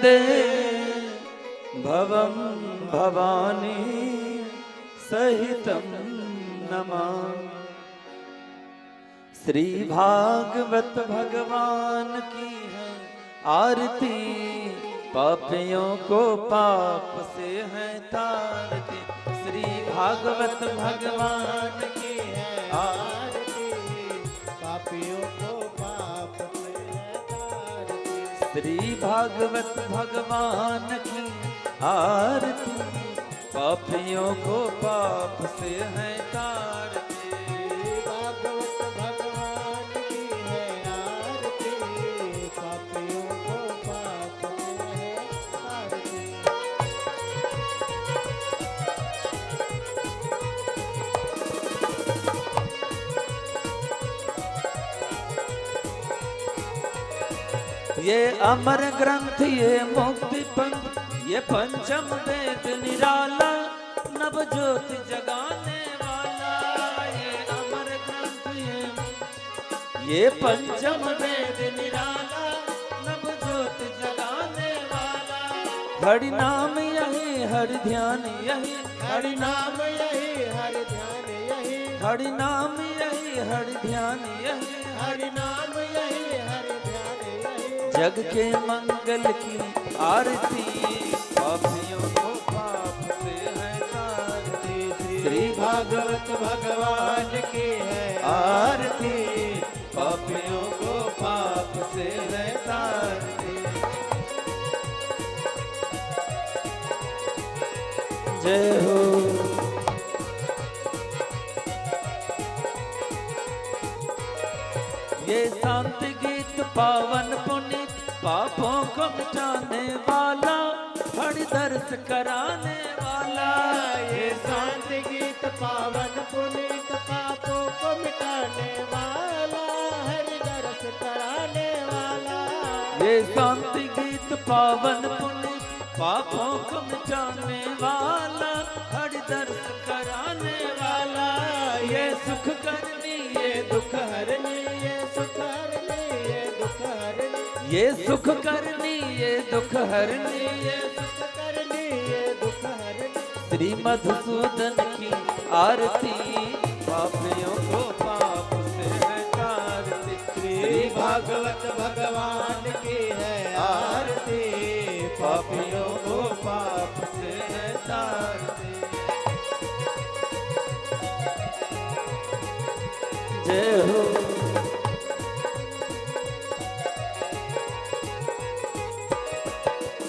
वन्दे भवं भवानी सहितं नमामि। श्री भागवत भगवान की है आरती, पापियों को पाप से है तारती। श्री भागवत भगवान की है आरती, पापियों को पाप से है तारती। श्री भागवत भगवान की आरती, पापियों को पाप से है तारती। भागवत भगवान की है आरती, पापियों को पाप से है तारती। ये अमर ग्रंथ, ये मुक्ति पंथ, ये पंचम वेद निराला, नव ज्योति जगाने वाला। ये अमर ग्रंथ, ये पंचम वेद निराला, नव ज्योति जगाने वाला। हरि नाम यही, हरि ध्यान यही, हरि नाम यही, हरि ध्यान यही, हरि नाम यही, हरि ध्यान यही। हरि नाम यही, हरि ध्यान यही। जग के मंगल की आरती, पापियों को पाप से है तारती। श्री भागवत भगवान की है आरती, पापियों को पाप से है तारती। जय हो। ये शांति गीत पावन पुनीत, पापों को मिटाने वाला, हरि दर्श कराने वाला। ये शांति गीत पावन पुनीत, पापों को मिटाने वाला, हरि दर्श कराने वाला। ये शांति गीत पावन पुनीत, पापों को मिटाने वाला, हरि दर्श कराने वाला। ये सुख करनी, ये दुख हरनी, ये सुख हरनी, ये दुख हरनी, ये सुख करनी, ये दुख हरनी। ये सुख करनी, ये दुख हरनी। श्री मधुसूदन की आरती, पापियों को पाप से है तारती। श्री भागवत भगवान की है आरती, पापियों को पाप से है तारती। जय हो।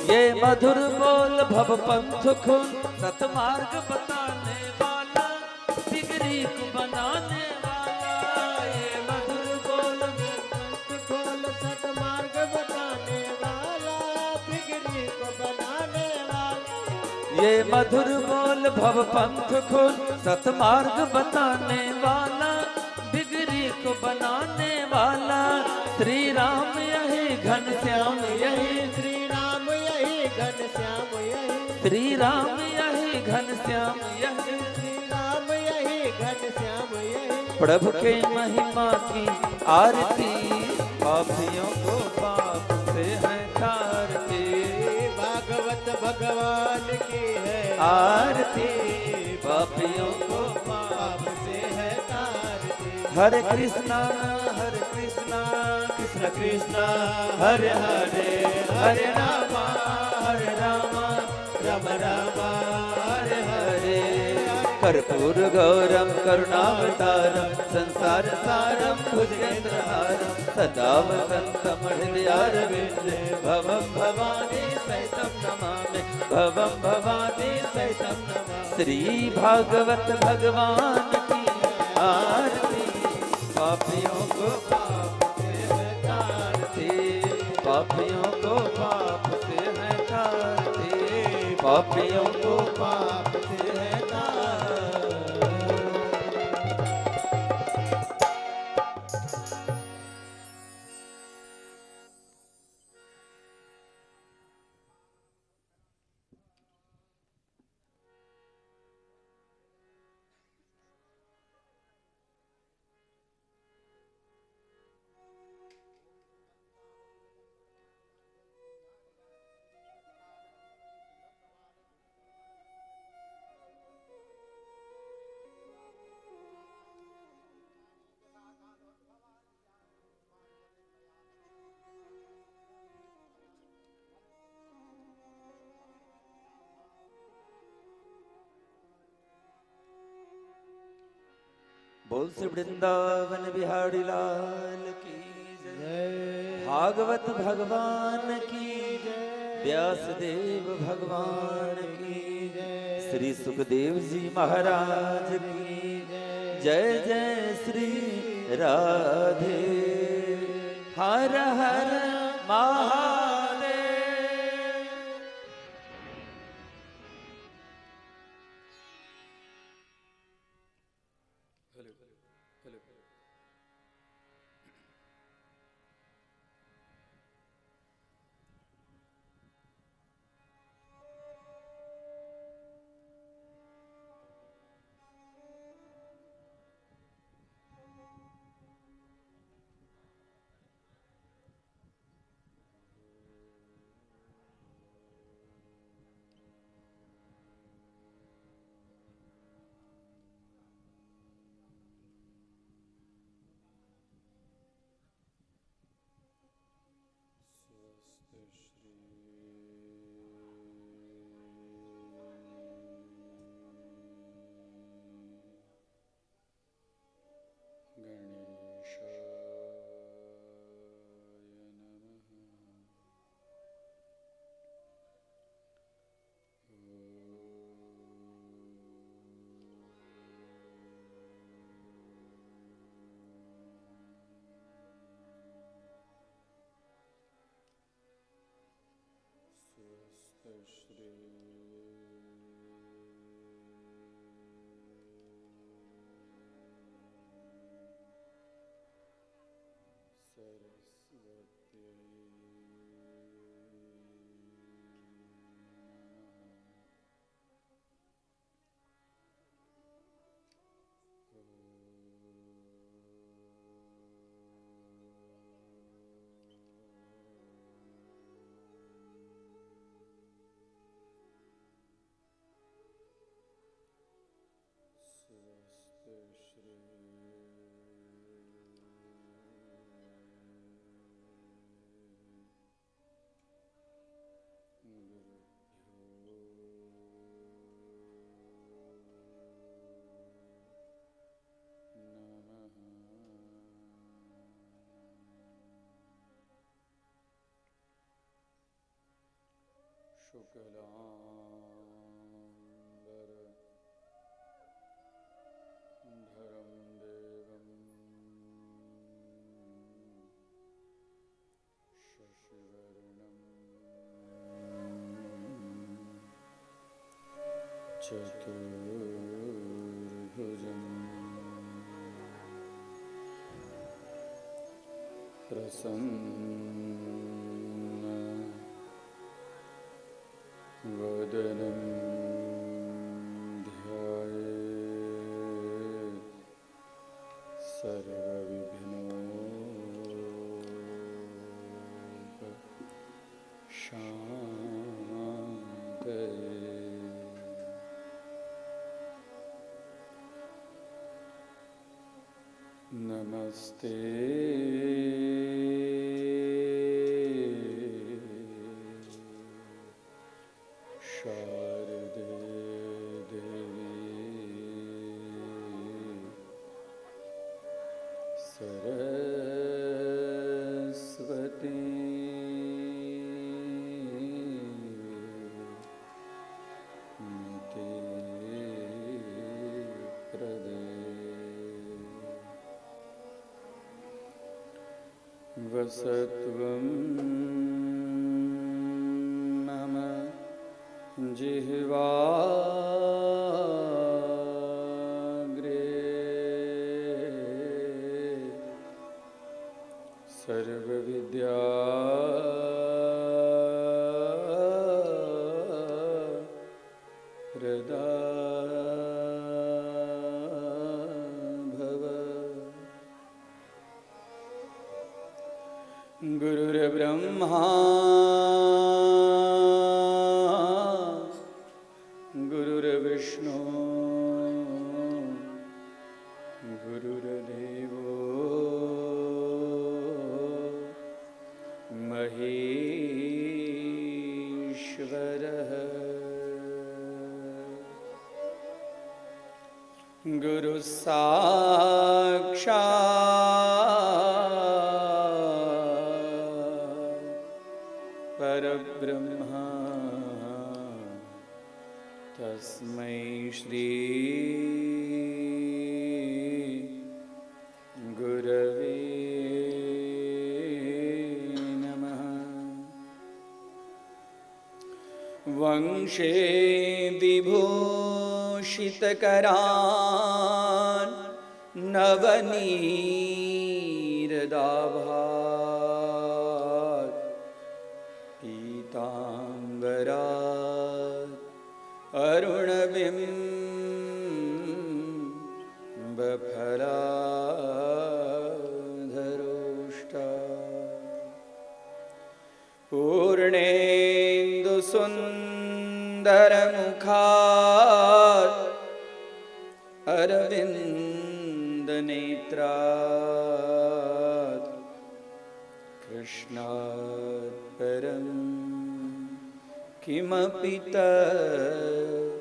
ये मधुर बोल भव पंथ खुन, सतमार्ग बताने वाला, बिगड़ी को बनाने वाला। ये मधुर बोल पंथ खोल, सतमार्ग बताने वाला, बिगड़ी को बनाने वाला। ये मधुर बोल भव पंथ खुन, सतमार्ग बताने वाला, बिगड़ी को बनाने वाला। श्री राम यही, घनश्याम यही, श्री राम यही, घनश्याम यही, श्री राम यही, घनश्याम यही। श्री राम यही, घनश्याम यही। प्रभु के महिमा की आरती, पापियों को पाप से है तारती। भागवत भगवान की है आरती, पापियों को पाप से है तारती। हरे कृष्णा, हरे कृष्णा, कृष्ण कृष्णा, हरे हरे, हरे रामा, हरे रामा, राम राम, हरे हरे। कर्पूर गौरम करुणावतारम, संसार सारम भुजगेन्द्रहारम, सदा वसंतम हृदयारविंदे, भवं भवानी सहितं नमामि, भवं भवानी सहितं नमामि। श्री भागवत भगवान की आरती, पापियों को पाप से है तारती। पापियों को पाप से है तारती, पापियों को पाप से है तारती। बोल से वृंदावन बिहारी लाल की जय। भागवत भगवान की जय। व्यासदेव भगवान की जय। श्री सुखदेव जी महाराज की जय। जय श्री राधे। हर हर महादेव। शुक्लांबर धरम देवं शशिवर्णं चतुर्भुजं प्रसन्न वदनं ध्यायेत् सर्वविघ्नोपशान्तये। नमस्ते शारदे देवी सरस्वती निते प्रदे वसत्वं मम जिह्वाग्रे सर्वविद्या प्रदा गुरुर्ब्रह्मा गुरुर्विष्णु गुरुर्देवो महेश्वरः। गुरु साक्षात् परब्रह्म तस्मै श्री गुरवे नमः। वंशे विभूषितकरान् नवनीरदाभात् पीताम्बरात् अरुणबिम्बफलाधरोष्टात् पूर्णेन्दुसुन्दरमुखात् अरविन्दनेत्रात् कृष्णात् परं किमपि तत्त्वमहं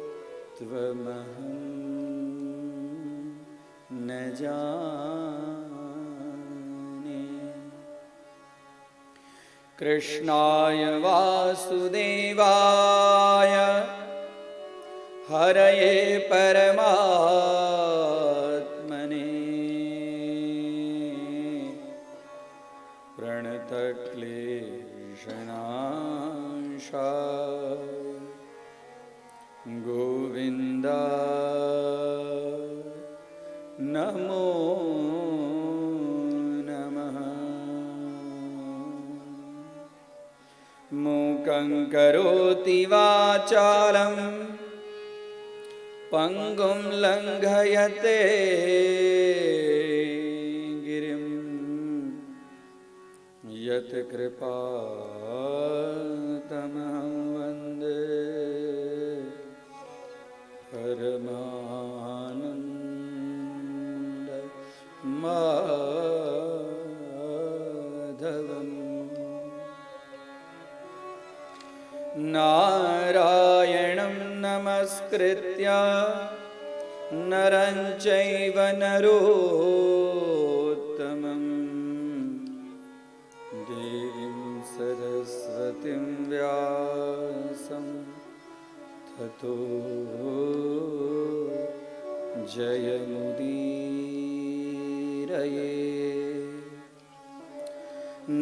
न जाने। कृष्णाय वासुदेवाय हरये परमात्मने प्रणतक्लेशनाशाय गोविन्दाय नमो नमः। मूकं करोति वाचालं पङ्गुं लङ्घयते गिरिं यत्कृपातमहं वन्दे परमानन्दमाधवम्। नारायणं नमस्कृत्य नरं चैव नरोत्तमं देवीं सरस्वतीं व्यासं ततो जयमुदीरये।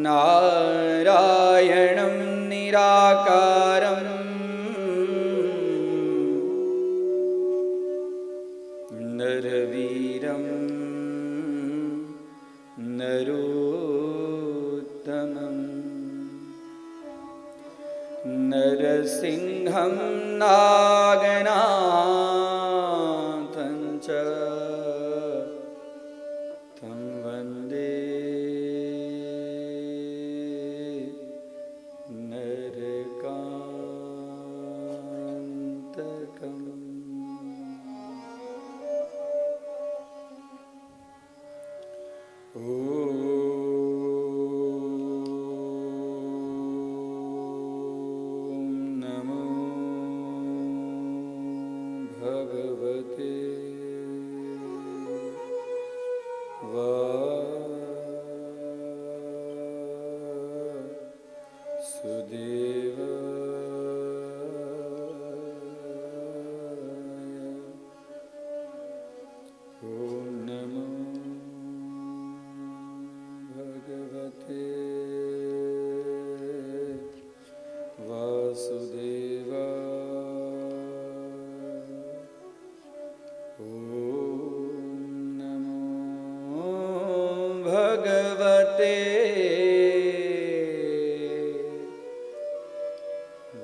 नारायणं निराकारं नरवीरं नरोत्तमं नरसिंहं नागनाथं च तं वन्दे नरकान्तकम्। ॐ नमो भगवते वासुदेवाय। ॐ नमो भगवते वासुदेवाय। ॐ नमो भगवते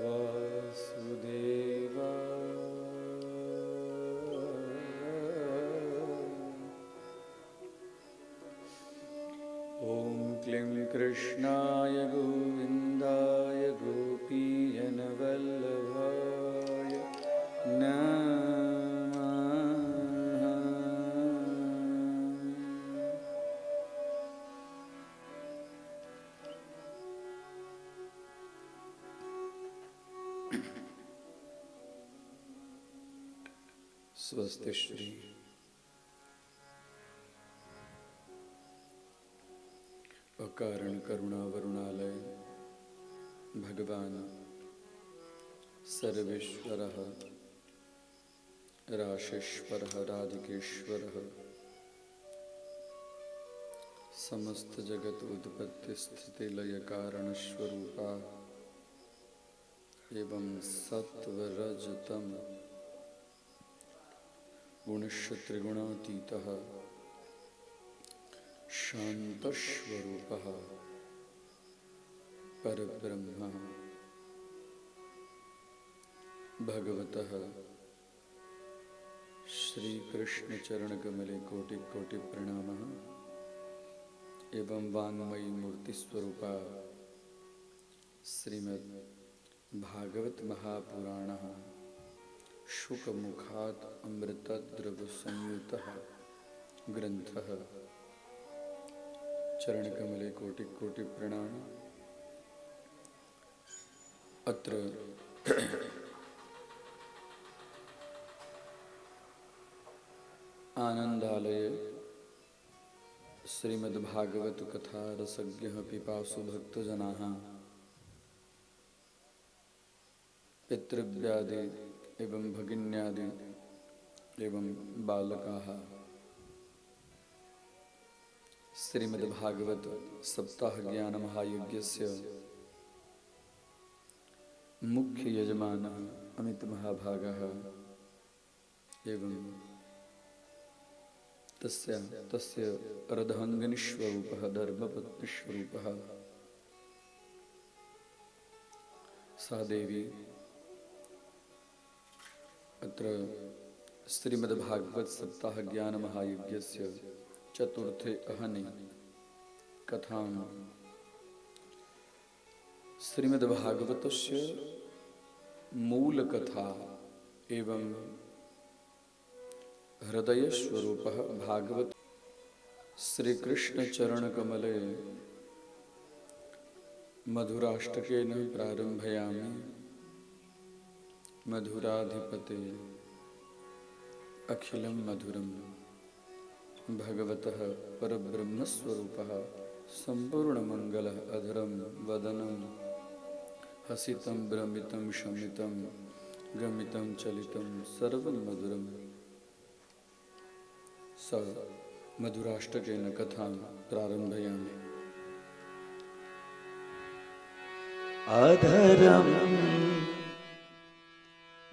वासुदेवाय। ॐ क्लीं कृष्णाय गोविन्दाय गोपीजनवल्लभाय नमः। स्वस्ति श्री कारण करुणा वरुणालय भगवान सर्वेश्वरः राशेश्वरः राधिकेश्वरः समस्त जगत उत्पत्ति स्थिति लय कारण स्वरूपा एवं सत्व रज तम गुणश्च त्रिगुणातीतः शान्तस्वरूपः परब्रह्म भगवतः श्री कृष्ण चरण कमले कोटि कोटि प्रणामः एवं वाङ्मयी मूर्ति स्वरूपा श्रीमद् भागवत महापुराणः शुक मुखात् अमृतद्रव संयुतः ग्रंथः चरण कमले कोटि कोटि प्रणाम। अत्र आनंदालय श्रीमद्भागवत कथा रसज्ञः पिपासु भक्तजनाः पितृव्यादि एवं भगिन्यादि एवं बालकाः श्रीमद्भागवत सप्ताह ज्ञान महायज्ञस्य मुख्य यजमानः अमित महाभागः एवं तस्य अर्धांगिनीस्वरूपः धर्मपत्नीस्वरूपः सा देवी अत्र श्रीमद्भागवत सप्ताह ज्ञान महायज्ञस्य चतुर्थे अहनि कथां श्रीमद्भागवतस्य मूल कथा एवं हृदय स्वरूपः भागवत श्री कृष्ण चरण कमले मधुराष्टकेन प्रारंभयामि। मधुराधिपते अखिलं मधुरं भगवतः परब्रह्मस्वरूपः सम्पूर्णमङ्गलः अधरं वदनं हसितं भ्रमितं शमितं गमितं चलितं सर्वं मधुरम्। स मधुराष्टकेन कथां प्रारम्भयामि। अधरं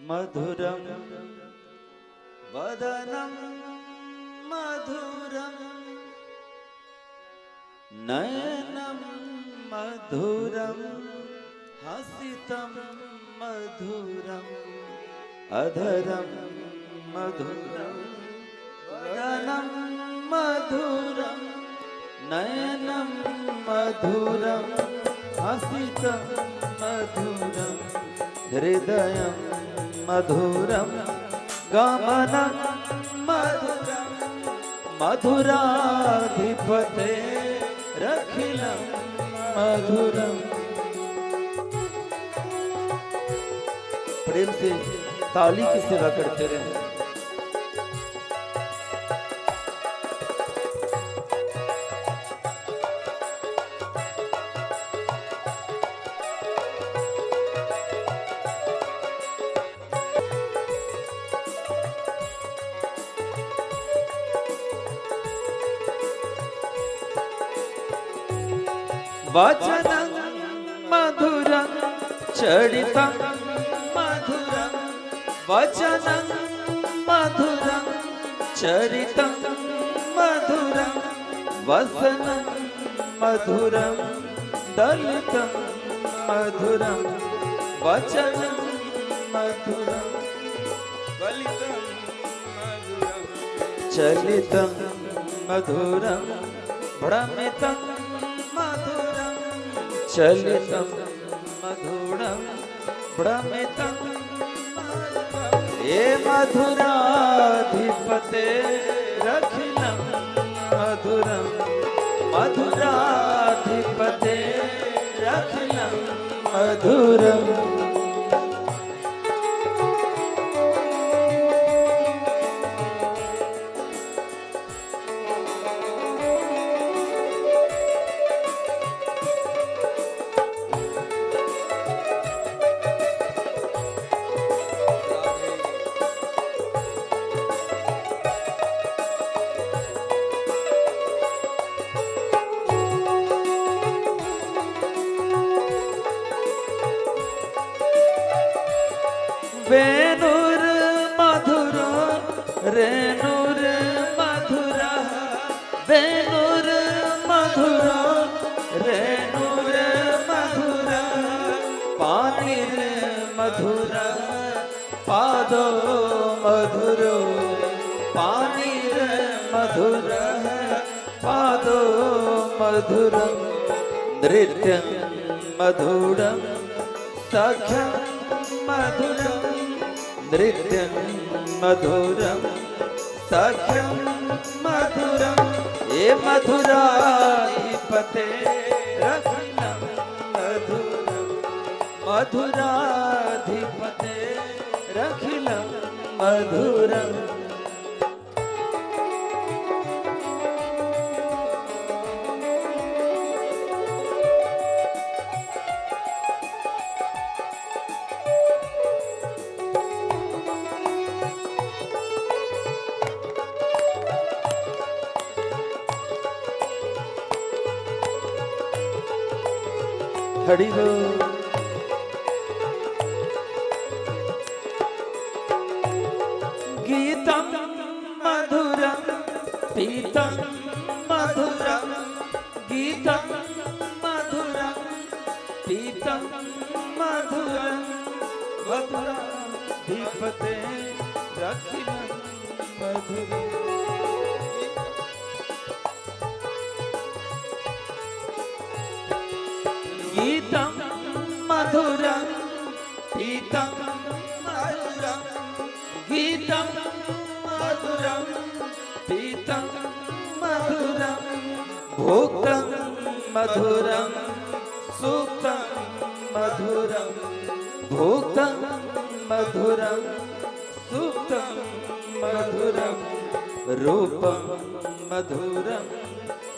मधुरं वदनं मधुरं नयनं मधुरं हसितं मधुरं अधरं मधुरं वदनं मधुरं नयनं मधुरं हसितं मधुरं हृदयं मधुरं गमनं मधुरं मधुराधिपते रखिलं मधुरं। प्रेम से ताली की सेवा करते रहे। वचनं मधुरं चरितं मधुरं वचनं मधुरं चरितं मधुरं वसनं मधुरं दलितं मधुरं वचनं मधुरं दलितं मधुरं चलितं मधुरं भ्रमितं मधुरं चलितं मधुरं भ्रमितं ये मधुराधिपते रखिलं मधुरं मधुराधिपते रखिलं मधुरं। वेणुर मधुर रेणुर मधुर वेणुर मधुर रेणुर मधुर पानिर मधुर पादो मधुर पानिर मधुर पादो मधुर नृत्यं मधुरं सख्यं मधुरं नृत्यं मधुरं सख्यं मधुरं ये मधुराधिपते रखिलं मधुरं मधुराधिपते रखिलं मधुरं हरि बोल। गीतं मधुरं पीतं मधुरं गीतं मधुरं पीतं मधुरं मधुराधिपते रखिलं मधुरं गीतं मधुरं पीतं मधुरं गीतं मधुरं पीतं मधुरं भोक्तं मधुरं सुप्तं मधुरं भोक्तं मधुरं सुप्तं मधुरं रूपं मधुरं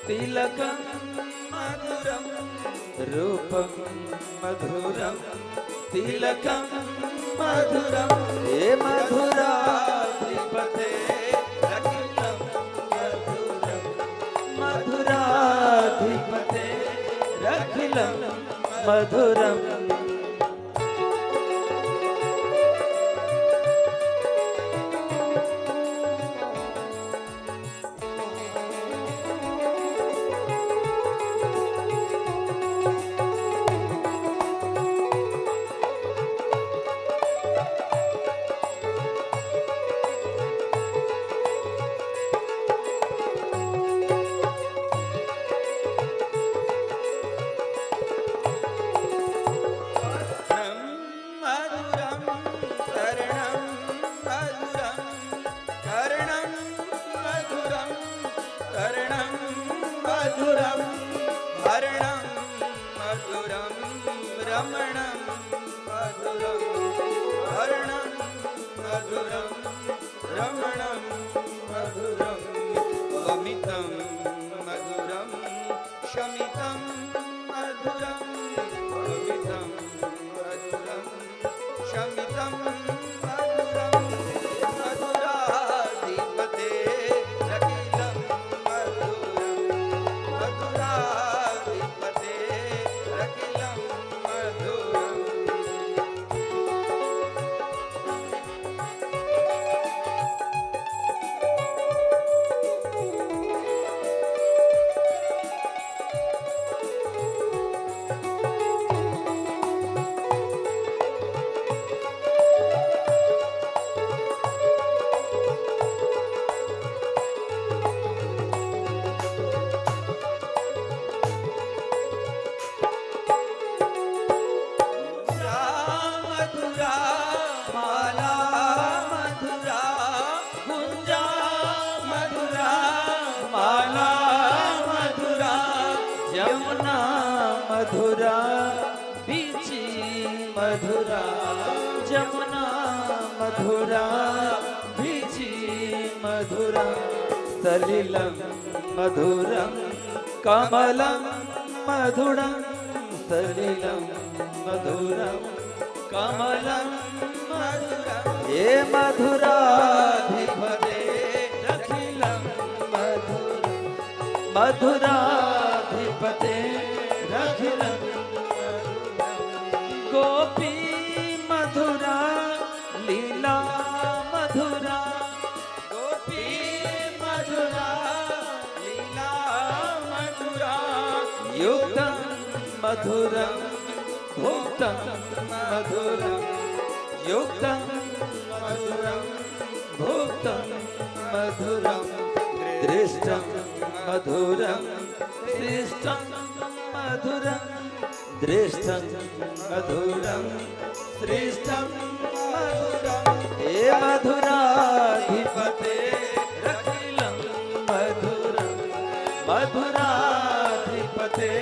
तिलकं मधुरं रूपं मधुरं तिलकं मधुरं ये मधुराधिपते रखिलं मधुरं मधुराधिपते रखिलं मधुरं रमणं मधुरं हरणं मधुरं रमणं मधुरं वमितं मधुरं शमितं मधुरं वमितं मधुरं शमितं मधुरं मधुराधिपते रखिलं मधुरं मधुराधिपते रखिलं मधुरं यमुना मधुरा बीची मधुरा जमुना मधुरा बीची मधुरा सलिलं मधुरं कमलं मधुरं सलिलं मधुरं कमलं मधुरं ये मधुराधिपते रखिलं मधुरं मधुराधिपते रखिलं गोपी मधुरा युक्तं मधुरं भुक्तं मधुरं युक्तं मधुरं भुक्तं मधुरं दृष्टं मधुरं शिष्टं मधुरं दृष्टं मधुरं श्रेष्ठं मधुरं हे मधुराधिपते रखिलं मधुरं मधुराधिपते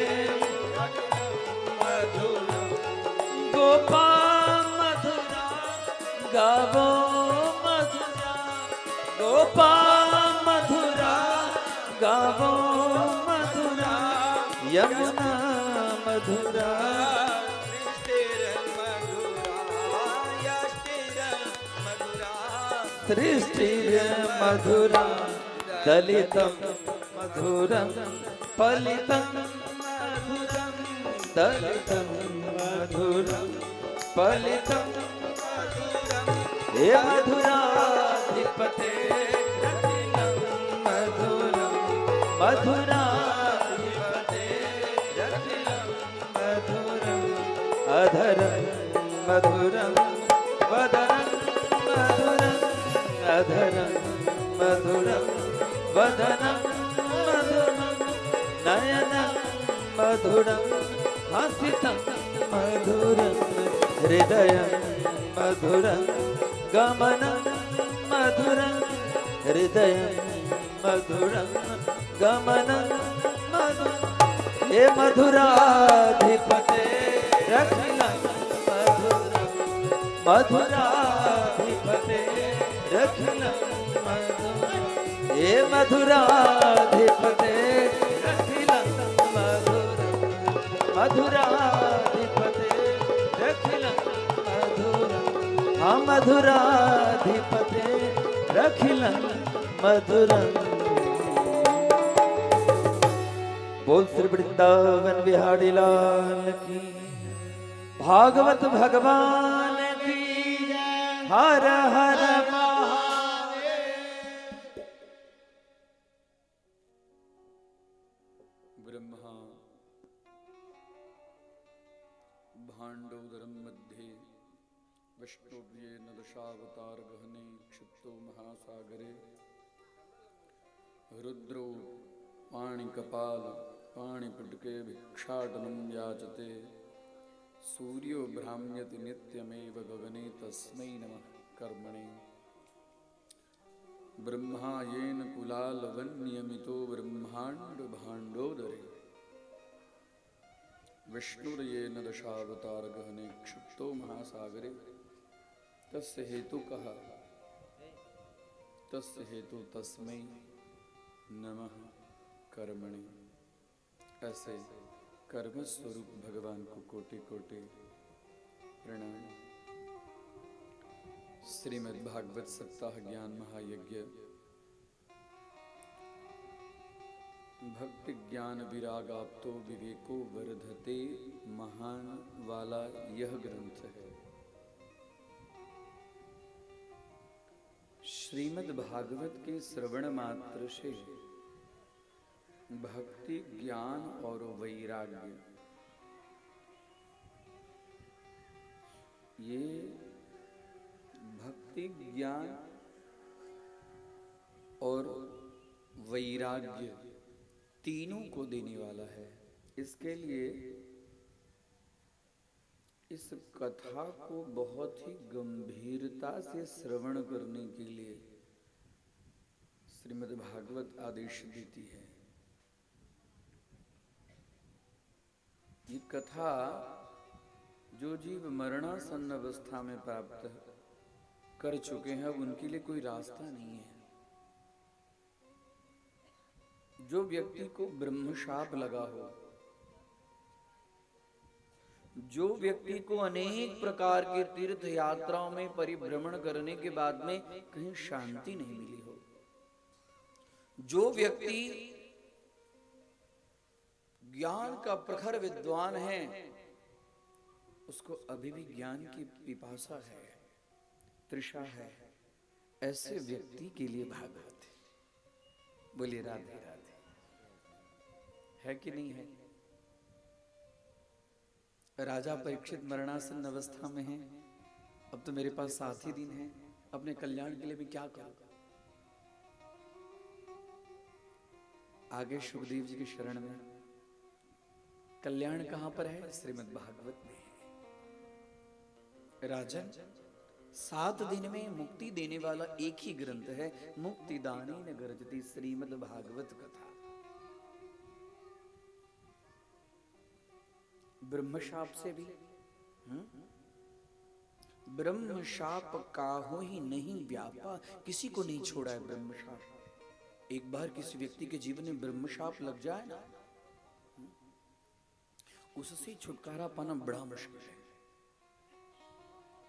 मधुरं गोपाल मधुरा गावो मधुरा गोपाल मधुरा गावो मधुरा यमुना मधुरा सृष्टिर मधुरा दलितं मधुरं फलितं मधुरं दलितं मधुरं फलितं मधुरं हे मधुराधिपते रखिलं मधुरं मधुराधिपते रखिलं मधुरं अधरं मधुरं वदनं मधुरं अधरं मधुरं वदनं मधुरं नयनं मधुरं हसितं मधुरं हृदयं मधुरं गमनं मधुरं हृदयं मधुरं गमनं मधुरं हे मधुराधिपते रखिलं मधुरं मधुराधिपते रखिलं मधुरं हे मधुराधिपते रखिलं मधुरं मधुराधिपते रखिलं मधुरं हाँ मधुराधिपते रखिलं मधुरं बोल श्री वृंदावन बिहारी लाल की भागवत भगवान की हर हर ब्रह्मा भाण्डोदरं मध्ये विष्णुव्येन दशावतार गहने क्षिप्तो महासागरे रुद्रो पाणिकपाल पाणिपुटके भिक्षाटनं याचते सूर्यो भ्राम्यति नित्यमेव गगने तस्मै नमः कर्मणे ब्रह्मा येन कुलालवन्नियमितो ब्रह्माण्ड भाण्डोदरे विष्णुर्येन दशावतार गहने क्षिप्तो महासागरे तस्य हेतु कहा तस्य हेतु तस्मै नमः कर्मणि। ऐसे कर्म स्वरूप भगवान को कोटि कोटि प्रणाम। श्रीमद् भागवत सप्ताह ज्ञान महायज्ञ भक्ति ज्ञान विरागाप्तो विवेको वर्धते महान वाला यह ग्रंथ है। श्रीमद् भागवत के श्रवण मात्र से भक्ति ज्ञान और वैराग्य ये भक्ति ज्ञान और वैराग्य तीनों को देने वाला है। इसके लिए इस कथा को बहुत ही गंभीरता से श्रवण करने के लिए श्रीमद् भागवत आदेश देती है। ये कथा जो जीव मरणासन्न अवस्था में प्राप्त कर चुके हैं उनके लिए कोई रास्ता नहीं है। जो व्यक्ति को ब्रह्मशाप लगा हो, जो व्यक्ति को अनेक प्रकार के तीर्थ यात्राओं में परिभ्रमण करने के बाद में कहीं शांति नहीं मिली हो, जो व्यक्ति ज्ञान का प्रखर विद्वान है उसको अभी भी ज्ञान की पिपासा है, तृषा है, ऐसे व्यक्ति के लिए भागवत है। बोलिए राधे राधे। है कि नहीं है? राजा परीक्षित मरणासन अवस्था में है। अब तो मेरे पास 7 ही दिन है, अपने कल्याण के लिए भी क्या करूं। आगे सुखदेव जी की शरण में। कल्याण कहां पर है? श्रीमद् भागवत में है। राजन, 7 दिन में मुक्ति देने वाला एक ही ग्रंथ है, मुक्तिदानी न गर्जती श्रीमद् भागवत कथा। ब्रह्मशाप से भी ब्रह्मशाप काहू ही नहीं व्यापा, किसी को नहीं छोड़ा है ब्रह्मशाप। एक बार किसी व्यक्ति के जीवन में ब्रह्मशाप लग जाए ना, उससे छुटकारा पाना बड़ा मुश्किल है।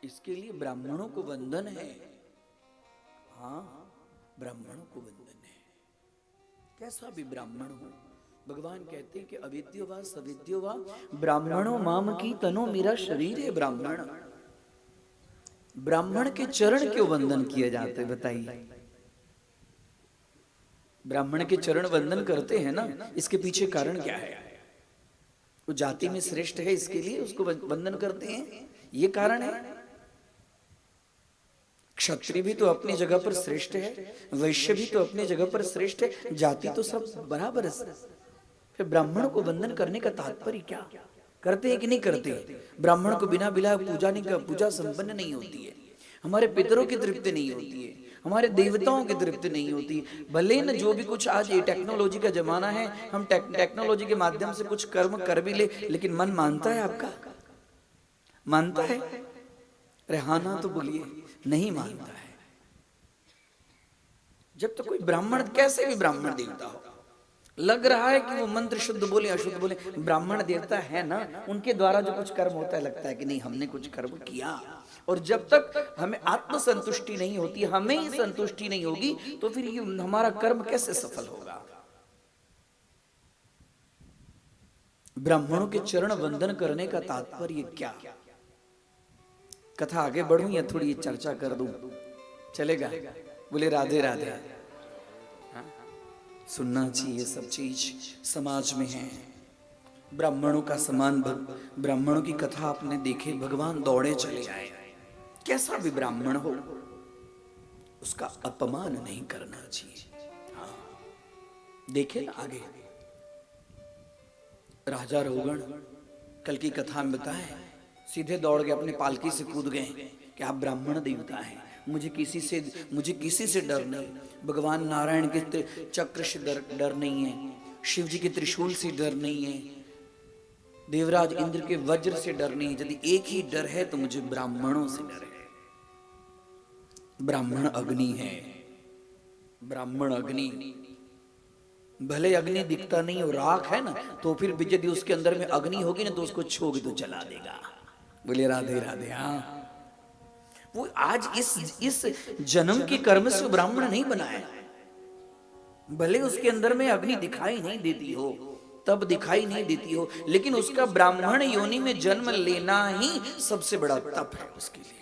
इसके लिए ब्राह्मणों को वंदन है। हाँ, ब्राह्मणों को वंदन है। कैसा भी ब्राह्मण हो, भगवान कहते हैं कि अविद्यो वा सविद्यो वा ब्राह्मणो माम की तनो, मेरा शरीर है ब्राह्मण। ब्राह्मण के चरण क्यों वंदन किए जाते हैं बताइए? ब्राह्मण के चरण वंदन करते हैं ना, इसके पीछे कारण क्या है? वो जाति में श्रेष्ठ है, इसके लिए उसको वंदन करते हैं, ये कारण है। क्षत्रिय भी तो अपनी जगह पर श्रेष्ठ है, वैश्य भी तो अपनी जगह पर श्रेष्ठ है, जाति तो सब बराबर है। फिर ब्राह्मण को वंदन करने का तात्पर्य क्या? करते हैं कि नहीं करते? ब्राह्मण को बिना बिलाए पूजा नहीं कर, पूजा संपन्न नहीं होती है। हमारे पितरों की तृप्ति नहीं होती है, हमारे देवताओं की तृप्ति नहीं होती। भले न जो भी कुछ आज ये टेक्नोलॉजी का जमाना है, हम टेक्नोलॉजी के माध्यम से कुछ कर्म कर भी ले, लेकिन मन मानता है आपका? मानता है? अरे हाँ ना तो बोलिए, नहीं मानता है। जब तक कोई ब्राह्मण, कैसे भी ब्राह्मण देवता हो, लग रहा है कि वो मंत्र शुद्ध बोले अशुद्ध बोले, ब्राह्मण देवता है ना, उनके द्वारा जो कुछ कर्म होता है, लगता है कि नहीं हमने कुछ कर्म किया। और जब तक हमें आत्म संतुष्टि नहीं होती, हमें ही संतुष्टि नहीं होगी, तो फिर ये हमारा कर्म कैसे सफल होगा? ब्राह्मणों के चरण वंदन करने का तात्पर्य क्या? कथा आगे बढ़ूं या थोड़ी ये चर्चा कर दूं? चलेगा? बोले राधे राधे। हाँ? सुनना चाहिए, सब चीज समाज में है। ब्राह्मणों का सम्मान, ब्राह्मणों की कथा आपने देखी, भगवान दौड़े चले आए। कैसा भी ब्राह्मण हो, उसका अपमान नहीं करना चाहिए। हाँ, देखे ना आगे राजा रोगण कल की कथा में बताए, सीधे दौड़ गए, अपने पालकी से कूद गए कि आप ब्राह्मण देवता हैं, मुझे किसी से डर नहीं। भगवान नारायण के चक्र से डर नहीं है, शिव जी के त्रिशूल से डर नहीं है, देवराज इंद्र के वज्र से डर नहीं है। यदि एक ही डर है तो मुझे ब्राह्मणों से डर है। ब्राह्मण अग्नि है, ब्राह्मण अग्नि, भले अग्नि दिखता नहीं हो, राख है ना, तो फिर भी यदि उसके अंदर में अग्नि होगी ना, तो उसको छोड़ तो जला देगा। बोले राधे राधे। हाँ, वो आज इस जन्म के कर्म से ब्राह्मण नहीं बनाया, भले उसके अंदर में अग्नि दिखाई नहीं देती हो, तब दिखाई नहीं देती हो, लेकिन उसका ब्राह्मण योनि में जन्म लेना ही सबसे बड़ा तप है उसके लिए।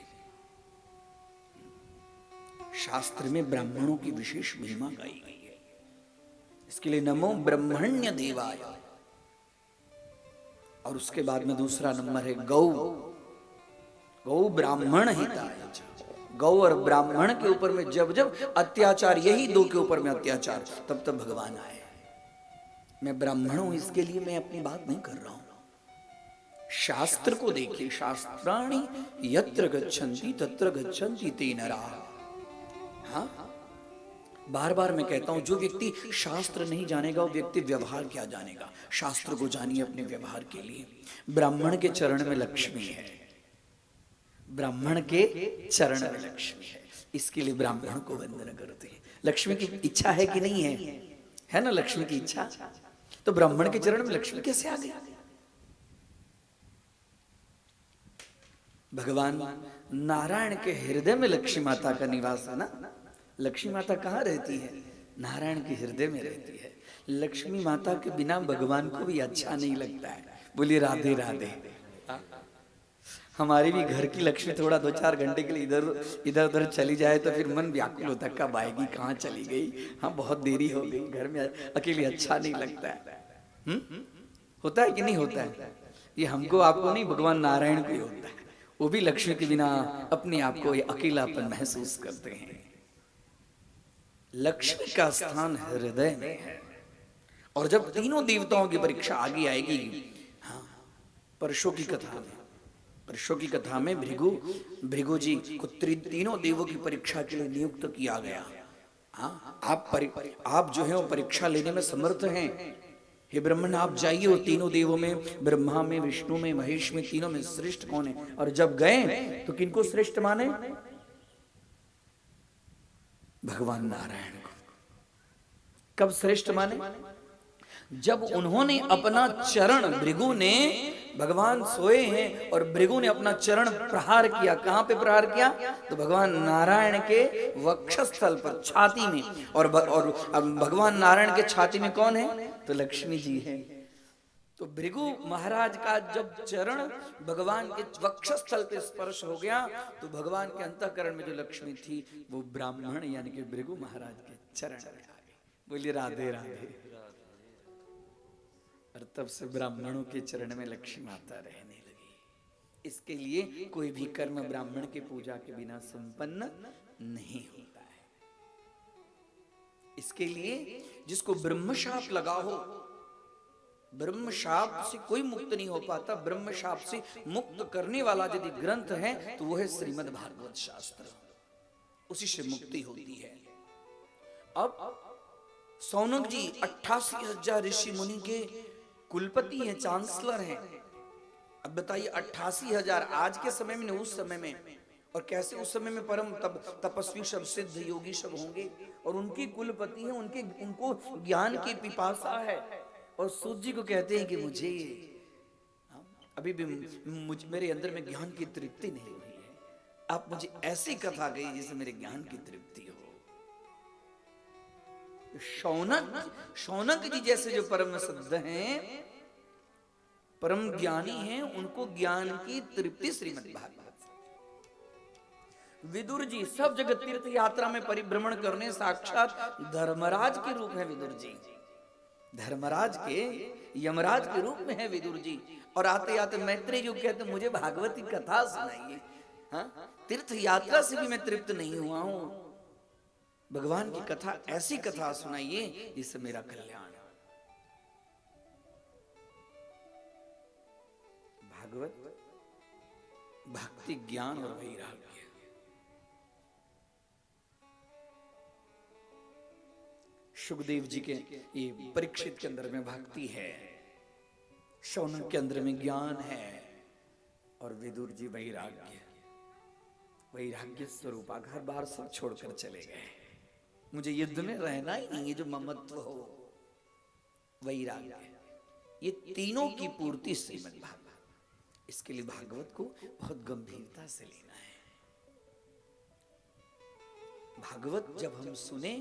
शास्त्र में ब्राह्मणों की विशेष महिमा गाई गई है। इसके लिए नमो ब्रह्मण्य देवाय। और उसके बाद में दूसरा नंबर है गौ। गौ ब्राह्मण हिताय। गौ और ब्राह्मण के ऊपर में जब जब अत्याचार, यही दो के ऊपर में अत्याचार, तब तब भगवान आए। मैं ब्राह्मण हूं, इसके लिए मैं अपनी बात नहीं कर रहा हूं। शास्त्र को देखिए, शास्त्राणि यत्र गच्छन्ति तत्र गच्छन्ति ते नराः। हाँ, बार बार मैं कहता हूं, जो व्यक्ति शास्त्र नहीं जानेगा वो व्यक्ति व्यवहार क्या जानेगा। शास्त्र को जानिए अपने व्यवहार के लिए। ब्राह्मण के चरण में लक्ष्मी है, ब्राह्मण के चरण में लक्ष्मी है, इसके लिए ब्राह्मण को वंदन करते हैं। लक्ष्मी की इच्छा है कि नहीं है? है ना लक्ष्मी की इच्छा? तो ब्राह्मण के चरण में लक्ष्मी कैसे आ गई? भगवान नारायण के हृदय में लक्ष्मी माता का निवास है ना। लक्ष्मी माता कहाँ रहती है? नारायण के हृदय में रहती है। लक्ष्मी माता के बिना भगवान को भी अच्छा नहीं लगता है। बोलिए राधे राधे। हमारी भी घर की लक्ष्मी थोड़ा 2-4 घंटे के लिए इधर उधर चली जाए तो फिर मन व्याकुल होता है, कब आएगी, कहाँ चली गई, हाँ बहुत देरी हो गई, घर में अकेले अच्छा नहीं लगता है। होता है कि नहीं होता है? ये हमको आपको नहीं, भगवान नारायण को होता है। वो भी लक्ष्मी के बिना अपने आप को ये अकेलापन महसूस करते हैं। लक्ष्मी का स्थान हृदय में है। और जब तीनों देवताओं की परीक्षा आगे आएगी, हाँ, परशु की कथा में भृगु जी को तीनों देवों की परीक्षा के लिए नियुक्त किया गया। हाँ, आप जो है वो परीक्षा लेने में समर्थ हैं। हे ब्राह्मण, आप जाइए, वो तीनों देवों में, ब्रह्मा में, विष्णु में, महेश में, तीनों में श्रेष्ठ कौन है? और जब गए तो किनको श्रेष्ठ माने? भगवान नारायण को। कब श्रेष्ठ माने? जब उन्होंने अपना चरण, भृगु ने, भगवान सोए हैं और भृगु ने अपना चरण प्रहार किया। कहां पे प्रहार किया? तो भगवान नारायण के वक्षस्थल पर, छाती में। और भगवान नारायण के छाती में कौन है? तो लक्ष्मी जी है। तो भृगु महाराज का जब चरण भगवान के वक्षस्थल पे स्पर्श हो गया, तो भगवान के अंतःकरण में जो लक्ष्मी थी वो ब्राह्मण यानी कि भृगु महाराज के चरण में आ गई। बोलिए राधे राधे। और तब से ब्राह्मणों के चरण में लक्ष्मी माता रहने लगी। इसके लिए कोई भी कर्म ब्राह्मण के पूजा के बिना संपन्न नहीं होता है। इसके लिए जिसको ब्रह्मशाप लगा हो, ब्रह्मशाप से कोई मुक्त नहीं हो पाता। ब्रह्मशाप से मुक्त करने वाला यदि ग्रंथ है तो वो है श्रीमद् भागवत शास्त्र। उसी से मुक्ति होती है। अब सौनक जी 88,000 ऋषि मुनि के कुलपति हैं, चांसलर हैं। अब बताइए 88,000 आज के समय में, उस समय में, और कैसे उस समय में परम तपस्वी सब, सिद्ध योगी सब होंगे और उनकी कुलपति हैं, उनको ज्ञान की पिपासा है। और सूत जी को कहते हैं कि मुझे अभी भी मेरे अंदर में ज्ञान की तृप्ति नहीं हुई है, आप मुझे ऐसी कथा कही जिससे मेरे ज्ञान की तृप्ति हो। शौनक जी जैसे जो परम सिद्ध हैं, परम ज्ञानी हैं, उनको ज्ञान की तृप्ति श्रीमद् भागवत। विदुर जी सब जगह तीर्थ यात्रा में परिभ्रमण करने साक्षात धर्मराज के रूप है विदुर जी। धर्मराज के, यमराज के रूप में है विदुर जी। और आते आते मैत्रेय जी कहते मुझे भागवती कथा सुनाइए। हाँ, तीर्थ यात्रा से भी मैं तृप्त नहीं हुआ हूं, भगवान की कथा, ऐसी कथा सुनाइए जिससे मेरा कल्याण। भागवत भक्ति, ज्ञान और वैराग्य। सुखदेव जी के, ये परीक्षित के अंदर में भक्ति है, शौनक के अंदर में ज्ञान है, और विदुर जी वैराग्य। वैराग्य स्वरूप घर बार सब छोड़कर चले गए। मुझे युद्ध में रहना ही नहीं है, जो ममत्व हो, वैराग्य, ये तीनों की पूर्ति श्रीमद् भागवत। इसके लिए भागवत को बहुत गंभीरता से लेना है। भागवत जब हम सुने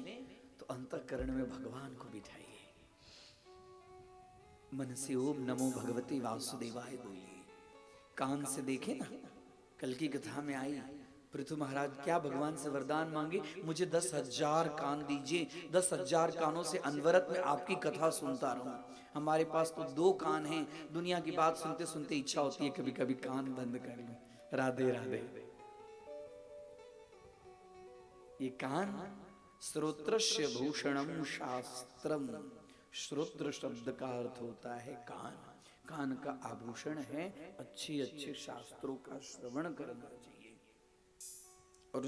तो अंतःकरण में भगवान को बिठाइए, मन से ओम नमो भगवते वासुदेवाय बोलिए। कान से देखे ना, कल की कथा में आई, पृथु महाराज क्या भगवान से वरदान मांगे, मुझे 10,000 कान दीजिए, 10,000 कानों से अनवरत में आपकी कथा सुनता रहूं। हमारे पास तो 2 कान हैं, दुनिया की बात सुनते सुनते इच्छा होती है कभी कभी कान बंद कर लूं। राधे राधे। ये कान श्रोत्रस्य भूषणम शास्त्रम, श्रोत्र शब्द का अर्थ होता है कान। कान का आभूषण है, अच्छे अच्छे शास्त्रों का श्रवण करना चाहिए। और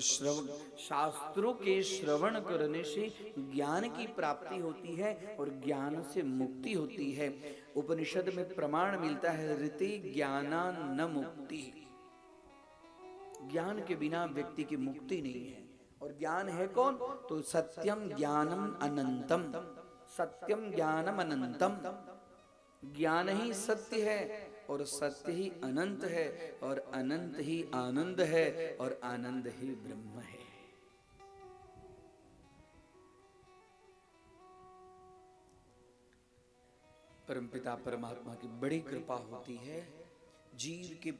शास्त्रों के श्रवण करने से ज्ञान की प्राप्ति होती है और ज्ञान से मुक्ति होती है। उपनिषद में प्रमाण मिलता है, ऋते ज्ञाना न मुक्ति। ज्ञान के बिना व्यक्ति की मुक्ति नहीं है। और ज्ञान है कौन? तो सत्यम ज्ञानम अनंतम, सत्यम ज्ञानम अनंतम। ज्ञान ही सत्य है और सत्य ही अनंत है और अनंत ही आनंद है और आनंद ही ब्रह्म है। परमपिता परमात्मा की बड़ी कृपा होती है, जीव के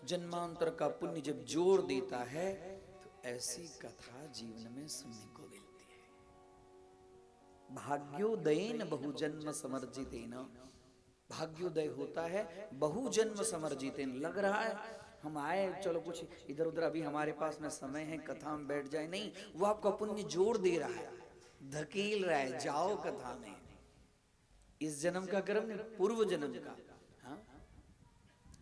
जन्मांतर का पुण्य जब जोड़ देता है तो ऐसी कथा जीवन में सुनने को मिलती है। भाग्योदयेन बहुजन्म समर्जितेन, भाग्योदय होता है। बहु जन्म समर्जित, लग रहा है हम आए चलो कुछ इधर उधर, अभी हमारे पास में समय है, कथा में बैठ जाए, नहीं, वो आपको पुण्य जोड़ दे रहा है, धकेल रहा है, जाओ कथा में। इस जन्म का कर्म नहीं, पूर्व जन्म का। हाँ?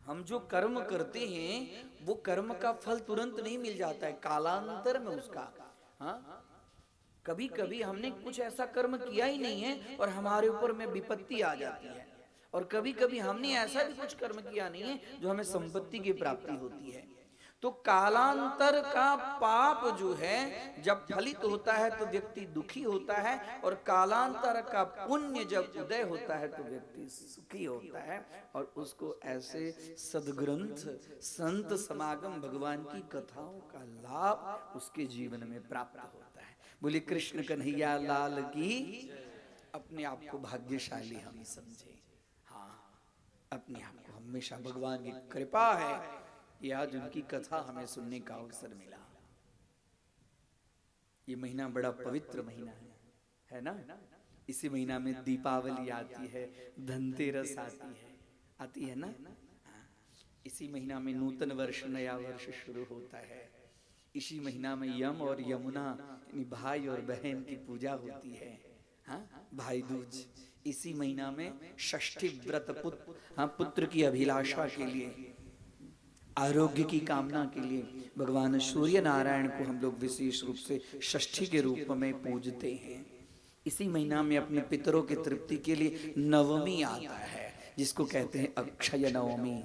हम जो कर्म करते हैं वो कर्म का फल तुरंत नहीं मिल जाता है, कालांतर में उसका। हाँ? कभी कभी हमने कुछ ऐसा कर्म किया ही नहीं है और हमारे ऊपर में विपत्ति आ जाती है, और कभी कभी हमने ऐसा भी कुछ कर्म किया नहीं है जो हमें संपत्ति की प्राप्ति होती है। तो कालांतर का पाप जो है जब फलित होता है तो व्यक्ति दुखी होता है, और कालांतर का पुण्य जब उदय होता है तो व्यक्ति सुखी होता है, और उसको ऐसे सद्ग्रंथ, संत समागम, भगवान की कथाओं का लाभ उसके जीवन में प्राप्त होता है। बोले कृष्ण कन्हैया लाल की। अपने आप को भाग्यशाली हम समझे। हाँ, अपने आप को हमेशा भगवान की कृपा है कि आज उनकी कथा हमें सुनने का अवसर मिला। ये महीना बड़ा पवित्र महीना है ना? इसी महीना में दीपावली आती है, धनतेरस आती है ना? इसी महीना में नूतन वर्ष, नया वर्ष शुरू होता है। इसी महीना में यम और यमुना यानी भाई और बहन की पूजा होती है। हाँ, भाई दूज। इसी महीना में षष्ठी व्रत, पुत्र की अभिलाषा के लिए, आरोग्य की कामना के लिए भगवान सूर्य नारायण को हम लोग विशेष रूप से षष्ठी के रूप में पूजते हैं। इसी महीना में अपने पितरों की तृप्ति के लिए नवमी आता है, जिसको कहते हैं अक्षय नवमी।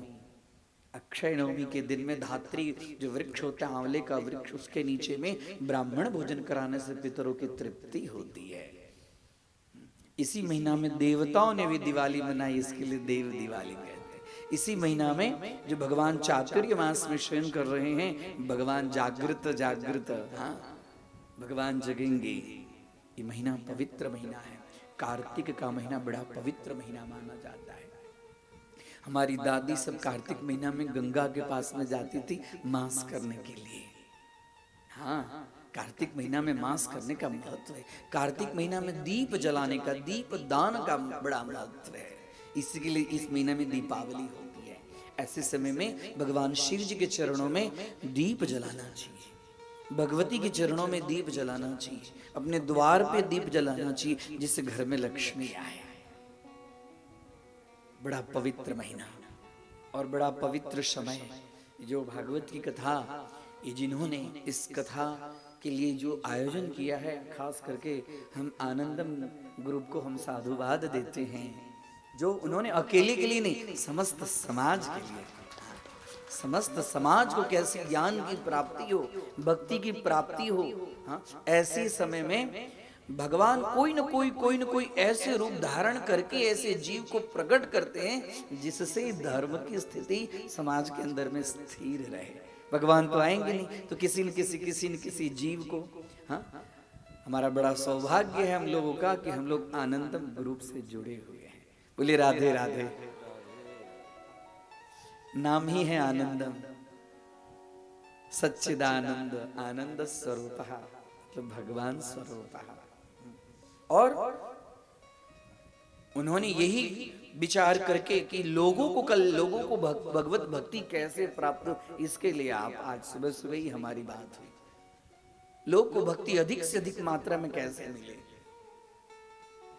अक्षय नवमी के दिन में धात्री जो वृक्ष होता है, आंवले का वृक्ष, उसके नीचे में ब्राह्मण भोजन कराने से पितरों की तृप्ति होती है। इसी महीना में देवताओं ने भी दिवाली मनाई, इसके लिए देव दिवाली कहते हैं। इसी महीना में जो भगवान चातुर्य मास में शयन कर रहे हैं, भगवान जागृत, हाँ, भगवान जगेंगे। ये महीना पवित्र महीना है। कार्तिक का महीना बड़ा पवित्र महीना माना जाता है। हमारी दादी सब कार्तिक महीना में गंगा के पास में जाती थी मास करने के लिए। हाँ, कार्तिक महीना में मास करने का महत्व है। कार्तिक महीना में दीप जलाने का, दीप दान का बड़ा महत्व है। इसी के लिए इस महीने में दीपावली होती है। ऐसे समय में भगवान शिव जी के चरणों में दीप जलाना चाहिए, भगवती के चरणों में दीप जलाना चाहिए, अपने द्वार पे दीप जलाना चाहिए, जिससे घर में लक्ष्मी आए। बड़ा पवित्र महीना और बड़ा पवित्र समय जो भागवत की कथा, ये जिन्होंने इस कथा के लिए जो आयोजन किया है, खास करके हम आनंदम ग्रुप को हम साधुवाद देते हैं, जो उन्होंने अकेले के लिए नहीं, समस्त समाज के लिए, समस्त समाज को कैसे ज्ञान की प्राप्ति हो, भक्ति की प्राप्ति हो। हाँ, ऐसे समय में भगवान कोई न कोई ऐसे रूप धारण करके ऐसे जीव को प्रकट करते हैं जिससे धर्म की स्थिति समाज के अंदर में स्थिर रहे। भगवान तो आएंगे नहीं तो किसी न किसी जीव को। हाँ, हमारा बड़ा सौभाग्य है हम लोगों का कि हम लोग आनंदम ग्रुप से जुड़े हुए हैं। बोले राधे राधे। नाम ही है आनंदम, सच्चिदानंद, आनंद स्वरूपः, तो भगवान स्वरूपः। और उन्होंने यही विचार करके कि लोगों को भगवत भक्ति कैसे प्राप्त हो, इसके लिए आप आज सुबह सुबह ही हमारी बात हुई। लोग को भक्ति अधिक से अधिक मात्रा में कैसे मिले,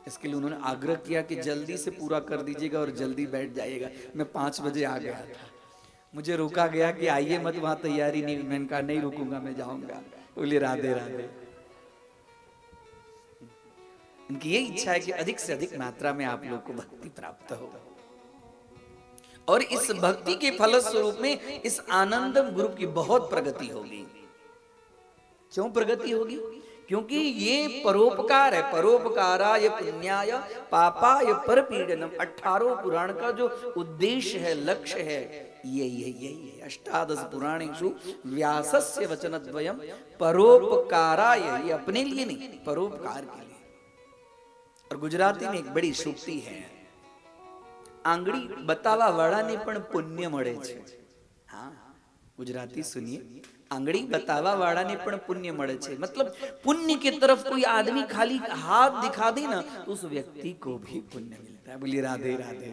इसके लिए उन्होंने आग्रह किया कि जल्दी से पूरा कर दीजिएगा और जल्दी बैठ जाइएगा। मैं 5 बजे आ गया था, मुझे रोका गया कि आइए मत, वहां तैयारी नहीं। मैंने कहा नहीं रुकूंगा, मैं जाऊंगा। बोले राधे राधे। उनकी ये इच्छा है कि अधिक से अधिक मात्रा में आप लोग को भक्ति प्राप्त हो, और इस भक्ति के फलस्वरूप में इस आनंदम ग्रुप की बहुत प्रगति होगी। क्यों प्रगति होगी? क्योंकि ये परोपकार है। परोपकाराय पुण्याय पापाय परपीडनम। 18 पुराण का जो उद्देश्य है, लक्ष्य है, यही है। 18 पुराणेषु व्यासस्य वचनद्वयम् परोपकाराय, ये अपने लिए नहीं, परोपकार के लिए। और गुजराती में एक बड़ी सूक्ति है, आंगड़ी बतावा वाला ने पण पुण्य મળે છે। हाँ, गुजराती सुनिए, आंगड़ी बतावा वाला ने पण पुण्य મળે છે। मतलब पुण्य की तरफ कोई आदमी खाली हाथ दिखा दे ना तो उस व्यक्ति को भी पुण्य मिलता है। बोलिए राधे राधे।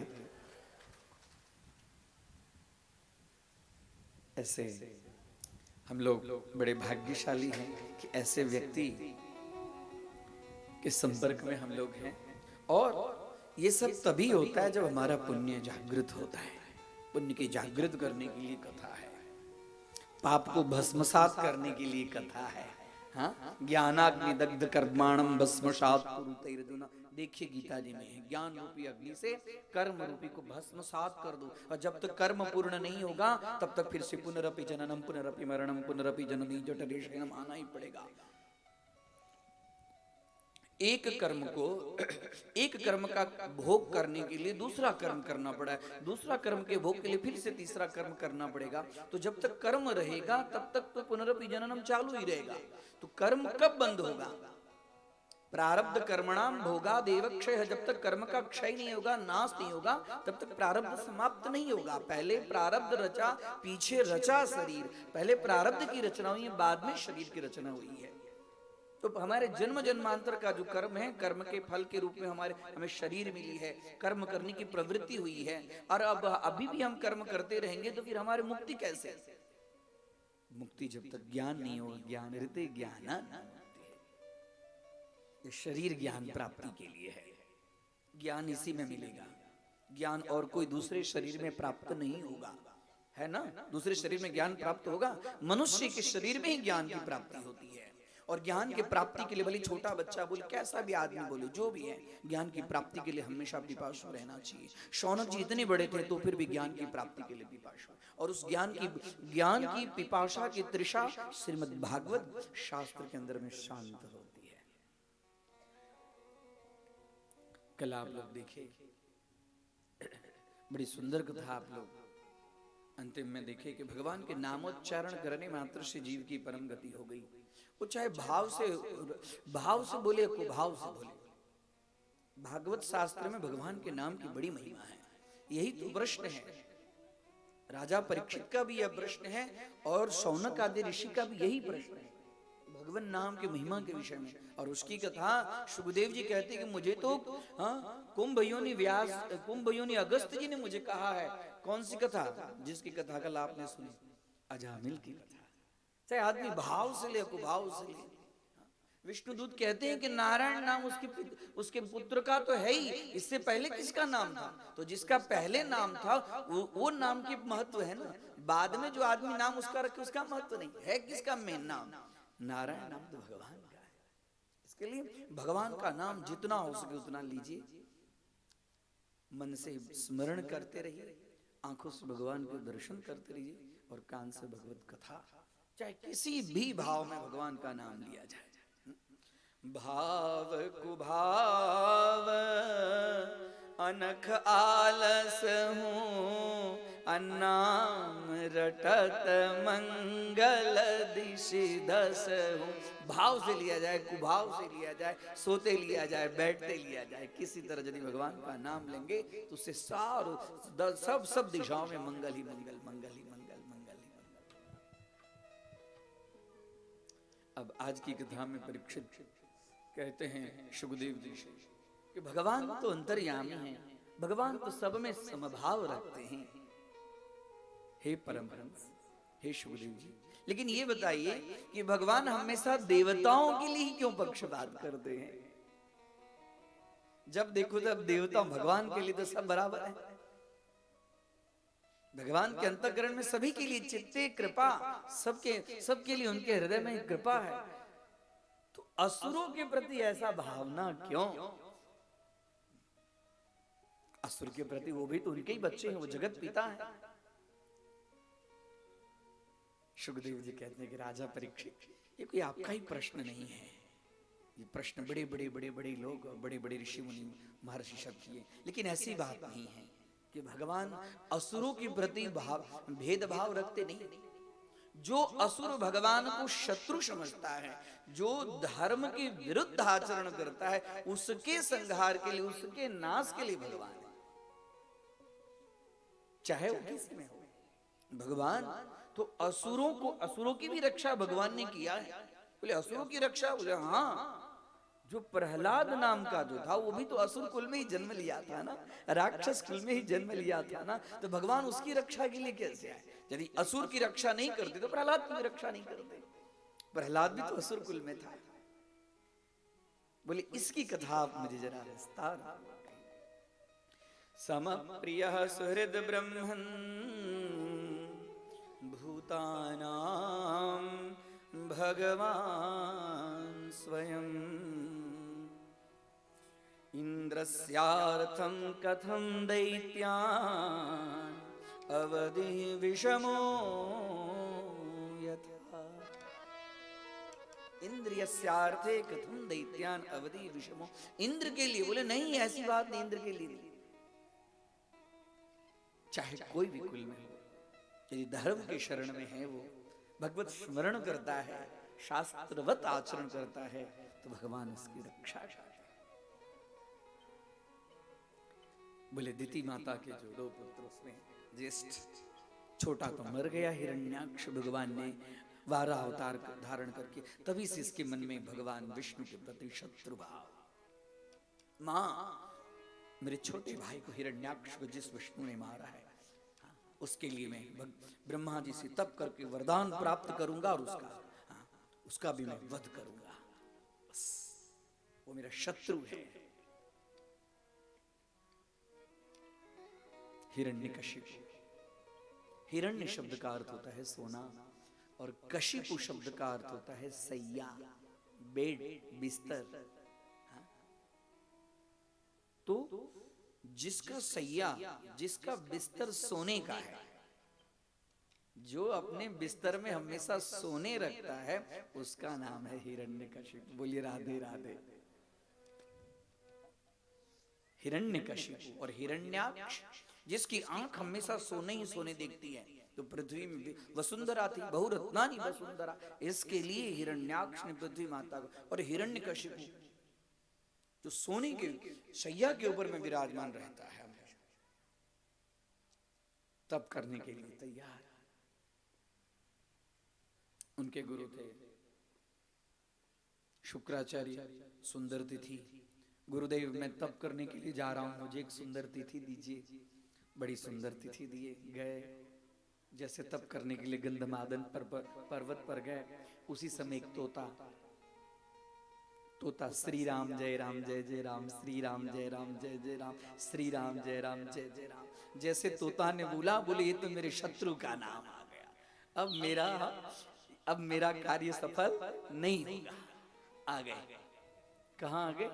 ऐसे हम लोग बड़े भाग्यशाली हैं कि ऐसे व्यक्ति के संपर्क में हम लोग हैं। और ये सब तभी होता है जब हमारा पुण्य जागृत होता है। पुण्य की जागृत करने के लिए कथा है, पाप को भस्मसात करने के लिए कथा है। हाँ, ज्ञानाग्नि दग्ध कर्माणम भस्मसात कुरुते अर्जुन। देखिए गीता जी में है, ज्ञान रूपी अग्नि से कर्म रूपी को भस्मसात कर दो। और जब तक कर्म पूर्ण नहीं होगा तब तक फिर से पुनरपि जननम पुनरपि मरणम पुनरपि जननी जठरे शयनम आना ही पड़ेगा। एक कर्म का भोग करने के लिए दूसरा कर्म करना पड़ा है, दूसरा कर्म के भोग के लिए फिर से तीसरा कर्म करना पड़ेगा। तो जब तक कर्म रहेगा तब तक तो पुनरपि जननम चालू ही रहेगा। तो कर्म कब बंद होगा? प्रारब्ध कर्मणाम भोगा देव क्षय। जब तक कर्म का क्षय नहीं होगा, नाश नहीं होगा, तब तक प्रारब्ध समाप्त नहीं होगा। पहले प्रारब्ध रचा, पीछे रचा शरीर। पहले प्रारब्ध की रचना हुई है, बाद में शरीर की रचना हुई है। तो हमारे जन्म जन्मांतर का जो कर्म है, कर्म के फल के रूप में हमें शरीर मिली है, कर्म करने की प्रवृत्ति हुई है। और अब अभी भी हम कर्म करते रहेंगे तो फिर हमारी मुक्ति कैसे? मुक्ति जब तक ज्ञान नहीं होगा, ज्ञान हृदय ज्ञान, ये शरीर ज्ञान प्राप्ति के लिए है। ज्ञान इसी में मिलेगा, ज्ञान और कोई दूसरे शरीर में प्राप्त नहीं होगा, है ना। दूसरे शरीर में ज्ञान प्राप्त होगा, मनुष्य के शरीर में ही ज्ञान की प्राप्ति होती है। और ज्ञान की प्राप्ति के लिए भले छोटा बच्चा बोले, कैसा भी आदमी बोले, जो भी है, ज्ञान की प्राप्ति के लिए हमेशा पिपासु रहना चाहिए। शौनक जी इतने बड़े थे तो फिर भी ज्ञान की प्राप्ति के लिए पिपासु। और उस ज्ञान की पिपासा की तृषा श्रीमद् भागवत शास्त्र के अंदर में शांत होती है। कल आप लोग देखे, बड़ी सुंदर कथा आप लोग अंतिम में देखे कि भगवान के नामोच्चारण करने मात्र से जीव की परम गति हो गई। वो चाहे भाव से बोले, कुभाव से बोले। भागवत शास्त्र में भगवान के नाम की बड़ी महिमा है। यही तो प्रश्न है, राजा परीक्षित का भी यह प्रश्न है और शौनक आदि ऋषि का भी यही प्रश्न है, भगवान नाम की महिमा के विषय में। और उसकी कथा सुखदेव जी कहते हैं कि मुझे तो कुंभ योनि अगस्त जी ने मुझे कहा है। कौन सी कथा? जिसकी कथा कल आपने सुनी, अजामिल की कथा। चाहे आदमी भाव से ले, कुभाव से ले। विष्णुदूत कहते हैं कि नारायण नाम उसके पुत्र का तो है ही, इससे पहले किसका नाम था? तो जिसका पहले नाम था वो नाम की महत्व है ना। बाद में जो आदमी नाम उसका रखे उसका महत्व नहीं है। किसका मेन नाम? नारायण नाम तो भगवान का है। इसके लिए भगवान का नाम जितना हो सके उतना लीजिए, मन से स्मरण करते रहिए, आंखों से भगवान के दर्शन करते रहिए और कान से भगवत कथा, चाहे किसी भी भाव में भगवान का नाम लिया जाए। भाव कुभाव अनख आलस हूँ, अन्नाम रटत मंगल दिशि दस हूँ। भाव से लिया जाए, कुभाव से लिया जाए, सोते लिया जाए, बैठते लिया जाए, किसी तरह यदि भगवान का नाम लेंगे तो उससे सब दिशाओं में मंगल ही मंगल, मंगल ही मंगल, मंगल ही मंगल। अब आज की कथा में परीक्षित कहते हैं सुखदेव जी से कि भगवान तो अंतर्यामी हैं, भगवान तो सब में समभाव रखते हैं। हे परमहंस, हे सुखदेव जी, लेकिन ये बताइए कि भगवान हमेशा देवताओं के लिए ही क्यों पक्षपात करते हैं? जब देखो तब देवता, भगवान के लिए तो सब बराबर है। भगवान के अंतःकरण में सभी के लिए चित्ते कृपा, सबके लिए उनके हृदय में कृपा है। तो असुरों के प्रति ऐसा भावना क्यों? असुर के प्रति वो भी तो उनके ही बच्चे हैं, वो जगत पिता है। सुखदेव जी कहते हैं कि राजा परीक्षित, ये कोई आपका ही प्रश्न नहीं है, ये प्रश्न बड़े लोग, बड़े ऋषि मुनि महर्षि सब किए। लेकिन ऐसी बात नहीं है कि भगवान असुरों के प्रति भेदभाव रखते नहीं। जो असुर भगवान को शत्रु समझता है, जो धर्म के विरुद्ध आचरण करता है, उसके संहार के लिए, उसके नाश के लिए भगवान है, चाहे वो किसी में हो। भगवान तो असुरों की भी रक्षा भगवान ने किया है। बोले असुरों की रक्षा? बोले हाँ, जो प्रहलाद नाम का जो था वो भी तो असुर कुल में ही जन्म लिया था ना, राक्षस कुल में ही जन्म लिया था ना। तो भगवान उसकी रक्षा के लिए कैसे आए? यदि असुर की रक्षा नहीं करते तो प्रहलाद की रक्षा नहीं करते। प्रहलाद भी तो असुर कुल में था। बोले इसकी कथा आप मुझे जरा विस्तार। सम प्रिय सुहृद ब्रह्मन् भूतानां भगवान स्वयं इंद्रस्यार्थं कथं दैत्यान् अवधि विषमो यथा। इंद्रियस्यार्थे कथम दैत्यान अवधि विषमो। इंद्र के लिए बोले नहीं, ऐसी बात नहीं, इंद्र के लिए नहीं। चाहे कोई भी कुल में हो, यदि धर्म के शरण में है, वो भगवत स्मरण करता है, शास्त्रवत आचरण करता है, तो भगवान उसकी रक्षा करते हैं। बोले दिति माता के जो 2 पुत्र, उसमें ज्येष्ठ छोटा तो मर गया हिरण्याक्ष, भगवान ने वारा अवतार धारण करके, तभी से इसके मन में भगवान विष्णु के प्रति शत्रु भाव। मां, मेरे छोटे भाई को हिरण्याक्ष को जिस विष्णु ने मारा है, उसके लिए मैं ब्रह्मा जी से तप करके वरदान प्राप्त करूंगा और उसका भी मैं वध करूंगा। बस वो मेरा शत्रु है। हिरण्यकशिपु। हिरण्य शब्द का अर्थ होता है सोना, और कशिपु शब्द का अर्थ होता है सैया, बेड, बिस्तर। तो जिसका सैया, जिसका बिस्तर सोने का है, जो अपने बिस्तर में हमेशा सोने रखता है, उसका नाम है हिरण्यकशिपु। बोलिए राधे राधे। हिरण्यकशिपु और हिरण्याक्ष, जिसकी आंख हमेशा सोने ही सोने देखती है। तो पृथ्वी में भी वसुंधरा थी, बहुरत्नानि वसुंधरा, इसके लिए हिरण्याक्ष ने पृथ्वी माता को, और हिरण्यकशिपु जो सोने के शैया के ऊपर में विराजमान रहता है, तप करने के लिए तैयार। उनके गुरु थे शुक्राचार्य। सुंदर तिथि, गुरुदेव मैं तप करने के लिए जा रहा हूं, मुझे एक सुंदर तिथि दीजिए। बड़ी सुंदर तिथि दिए। गए, जैसे तप करने के लिए गंधमादन पर्वत पर गए, उसी समय एक तोता श्री राम जय जय राम, श्री राम जय जय राम, श्री राम जय जय राम। जैसे तोता ने बोला, बोले ये तो मेरे शत्रु का नाम आ गया, अब मेरा कार्य सफल नहीं होगा। आ गए, कहाँ आ गए?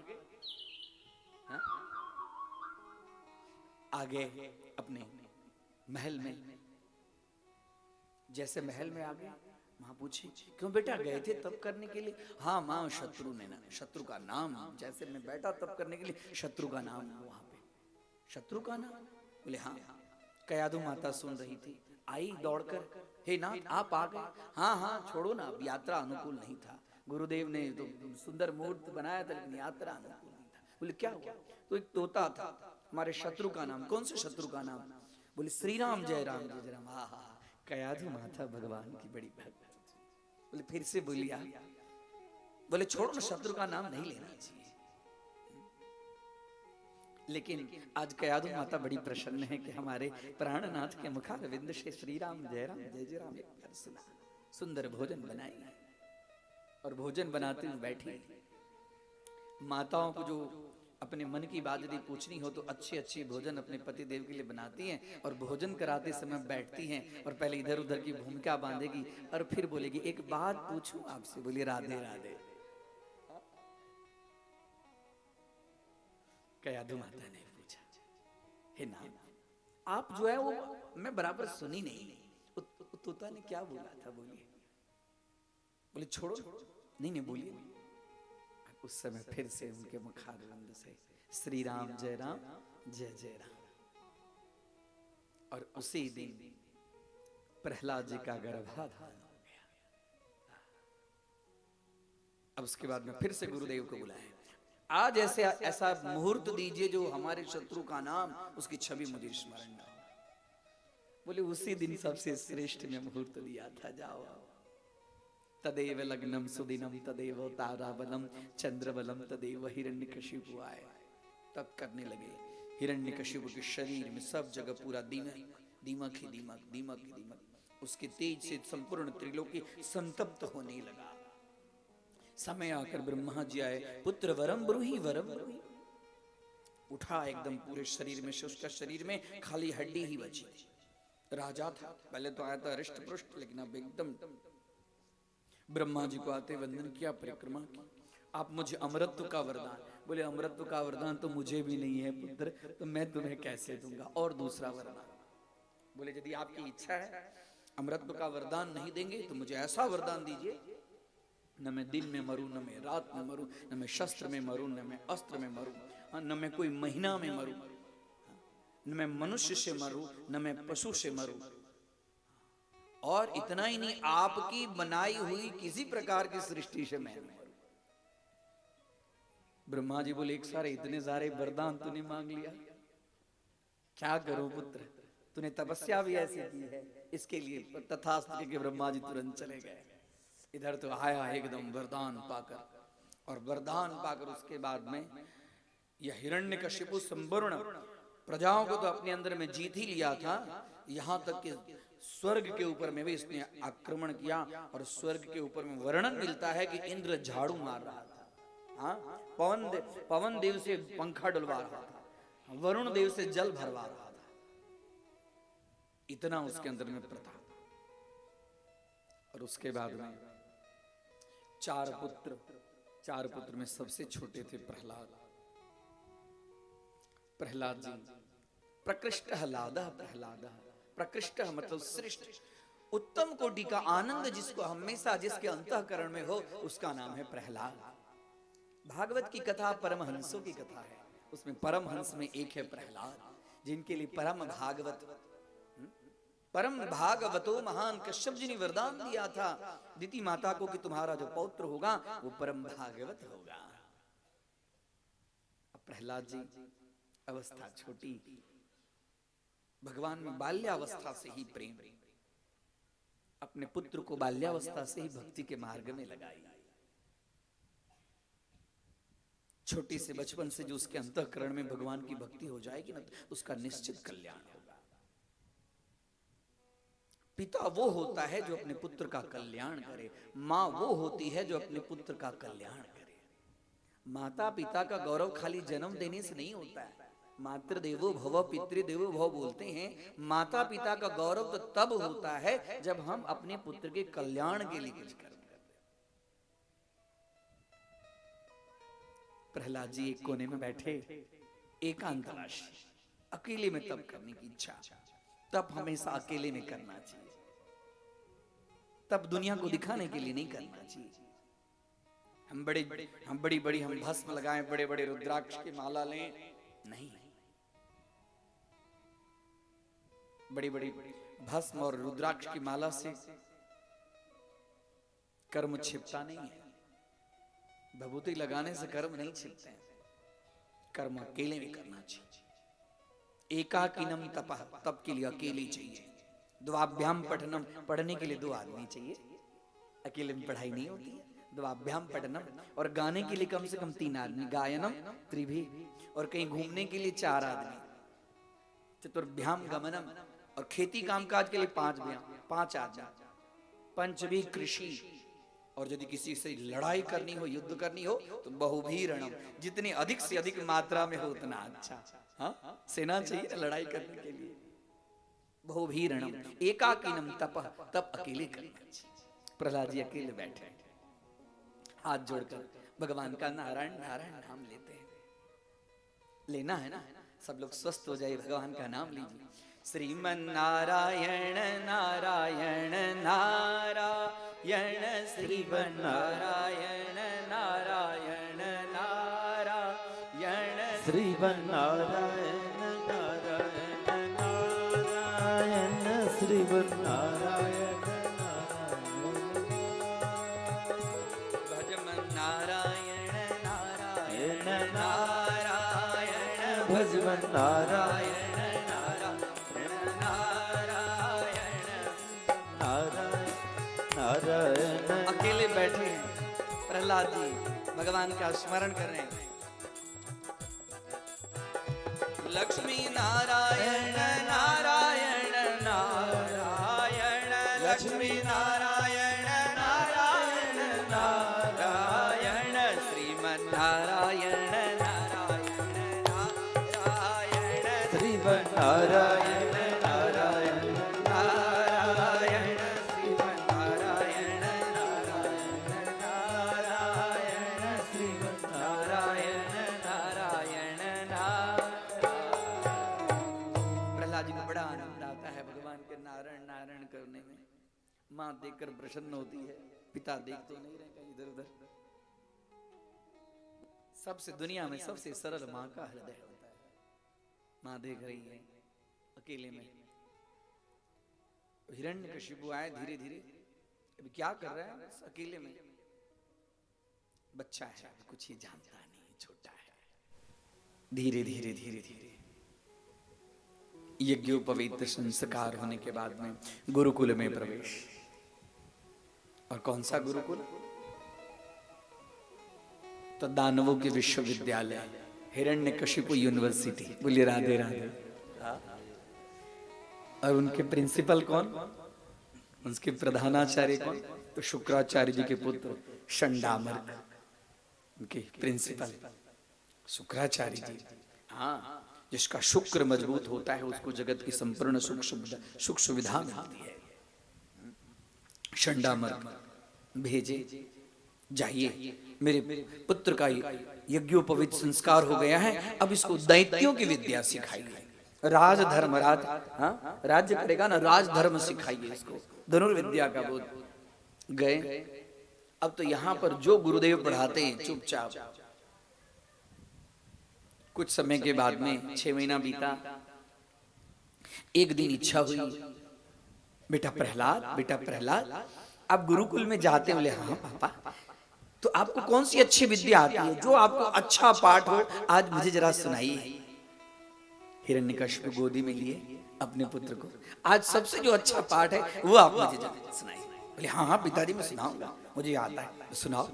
आ गए अपने महल में। जैसे महल में आ गए, माँ पूछी क्यों बेटा गए थे तप करने के लिए? हाँ माँ, शत्रु ने ना, शत्रु का नाम, जैसे मैं बैठा तप करने के लिए, शत्रु का नाम वहां पे। शत्रु का नाम? बोले हाँ। कयाधु माता सुन रही थी, आई दौड़कर, हे नाथ आप आ गए? हाँ हाँ छोड़ो ना, अब यात्रा अनुकूल नहीं था, गुरुदेव ने तो सुंदर मुहूर्त बनाया था, लेकिन यात्रा अनुकूल नहीं था। बोले क्या हुआ? तो एक तोता था, हमारे शत्रु का नाम। कौन से शत्रु का नाम? बोले श्री राम जय राम। हाँ हाँ, कयाधु माता भगवान की बड़ी भक्त। बोले फिर से बोलिया। बोले छोड़ो ना, शत्रु का नाम नहीं लेना चाहिए। लेकिन आज कयाधु माता बड़ी प्रसन्न है कि हमारे प्राणनाथ के मुखारविंद से श्री राम जय जय राम एक बार सुना। सुंदर भोजन बनाई, और भोजन बनाते हुए बैठी। माताओं को जो अपने मन की बात यदि पूछनी हो तो अच्छी अच्छी भोजन अपने पति देव के लिए बनाती हैं, और भोजन कराते समय बैठती हैं और पहले इधर उधर की भूमिका बांधेगी और फिर बोलेगी एक बात पूछूं आपसे? बोलिए राधे राधे। कयाधु माता ने पूछा, हे नाम आप जो है वो मैं बराबर सुनी नहीं, तोता ने क्या बोला था? बोलिए। बोले छोड़ो, नहीं बोलिए। उस समय फिर से उनके मुखारविंद से श्री राम जय जय राम। और उसी दिन प्रहलाद जी का गर्भाधान हो गया। अब उसके बाद में फिर से गुरुदेव को बुलाया, आज ऐसा मुहूर्त दीजिए जो हमारे शत्रु का नाम, उसकी छवि मुझे स्मरण ना हो। बोले उसी दिन सबसे श्रेष्ठ में मुहूर्त दिया था, जाओ। तदेव लग्नम सुदिनम तदेव ताराबलम चंद्रबलम तदेव हिरण्यकशिपु आए। तब करने लगे। हिरण्यकशिपु के शरीर में सब जगह पूरा दीमक ही दीमक, दीमक ही दीमक। उसके तेज से संपूर्ण त्रिलोकी संतप्त होने लगा। समय आकर ब्रह्मा जी आए, पुत्र वरम ब्रूहि वरम ब्रूहि। उठा एकदम पूरे शरीर में से, उसका शरीर में खाली हड्डी ही बची। राजा था, पहले तो आया था हृष्ट पुष्ट, लेकिन अब एकदम। ब्रह्मा जी को आते वंदन किया, परिक्रमा की। आप मुझे अमरत्व का वरदान। बोले अमरत्व का वरदान तो मुझे भी नहीं है पुत्र, तो मैं तुम्हें कैसे दूंगा, और दूसरा वरदान। बोले यदि आपकी इच्छा है अमरत्व का वरदान नहीं देंगे तो मुझे ऐसा वरदान दीजिए, न मैं दिन में मरूं, न मैं रात में मरूं, न मैं शस्त्र में मरूं, न मैं अस्त्र में मरूं, न मैं कोई महीना में मरूं, न मैं मनुष्य से मरूं, न मैं पशु से मरूं, और इतना ही नहीं, आपकी बनाई हुई किसी प्रकार की सृष्टि से मैं मरूं। ब्रह्मा जी बोले एक सारे इतने सारे वरदान तूने मांग लिया, क्या करूं पुत्र, तूने तपस्या भी ऐसी की है इसके लिए। तथास्तु के ब्रह्मा जी तुरंत चले गए। इधर तो आया एकदम वरदान पाकर, और वरदान पाकर उसके बाद में यह हिरण्यकशिपु संपूर्ण प्रजाओं को तो अपने अंदर में जीत ही लिया था, यहाँ तक कि स्वर्ग के ऊपर में भी इसने आक्रमण किया। और स्वर्ग के ऊपर में वर्णन मिलता है कि इंद्र झाड़ू मार रहा था, हाँ, पवन देव से पंखा डुलवा रहा था, वरुण देव से जल भरवा रहा था, इतना उसके अंदर में प्रताप। और उसके बाद में चार पुत्र में सबसे छोटे थे प्रहलाद। प्रहलाद जी प्रकृष्ट प्रहलाद, प्रकृष्ट मतलब श्रेष्ठ, उत्तम कोटि का आनंद जिसको हमेशा जिसके अंतःकरण में हो, उसका नाम है प्रहलाद। भागवत की कथा परमहंसों की कथा है, उसमें परमहंस में एक है प्रहलाद, जिनके लिए परम भागवतो महान कश्यप जी ने वरदान दिया था दिति माता को कि तुम्हारा जो पौत्र होगा वो परम भागवत होगा। अब प्रहलाद जी अवस्था छोटी, भगवान में बाल्यावस्था से ही प्रेम, अपने पुत्र को बाल्यावस्था से ही भक्ति के मार्ग में लगाई। छोटे से बचपन से जो उसके अंतःकरण में भगवान की भक्ति हो जाएगी ना, उसका निश्चित कल्याण होगा। पिता वो होता है जो अपने पुत्र का कल्याण करे, माँ वो होती है जो अपने पुत्र का कल्याण करे। माता पिता का गौरव खाली जन्म देने से नहीं होता है। मातृदेवो भव पितृदेवो भव बोलते हैं, माता पिता का गौरव तो तब होता है जब हम अपने पुत्र के कल्याण के लिए कुछ करते। प्रहलाद जी एक कोने में बैठे, एकांतवास, अकेले में तप करने की इच्छा। तप हमेशा अकेले में करना चाहिए, तप दुनिया को दिखाने के लिए नहीं करना चाहिए। हम बड़ी हम भस्म लगाएं, बड़े बड़े रुद्राक्ष की माला लें, नहीं, बड़ी बड़ी भस्म और रुद्राक्ष की माला से कर्म छिपता नहीं है। भभूति लगाने से कर्म नहीं छिपते हैं, कर्म अकेले में करना चाहिए। एकाकिनम तपः, तप के लिए अकेले चाहिए। द्वाभ्याम पठनम, पढ़ने के लिए दो आदमी चाहिए, अकेले में पढ़ाई नहीं होती है। द्वाभ्याम पठनम, और गाने के लिए कम से कम 3 आदमी, गायनम त्रिभी, और कहीं घूमने के लिए 4 आदमी, चतुर्भ्याम गमनम, और खेती कामकाज के लिए 5 आदमी, पंचभी कृषि, और यदि किसी से लड़ाई करनी हो, युद्ध करनी हो तो बहुभीरणम, जितनी अधिक से अधिक मात्रा में हो उतना अच्छा। हाँ, सेना चाहिए ना लड़ाई करने के लिए। बहुभीरणम, एकाकिनम तपः, तप अकेले करना चाहिए। प्रहलाद जी अकेले बैठे, हाथ जोड़कर भगवान का नारायण नारायण नाम लेते हैं। लेना है ना, सब लोग स्वस्थ हो जाए, भगवान का नाम लीजिए। श्रीमन नारायण नारायण नारायण, श्रीमन नारायण नारायण नारायण, श्रीमन नारायण नारायण नारायण, श्रीमन नारायण भजमन नारायण नारायण नारायण, भजमन नारायण नारायण। अकेले बैठे हैं प्रहलाद जी, भगवान का स्मरण कर रहे हैं। लक्ष्मी नारायण नारायण नारायण, श्रीमन्नारायण नारायण नारायण श्रीमन्नारायण नारायण नारायण श्रीमन्नारायण नारायण नारायण श्रीमन्नारायण नारायण नारायण। प्रहलाद जी को बड़ा आनंद आता है भगवान के नारायण नारायण करने में। माँ देखकर प्रसन्न होती है, पिता देख तो नहीं रहे कहीं इधर उधर। सबसे दुनिया में सबसे सरल माँ का हृदय होता है। माँ देख रही है अकेले में। हिरण्यकशिपु आए धीरे धीरे, अभी क्या कर रहा है बस अकेले में। बच्चा है, कुछ ही जानता नहीं, छोटा है। धीरे धीरे धीरे धीरे यज्ञोपवीत संस्कार होने के बाद में गुरुकुल में प्रवेश। और कौन सा गुरुकुल? तो दानवों के विश्वविद्यालय, हिरण्यकशिपु यूनिवर्सिटी। बोलिए राधे राधे। और उनके प्रिंसिपल कौन? उनके प्रधानाचार्य कौन? तो शुक्राचार्य जी के पुत्र शंडामर्क उनके प्रिंसिपल शुक्राचार्य जी। हाँ, जिसका शुक्र मजबूत होता है उसको जगत की संपूर्ण सुख सुविधा मिलती है। शंडामर्क भेजे, जाइए मेरे पुत्र का यज्ञोपवीत संस्कार हो गया है, अब इसको दैत्यों की विद्या सिखाइए। राजधर्म, हाँ राज्य करेगा ना, राजधर्म सिखाइए इसको, धनुर्विद्या का बोध। गए, अब तो यहाँ पर जो गुरुदेव पढ़ाते हैं चुपचाप। कुछ समय के बाद में 6 महीना बीता। एक दिन इच्छा हुई, बेटा प्रहलाद आप गुरुकुल में जाते बोले हाँ पापा, तो आपको कौन सी अच्छी विद्या आती है, जो आपको अच्छा पाठ हो, आज मुझे जरा सुनाइए। हिरण्यकशिपु गोदी में लिए अपने पुत्र को, आज सबसे जो अच्छा पाठ है वो आप मुझे जरा सुनाइए। बोले हाँ पिताजी मैं सुनाऊंगा, मुझे आता है, सुनाओ।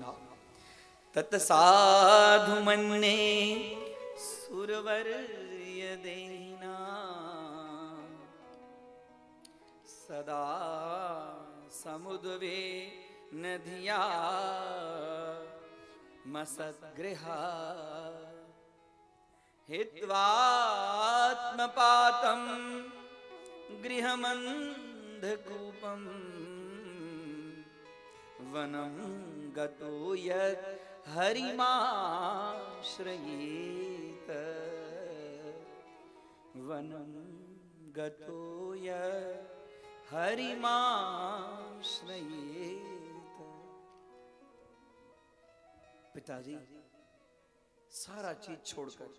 तत्साधु मन्ये सुरवर्य देहिना सदा समुद्वे नदिया मसद्गृहा हित्वात्मपातं गृहमन्धकूपं वनं गतो यत् हरिमाश्रयेत वनं गतो यत् हरिमाश्रयेत। पिताजी सारा चीज छोड़कर,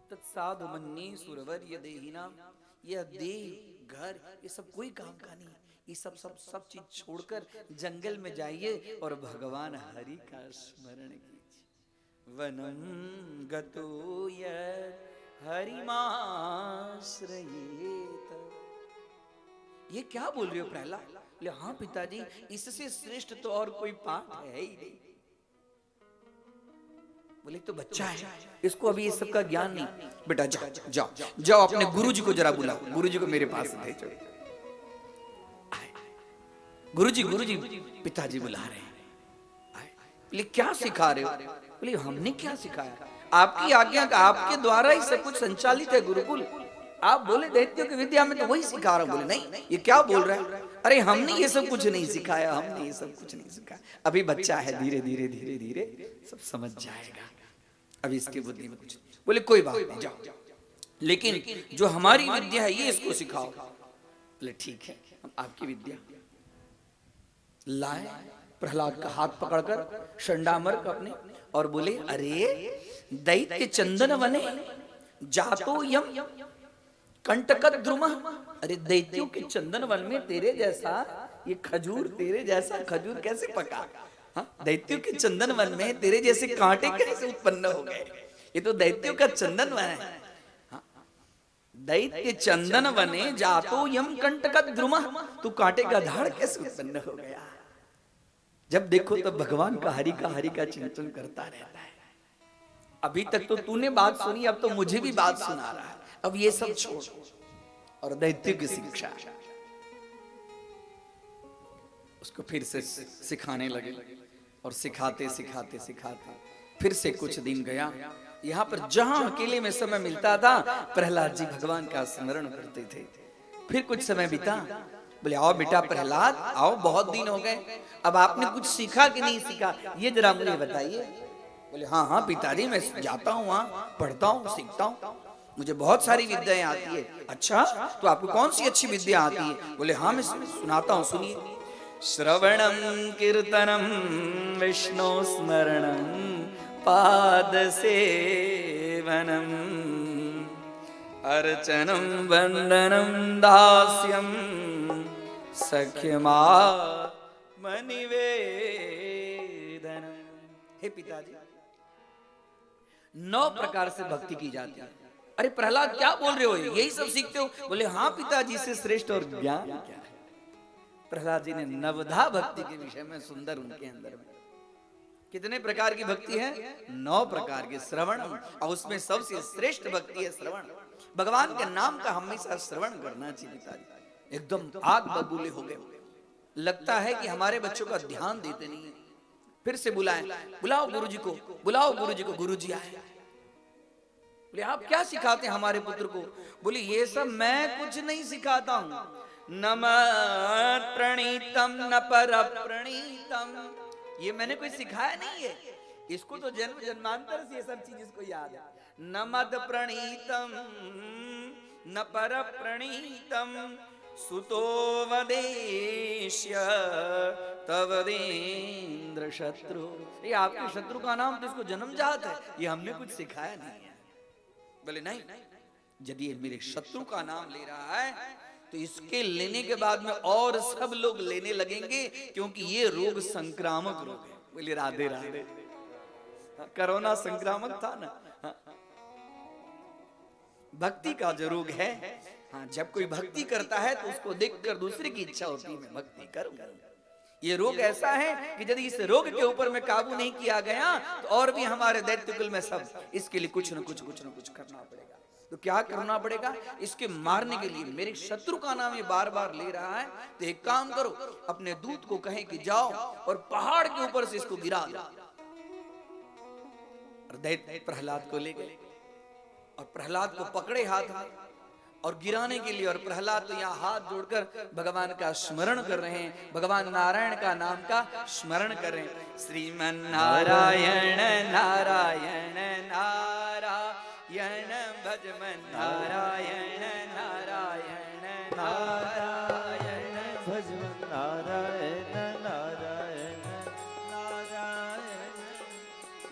तत्साधु मन्ये सुरवर्य देहिना, यह देह घर ये सब कोई काम का नहीं, ये सब चीज छोड़कर जंगल में जाइए और भगवान हरि का स्मरण कीजिए। वनं गतो यत् हरिमाश्रयेत। ये क्या बोल रहे हो प्रहलाद? बोले हाँ पिताजी, इससे श्रेष्ठ तो और कोई पाठ है ही नहीं। बोले तो बच्चा है, इसको अभी ये सब का ज्ञान नहीं। बेटा जाओ अपने गुरुजी को जरा बुलाओ, गुरुजी को मेरे पास भेजो। गुरुजी पिताजी बुला रहे हैं। बोले क्या सिखा रहे हो? बोले हमने क्या सिखाया, आपकी आज्ञा का, आपके द्वारा ही सब कुछ संचालित है गुरुकुल। आप बोले दैत्यों की विद्या में तो वही सिखा रहा हूं। बोले नहीं, ये क्या बोल रहा है? अरे हमने ये सब कुछ नहीं सिखाया, हमने ये सब कुछ नहीं सिखाया। अभी बच्चा है, धीरे धीरे सब समझ जाएगा, अभी इसकी बुद्धि में कुछ। बोले कोई बात नहीं, जाओ, लेकिन जो हमारी विद्या है ये इसको सिखाओ। बोले ठीक है, हम आपकी विद्या लाए। प्रहलाद का हाथ पकड़कर शंडामर्क अपने, और बोले अरे दैत्य चंदन वने जातो यम कंटकद्रुम। अरे दैत्यों के चंदन वन में तेरे जैसा ये खजूर, तेरे जैसा खजूर कैसे पका? दैत्यों के चंदन वन में तेरे जैसे कांटे कैसे उत्पन्न हो गए? ये तो दैत्यों का चंदन वन है। दैत्य चंदन वने जातो यम कंटकद्रुम, तू कांटे का धाड़ कैसे उत्पन्न हो गया? जब देखो तब भगवान का हरि का चिंतन करता रहता है। अभी तक तो तूने बात सुनी, अब तो मुझे भी बात सुना रहा है। अब ये सब छोड़ और दैत्य की शिक्षा उसको फिर से सिखाने लगे। और सिखाते फिर से कुछ दिन गया, यहाँ पर जहां अकेले में समय मिलता था प्रहलाद जी भगवान का स्मरण करते थे। फिर कुछ समय बीता, बोले आओ बेटा प्रहलाद आओ, बहुत दिन हो गए, अब आपने कुछ सीखा कि नहीं सीखा ये जरा मुझे बताइए। बोले हाँ हाँ पिताजी मैं जाता हूँ, वहाँ पढ़ता हूँ, सीखता हूँ, मुझे बहुत सारी विद्याएं आती है। अच्छा तो आपको कौन सी अच्छी विद्या आती है? बोले हाँ मैं सुनाता हूँ, सुनिए। श्रवणम कीर्तनम विष्णु स्मरणम पाद सेवनम अर्चनम वंदनम दास्यम सख्यमा मनिवेदनम। हे पिताजी 9 प्रकार से भक्ति की जाती है। अरे प्रहलाद क्या बोल रहे हो, यही सब सीखते हो? बोले हाँ पिताजी, से श्रेष्ठ और ज्ञान क्या है? प्रहलाद जी ने नवधा भक्ति के विषय में सुंदर उनके अंदर में कितने प्रकार की भक्ति है? 9 प्रकार की। श्रवण, और उसमें सबसे श्रेष्ठ भक्ति है श्रवण। भगवान के नाम का हमेशा श्रवण करना चाहिए पिताजी। एकदम आग बबूले हो गए, लगता है कि हमारे बच्चों का ध्यान देते नहीं है। फिर से बुलाएं, बुलाओ गुरुजी को, बुलाओ गुरुजी को। गुरुजी आए, बोले आप क्या सिखाते हैं हमारे पुत्र को? बोले ये सब मैं कुछ नहीं सिखाता हूं। नम प्रणीतम न पर प्रणीतम, ये मैंने कोई सिखाया नहीं है, इसको तो जन्म जन्मांतर से ये सब चीज इसको याद है। नमद प्रणीतम न पर प्रणीतम सुतो वदेश्य तवदेन्द्र शत्रु। ये आपके शत्रु का नाम तो इसको जन्मजात है, ये हमने कुछ सिखाया नहीं है। बोले नहीं, यदि ये मेरे शत्रु का नाम ले रहा है तो इसके लेने के बाद में और सब लोग लेने लगेंगे, क्योंकि ये रोग संक्रामक रोग है। बोले राधे राधे। कोरोना संक्रामक था ना, भक्ति का जो रोग है, हाँ जब कोई भक्ति करता है तो उसको देखकर दूसरे की इच्छा होती है मैं भक्ति करूंगा। ये रोग ऐसा है कि यदि इस रोग के ऊपर में काबू नहीं किया गया तो और भी हमारे दैत्य कुल में सब इसके लिए कुछ न कुछ करना पड़ेगा। तो क्या करना पड़ेगा? इसके मारने के लिए मेरे शत्रु का नाम ये बार बार ले रहा है, तो एक काम करो, अपने दूत को कहें कि जाओ और पहाड़ के ऊपर से इसको गिरा दो। और दैत्य प्रहलाद को ले गए और प्रहलाद को पकड़े हाथ में और गिराने के लिए, और प्रहलाद तो यहाँ हाथ जोड़कर भगवान का स्मरण कर रहे हैं, भगवान नारायण का नाम का स्मरण कर रहे हैं। श्रीमन नारायण नारायण नारायण भजमन नारायण नारायण नारायण भजमन नारायण नारायण नारायण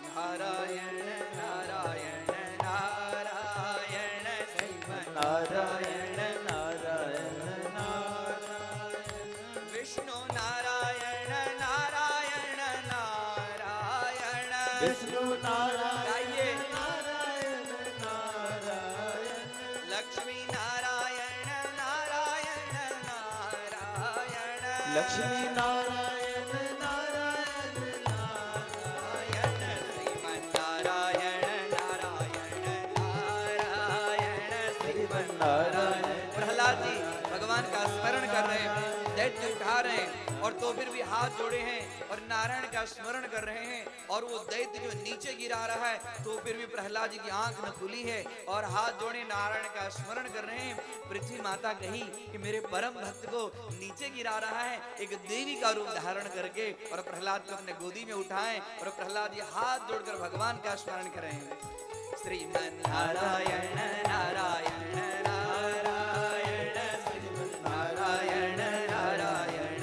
नारायण नारायण नारायण श्रीमन नारायण नारायण नारायण विष्णु नारायण नारायण नारायण विष्णु नारायण गाइए। नारायण नारायण लक्ष्मी नारायण नारायण नारायण लक्ष्मी नारायण नारायण नारायण श्रीमन नारायण नारायण नारायण श्रीमन नारायण। प्रहलाद जी भगवान का स्मरण कर रहे हैं, दैत्य उठा रहे हैं और तो फिर भी हाथ जोड़े हैं और नारायण का स्मरण कर रहे हैं, और वो दैत्य जो नीचे गिरा रहा है तो फिर भी प्रहलाद जी की आंख न खुली है और हाथ जोड़े नारायण का स्मरण कर रहे हैं। पृथ्वी माता कही कि मेरे परम भक्त को नीचे गिरा रहा है, एक देवी का रूप धारण करके, और प्रहलाद को अपने गोदी में उठाएं और प्रहलाद जी हाथ जोड़कर भगवान का स्मरण कर रहे हैं। श्रीमन नारायण नारायण नारायण श्रीमन नारायण नारायण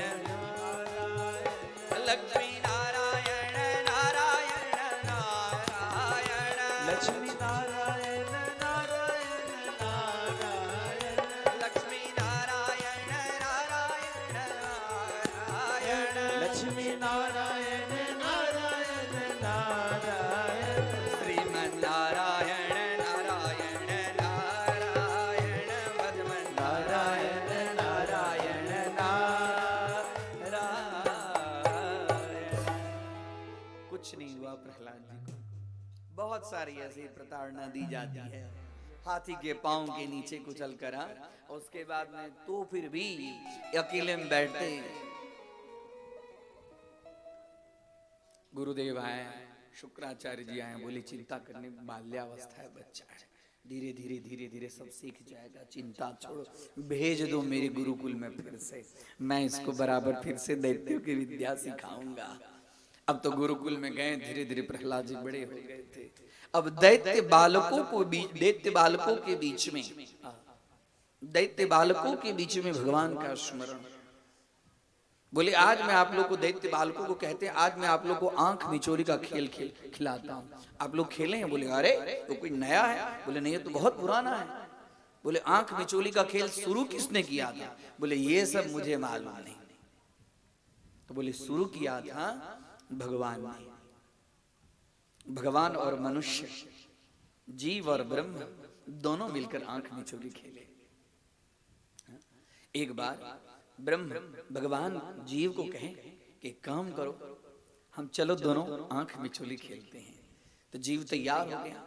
लक्ष्मी नारायण नारायण नारायण लक्ष्मी नारायण नारायण नारायण लक्ष्मी नारायण नारायण नारायण लक्ष्मी नारायण नारायण नारायण श्रीमन नारायण नारायण नारायण भजमन नारायण नारायण नारायण। कुछ नहीं हुआ प्रहलाद जी को। बहुत सारी ऐसी प्रताड़ना दी जाती है, हाथी के पांव के नीचे कुचल कर, उसके बाद में तो फिर भी अकेले में बैठते। गुरुदेव आए, शुक्राचार्य जी आए, बोले चिंता करने, बाल्यावस्था है, बच्चा है, धीरे धीरे धीरे धीरे सब सीख जाएगा, चिंता छोड़ो, भेज दो मेरे गुरुकुल में फिर से, मैं इसको बराबर फिर से दैत्यों की विद्या सिखाऊंगा। अब तो गुरुकुल में गए, धीरे धीरे प्रहलाद जी बड़े हो गए थे। अब दैत्य बालकों के बीच में भगवान का स्मरण। बोले आज मैं आप लोग को, दैत्य बालकों को कहते हैं, आज मैं आप लोग को आंख मिचोली का खेल खिलाता हूँ, आप लोग खेले हैं? बोले अरे तो कोई नया है? बोले नहीं, ये तो बहुत पुराना है। बोले आंख मिचोली का खेल शुरू किसने किया था? बोले ये सब मुझे मालूम नहीं। तो बोले शुरू किया था भगवान ने। भगवान और मनुष्य, जीव और ब्रह्म दोनों मिलकर आंख मिचोली खेले। एक बार ब्रह्म भगवान जीव को कहें कि काम करो, हम चलो दोनों आंख मिचोली खेलते हैं। तो जीव तैयार हो गया।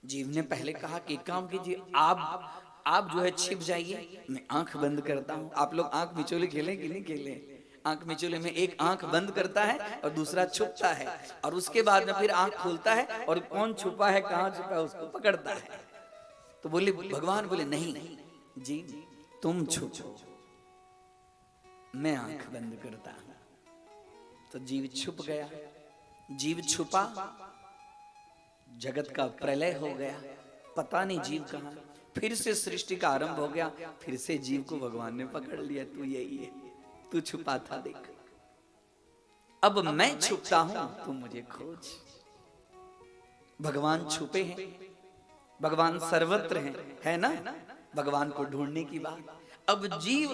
जीव ने पहले कहा कि काम कीजिए, आप जो है छिप जाइए, मैं आंख बंद करता हूं। आप लोग आंख मिचोली खेलें कि नहीं खेलें? आंख मिचोली में एक आंख बंद करता है और दूसरा छुपता है, और उसके बाद में फिर आंख खोलता है और कौन छुपा है कहां छुपा है उसको पकड़ता है। तो बोले भगवान बोले नहीं जीव तुम छुपो, मैं आंख बंद करता हूं। तो जीव छुप गया। जीव छुपा, जगत का प्रलय हो गया, पता नहीं जीव कहां। फिर से सृष्टि का आरंभ हो गया, फिर से जीव को भगवान ने पकड़ लिया, तू यही है, तू छुपा था देख, अब मैं छुपता हूं, तू मुझे खोज। भगवान छुपे हैं, भगवान सर्वत्र हैं, है ना? भगवान को ढूंढने की बात। अब जीव,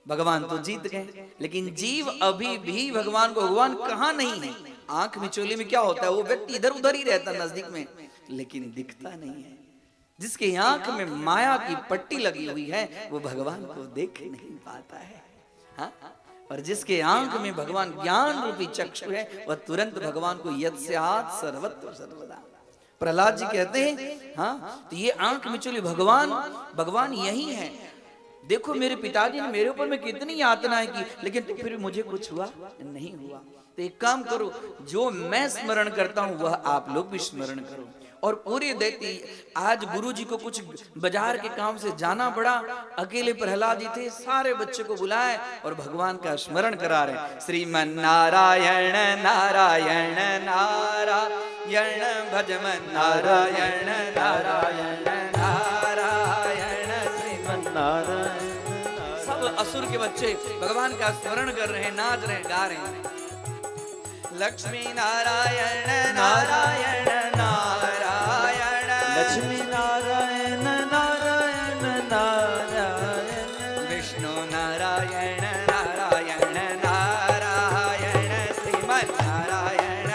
भगवान तो जीत गए, लेकिन जीव अभी भी भगवान को, भगवान कहां नहीं है। आंख मिचोली में क्या होता है, वो व्यक्ति इधर उधर ही रहता नजदीक में, लेकिन दिखता नहीं है। जिसके आंख में माया की पट्टी लगी हुई है वो भगवान को देख नहीं पाता है। हाँ? और जिसके आंख में भगवान ज्ञान रूपी चक्षु है वह तुरंत भगवान को यत्स्यात् सर्वत्र सर्वदा। प्रहलाद जी कहते हैं हाँ, तो ये आंख मिचोली भगवान यही है। देखो मेरे पिताजी ने मेरे ऊपर में कितनी यातनाएं की, लेकिन तो फिर मुझे कुछ हुआ नहीं हुआ। तो एक काम करो, जो मैं स्मरण करता हूं वह आप लोग भी स्मरण करो। और पूरे दैत्य, आज गुरुजी को कुछ बाजार के काम से जाना पड़ा, अकेले प्रहलाद जी थे, सारे बच्चे को बुलाए और भगवान का स्मरण करा रहे। श्रीमन नारायण नारायण नारायण भजमन नारायण नारायण नारायण श्रीमन नारायण। सब असुर के बच्चे भगवान का स्मरण कर रहे हैं, नाच रहे हैं, गा रहे हैं। लक्ष्मी नारायण नारायण नारायण, लक्ष्मी नारायण नारायण नारायण, विष्णु नारायण नारायण नारायण श्रीमन नारायण।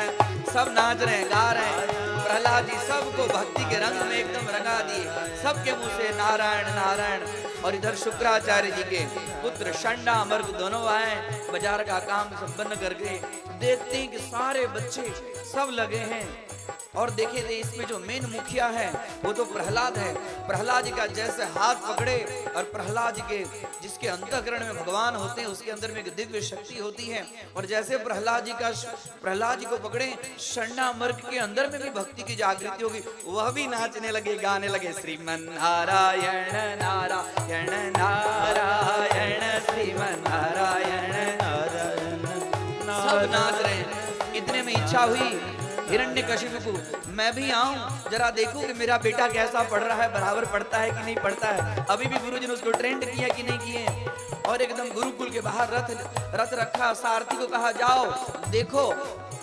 सब नाच रहे हैं, गा रहे हैं। प्रहलाद जी सबको भक्ति के रंग में एकदम रंगा दिए, सबके मुंह से नारायण नारायण। और इधर शुक्राचार्य जी के पुत्र षंडा अमर्क दोनों आए, बाजार का काम संपन्न करके देखते हैं कि सारे बच्चे सब लगे हैं। और देखे थे इसमें जो मेन मुखिया है वो तो प्रहलाद है। प्रहलाद जी का जैसे हाथ पकड़े, और प्रहलाद जी के जिसके अंतःकरण में भगवान होते हैं उसके अंदर में एक दिव्य शक्ति होती है, और जैसे प्रहलाद जी को पकड़े, षंडा मर्क के अंदर में भी भक्ति की जागृति होगी, वह भी नाचने लगे, गाने लगे। श्रीमन नारायण नारायण नारायण श्रीमन नारायण नारायण, सब नाच रहे हैं। इतने में इच्छा हुई हिरण्यकशिपु को, मैं भी आऊं जरा देखूं कि मेरा बेटा कैसा पढ़ रहा है, बराबर पढ़ता है कि नहीं पढ़ता है। अभी भी गुरुजी ने उसको ट्रेंड किया कि नहीं किए। और एकदम गुरुकुल के बाहर रथ रखा, सारथी को कहा जाओ देखो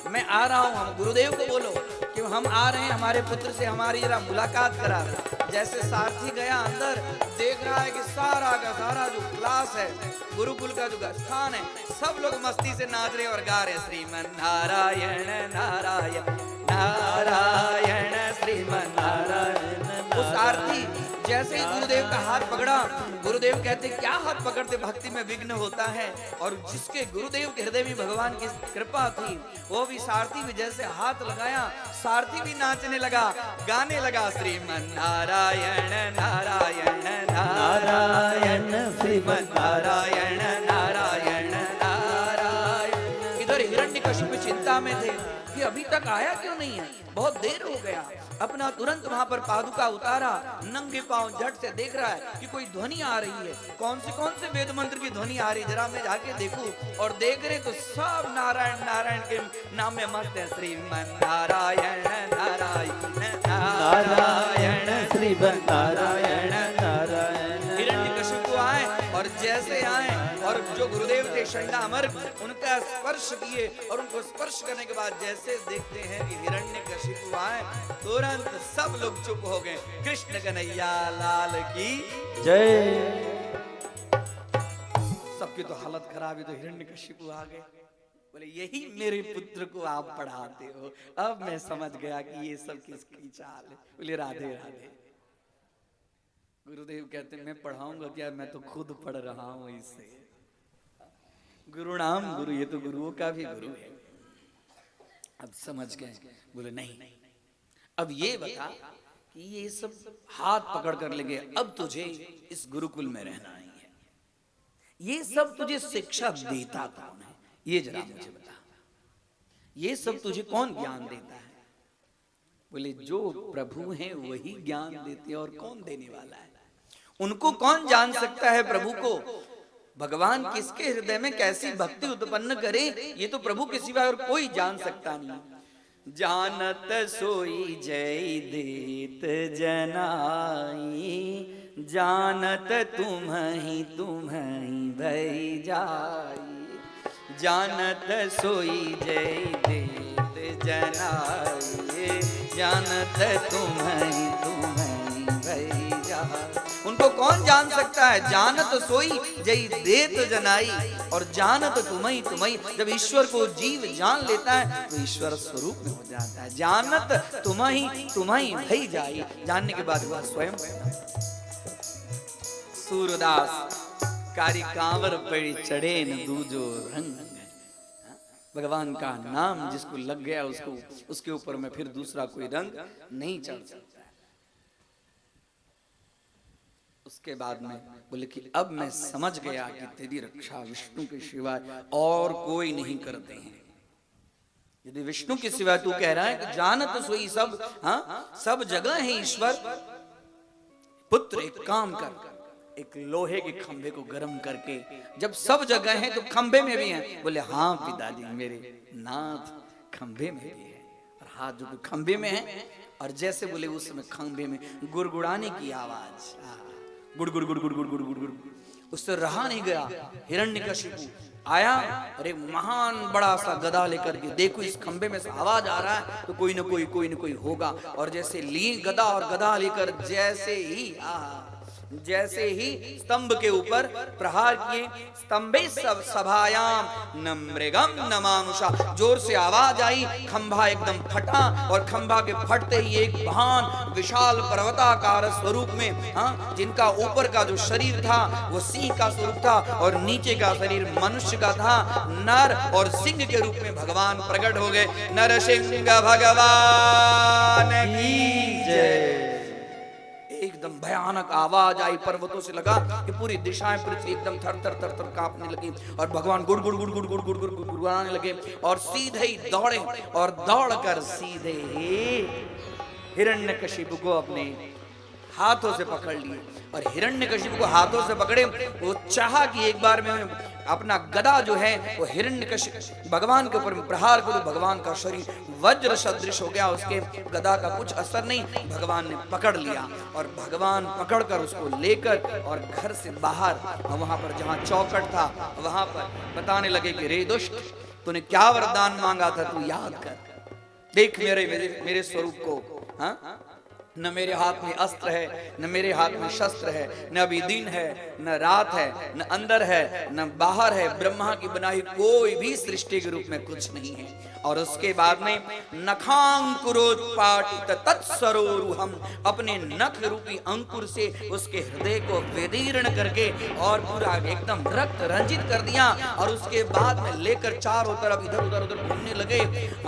मैं आ रहा हूं, हम गुरुदेव को बोलो कि हम आ रहे हैं, हमारे पुत्र से हमारी जरा मुलाकात करा रहे। जैसे सारथी गया अंदर, देख रहा है कि सारा का सारा जो क्लास है, गुरुकुल का जो स्थान है, सब लोग मस्ती से नाच रहे और गा रहे। श्रीमन नारायण नारायण नारायण श्रीमन नारायण। उस सारथी जैसे ही गुरुदेव का हाथ पकड़ा, गुरुदेव कहते क्या हाथ पकड़ते भक्ति में विघ्न होता है। और जिसके गुरुदेव के हृदय में भगवान की कृपा थी, वो भी सारथी में जैसे हाथ लगाया, सारथी भी नाचने लगा, गाने लगा। श्रीमन नारायण नारायण नारायण श्रीमन नारायण नारायण नारायण। इधर हिरण्यकशिपु चिंता में थे कि अभी तक आया क्यों नहीं है, बहुत देर हो गया। अपना तुरंत वहां पर पादुका उतारा, नंगे पांव झट से देख रहा है कि कोई ध्वनि आ रही है। कौन से वेद मंत्र की ध्वनि आ रही, जरा मैं जाके देखूं। और देख रहे तो सब नारायण नारायण के नाम में मस्त है। श्रीमन नारायण नारायण नारायण श्रीमन नारायण नारायण। हिरण्यकशिपु आए और जैसे आए और जो गुरुदेव थे शंडामर्ग, उनका स्पर्श किए और उनको स्पर्श करने के बाद जैसे देखते हैं कि हिरण्यकशिपु आए, तुरंत सब लोग चुप हो गए। कृष्ण कन्हैया लाल की जय। सबकी तो हालत खराब है, तो हिरण्यकशिपु आ गए, बोले यही मेरे पुत्र को आप पढ़ाते हो। अब मैं समझ गया कि ये सब किसकी चाल है। बोले राधे राधे। गुरुदेव कहते मैं पढ़ाऊंगा क्या, मैं तो खुद पढ़ रहा हूं इससे। गुरु नाम गुरु, ये तो गुरुओं का भी गुरु है। अब समझ गए। बोले नहीं, अब ये बता कि ये सब हाथ पकड़ कर ले गए, अब तुझे इस गुरुकुल में रहना ही है। ये सब तुझे शिक्षा देता कौन है, ये जरा मुझे बता। ये सब तुझे कौन ज्ञान देता है? बोले जो प्रभु हैं वही ज्ञान देते हैं, और कौन देने वाला है? उनको कौन जान सकता है प्रभु को? भगवान किसके हृदय में कैसी भक्ति उत्पन्न करे, ये तो प्रभु के सिवा और कोई जान सकता नहीं। जानत सोई जय देत जनाई, जानत तुम्हीं भई जाई। जानत सोई जय देत जनाई, जानत तुम्हीं भई जाई। उनको कौन जान सकता है? जानत सोई जय देत जनाई, और जानत तुम्हीं। जब ईश्वर को जीव जान लेता है तो ईश्वर स्वरूप में हो जाता है। जानत तुम्हीं भई जाई, जानने के बाद वह स्वयं। सूरदास कारी कांवर पड़ी चढ़े न दूजो रंग। भगवान का नाम जिसको लग गया उसके ऊपर में फिर दूसरा कोई रंग नहीं चढ़ सकता। उसके बाद में बोले कि अब मैं समझ गया कि तेरी रक्षा विष्णु के सिवाय और कोई नहीं करते हैं। यदि विष्णु के सिवाय तू कह रहा है कि जानत सोई सब, हाँ सब जगह है ईश्वर। पुत्र एक काम कर, एक लोहे के खंभे को गर्म करके, जब सब जगह है तो खंभे में भी है। बोले हाँ पिताजी, मेरे नाथ खंभे में भी है। और हाथ जो खंभे में है, और जैसे बोले उस समय खंभे में गुड़गुड़ाने की आवाज, गुड़ गुड़ गुड़ गुड़ गुड़ गुड़ गुड़ गुड़, उससे रहा नहीं गया। हिरण्यकशिपु आया और एक महान बड़ा सा गदा लेकर के, देखो इस खंबे में से आवाज आ रहा है तो कोई न कोई होगा। और जैसे ली गदा और गदा लेकर जैसे ही स्तंभ के ऊपर प्रहार किए, स्तंभे सब सभायाम न मृगम न मानुषा, जोर से आवाज आई, खंभा एकदम फटा, और खंभा के फटते ही एक महान विशाल पर्वताकार स्वरूप में, हाँ, जिनका ऊपर का जो शरीर था वो सिंह का स्वरूप था और नीचे का शरीर मनुष्य का था। नर और सिंह के रूप में भगवान प्रकट हो गए। नरसिंह भगवान की जय। एकदम भयानक आवाज आई, पर्वतों से लगा कि पूरी दिशाएं पृथ्वी एकदम थर थर थर थर कांपने लगी, और भगवान गुड़ गुड़ गुड़ गुड़ गुड़ गुड़ गुड़ गुड़गुड़ाने लगे, और सीधे ही दौड़े, और दौड़कर सीधे ही हिरण्यकशिपु को अपने हाथों से पकड़ लिए। और हिरण्यकशिपु को हाथों से पकड़े, वो चाहा कि एक बार में अपना गदा जो है वो हिरण्यकशिपु भगवान के ऊपर प्रहार करो। भगवान का शरीर वज्र सदृश हो गया, उसके गदा का कुछ असर नहीं, भगवान ने पकड़ लिया। और भगवान पकड़कर उसको लेकर और घर से बाहर वहां पर जहां चौखट था वहां पर बताने लगे कि रे दुष्ट, तूने क्या वरदान मांगा था, तू याद कर, देख मेरे स्वरूप को। हाँ, न मेरे हाथ में अस्त्र है, न मेरे हाथ में शस्त्र है, न अभी दिन है, न रात है, न अंदर है, न बाहर है। ब्रह्मा की बनाई कोई भी सृष्टि के रूप में कुछ नहीं है। और उसके बाद में नखांकुरोत्पाटित तत्सरोरुहम, अपने नख रूपी अंकुर से उसके हृदय को विदीर्ण करके और पूरा एकदम रक्त रंजित कर दिया। और उसके बाद में लेकर चारों तरफ इधर उधर घूमने लगे।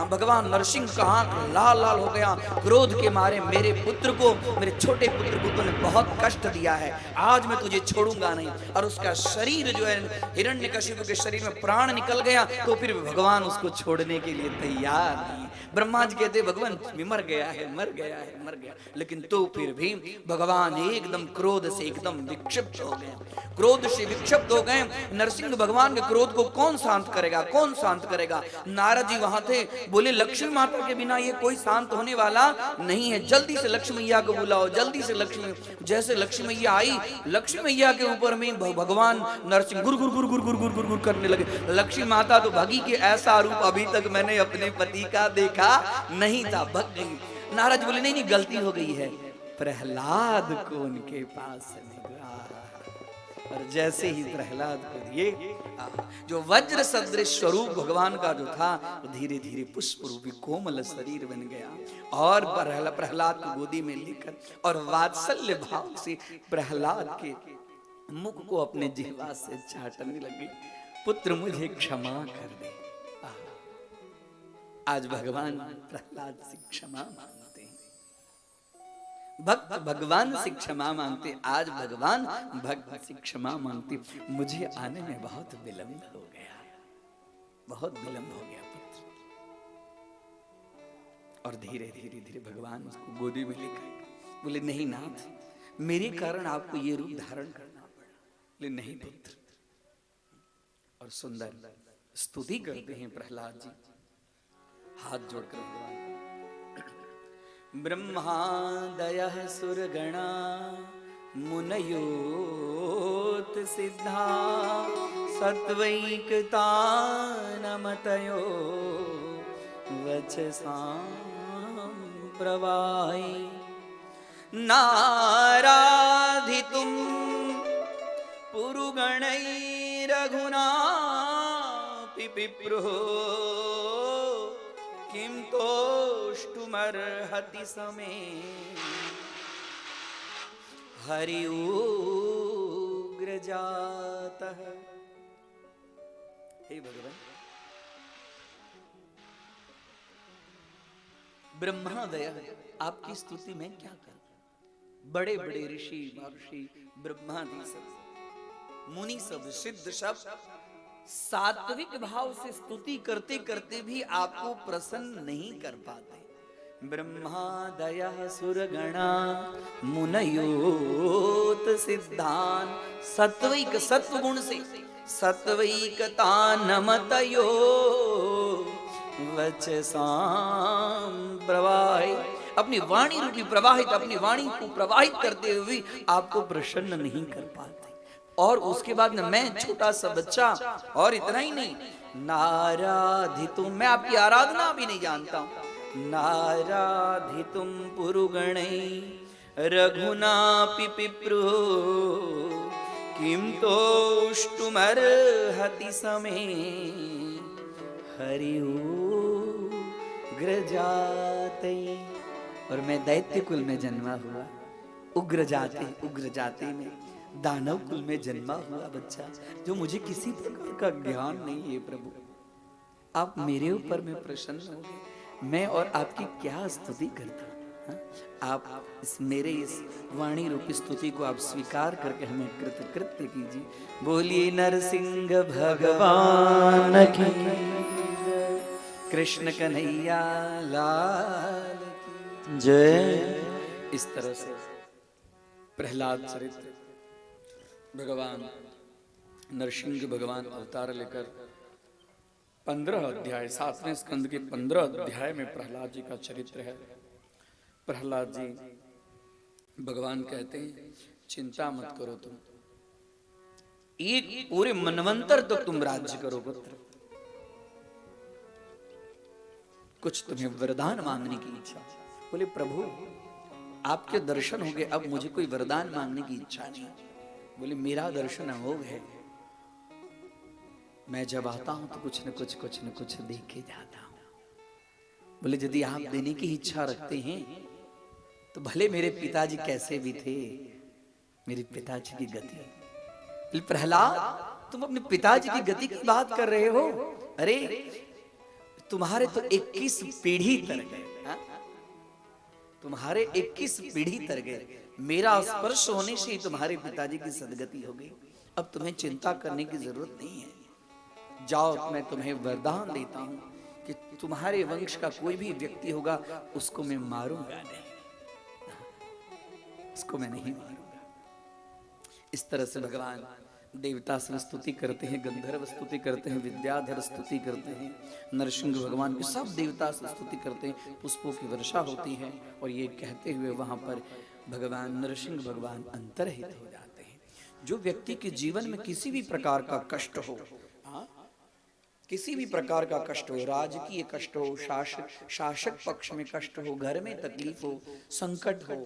भगवान नरसिंह का आंख लाल लाल हो गया, क्रोध के मारे मेरे पुत्र पुत्र को, मेरे छोटे पुत्र को तूने बहुत कष्ट दिया है, आज मैं तुझे छोड़ूंगा नहीं। और उसका शरीर जो है, हिरण्यकशिपु के शरीर में प्राण निकल गया, तो फिर भगवान उसको छोड़ने के लिए तैयार नहीं। ब्रह्मा जी कहते भगवान मर गया है, मर गया है, मर गया, लेकिन तो फिर भी भगवान एकदम क्रोध से एकदम विक्षिप्त हो गए, क्रोध से विक्षिप्त हो गए। नरसिंह भगवान के क्रोध को कौन शांत करेगा, कौन शांत करेगा? नारद जी वहां थे, बोले लक्ष्मी माता के बिना ये कोई शांत होने वाला नहीं है, जल्दी से लक्ष्मी मैया को बुलाओ, जल्दी से लक्ष्मी। जैसे लक्ष्मी मैया आई, लक्ष्मी मैया के ऊपर में भगवान नरसिंह गुर गुर गुर गुर गुर गुर गुर गुर करने लगे। लक्ष्मी माता तो भगी कि ऐसा रूप अभी तक मैंने अपने पति का देखा नहीं था, भग गई। नारद बोले नहीं नहीं, गलती हो गई है, प्रहलाद को उनके पास और जैसे ही प्रहलाद को दिए, जो वज्र सदृश स्वरूप भगवान का जो था, धीरे धीरे पुष्प रूपी कोमल शरीर बन गया। और प्रहलाद को गोदी में लेकर और वात्सल्य भाव से प्रहलाद के मुख को अपने जिह्वा से चाटने लगी, पुत्र मुझे क्षमा कर दे। आज भगवान प्रहलाद से क्षमा मांगते हैं, भक्त भगवान से क्षमा मांगते। आज भगवान भक्त से क्षमा मांगते, मुझे आने में बहुत विलंब हो गया, बहुत विलंब हो गया पुत्र। और धीरे धीरे धीरे भगवान उसको गोदी में लेकर बोले नहीं नाथ, मेरे कारण आपको ये रूप धारण करना पड़ा। बोले नहीं पुत्र। और सुंदर स्तुति करते हैं प्रहलाद जी, हाथ जोड़कर भगवान। ब्रह्मादयः सुरगणा मुनयोत सिद्धा सत्वैकता नमतयो वचसां प्रवाहि नाराधितुं पुरुगणैरघुना पिप्रुः किं तोष्टुमर्हति समे हरि उग्रजातः। हे भगवान, ब्रह्मादय आपकी स्तुति में क्या कर, बड़े बड़े ऋषि महर्षि ब्रह्मादि सब मुनि सब सिद्ध सब सात्विक भाव से स्तुति करते करते भी आपको प्रसन्न नहीं कर पाते। ब्रह्मादयः सुरगणा मुनयोत सिद्धान सत्वैक सत्व गुण से सत्वैकता नमतयो वचसां प्रवाहि, अपनी वाणी रूपी प्रवाहित, अपनी वाणी को प्रवाहित करते हुए आपको प्रसन्न नहीं कर पाते। और उसके बाद में मैं छोटा सा बच्चा, और इतना ही नहीं, नाराधितुम, मैं आपकी आराधना भी नहीं जानता हूं। नाराधितुम पुरुगणै रघुनापि पिप्रु किं तोष्टुमर्हति समे हरि उग्रजाते। और मैं दैत्य कुल में जन्मा हुआ, उग्र जाति में दानव कुल में जन्मा हुआ बच्चा, जो मुझे किसी प्रकार का ज्ञान नहीं है। प्रभु आप मेरे ऊपर में प्रसन्न हो गए, मैं और आपकी क्या स्तुति करता। आप मेरे इस वाणी रूपी स्तुति को आप स्वीकार करके हमें कृतकृत्य कीजिए। बोलिए नरसिंह भगवान की, कृष्ण कन्हैया लाल की जय। इस तरह से प्रहलाद चरित्र भगवान नरसिंह भगवान अवतार लेकर 15 अध्याय 7वें स्कंद के 15 अध्याय में प्रहलाद जी का चरित्र है। प्रहलाद जी भगवान कहते हैं चिंता मत करो, तुम एक पूरे मनवंतर तो तुम राज्य करो पुत्र। कुछ तुम्हें वरदान मांगने की इच्छा। बोले प्रभु आपके दर्शन हो गए, अब मुझे कोई वरदान मांगने की इच्छा नहीं। बोले मेरा दर्शन हो गए, मैं जब आता हूं तो कुछ न कुछ देख के जाता हूं। बोले यदि आप देने की इच्छा रखते हैं तो भले मेरे पिताजी कैसे भी थे, मेरे पिताजी की गति। बोले प्रहलाद तुम अपने पिताजी की गति की बात कर रहे हो? अरे तुम्हारे तो 21 पीढ़ी तर गए, तुम्हारे 21 पीढ़ी तर गए, मेरा स्पर्श होने से ही तुम्हारे पिताजी की सदगति हो गई। अब तुम्हें चिंता करने की जरूरत नहीं है। जाओ, मैं तुम्हें वरदान देता हूं कि तुम्हारे वंश का कोई भी व्यक्ति होगा उसको मैं मारूंगा नहीं, उसको मैं नहीं मारूंगा। इस तरह से भगवान देवता से स्तुति करते हैं, गंधर्व स्तुति करते हैं, विद्याधर स्तुति करते हैं, नरसिंह भगवान की सब देवता से स्तुति करते हैं, पुष्पों की वर्षा होती है। और ये कहते हुए वहां पर भगवान नरसिंह भगवान अंतर्हित हो जाते हैं। जो व्यक्ति के जीवन में किसी भी प्रकार का कष्ट हो, किसी भी प्रकार का कष्ट हो, राजकीय कष्ट हो, शासक पक्ष में कष्ट हो, घर में तकलीफ हो, संकट हो,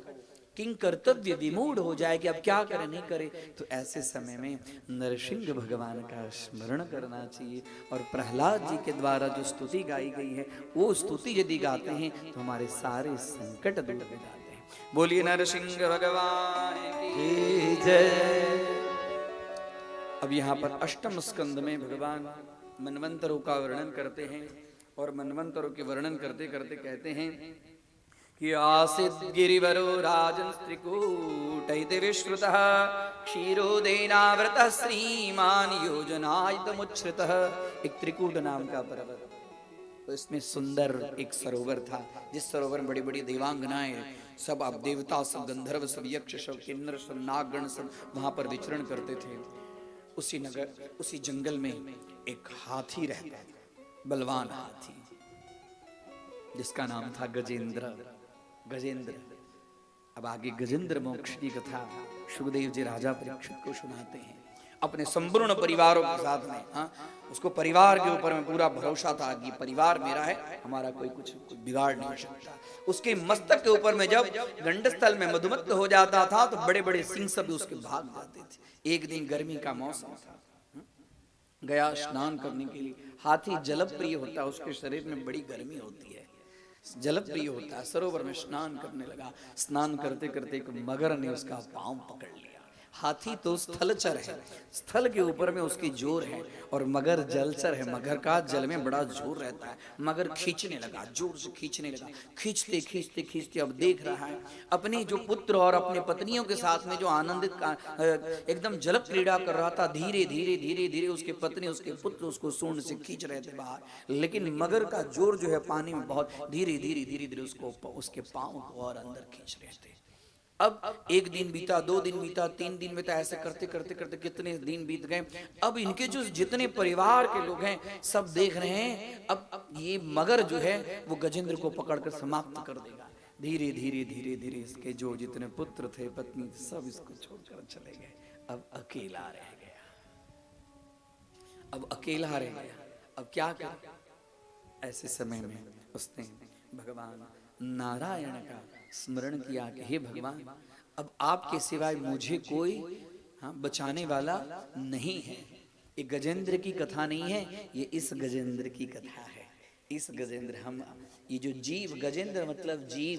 किंग कर्तव्य विमूढ़ हो जाए कि अब क्या करे नहीं करे, तो ऐसे समय में नरसिंह भगवान का स्मरण करना चाहिए। और प्रहलाद जी के द्वारा जो स्तुति गाई गई है, वो स्तुति यदि गाते हैं तो हमारे सारे संकट दूर हो जाते हैं। बोलिए नरसिंह भगवान की जय। अब यहाँ पर अष्टम स्कंद में भगवान मनवंतरों का वर्णन करते हैं, और मनवंतरों के वर्णन करते करते कहते हैं कि आसीत् गिरिवरो राजन् त्रिकूटैः विश्रुतः क्षीरोदेनावृतः श्रीमान योजनायतमुच्छ्रितः। एक त्रिकूट नाम का पर्वत, तो इसमें सुंदर एक सरोवर था, जिस सरोवर में बड़ी बड़ी देवांगनाएं, सब अब देवता, सब गंधर्व, सब यक्ष, सब किन्नर, सब नागगण, सब वहां पर विचरण करते थे। उसी नगर, उसी जंगल में एक हाथी रहता था, बलवान हाथी, जिसका नाम था गजेंद्र। गजेंद्र। अब आगे गजेंद्र मोक्ष की कथा सुखदेव जी राजा परीक्षित को सुनाते हैं, अपने संपूर्ण परिवारों के साथ में। उसको परिवार के ऊपर में पूरा भरोसा था कि परिवार मेरा है, हमारा कोई कुछ बिगाड़ नहीं सकता। उसके मस्तक के ऊपर में जब गंडस्थल में मधुमत्त हो जाता था तो बड़े बड़े सिंह सब उसके भाग जाते थे। एक दिन गर्मी का मौसम था, गया स्नान करने के लिए। हाथी जलप्रिय होता है, उसके शरीर में बड़ी गर्मी होती है, जलप्रिय होता है। सरोवर में स्नान करने लगा। स्नान करते करते एक मगर ने उसका पांव पकड़ लिया। हाथी तो स्थलचर है, स्थल के ऊपर में उसकी जोर है, और मगर जलचर है, मगर का जल में बड़ा जोर रहता है। मगर खींचने लगा, जोर से खींचने लगा। खींचते खींचते खींचते अब देख रहा है अपने जो पुत्र और अपने पत्नियों के साथ में जो आनंदित एकदम जल क्रीड़ा कर रहा था, धीरे धीरे धीरे धीरे उसके पत्नी, उसके पुत्र उसको सूंड से खींच रहे थे बाहर। लेकिन मगर का जोर जो है पानी में बहुत धीरे धीरे धीरे धीरे उसको, उसके पांव को और अंदर खींच रहे थे। अब एक दिन बीता, 2 दिन बीता, 3 दिन बीता, ऐसे करते करते करते कितने दिन बीत गए। अब इनके जो जितने परिवार के लोग हैं सब देख रहे हैं अब ये मगर जो है वो गजेंद्र को पकड़कर समाप्त कर देगा। धीरे धीरे धीरे धीरे इसके जो जितने पुत्र थे, पत्नी, सब इसको छोड़कर चले गए। अब अकेला रह गया, अब अकेला रह गया। अब क्या करे? ऐसे समय में उसने भगवान नारायण का स्मरण किया कि हे भगवान, अब आपके सिवाय मुझे कोई बचाने वाला नहीं है। ये गजेंद्र की कथा नहीं है, ये इस गजेंद्र की कथा है। इस गजेंद्र, हम ये जो जीव, गजेंद्र मतलब जीव,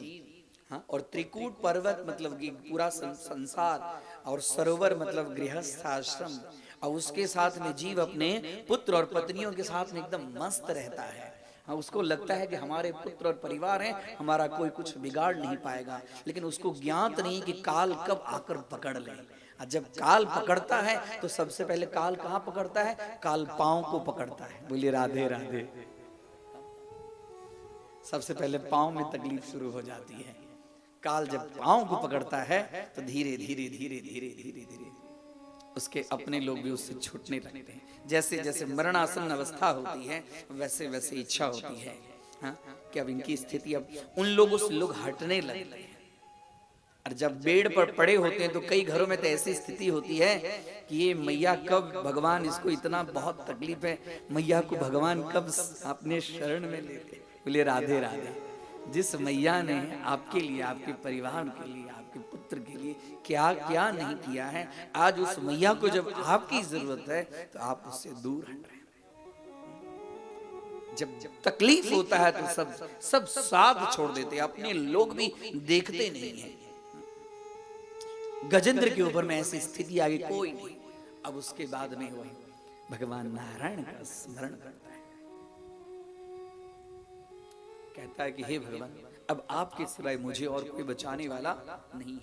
और त्रिकूट पर्वत मतलब कि पूरा संसार, और सरोवर मतलब गृहस्थ आश्रम, और उसके साथ में जीव अपने पुत्र और पत्नियों के साथ में एकदम मस्त रहता है। उसको लगता है कि हमारे पुत्र और परिवार हैं, हमारा कोई कुछ बिगाड़ नहीं पाएगा। लेकिन उसको ज्ञात नहीं कि काल कब आकर पकड़ ले। जब काल पकड़ता है तो सबसे पहले काल कहाँ पकड़ता है? काल पांव को पकड़ता है। बोलिए राधे राधे। सबसे पहले पांव में तकलीफ शुरू हो जाती है। काल जब पांव को पकड़ता है तो धीरे धीरे धीरे धीरे धीरे धीरे उसके अपने लोग भी उससे छूटने लगते हैं। जैसे जैसे मरणासन अवस्था होती है वैसे वैसे इच्छा होती है कि अब इनकी स्थिति, अब उन लोगों से लोग हटने लगते हैं। और जब बेड पर पड़े होते हैं तो कई घरों में तो ऐसी स्थिति होती है कि ये मैया कब, भगवान इसको इतना बहुत तकलीफ है, मैया को भगवान कब अपने शरण में लेते। बोलिए राधे राधे। जिस मैया ने आपके लिए, आपके परिवार के लिए, आपके पुत्र के लिए क्या क्या नहीं किया है, आज उस मैया को जब आपकी जरूरत है तो आप उससे दूर हट रहे हैं। जब तकलीफ होता है तो सब साथ छोड़ देते हैं, अपने लोग भी देखते नहीं हैं। गजेंद्र के ऊपर में ऐसी स्थिति आ गई, कोई नहीं। अब उसके बाद में वो भगवान नारायण का स्मरण करता है, कहता है कि हे भगवान, अब आपके सिवाय मुझे और कोई बचाने वाला नहीं है।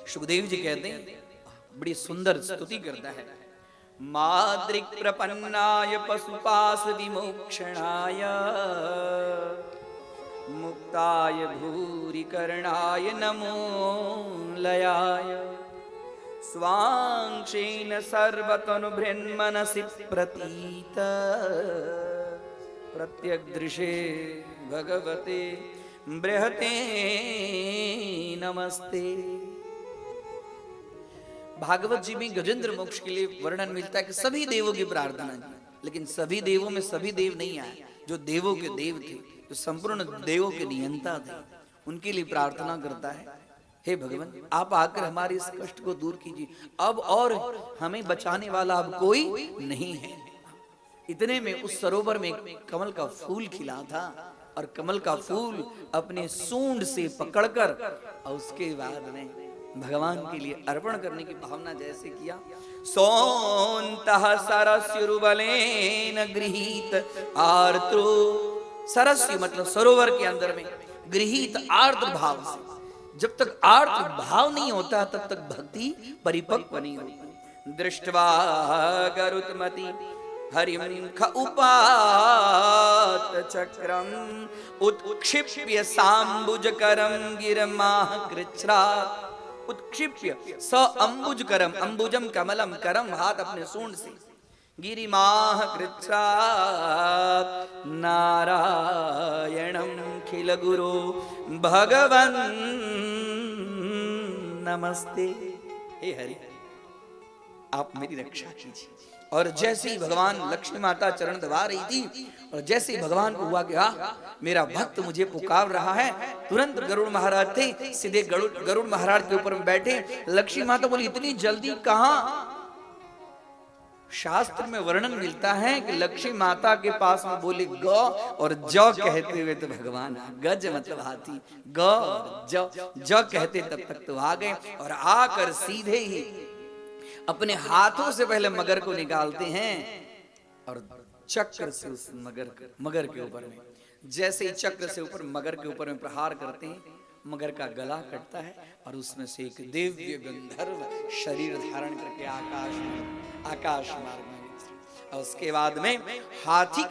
सुखदेव जी कहते हैं, बड़ी सुंदर स्तुति करता है, माद्रिक प्रपन्नाय पशुपास विमोक्षणाय मुक्ताय भूरि करणाय नमो लयाय स्वांशेन सर्वतनुभृन्मनसि प्रतीत प्रत्यग्दृशे भगवते बृहते नमस्ते। भागवत जी में गजेंद्र मोक्ष के लिए वर्णन मिलता है कि सभी देवों की प्रार्थना की, लेकिन सभी देवों में सभी देव नहीं आए। जो देवों के देव थे, जो संपूर्ण देवों के नियंता थे, उनके लिए प्रार्थना करता है, हे भगवान आप आकर हमारे इस कष्ट को दूर कीजिए, अब और हमें बचाने वाला अब कोई नहीं है। इतने में उस सरोवर में कमल का फूल खिला था, और कमल का फूल अपने सूंड से पकड़कर और उसके बाद में भगवान के लिए अर्पण करने की भावना जैसे किया, सोन्तः सरस्युरुबलेन गृहीत आर्द्रो, सरस्यु मतलब सरोवर के अंदर में गृहीत आर्द्र भाव से, जब तक आर्द्र भाव नहीं होता तब तक भक्ति परिपक्व नहीं होती। दृष्ट्वा गरुत्मति हरिं ख उपात चक्रम उत्क्षिप्य सांबुजकरम गिरमाह कृच्छ्रा, उत्क्षिप्य स अंबुजकरम, अंबुजम कमलम, करम हाथ अपने सूंड से, गिरिमाह कृच्छ्रा नारायणं खिल गुरो भगवन् नमस्ते। हे हरि आप मेरी रक्षा कीजिए। और जैसे ही भगवान लक्ष्मी माता चरण दबा रही थी, और जैसे ही भगवान को हुआ कि मेरा भक्त मुझे पुकार रहा है, तुरंत गरुड़ महाराज थे, सीधे गरुड़ महाराज के ऊपर में बैठे। लक्ष्मी माता बोली इतनी जल्दी कहां? शास्त्र में वर्णन मिलता है कि लक्ष्मी माता के पास में बोले ग और ज कहते हुए तो भगवान, गज मतलब हाथी, ग ज कहते तब तक तो आ गए, और आकर सीधे ही अपने हाथों से पहले मगर को निकालते हैं और चक्र से उस मगर के ऊपर में, जैसे ही चक्र से ऊपर मगर के ऊपर में प्रहार करते हैं, मगर का गला कटता है और उसमें से एक दिव्य गंधर्व शरीर धारण करके आकाश मार्ग में, और उसके बाद में हाथी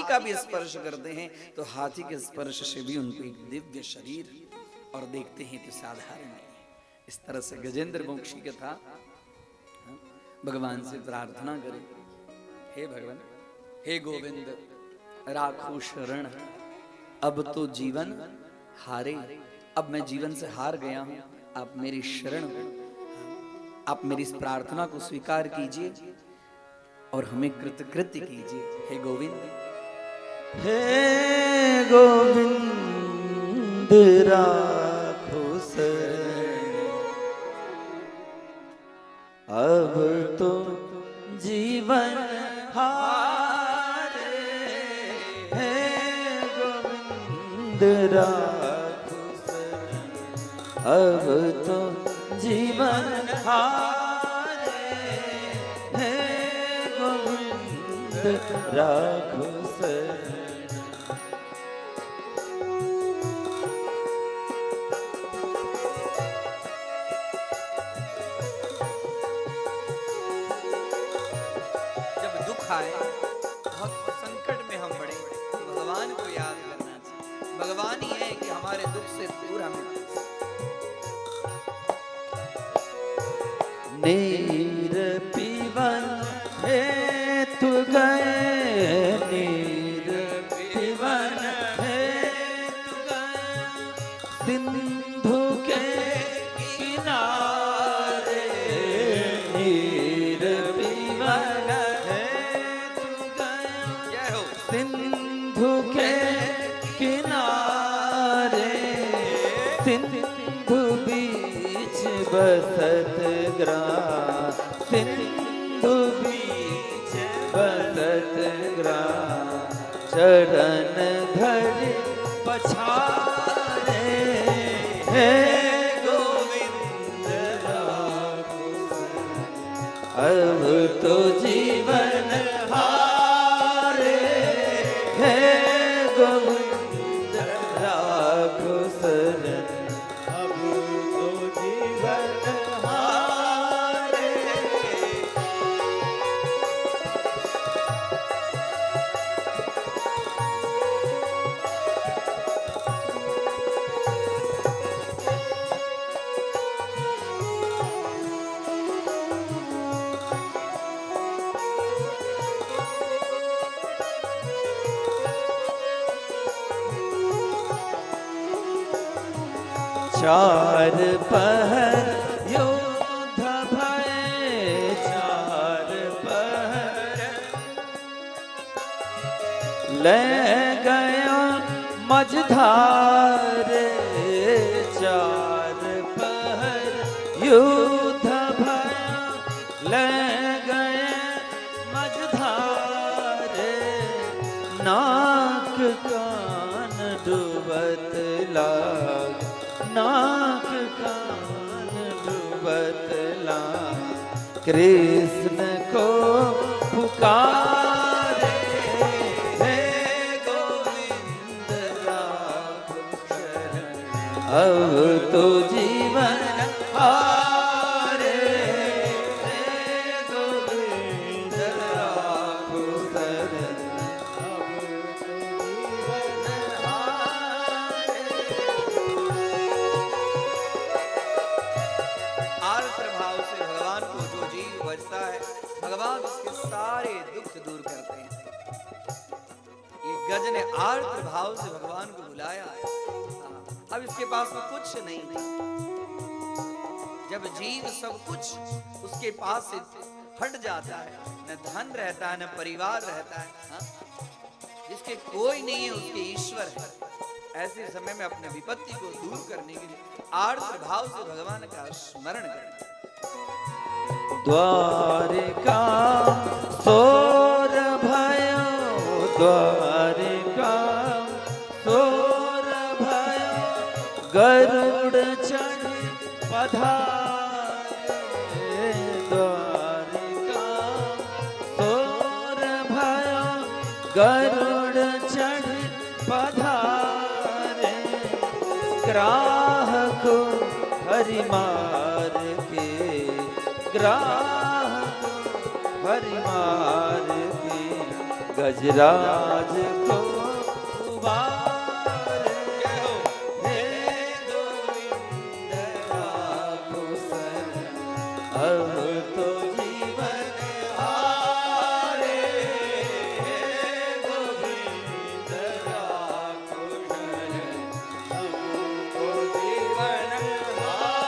का भी स्पर्श करते हैं, तो हाथी के स्पर्श से भी उनको एक दिव्य शरीर, और देखते हैं तो साधारण नहीं। इस तरह से गजेंद्र मोक्षी का था, भगवान से प्रार्थना करें, हे भगवान, हे गोविंद राखो शरण, अब तो जीवन हारे, अब मैं जीवन से हार गया हूं, आप मेरी शरण, आप मेरी इस प्रार्थना को स्वीकार कीजिए और हमें कृतकृत्य कीजिए। हे गोविंद, हे गोविंद राखो शरण, अब तो जीवन हारे, हे गोविंद राखो शरण, अब तो जीवन हारे, हे गोविंद राखो शरण। बहुत संकट में हम पड़े तो भगवान को याद करना चाहिए। भगवान ही है कि हमारे दुख से दूर हमें नीर पीवन हेतु गए, नीर पीवन हेतु गए, सिंधु के किनारे, नीर पीवन सिंधु के किनारे, सिंधु बीच बसत ग्राम, सिंधु बीच बसत ग्राम, चरण धर पछारे, हे गोविंद राखो शरण, अब तो जीवन हारे, हे गोविंद राखो शरण। अब तो जीवन हारे। चार पहर युद्ध भय, चार पहर ले गया मझधार। चार पहर युद्ध भय ले गए मझधार। नाक कान डूबत लाग, नाक कान डूबत लाग। कृष्ण को पुकारे, हे गोविंद राखो शरण। अब तो जीवन हारे, हे गोविंद राखो शरण। आर्द्र भाव से भगवान को जो जीव बजता है, भगवान उसके सारे दुख दूर करते हैं। ये गज ने आर्द्र भाव से भगवान को बुलाया है। अब इसके पास में कुछ नहीं था। जब जीव सब कुछ उसके पास से हट जाता है, न धन रहता है, न परिवार रहता है, जिसके कोई नहीं है उसके ईश्वर है। ऐसे समय में अपने विपत्ति को दूर करने के लिए आर्द्र भाव से भगवान का स्मरण करें। द्वारिका सोर भयो, द्वारिका सोर भयो। गरुड़ चढ़ पधारे, द्वारिका सोर भयो। गरुड़ चढ़ पधारे। ग्राहक हरि मार के, ग्राहक हरि मार के। गजराज को उबारे, हे गोविंद राखो शरण। अब तो जीवन हारे, हे गोविंद राखो शरण। अब तो जीवन हारे।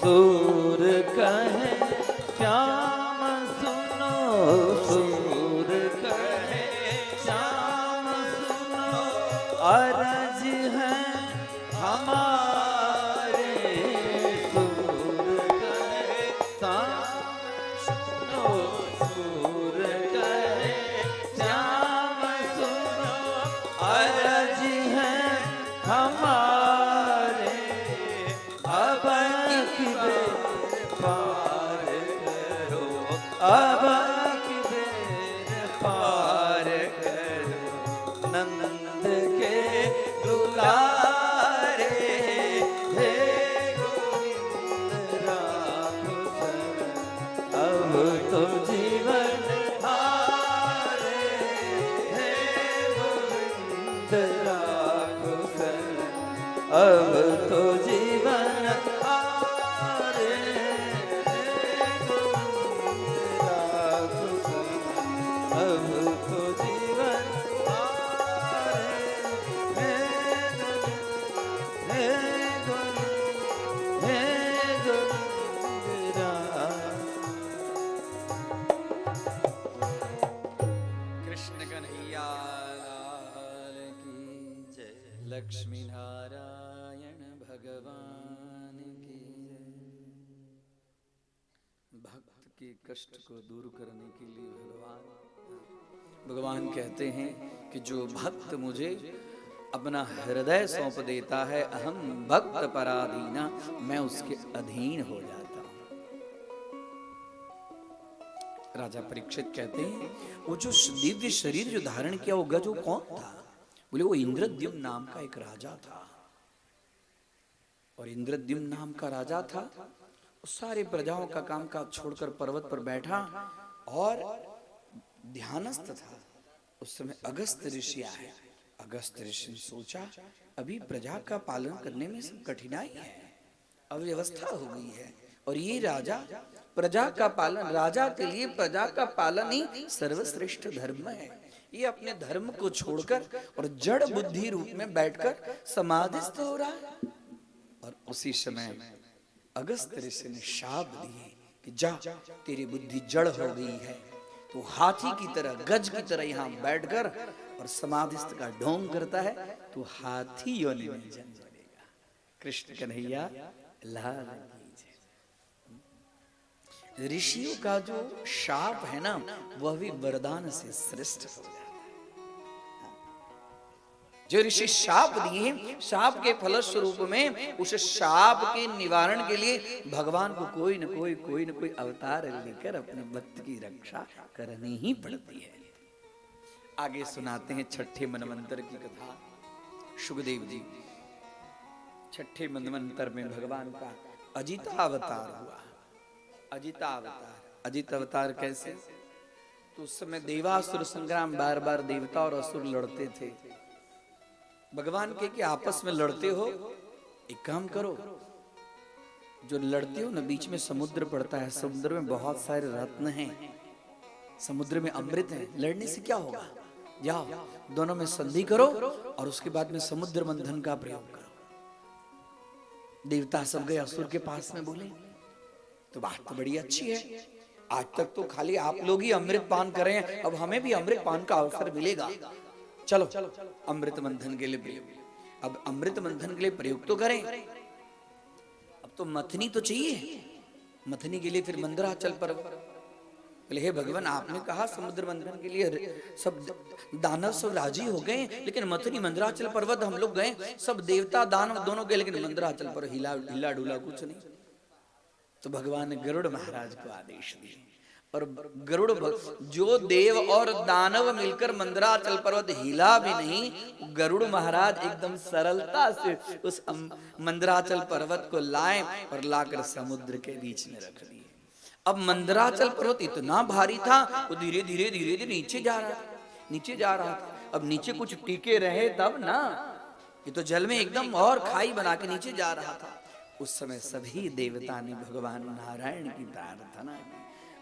सूर कहे श्याम सुनो, सूर कहे श्याम सुनो। अरज है हमारे, सूर कहे श्याम सुनो, सूर कहे श्याम सुनो। अरज है हमारे, अब की बेर पार करो, अब की बेर पार करो। नंद के दुलारे, हे गोविंद राखो शरण। अब तो जीवन हारे, हे गोविंद राखो शरण। अब तो जीवन हारे, हे गोविंद लक्ष्मी नारायण भगवान की जय। भक्त के कष्ट को दूर करने के लिए भगवान कहते हैं कि जो भक्त मुझे अपना हृदय सौंप देता है, अहम भक्त पराधीना, मैं उसके अधीन हो जाता हूं। राजा परीक्षित कहते हैं वो जो दिव्य शरीर जो धारण किया वो गज, वो कौन था? बोले वो इंद्रद्युम्न नाम का एक राजा था। और इंद्रद्युम्न नाम का राजा था, वो सारे प्रजाओं का कामकाज छोड़कर पर्वत पर बैठा और ध्यानस्थ था। उस समय अगस्त ऋषि आए। अगस्त ऋषि ने सोचा अभी प्रजा का पालन करने में सब कठिनाई है, अव्यवस्था हो गई है, और ये राजा प्रजा का पालन, राजा के लिए प्रजा का पालन ही सर्वश्रेष्ठ धर्म है। ये अपने धर्म को छोड़कर और जड़ बुद्धि रूप में बैठकर समाधिस्थ हो रहा है। और उसी समय अगस्त ऋषि ने शाप दिए कि जा, तेरी बुद्धि जड़ हो गई है, तो हाथी की तरह, गज की तरह यहाँ बैठकर और समाधिस्थ का ढोंग करता है, तो हाथी योनि में जन्म लेगा। कृष्ण कन्हैया लाल की जय। ऋषियों का जो शाप है ना, वह भी वरदान से श्रेष्ठ हो जाता है। जो ऋषि शाप दिए, शाप के फलस्वरूप में उस शाप के निवारण के लिए भगवान को कोई न कोई अवतार लेकर अपने भक्त की रक्षा करनी ही पड़ती है। आगे सुनाते हैं छठे मनवंतर की कथा। शुकदेव जी, छठे मनवंतर में भगवान का अजिता अवतार हुआ। अजिता अवतार, अजित अवतार कैसे? तो उस समय देवासुर संग्राम, बार बार देवता और असुर लड़ते थे। भगवान के कि आपस में लड़ते हो, एक काम करो, जो लड़ते हो ना, बीच में समुद्र पड़ता है, समुद्र में बहुत सारे रत्न हैं, समुद्र में अमृत है, लड़ने से क्या होगा, जाओ दोनों में संधि करो और उसके बाद में समुद्र मंथन का प्रयोग करो। देवता सब गए असुर के पास में, बोले तो बात तो बड़ी अच्छी है, आज तक तो खाली आप लोग ही अमृत पान कर रहे हैं, अब हमें भी अमृत पान का अवसर मिलेगा, चलो अमृत मंथन के लिए प्रयोग। अब अमृत मंथन के लिए प्रयोग तो करें, अब तो मथनी तो चाहिए। मथनी के लिए फिर मंदराचल पर्वत, बोले हे भगवान, आपने कहा समुद्र मंथन के लिए सब दानव सब राजी हो गए, लेकिन मथनी मंदराचल पर्वत हम लोग गए, सब देवता दानव दोनों गए, लेकिन मंदराचल पर हिला डुला कुछ नहीं। तो भगवान ने गरुड़ महाराज को आदेश दिए, और गरुड़, जो देव और दानव मिलकर मंदराचल पर्वत हिला भी नहीं, गरुड़ महाराज एकदम सरलता से उस मंदराचल पर्वत को लाए और लाकर समुद्र के बीच में रख दिए। अब मंदराचल पर्वत इतना भारी था, वो धीरे धीरे नीचे जा रहा था, नीचे जा रहा था। अब नीचे कुछ टीके रहे तब ना, ये तो जल में एकदम और खाई बना के नीचे जा रहा था। उस समय सभी देवता ने भगवान नारायण की प्रार्थना की,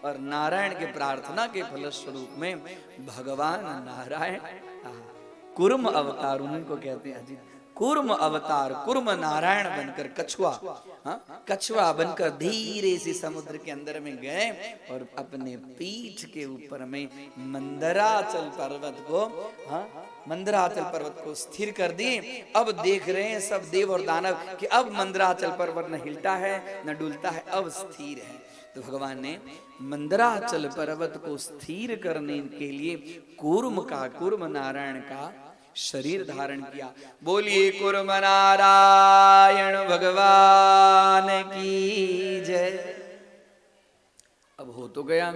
और नारायण के प्रार्थना के फलस्वरूप में भगवान नारायण कुर्म अवतार, उनको कहते हैं अजीत, कुर्म अवतार, कुर्म नारायण बनकर कछुआ, कछुआ बनकर धीरे से समुद्र के अंदर में गए और अपने पीठ के ऊपर में मंदराचल पर्वत को, मंदराचल पर्वत को स्थिर कर दिए। अब देख रहे हैं सब देव और दानव कि अब मंदराचल पर्वत न हिलता है न डुलता है, अब स्थिर है। तो भगवान ने मंदराचल पर्वत को स्थिर करने के लिए कूर्म नारायण का शरीर धारण किया। बोलिए कूर्म नारायण भगवान की जय। अब हो तो गया,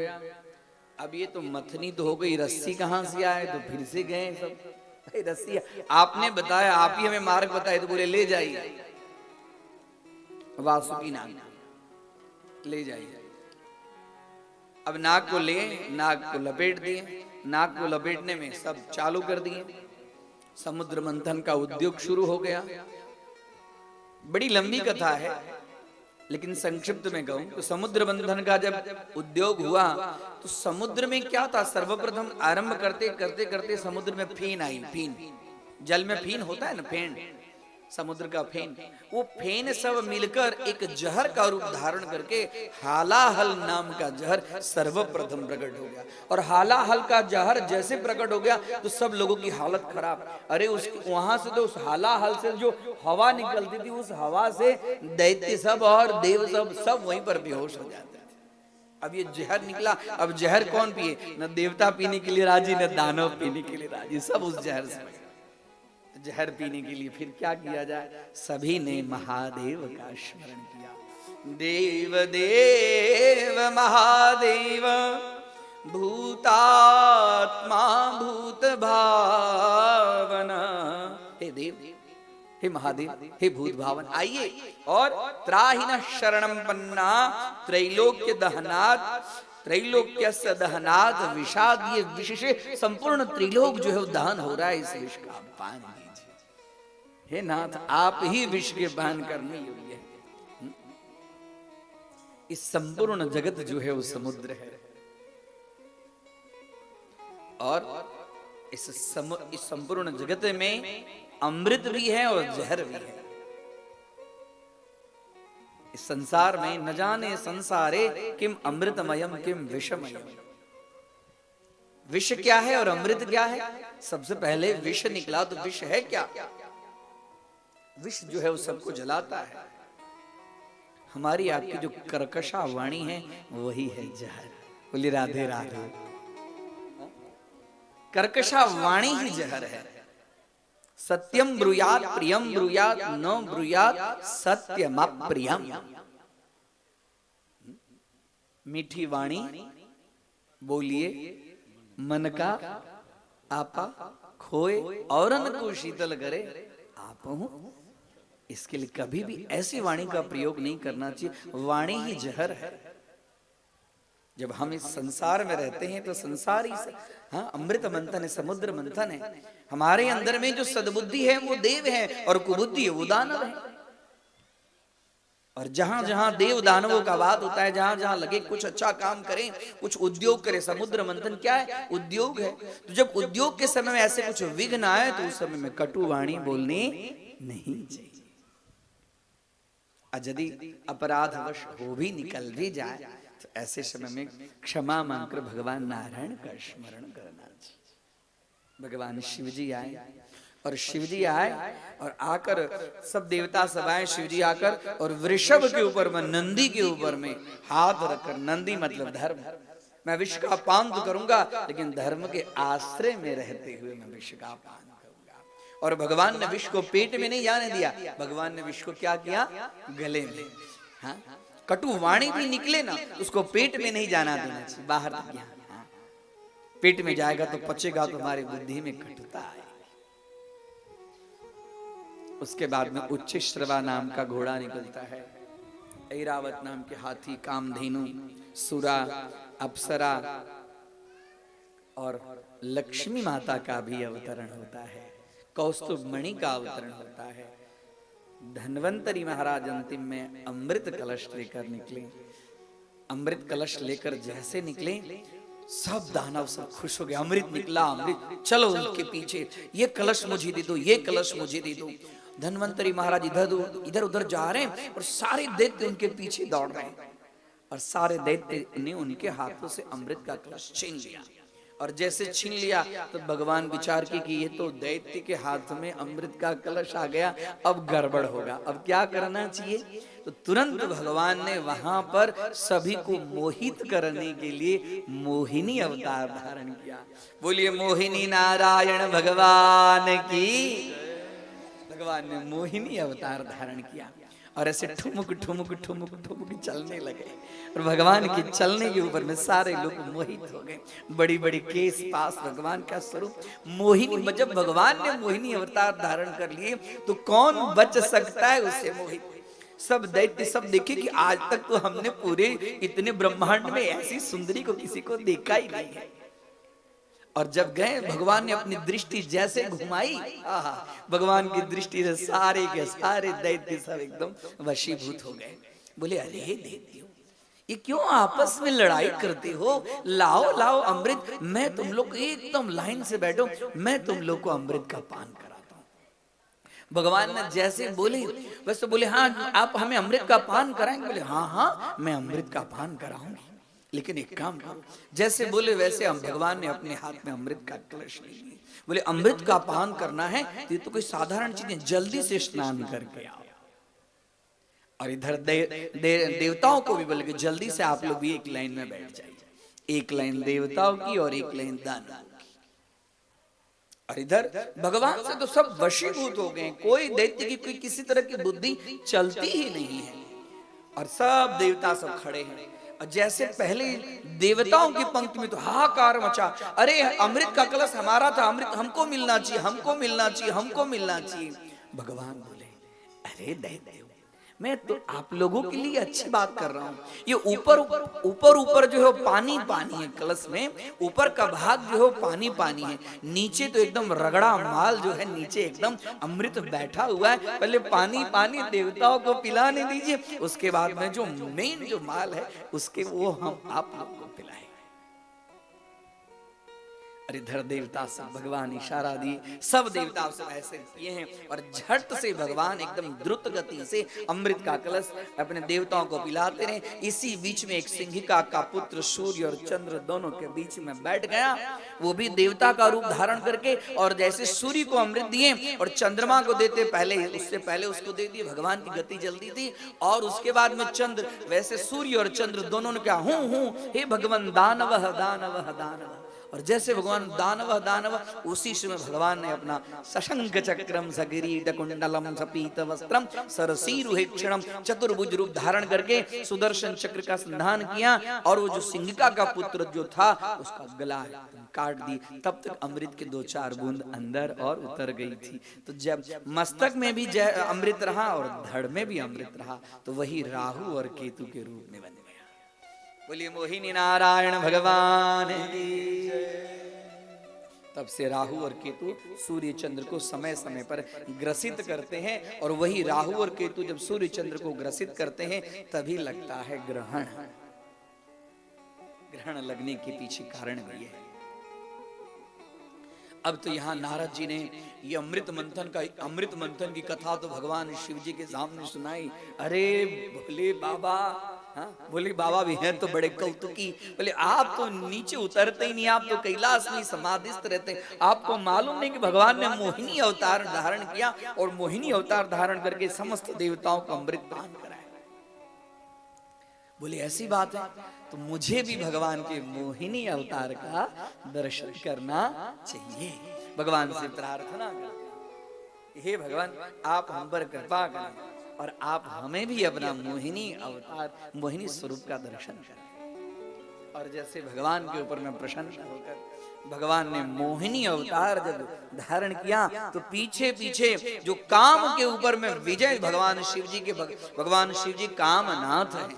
अब ये तो मथनी तो हो गई, रस्सी कहां से आए, तो फिर से गए सब, भाई रस्सी आपने बताया, आप ही हमें मार्ग बताए, तो बोले ले जाइए वासुकी नाग ले जाइए। अब नाग को ले, नाग को लपेट दिए, नाग को लपेटने में सब चालू कर दिए, समुद्र मंथन का उद्योग शुरू हो गया। बड़ी लंबी कथा है, लेकिन संक्षिप्त में कहूं तो समुद्र मंथन का जब उद्योग हुआ तो समुद्र में क्या था, सर्वप्रथम आरंभ करते करते करते समुद्र में फेन आई। फेन, जल में फेन होता है ना, फेन, समुद्र का फेन, वो फेन सब मिलकर एक जहर का रूप धारण करके हालाहल नाम का जहर सर्वप्रथम प्रकट हो गया। और हालाहल का जहर जैसे प्रकट हो गया तो सब लोगों की हालत खराब। अरे उस वहां से तो उस हालाहल से जो हवा निकलती थी, उस हवा से दैत्य सब और देव सब वहीं पर बेहोश हो जाते थे। अब ये जहर निकला, अब जहर कौन पिए? न देवता पीने के लिए राजी, न दानव पीने के लिए राजी, सब उस जहर से। जहर पीने के लिए फिर क्या किया जाए? सभी ने महादेव का स्मरण किया। देव देव महादेव भूतात्मा भूत भावना। हे देव, हे महादेव, हे भूत भावन, आइए और त्राहिन शरणम पन्ना त्रैलोक्य दहनात्, त्रैलोक्यस्य दहनात् विषाद। ये विष से संपूर्ण त्रिलोक जो है वो दहन हो रहा है, इस विष का पान कीजिए। हे नाथ, आप ही विष के पान करने योग्य है। इस संपूर्ण जगत जो है वो समुद्र है, और इस संपूर्ण जगत में अमृत भी है और जहर भी है। इस संसार में न जाने संसारे किम अमृतमयम किम विषमयम। विष क्या है और अमृत क्या है? सबसे पहले विष निकला, तो विष है क्या? विष जो है वो सबको जलाता है। हमारी आपकी जो कर्कशा वाणी है वही है जहर। बोलिए राधे राधे। कर्कशा वाणी ही जहर है। सत्यम ब्रूयात प्रियम ब्रूयात न ब्रूयात सत्यम अप्रियम। मीठी वाणी बोलिए, मन का आपा खोए औरन को शीतल करे आप हूं। इसके लिए कभी भी ऐसी वाणी का प्रयोग नहीं करना चाहिए। वाणी ही जहर है। जब हम इस संसार में रहते हैं तो संसार ही हाँ अमृत मंथन है, समुद्र मंथन है। हमारे अंदर में जो सद्बुद्धि है वो देव है, और कुबुद्धि है वो दानव है। और जहां जहां देव दानवों का बात होता है, जहां जहां लगे कुछ अच्छा काम करें, कुछ उद्योग करें। समुद्र मंथन क्या है? उद्योग है। तो जब उद्योग के समय में ऐसे कुछ विघ्न आए तो उस समय में कटु वाणी बोलनी नहीं चाहिए। यदि अपराधवश हो भी निकल भी जाए तो ऐसे समय में क्षमा मांगकर भगवान नारायण का स्मरण करना चाहिए। भगवान शिव जी आए, और शिव जी आए और आकर सब देवता सब आए। शिव जी आकर और वृषभ के ऊपर में, नंदी के ऊपर में हाथ रखकर, नंदी मतलब धर्म, मैं विष का पान तो करूंगा लेकिन धर्म के आश्रय में रहते हुए मैं विष का पान करूंगा। और भगवान ने विष को पेट में नहीं जाने दिया, भगवान ने विष को क्या किया? गले में। हाँ? कटु वाणी भी निकले ना, उसको पेट में नहीं जाना देना चाहिए, बाहर तक। हाँ? पेट में जाएगा तो पचेगा तो हमारी बुद्धि में कटुता है। उसके बाद में उच्चश्रवा नाम का घोड़ा निकलता है, ऐरावत नाम के हाथी, कामधेनु, सुरा, अप्सरा और लक्ष्मी माता का भी अवतरण होता है। कौस्तुभ मणि का अवतरण होता है। धन्वंतरी महाराज अंतिम में अमृत कलश लेकर निकले। अमृत कलश लेकर जैसे निकले सब दानव सब खुश हो गए। अमृत निकला, अमृत, चलो उनके पीछे, ये कलश मुझे दे दो, ये कलश मुझे दे दो। धन्वंतरी महाराज इधर उधर जा रहे हैं और सारे दैत्य उनके पीछे दौड़ रहे हैं, और सारे दैत्य ने उनके हाथों से अमृत का कलश छीन लिया। और जैसे छीन लिया तो भगवान विचार की कि ये तो दैत्य के हाथ में अमृत का कलश आ गया, अब गड़बड़ होगा, अब क्या करना चाहिए? तो तुरंत भगवान ने वहां पर सभी को मोहित करने के लिए मोहिनी अवतार धारण किया। बोलिए मोहिनी नारायण भगवान की। भगवान ने मोहिनी अवतार धारण किया और ऐसे ठुमुक ठुमुक ठुमुक ठुमुक चलने लगे, और भगवान के चलने के ऊपर में सारे लोग मोहित हो गए। बड़ी बड़ी केस पास भगवान का स्वरूप मोहिनी। जब भगवान ने मोहिनी अवतार धारण कर लिए तो कौन बच सकता है उससे मोहित? सब दैत्य सब देखे कि आज तक तो हमने पूरे इतने ब्रह्मांड में ऐसी सुंदरी को किसी को देखा ही नहीं है। और जब गए भगवान ने अपनी दृष्टि जैसे घुमाई, भगवान की दृष्टि से सारे के सारे दैत्य सब एकदम वशीभूत हो गए। बोले अरे दैत्यो, ये क्यों आपस में लड़ाई करते हो? लाओ लाओ अमृत, मैं तुम लोग एकदम लाइन से बैठो, मैं तुम लोग को अमृत का पान कराता हूं। भगवान ने जैसे बोले वैसे बोले, हाँ आप हमें अमृत का पान कराएंगे? बोले हाँ हाँ मैं अमृत का पान कराऊंगी, लेकिन एक काम करो। जैसे बोले वैसे हम भगवान ने अपने हाथ में अमृत का कलश ले लिया। बोले अमृत का पान करना है तो ये तो कोई साधारण चीज नहीं, जल्दी से स्नान करके आओ। और इधर देवताओं को भी बोले कि जल्दी से आप लोग भी एक लाइन में बैठ जाइए, एक लाइन देवताओं की और एक लाइन दानवों की। और इधर भगवान से तो सब वशीभूत हो गए, कोई दैत्य की कोई किसी तरह की बुद्धि चलती ही नहीं है। और सब देवता सब खड़े हैं। और जैसे पहले देवताओं की पंक्ति में तो हाहाकार मचा, अरे अमृत का कलश हमारा था, अमृत हमको मिलना चाहिए, हमको मिलना चाहिए, हमको मिलना चाहिए। भगवान बोले अरे दैत्य, मैं तो आप लोगों के लिए अच्छी बात कर रहा हूँ। ये ऊपर ऊपर जो है पानी पानी है, कलश में ऊपर का भाग जो है पानी पानी है, नीचे तो एकदम रगड़ा माल जो है, नीचे एकदम अमृत बैठा हुआ है। पहले पानी पानी देवताओं को पिलाने दीजिए, उसके बाद में जो मेन जो माल है उसके वो हम आप लोग को पिलाएं। और इधर देवता सब भगवान इशारा दिए, सब देवता सब ऐसे किए हैं। और झट से भगवान एकदम द्रुत गति से अमृत का कलश अपने देवताओं को पिलाते रहे। इसी बीच में एक सिंहिका का पुत्र सूर्य और चंद्र दोनों के बीच में बैठ गया, वो भी देवता का रूप धारण करके। और जैसे सूर्य को अमृत दिए और चंद्रमा को देते पहले, उससे पहले उसको दे दिए, भगवान की गति जल्दी थी। और उसके बाद में चंद्र, वैसे सूर्य और चंद्र दोनों ने कहा हूं हे भगवान दानव दानव दानव। और जैसे भगवान दानव दानव, उसी समय भगवान ने अपना सशंक चक्रम सगिरीट कुंडलम सपीत वस्त्रम सरसीरुहेक्षणम चतुर्भुज रूप धारण करके सुदर्शन चक्र का संधान किया। और वो जो सिंहिका का पुत्र जो था उसका गला काट दी। तब तक अमृत के 2-4 बूंद अंदर और उतर गई थी। तो जब मस्तक में भी अमृत रहा और धड़ में भी अमृत रहा, तो वही राहु और केतु के रूप में बन गया। बोलिए मोहिनी नारायण भगवान की। तब से राहु और केतु सूर्य चंद्र को समय समय पर ग्रसित करते हैं। और वही राहु और केतु जब सूर्य चंद्र को ग्रसित करते हैं तभी लगता है ग्रहण। ग्रहण लगने के पीछे कारण भी है। अब तो यहाँ नारद जी ने ये अमृत मंथन की कथा तो भगवान शिव जी के सामने सुनाई। अरे भोले बाबा, हाँ बोले बाबा भी हैं तो बड़े कौतुकी। बोले आप तो नीचे उतरते ही नहीं, आप तो कैलाश में समाधिस्थ रहते हैं, आपको मालूम नहीं कि भगवान ने मोहिनी अवतार धारण किया और मोहिनी अवतार धारण करके समस्त देवताओं को अमृत पान कराया। बोले ऐसी बात है तो मुझे भी भगवान के मोहिनी अवतार का दर्शन करना चाहिए। भगवान से प्रार्थना कर, हे भगवान आप हम पर कृपा करें और आप हमें भी अपना मोहिनी अवतार, मोहिनी स्वरूप का दर्शन करें। और जैसे भगवान के ऊपर में प्रसन्न होकर भगवान ने मोहिनी अवतार जब धारण किया तो पीछे पीछे जो काम के ऊपर में विजय, भगवान शिव जी कामनाथ हैं,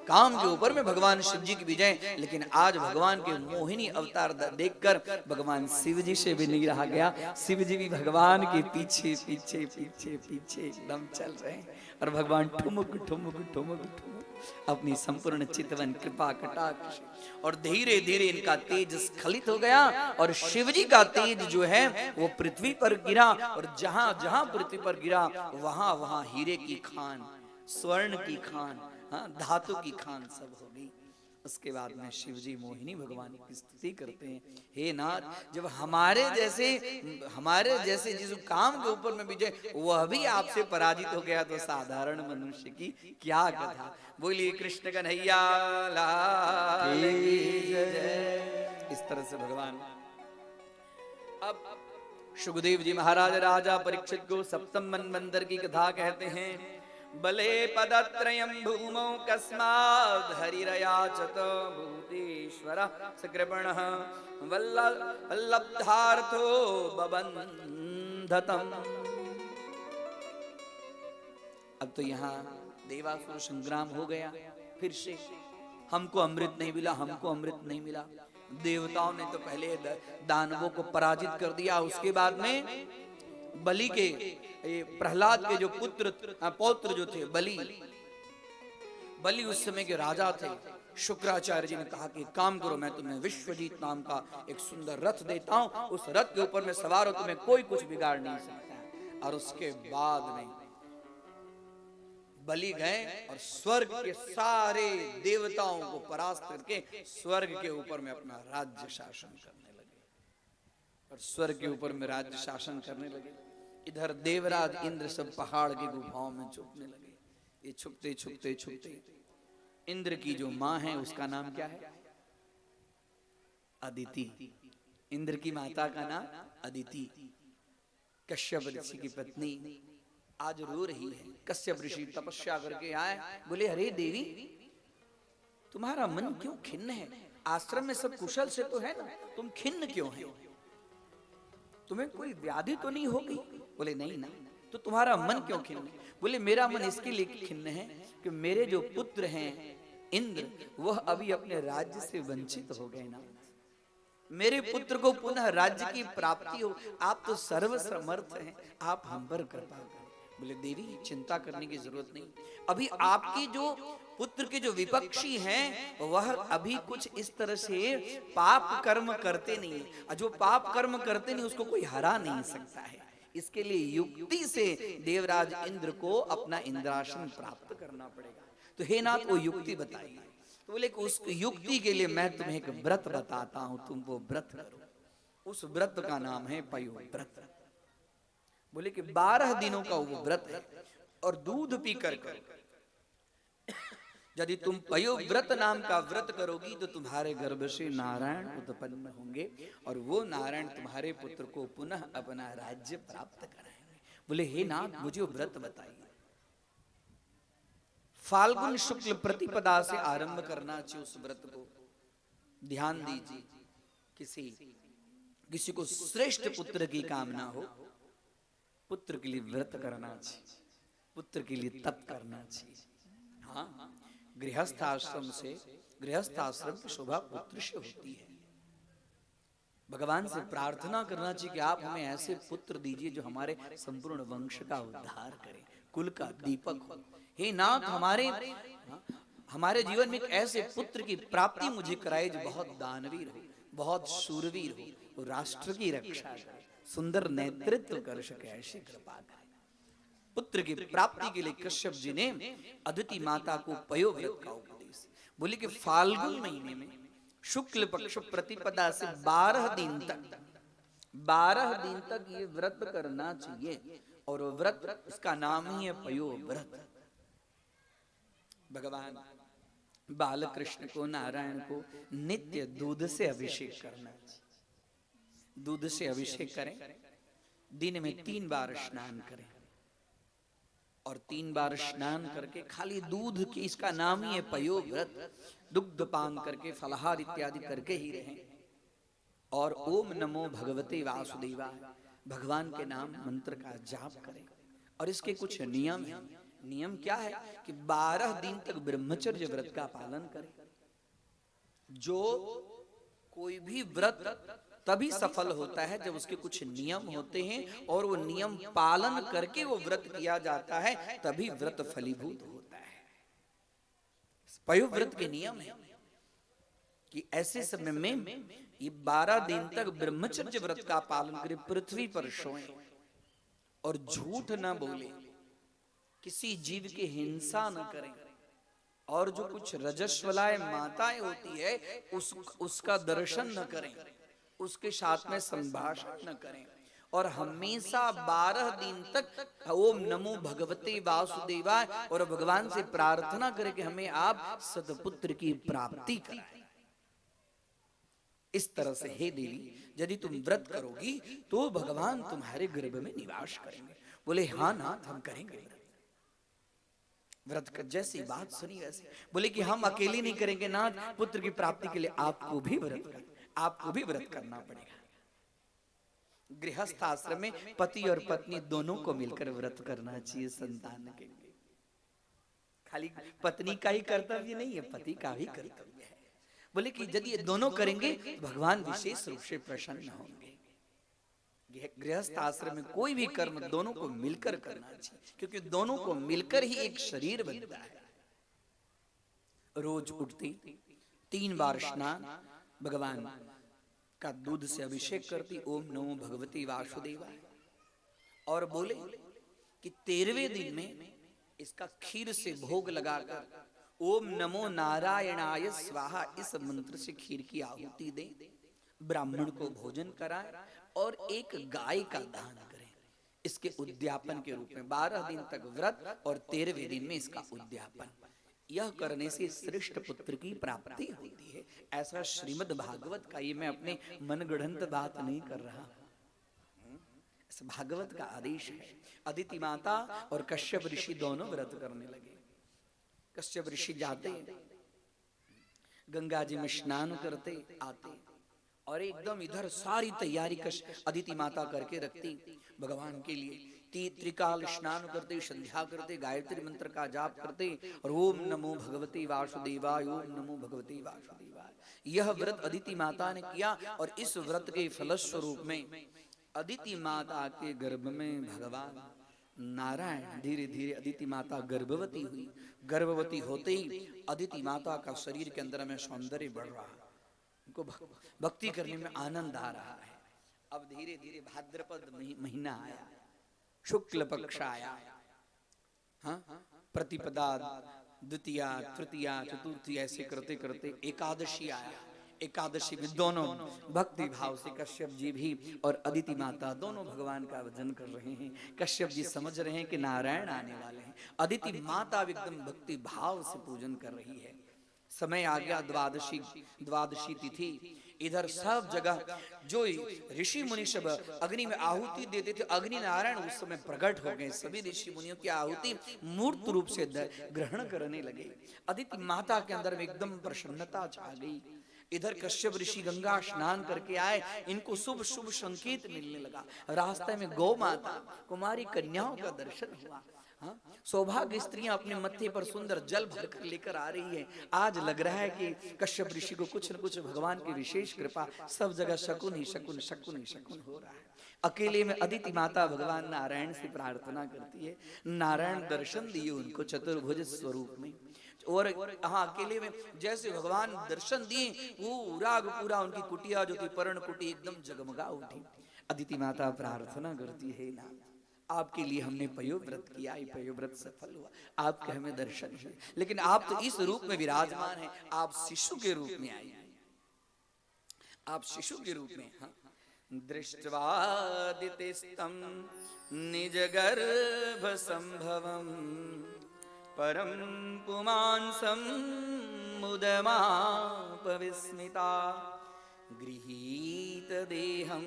काम के ऊपर में भगवान शिव जी की विजय। लेकिन आज भगवान के मोहिनी अवतार देखकर भगवान शिव जी से भी नहीं रहा गया। शिव जी भी भगवान के पीछे पीछे पीछे पीछे एकदम चल रहे हैं। और भगवान ठुमुक ठुमुक ठुमुक ठुमुक अपनी संपूर्ण चितवन कृपा कटाक्ष और धीरे धीरे इनका तेज स्खलित हो गया। और शिव जी का तेज जो है वो पृथ्वी पर गिरा। और जहां जहां पृथ्वी पर गिरा वहां वहां हीरे की खान, स्वर्ण की खान, हाँ धातु की खान सब हो गई। उसके बाद में शिव जी मोहिनी भगवान की स्तुति करते हैं, हे नाथ जब हमारे जैसे जिस काम के ऊपर में विजय वह भी आपसे पराजित हो गया तो साधारण मनुष्य की क्या कथा। बोलिए कृष्ण कन्हैया लाल की जय। इस तरह से भगवान अब सुखदेव जी महाराज राजा परीक्षित को सप्तम मनवंतर की कथा कहते हैं। बले पदत्रयं भूमौ कस्माद् हरिरयाचत भूतेश्वरः सकृपणः वल्लब्धार्थो बबन्धतम्। अब तो यहाँ देवासुर संग्राम हो गया फिर से। हमको अमृत नहीं मिला, हमको अमृत नहीं मिला। देवताओं ने तो पहले दानवों को पराजित कर दिया। उसके बाद में बलि के प्रहलाद के जो पौत्र जो थे बलि उस समय के राजा थे। शुक्राचार्य जी ने कहा कि काम करो, मैं तुम्हें विश्वजीत नाम का एक सुंदर रथ देता हूं, उस रथ के ऊपर में सवार हो, तुम्हें कोई कुछ बिगाड़ नहीं सकता। और उसके बाद में बलि गए और स्वर्ग के सारे देवताओं को परास्त करके स्वर्ग के ऊपर में अपना राज्य शासन करने लगे और स्वर्ग के ऊपर में राज्य शासन करने लगे। इधर देवराज इंद्र सब पहाड़ की गुफाओं में छुपने लगे। ये छुपते छुपते छुपते इंद्र की जो मां है उसका नाम क्या है? अदिति। इंद्र की माता का नाम अदिति। कश्यप ऋषि की पत्नी आज रो रही है। कश्यप ऋषि तपस्या करके आए, बोले अरे देवी तुम्हारा मन क्यों खिन्न है? आश्रम में सब कुशल से तो है ना, तुम खिन्न क्यों है? तुम्हें कोई व्याधि तो नहीं होगी? बोले नहीं ना। तो तुम्हारा मन क्यों खिन्न है? बोले मेरा मन इसके लिए खिन्न है कि मेरे जो पुत्र हैं इंद्र, वह अभी अपने राज्य से वंचित हो गए ना। मेरे पुत्र को पुनः राज्य की प्राप्ति हो। आप तो सर्वसमर्थ हैं, आप हम पर कृपा करें। बोले देवी चिंता करने की जरूरत नहीं। अभी आपके जो पुत्र के जो विपक्षी हैं वह अभी कुछ इस तरह से पाप कर्म करते नहीं है। जो पाप कर्म करते नहीं उसको कोई हरा नहीं सकता है। इसके लिए युक्ति से देवराज इंद्र को अपना इंद्रासन प्राप्त करना पड़ेगा। तो हे नाथ वो युक्ति बताइए। तो बोले कि उस युक्ति के लिए मैं तुम्हें एक व्रत बताता हूं, तुम वो व्रत करो। उस व्रत का नाम है पयो व्रत। बोले कि 12 दिनों का वो व्रत है और दूध पी कर यदि तुम पयो व्रत नाम का व्रत करोगी तो तुम्हारे गर्भ से नारायण उत्पन्न होंगे और वो नारायण तुम्हारे पुत्र को पुनः अपना राज्य प्राप्त कराएंगे। बोले हे नाथ मुझे वो व्रत बताइए। फाल्गुन शुक्ल प्रतिपदा से आरंभ करना चाहिए उस व्रत को। ध्यान दीजिए, किसी को श्रेष्ठ पुत्र की कामना हो, पुत्र के लिए व्रत करना चाहिए, पुत्र के लिए तप करना चाहिए। हाँ, गृहस्थ आश्रम की शोभा पुत्र से होती है। भगवान से प्रार्थना करना चाहिए कि आप हमें ऐसे पुत्र दीजिए जो हमारे संपूर्ण वंश का उद्धार करे, कुल का दीपक हो। हे नाथ हमारे जीवन में एक ऐसे पुत्र की प्राप्ति मुझे कराए जो बहुत दानवीर हो, बहुत शूरवीर हो, राष्ट्र की रक्षा करे, सुंदर नेतृत्व कर सके, ऐसी कृपा करे। पुत्र की प्राप्ति के लिए कश्यप जी ने अदिति माता को पयो व्रत का उपदेश। बोले कि फाल्गुन महीने में शुक्ल पक्ष प्रतिपदा से 12 दिन तक ये व्रत करना चाहिए और व्रत उसका नाम ही है पयो व्रत। भगवान बालकृष्ण को, नारायण को नित्य दूध से अभिषेक करना चाहिए। दूध से अभिषेक करें, दिन में 3 बार स्नान करें और 3 बार स्नान करके खाली दूध की, इसका नाम ही है पयो व्रत, दुग्ध पान करके फलाहार इत्यादि करके ही रहें और ओम नमो भगवते वासुदेवाय भगवान के नाम मंत्र का जाप करें। और इसके कुछ नियम हैं। नियम क्या है कि 12 दिन तक ब्रह्मचर्य व्रत का पालन करें। जो कोई भी व्रत तभी सफल होता है जब उसके कुछ नियम होते हैं और वो नियम पालन करके वो व्रत किया जाता है, तभी व्रत फलीभूत होता है। पयो व्रत के नियम है कि ऐसे समय में ये 12 दिन तक ब्रह्मचर्य व्रत का पालन करें, पृथ्वी पर सोएं और झूठ न बोले, किसी जीव की हिंसा न करें और जो कुछ रजस्वलाएं माताएं होती है उसका दर्शन न करें, उसके साथ में संभाषण न करें और हमेशा 12 दिन तक ओम नमो भगवते वासुदेवाय और भगवान से प्रार्थना करें कि हमें आप सतपुत्र की प्राप्ति कराएं। इस तरह से हे देवी यदि तुम व्रत करोगी तो भगवान तुम्हारे गर्भ में निवास करेंगे। बोले हाँ नाथ हम करेंगे व्रत। जैसी बात सुनी वैसे बोले कि हम अकेले नहीं करेंगे नाथ, पुत्र की प्राप्ति के लिए आपको भी व्रत करना पड़ेगा। गृहस्थ आश्रम में पति और पत्नी दोनों को मिलकर व्रत करना चाहिए संतान के लिए। खाली पत्नी का ही कर्तव्य नहीं है, पति का भी कर्तव्य है। बोले कि यदि ये दोनों करेंगे तो भगवान विशेष रूप से प्रसन्न होंगे। गृहस्थ आश्रम में कोई भी कर्म दोनों को मिलकर करना चाहिए, क्योंकि दोनों को मिलकर ही एक शरीर बनता है। रोज उठती 3 बार स्नान, भगवान का दूध से अभिषेक करती, ओम नमो भगवती वासुदेवाय और बोले कि 13वें दिन में इसका खीर से भोग लगाकर ओम नमो नारायणाय स्वाहा इस मंत्र से खीर की आहुति दें, ब्राह्मण को भोजन कराएं और एक गाय का दान करें इसके उद्यापन के रूप में। 12 दिन तक व्रत और 13वें दिन में इसका उद्यापन। यह करने से श्रेष्ठ पुत्र की प्राप्ति होती है। ऐसा श्रीमद् भागवत का, ये मैं अपने मनगढ़ंत बात नहीं कर रहा, इस भागवत का आदेश है। अदिति माता और कश्यप ऋषि दोनों व्रत करने लगे। कश्यप ऋषि जाते, गंगा जी में स्नान करते, आते और एकदम इधर सारी तैयारी अदिति माता करके रखती भगवान के लिए। त्रिकाल स्नान करते, संध्या करते, गायत्री मंत्र का जाप करते और ओम नमो भगवते वासुदेवाय, ओम नमो भगवते वासुदेवाय। यह व्रत अदिति माता ने किया और इस व्रत के फलस्वरूप में अदिति माता के गर्भ में भगवान नारायण धीरे धीरे, अदिति माता गर्भवती हुई। गर्भवती होते ही अदिति माता का शरीर के अंदर में सौंदर्य बढ़ रहा, उनको भक्ति करने में आनंद आ रहा है। अब धीरे धीरे भाद्रपद महीना आया, शुक्ल पक्ष आया, हाँ, प्रतिपदा, द्वितीया, तृतीया, चतुर्थी, ऐसे करते करते एकादशी आया। एकादशी में दोनों भक्ति भाव से कश्यप जी भी और अदिति माता दोनों भगवान का भजन कर रहे हैं। कश्यप जी समझ रहे हैं कि नारायण आने वाले हैं, अदिति माता एकदम भक्ति भाव से पूजन कर रही है। समय आ गया द्वादशी तिथि। इधर सब जगह जो ऋषि मुनि सब अग्नि में आहुति देते थे, अग्नि नारायण उस समय प्रकट हो गए। सभी ऋषि मुनियों की आहुति मूर्त रूप से ग्रहण करने लगे। अदिति माता के अंदर में एकदम प्रसन्नता छा गई। इधर कश्यप ऋषि गंगा स्नान करके आए, इनको शुभ शुभ संकेत मिलने लगा। रास्ते में गौ माता, कुमारी कन्याओं का दर्शन हुआ। हाँ? सौभाग्य स्त्रियां अपने मत्थे पर सुंदर जल भरकर लेकर आ रही है। आज लग रहा है कि कश्यप ऋषि को कुछ न कुछ भगवान की विशेष कृपा, सब जगह शकुन ही शकुन, शकुन ही शकुन हो रहा है। अकेले में अदिति माता भगवान नारायण से प्रार्थना करती है, नारायण दर्शन दिए उनको चतुर्भुज स्वरूप में। और हाँ, अकेले में जैसे भगवान दर्शन दिए, पूरा उनकी कुटिया जो थी पर्ण कुटी एकदम जगमगा उठी। अदिति माता प्रार्थना करती है, ना आपके लिए हमने पयोव्रत किया, पयोव्रत सफल हुआ, आपके हमें दर्शन हुए, लेकिन आप तो इस रूप में विराजमान हैं, आप शिशु के रूप में आए, आप शिशु के रूप में। हाँ, दृष्ट्वादितिस्तं निज गर्भ संभवम् परम पुमांसं मुदमाप विस्मिता गृहीत देहं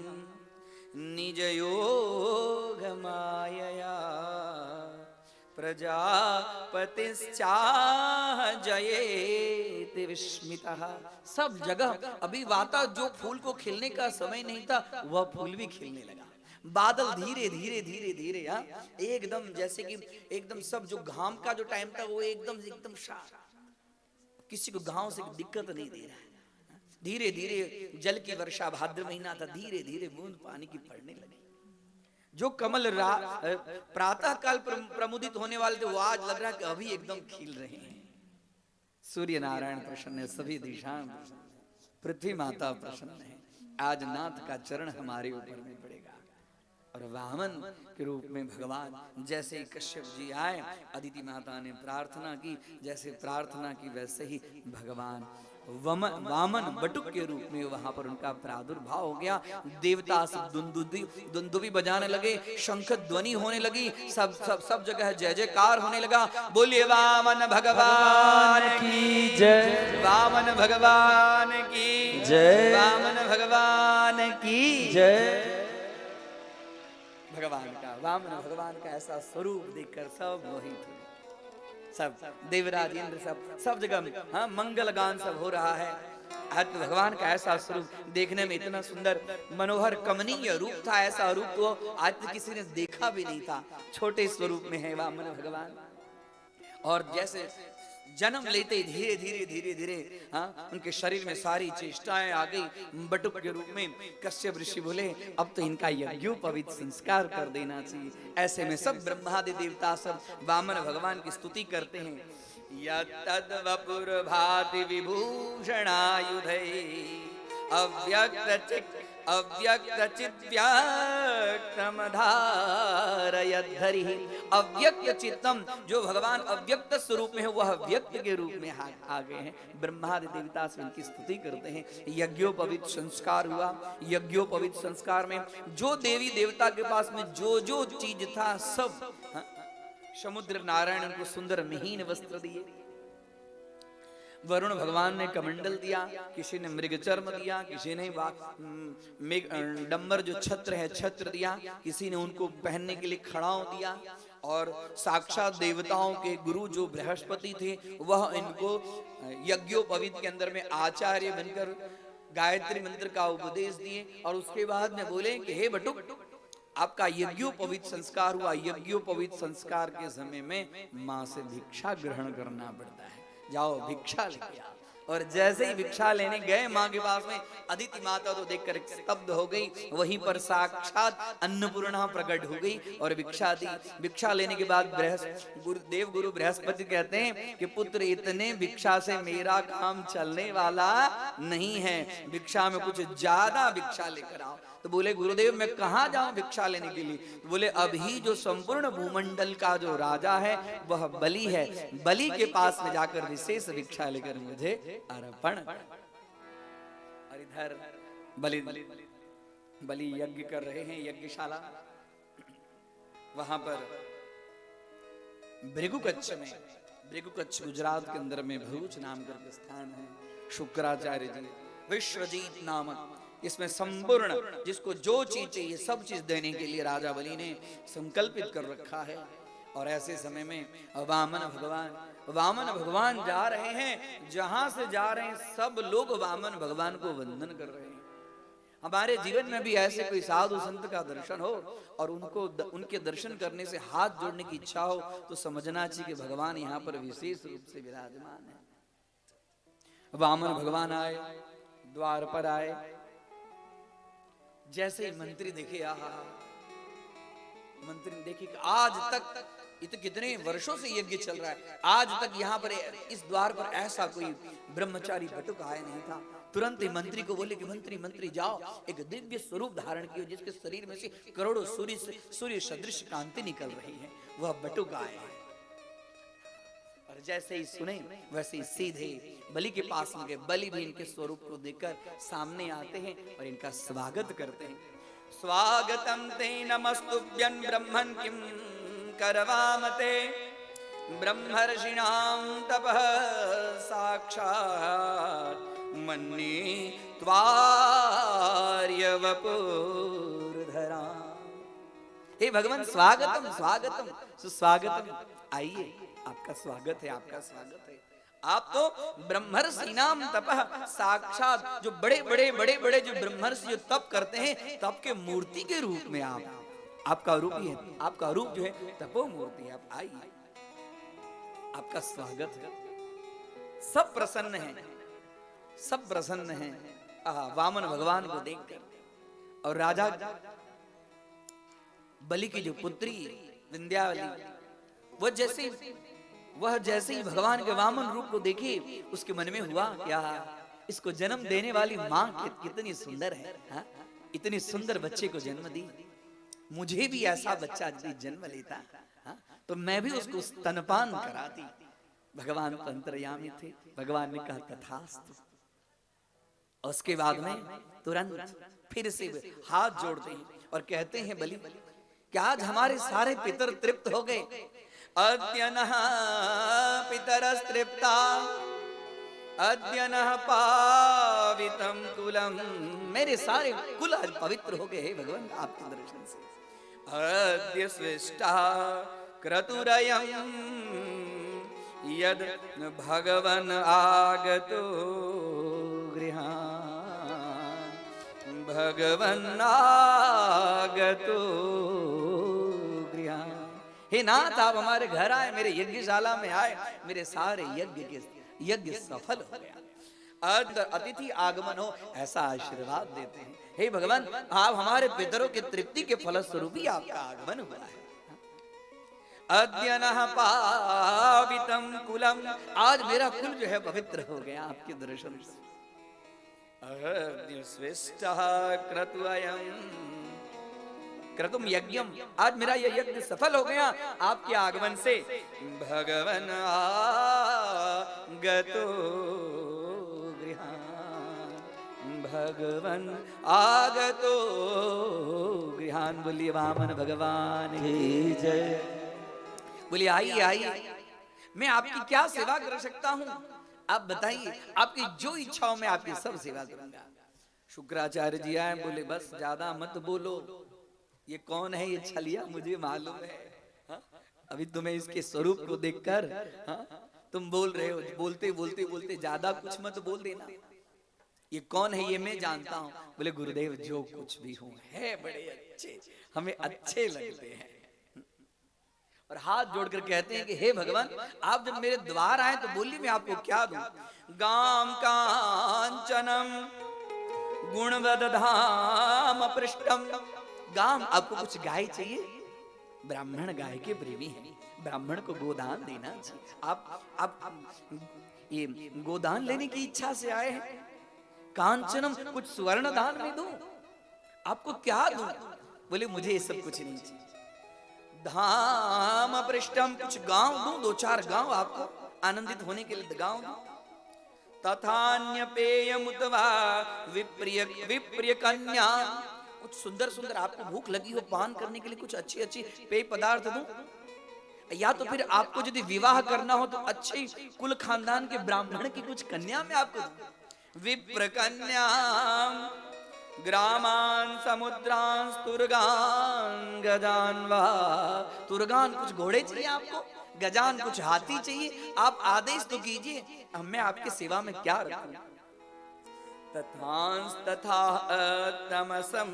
निज योग मायया प्रजापतिश्चाह जयेति विस्मितः। सब जगह अभी वाता, जो फूल को खिलने का समय नहीं था वह फूल भी खिलने लगा। बादल धीरे धीरे धीरे धीरे, हाँ, एकदम जैसे कि एकदम सब जो घाम का जो टाइम था वो एकदम शांत, किसी को घाव से दिक्कत नहीं दे रहा है। धीरे धीरे जल की वर्षा, भाद्र महीना था, धीरे धीरे बूंद पानी की पड़ने लगी। जो कमल प्रातः काल प्रमुदित होने वाले थे वो आज लग रहा है कि अभी एकदम खिल रहे हैं। सूर्य नारायण प्रसन्न है, सभी दिशाएं, पृथ्वी माता प्रसन्न है। आज नाथ का चरण हमारे ऊपर में पड़ेगा। और वामन के रूप में भगवान, जैसे कश्यप जी आए, अदिति माता ने प्रार्थना की, जैसे प्रार्थना की वैसे ही भगवान वामन बटुक के रूप में वहां पर उनका प्रादुर्भाव हो गया। देवता सब दुंदुभी बजाने लगे, शंख ध्वनि होने लगी, सब जगह जय जयकार होने लगा। बोलिए वामन भगवान की जय, वामन भगवान की जय, वामन भगवान की जय। भगवान का, वामन भगवान का ऐसा स्वरूप देखकर सब मोहित हुए। सब देवराज इंद्र सब जगह, हाँ, मंगल गान सब हो रहा है। आज भगवान का ऐसा स्वरूप देखने में इतना सुंदर मनोहर कमनीय रूप था, ऐसा रूप तो आज तक किसी ने देखा भी नहीं था। छोटे स्वरूप में है वामन भगवान। और जैसे जन्म लेते ही धीरे धीरे धीरे धीरे, हाँ, उनके शरीर में सारी चेष्टाएं आ गई। बटुक के रूप में कश्यप ऋषि बोले अब तो इनका यज्ञोपवीत संस्कार कर देना चाहिए। ऐसे में सब ब्रह्मादि देवता सब वामन भगवान की स्तुति करते हैं। यत्तद् वपुर भाति विभूषणायुधै अव्यक्त चित्व्यक्तम धारयद्धरि। अव्यक्त चित्तम, जो भगवान अव्यक्त स्वरूप में है वह व्यक्त के रूप में आ गए हैं। ब्रह्मादि देवता से इनकी स्तुति करते हैं। यज्ञोपवीत संस्कार हुआ। यज्ञोपवीत संस्कार में जो देवी देवता के पास में जो जो चीज था सब, समुद्र नारायण उनको सुंदर महीन वस्त्र दिए, वरुण भगवान ने कमंडल दिया, किसी ने मृग चर्म दिया, किसी ने डम्बर जो छत्र है छत्र दिया, किसी ने उनको पहनने के लिए खड़ाऊ दिया, और साक्षात देवताओं के गुरु जो बृहस्पति थे वह इनको यज्ञोपवीत के अंदर में आचार्य बनकर गायत्री मंत्र का उपदेश दिए। और उसके बाद में बोले कि हे बटुक, आपका यज्ञोपवीत संस्कार हुआ। यज्ञोपवीत संस्कार के समय में माँ से भिक्षा ग्रहण करना पड़ता है, जाओ भिक्षा लेके आओ। और जैसे ही भिक्षा लेने गए माँ के पास में, अदिति माता तो देखकर स्तब्ध हो गई। वहीं पर साक्षात अन्नपूर्णा प्रकट हो गई और भिक्षा दी। भिक्षा लेने के बाद देव गुरु बृहस्पति कहते हैं कि पुत्र, इतने भिक्षा से मेरा काम चलने वाला नहीं है, भिक्षा में कुछ ज्यादा भिक्षा लेकर आओ। तो बोले गुरुदेव मैं कहाँ जाऊं भिक्षा लेने के लिए? तो बोले अभी जो संपूर्ण भूमंडल का जो राजा है वह बलि है, बलि के पास में जाकर विशेष भिक्षा लेकर मुझे अर्पण। और इधर बलि यज्ञ कर रहे हैं, यज्ञशाला। वहां पर भृगुकच्छ में, भृगुकच्छ गुजरात के अंदर में भरूच नाम करके स्थान है, शुक्राचार्य जी विश्वजीत नामक, इसमें संपूर्ण जिसको जो चीज चाहिए सब चीज देने के लिए राजा बलि ने संकल्पित कर रखा है। और ऐसे समय में वामन भगवान जा रहे हैं, जहां से जा रहे हैं सब लोग वामन भगवान को वंदन कर रहे हैं। हमारे जीवन में भी ऐसे कोई साधु संत का दर्शन हो और उनके दर्शन करने से हाथ जोड़ने की इच्छा हो तो समझना चाहिए कि भगवान यहाँ पर विशेष रूप से विराजमान है। वामन भगवान आए, द्वार पर आए, जैसे ही मंत्री देखे, मंत्री ने देखे कि आज तक कितने वर्षों से यज्ञ चल रहा है, आज तक यहाँ पर इस द्वार पर ऐसा कोई ब्रह्मचारी बटुक आया नहीं था। तुरंत ही मंत्री को बोले कि मंत्री जाओ, एक दिव्य स्वरूप धारण किया जिसके शरीर में से करोड़ों सूर्य सदृश कांति निकल रही है, वह बटुक आए। और जैसे ही सुने वैसे ही सीधे बलि के पास में गए। बलि भी इनके स्वरूप को देखकर सामने आते हैं और इनका स्वागत करते हैं। स्वागतम ते नमस्तुभ्यं ब्रह्मन् किं करवामते, ब्रह्मर्षिणां तपः साक्षात् मन्ये त्वार्य वपुर्धरा। हे भगवान, स्वागतम स्वागतम सुस्वागतम, आइए, आपका स्वागत है, आपका स्वागत है। आप तो ब्रह्मर्षि नाम तपः, साक्षात जो बड़े बड़े जो ब्रह्मर्षि जो तप करते हैं, तप के मूर्ति के रूप में आपका रूप ही है, आपका रूप जो है तपो मूर्ति है। आप आइए, आपका स्वागत है। सब प्रसन्न हैं, सब प्रसन्न हैं वामन भगवान को देखकर। और राजा बलि की जो पुत्री विंध्यावली, वह जैसे ही भगवान के वामन रूप को देखी, उसके मन में हुआ क्या, इसको जन्म देने वाली माँ कितनी सुंदर है, हा? इतनी सुंदर बच्चे को जन्म दी, मुझे भी ऐसा बच्चा यदि जन्म लेता हा? तो मैं भी उसको स्तनपान कराती। भगवान अंतर्यामी थे, भगवान ने कहा तथास्तु। उसके बाद में तुरंत फिर से हाथ जोड़ते हैं और कहते हैं बलि, क्या आज हमारे सारे पितर तृप्त हो गए? अद्य नः पितरस्तृप्ता, अद्य नः पावितं कुलम, मेरे सारे कुल आज पवित्र हो गए भगवान आपके दर्शन से। अद्य स्विष्टा क्रतुरयं यद भगवन् आगतो गृहान्, भगवन् आगतो गृहान्। हे नाथ, आप हमारे घर आए, मेरे यज्ञशाला में आए, मेरे सारे यज्ञ सफल हो गया। अतिथि आगमन हो ऐसा आशीर्वाद देते हैं। हे भगवान, आप हमारे पितरों की तृप्ति के फलस्वरूप ही आपका आगमन हुआ है। अद्य नः पावितं कुलम, आज मेरा कुल जो है पवित्र हो गया आपके दर्शन से। श्रेष्ठः क्रतुम यज्ञम, आज मेरा यह यज्ञ सफल हो गया आपके आगमन से। भगवन आगतो गृहान, भगवन आगतो गृहान। बोलिए वामन भगवान की जय। बोलिए आइए आइए, मैं आपकी क्या सेवा कर सकता हूँ? आप बताइए, आपकी जो इच्छा हो मैं आपकी सब सेवा करूंगा। शुक्राचार्य जी आए, बोले बस ज्यादा मत बोलो, ये कौन है? ये छलिया मुझे मालूम है। हा? अभी तुम्हें इसके स्वरूप को देखकर तुम बोल रहे हो, बोलते बोलते बोलते ज्यादा कुछ मत बोल देना। ये कौन है? ये मैं जानता हूँ। बोले गुरुदेव जो कुछ भी हूँ है बड़े अच्छे, हमें अच्छे लगते हैं। और हाथ जोड़कर कहते हैं कि हे भगवान, आप जब मेरे द्वार आए तो बोलिए मैं आपको क्या दूं? गाम कांचनम गुणवदधाम पृष्ठम। गाम, आपको कुछ गाय चाहिए? ब्राह्मण गाय के प्रेमी हैं, ब्राह्मण को गोदान देना चाहिए। आप ये गोदान लेने की इच्छा से आए हैं। कांचनम, कुछ स्वर्ण दान में दूं? आपको क्या दूं? बोले मुझे ये सब कुछ नहीं चाहिए। धाम पृष्ठम, कुछ गांव दूं, 2-4 गांव आपको आनंदित होने के लिए गांव दूं। तथान्य पेय मुतवा विप्रिय विप्रिय कन्या, कुछ सुंदर सुंदर आपको भूख लगी हो पान करने के लिए कुछ अच्छी अच्छी पेय पदार्थ दूं। या तो फिर आपको यदि विवाह करना हो तो अच्छे कुल खानदान के ब्राह्मण की कुछ कन्या में आपको दूं। विप्र कन्या ग्रामान समुद्रान तुर्गान गजान वा, तुर्गान कुछ घोड़े चाहिए आपको, गजान कुछ हाथी चाहिए। आप आदेश तो कीजिए, मैं आपकी सेवा में क्या रखूं? तथांस तथा तमसम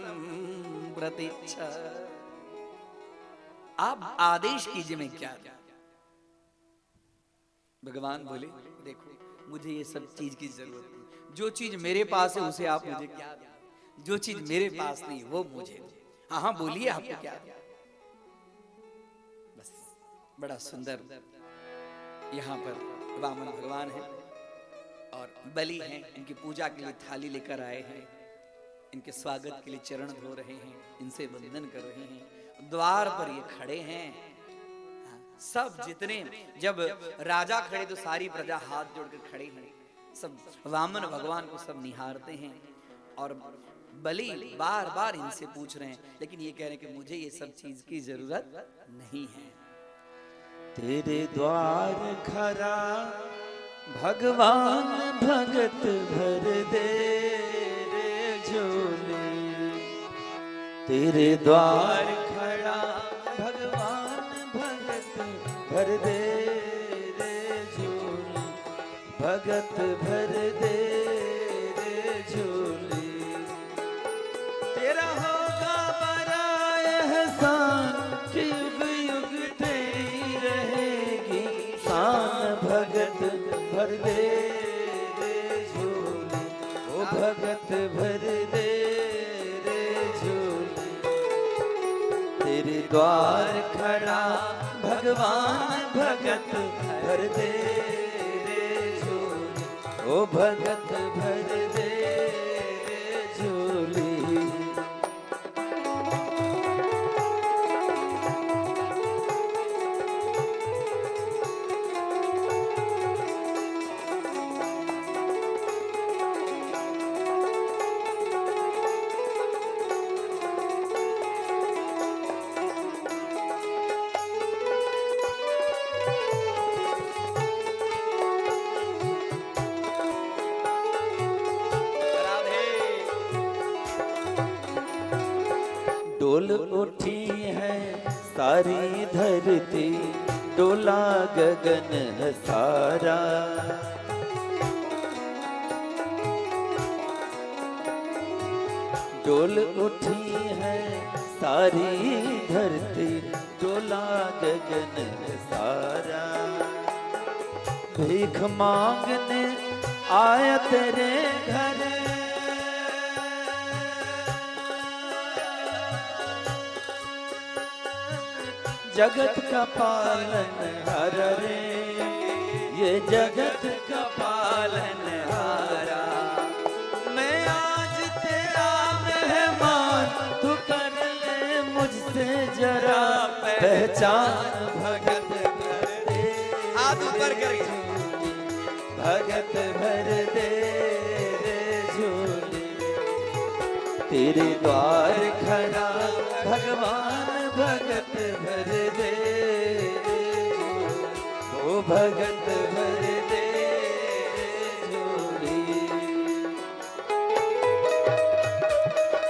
प्रतीक्षा, आप आदेश कीजिए मैं क्या दूं? भगवान बोले देखो मुझे ये सब चीज की जरूरत नहीं, जो चीज मेरे पास है उसे आप मुझे क्या दें, जो चीज मेरे पास नहीं वो मुझे। हाँ हाँ बोलिए आपको क्या? बस बड़ा सुंदर यहाँ पर वामन भगवान है और बलि हैं, इनकी पूजा के लिए थाली लेकर आए हैं, इनके स्वागत के लिए चरण धो रहे हैं, इनसे वंदन कर रहे हैं। द्वार पर ये खड़े हैं। सब जितने, जब राजा खड़े तो सारी प्रजा हाथ जोड़कर खड़े हैं। सब वामन भगवान को सब निहारते हैं और बलि बार बार इनसे पूछ रहे हैं, लेकिन ये कह रहे हैं कि मुझे ये सब चीज की जरूरत नहीं है। तेरे द्वार खरा भगवान भगत भर दे रे झोले, तेरे द्वार खड़ा भगवान भगत भर दे रे झोले, भगत भर दे रे झोले। तेरा होगा बड़ा एहसान कि युग युग तेरी रहेगी शान, भगत भर दे रे झोले, ओ भगत भर दे रे झोले। तेरे द्वार खड़ा भगवान भगत भर दे रे झोले, ओ भगत भर दे रे झोले। डोल उठी है सारी धरती, डोला गगन है सारा, डोल उठी है सारी धरती, डोला गगन है सारा। भीख मांगने आया तेरे घर, जगत का पालन हार रे, ये जगत का पालन हारा। मैं पहचान भगत भर दे, हाथ ऊपर करिए। भगत भर दे रे झोली, तेरे द्वार खड़ा भगवान भगत भर दे, ओ भगत भर दे झोली।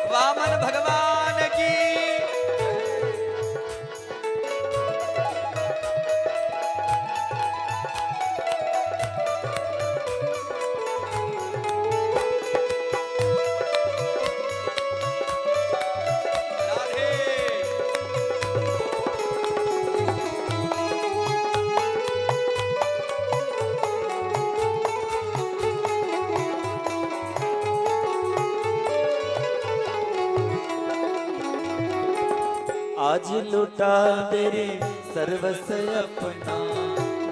वामन भगवान की राधे। आज लुटा तेरे सर्वस अपना,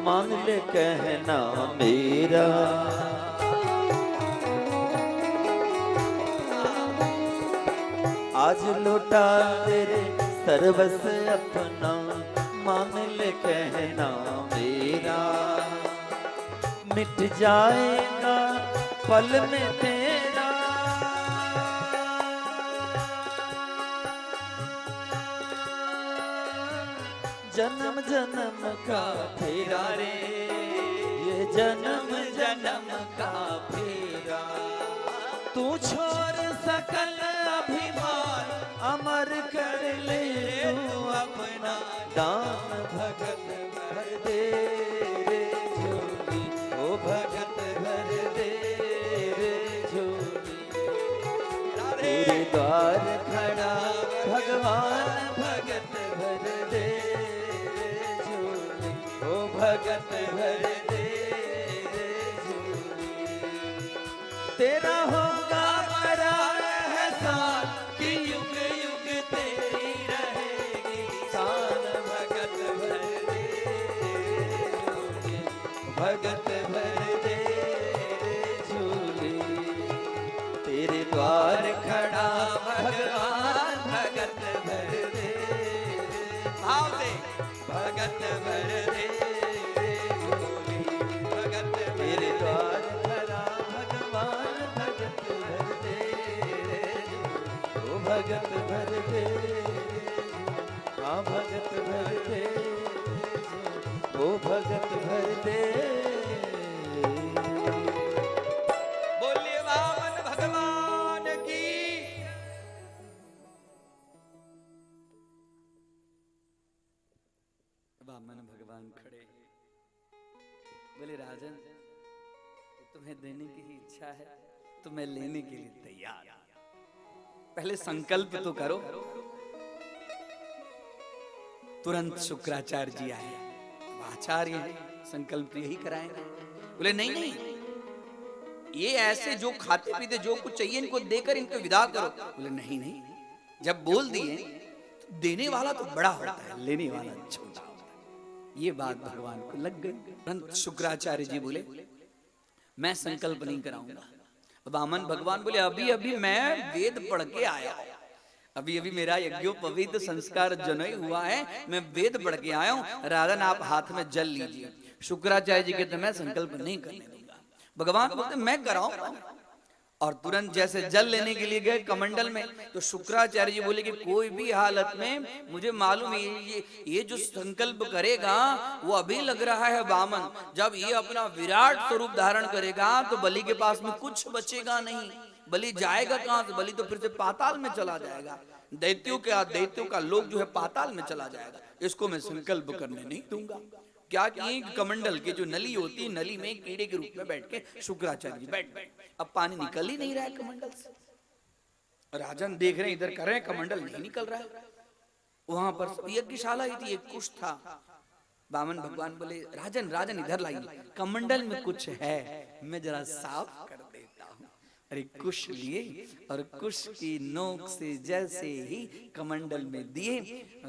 मान ले कहना मेरा। आज लुटा तेरे सर्वस अपना, मान ले कहना मेरा। मिट जाएगा पल में तेरा, जन्म जन्म का फेरा रे, ये जन्म जन्म का फेरा। तू छोड़ सकल अभिमान, अमर कर ले तू अपना दान। भगत भर दे रे झोली, ओ भगत भर दे रे झोली, तेरे द्वार खड़ा भगवान भगत भर दे, भगत भर दे रे झोली। तेरा होगा बड़ा एहसान कि युग युग तेरी रहेगी शान। भगत भर दे झोली, भगत भर दे झोली, तेरे द्वार खड़ा भगवान भगत भर दे। भाव से भगत भर दे झोली, भगत तेरे द्वार खड़ा भगवान भगत भर दे, ओ भगत भर दे, हाँ भगत भर दे, ओ भगत भर दे। बोलिए वामन भगवान की। वामन भगवान खड़े बोले राजन, तुम्हें देने की ही इच्छा है तो मैं लेने के लिए तैयार। पहले संकल्प तो करो। तुरंत शुक्राचार्य जी आए। आचार्य हैं, संकल्प यही कराएंगे। बोले नहीं नहीं, ये ऐसे जो खाते पीते जो कुछ चाहिए इनको देकर इनको विदा करो। बोले नहीं नहीं, जब बोल दिए तो देने वाला तो बड़ा होता है, लेने वाला छोटा होता है। ये बात भगवान को लग गई। तुरंत शुक्राचार्य जी बोले मैं संकल्प नहीं कराऊंगा। वामन भगवान बोले अभी अभी मैं वेद पढ़ के आया हूं, अभी अभी मेरा यज्ञोपवीत संस्कार जनोई हुआ है, मैं वेद पढ़ के आया हूं। राजन आप हाथ में जल लीजिए। शुक्राचार्य जी कहते मैं संकल्प नहीं करने दूंगा। भगवान बोलते मैं कराऊंगा। और तुरंत जैसे जल लेने के लिए गए कमंडल में, तो शुक्राचार्य जी बोले कि कोई भी हालत में मुझे मालूम है ये जो संकल्प करेगा वो अभी लग रहा है वामन, जब ये अपना विराट स्वरूप धारण करेगा तो बलि के पास में कुछ बचेगा नहीं। बलि जाएगा कहां से? बलि तो फिर से पाताल में चला जाएगा। दैत्यों का लोग जो है पाताल में चला जाएगा। इसको मैं संकल्प करने नहीं दूंगा। क्या कि कमंडल की जो नली होती है, नली में कीड़े के रूप में बैठ के शुक्राचार्य जी बैठ गए। अब पानी निकल ही नहीं रहा है कमंडल से। राजन देख रहे हैं इधर कर रहे हैं, कमंडल नहीं निकल रहा है। वहां पर यज्ञशाला ही थी, एक कुश था। वामन भगवान बोले राजन राजन इधर लाइए, कमंडल में कुछ है, मैं जरा साफ कर देता हूँ। अरे कुश लिए और कुश की नोक से जैसे ही कमंडल में दिए,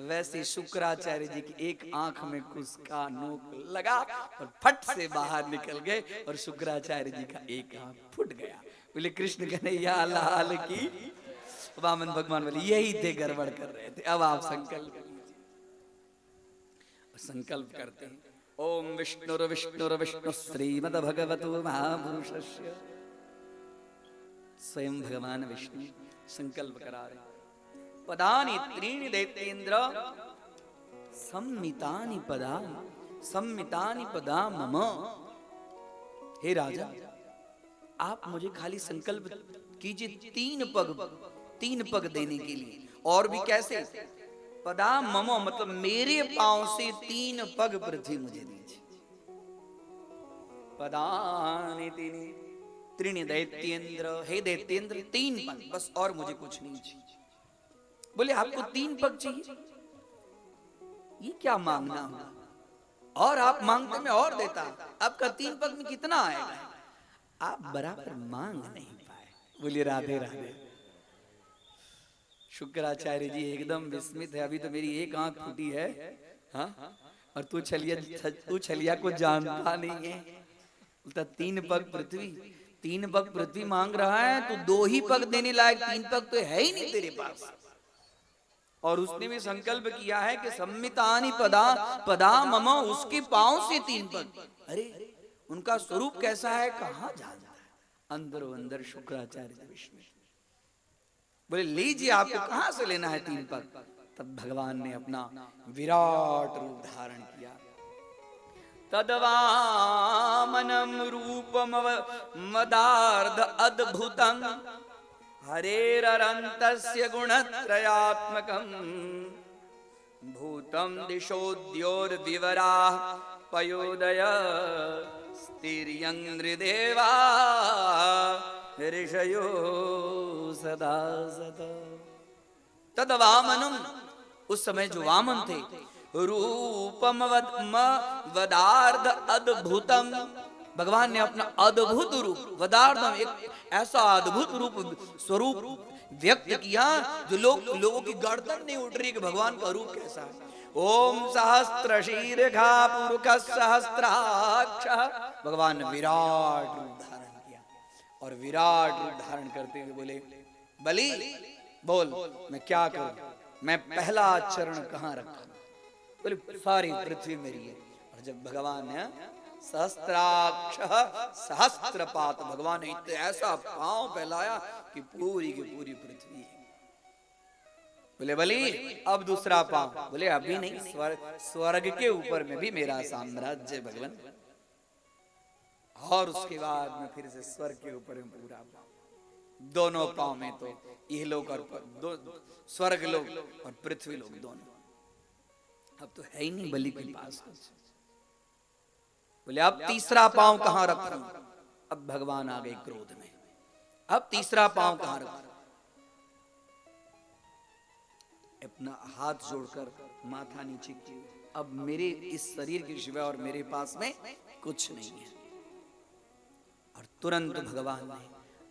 वैसे शुक्राचार्य जी की एक आंख में कुश का नोक लगा और फट से बाहर निकल गए और शुक्राचार्य जी का एक आंख फुट गया। बोले कृष्ण कन्हैया लाल की। वामन भगवान बोले यही थे, गड़बड़ कर रहे थे, अब आप संकल्प लीजिए। संकल्प करते हैं, ओम विष्णुर्विष्णुर्विष्णु श्रीमद भगवतो महापुरुषस्य। स्वयं भगवान विष्णु संकल्प करा रहे, पदानि त्रीणि दैत्येन्द्र सम्मितानि पदा मम। हे राजा, आप मुझे खाली संकल्प कीजिए 3 पग देने के लिए, और भी कैसे? पदा मम मतलब मेरे पांव से 3 पग पृथ्वी मुझे दीजिए। पदानि त्रीणि दैत्येन्द्र, हे दैत्येन्द्र 3 पग बस, और मुझे कुछ नहीं चाहिए। बोले आपको 3 पग चाहिए, ये क्या मांगना होगा? और आप मांगते मैं और देता, आपका 3 पग में कितना आएगा? आप बराबर मांग नहीं पाए। बोलिए राधे राधे। शुक्राचार्य जी एकदम विस्मित है, अभी तो मेरी एक आंख फूटी है, हाँ? और तू छलिया को जानता नहीं है। बोलता 3 पग पृथ्वी मांग रहा है, तो 2 ही पग देने लायक, 3 पग तो है ही नहीं तेरे पास। और उसने भी संकल्प किया है कि सम्मितानि पदा मम, उसके पांव से 3 पग। अरे उनका स्वरूप कैसा है, कहाँ जानता है? अंदरो अंदर शुक्राचार्य विष्णु। बोले लीजिए, आपको कहां से लेना है 3 पग? तब भगवान ने अपना विराट रूप धारण किया। तद्वामनं रूपम मदार्ध अद्भुतं हरेरन्तस्य गुणत्रयात्मकं भूतं दिशोद्योर्विवराः पयोदय स्थिर्यं नृदेवा ऋषयो सदा सदा। तद वामनम, उस समय जो वामन थे, रूपम वदार्ध अद्भुतम, भगवान ने अपना अद्भुत रूप, वदार्धम एक ऐसा अद्भुत रूप स्वरूप व्यक्त किया जो लोगों की गर्दन नहीं उठ रही कि भगवान का रूप कैसा है। ओम सहस्त्र शीर्षा पुरुष सहस्त्राक्ष, भगवान ने विराट रूप धारण किया। और विराट रूप धारण करते हुए बोले, बलि बोल मैं क्या करूं, मैं पहला चरण कहां रखूं? बोले सारी पृथ्वी मेरी है। और जब भगवान ने सहस्त्राक्ष सहस्त्रपात, भगवान ने इतना ऐसा पांव फैलाया कि पूरी की पूरी पृथ्वी है। बोले बलि अब दूसरा पांव। बोले अभी नहीं, स्वर्ग के ऊपर में भी मेरा साम्राज्य भगवान, और उसके बाद में फिर से स्वर्ग के ऊपर में पूरा पांव। दोनों पांव में तो यह लोग और स्वर्ग लोग और पृथ्वी लोग दोनों। अब तो है ही नहीं बलि के पास कुछ। बोले अब तीसरा पांव कहां रखूं? अब भगवान आ गए क्रोध में, अब तीसरा पांव कहां रखूं? अपना हाथ जोड़कर माथा नीचे किया, अब मेरे इस शरीर के सिवा और मेरे पास में कुछ नहीं है। और तुरंत भगवान ने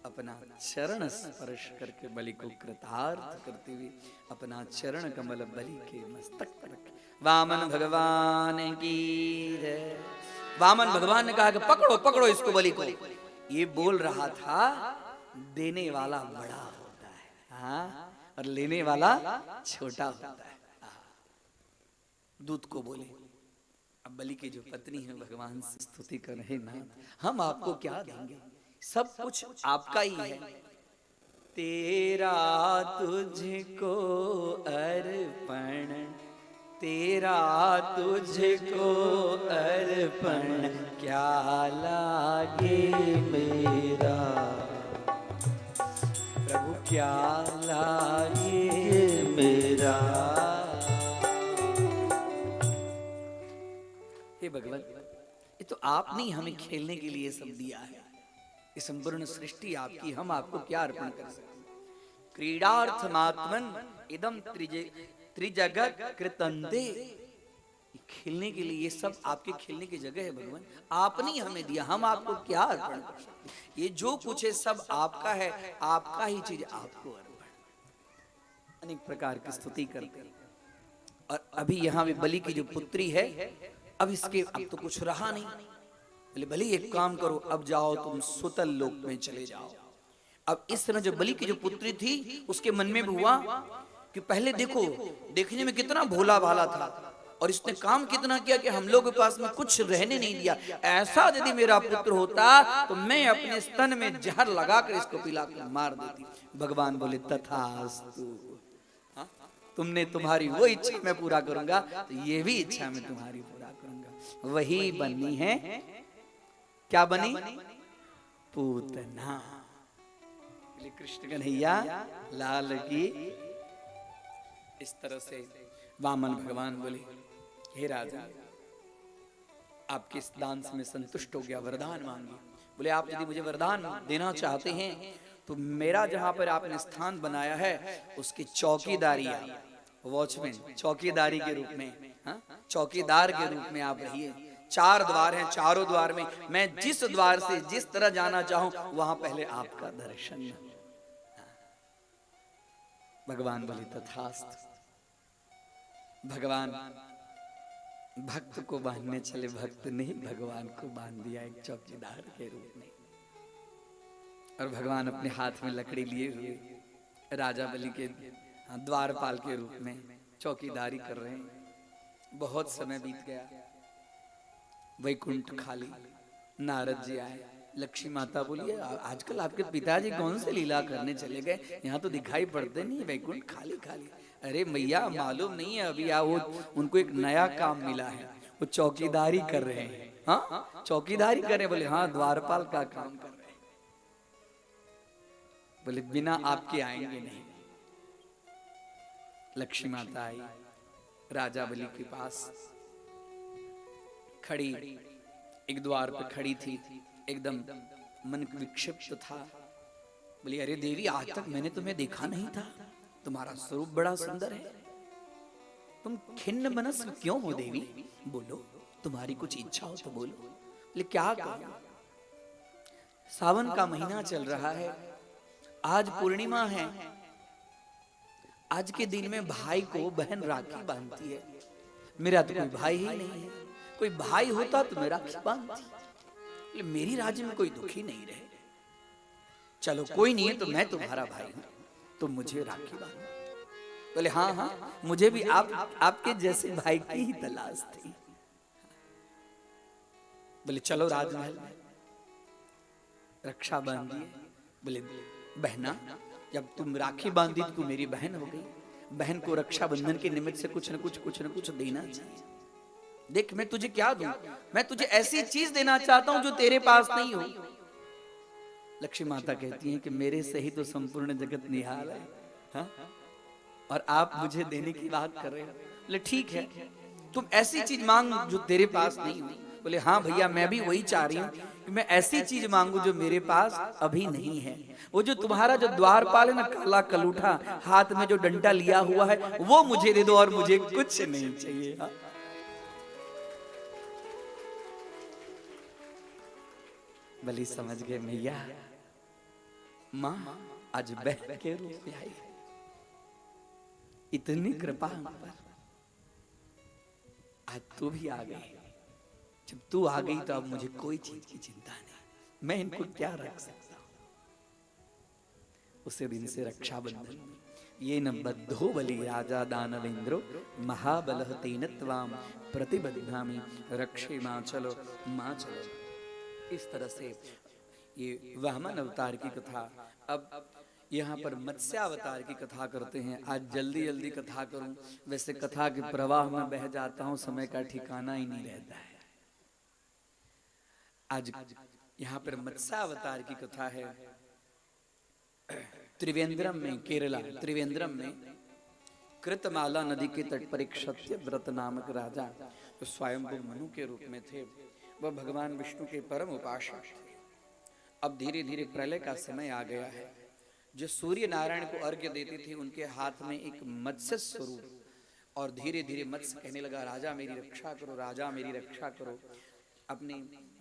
अपना चरण स्पर्श करके बलि को कृतार्थ करते हुए अपना चरण कमल बलि के मस्तक पर रखे। वामन भगवान की जय। वामन भगवान ने कहा कि पकड़ो पकड़ो इसको, बलि को। ये बोल रहा था देने वाला बड़ा होता है, हाँ, और लेने वाला छोटा होता है। दूत को बोले, अब बलि की जो पत्नी है भगवान से स्तुति कर रहे, ना हम आपको क्या देंगे, सब कुछ आपका ही है। तेरा तुझको अर्पण, तेरा तुझको अर्पण, क्या लागे मेरा प्रभु, क्या लागे मेरा। हे भगवान, ये तो आपने हमें खेलने के लिए सब दिया है, ये संपूर्ण सृष्टि आपकी, हम आपको क्या अर्पण कर सकते। क्रीडार्थमात्मन इदम त्रिजगत कृतंते, खेलने के लिए ये सब आपके खेलने की जगह है भगवान, आपने हमें दिया, हम आपको क्या अर्पण कर सकते। ये जो कुछ है सब आपका है, आपका ही चीज आपको अर्पण। अनेक प्रकार की स्तुति करते हैं। और अभी यहाँ भी बलि की जो पुत्री है, अब इसके अब तो कुछ रहा नहीं। बोले बलि एक काम करो, अब जाओ तुम सुतल लोक में चले जाओ। अब इस समय जो बलि की जो पुत्री थी उसके मन में भी हुआ कि पहले देखो देखने में कितना भोला भाला था, और इसने काम कितना किया कि हम लोग के पास में कुछ रहने नहीं दिया। ऐसा यदि मेरा पुत्र होता तो मैं अपने स्तन में जहर लगाकर इसको पिलाकर मार देती। भगवान बोले तथास्तु, हाँ? तुमने तुम्हारी वो इच्छा मैं पूरा करूंगा, तो ये भी इच्छा मैं तुम्हारी पूरा करूंगा। वही बनी है, क्या बनी? पूतना। कृष्ण कन्हैया लाल की। इस तरह से वामन भगवान बोले, हे राजा, आपके इस दान से मैं संतुष्ट हो गया, वरदान मांगी। बोले आप यदि मुझे वरदान देना चाहते हैं तो मेरा जहां पर आपने स्थान बनाया है उसकी चौकीदारी, वॉचमैन, चौकीदारी के रूप में, हाँ? चौकीदार के रूप में आप रहिए। 4 द्वार हैं, चारों द्वार में मैं जिस द्वार से जिस तरह जाना चाहूं वहां पहले आपका दर्शन। भगवान बोले तथास्तु। भगवान भक्त को बांधने चले, भक्त ने भगवान को बांध दिया एक चौकीदार के रूप में। और भगवान अपने हाथ में लकड़ी लिए हुए राजा बलि के द्वारपाल के रूप में चौकीदारी कर रहे हैं। बहुत समय बीत गया, वैकुंठ खाली। नारद जी आए, लक्ष्मी माता बोली आजकल आपके पिताजी कौन से लीला करने चले गए, यहाँ तो दिखाई पड़ते नहीं, वैकुंठ खाली खाली। अरे मैया मालूम नहीं है, अभी वो उनको एक नया काम मिला है, वो चौकीदारी कर रहे हैं। हाँ चौकीदारी कर रहे हैं। बोले हाँ द्वारपाल का काम कर रहे हैं। बोले बिना आपके आएंगे नहीं। लक्ष्मी माता आई, राजा बलि के पास खड़ी, एक द्वार पर खड़ी थी, एकदम मन विक्षिप्त था। बोली अरे देवी, आज तक मैंने तुम्हें देखा नहीं था, तुम्हारा स्वरूप बड़ा सुंदर है, तुम खिन्न मनस्क क्यों हो देवी? बोलो, तुम्हारी कुछ इच्छा हो तो बोलो। बोले क्या कहूं, सावन का महीना चल रहा है, आज पूर्णिमा है, आज के दिन में भाई को बहन राखी बांधती है। मेरा तो कोई भाई ही नहीं है, कोई भाई होता तो मैं राखी बांधती। मेरी राज्य में कोई दुखी नहीं रहे। चलो कोई नहीं है तो मैं तुम्हारा भाई हूं, तो मुझे राखी बांधो। बोले हाँ हाँ, मुझे भी आपके जैसे भाई की ही तलाश थी। बोले चलो राजमहल में, रक्षा बांधिए। बोले बहना, जब तुम राखी बांधी तो तू मेरी बहन हो गई, बहन को रक्षा बंधन के निमित्त से कुछ न कुछ देना चाहिए। देख मैं तुझे क्या दूं, मैं तुझे ऐसी चीज देना चाहता हूं जो तेरे पास नहीं हो। लक्ष्मी माता कहती हैं कि मेरे से ही तो संपूर्ण जगत निहाल है, हाँ? और आप मुझे देने की बात कर रहे हो। बोले ठीक है, तुम ऐसी चीज मांग जो तेरे पास नहीं हो। बोले हाँ भैया, मैं भी वही चाह रही हूँ कि मैं ऐसी चीज मांगू जो मेरे पास अभी नहीं है। वो जो तुम्हारा जो द्वारपाल है ना, काला कलूठा, हाथ में जो डंडा लिया हुआ है, वो मुझे दे दो और मुझे कुछ नहीं चाहिए। हाँ? बलि समझ गए, मैया माँ आज बहन के रूप में आई, इतनी कृपा हम पर, आज तू भी आ गई। जब तू आ गई तो अब मुझे कोई चीज की चिंता नहीं, मैं इनको क्या रख सकता हूं। उसे दिन से रक्षाबंधन, ये न बद्धो बलि राजा दानवेंद्रो महाबलः तेन त्वाम प्रतिबद्धामि रक्षे मां चलो मां चलो। इस तरह से ये वामन अवतार की कथा। अब यहाँ पर मत्स्य अवतार की कथा करते हैं। आज जल्दी जल्दी कथा करूं, वैसे कथा के प्रवाह में बह जाता हूं, समय का ठिकाना ही नहीं रहता है। आज यहाँ पर मत्स्य अवतार की कथा है। त्रिवेंद्रम में, केरला त्रिवेंद्रम में कृतमाला नदी के तट पर एक क्षत्रिय व्रत नामक राजा, जो स्वयंभू मनु के रूप में थे, वह भगवान विष्णु के परम उपासक थे। अब धीरे धीरे प्रलय का समय आ गया है। जो सूर्य नारायण को अर्घ्य देते थे, उनके हाथ में एक मत्स्य स्वरूप, और धीरे धीरे मत्स्य कहने लगा राजा मेरी रक्षा करो, राजा मेरी रक्षा करो। अपने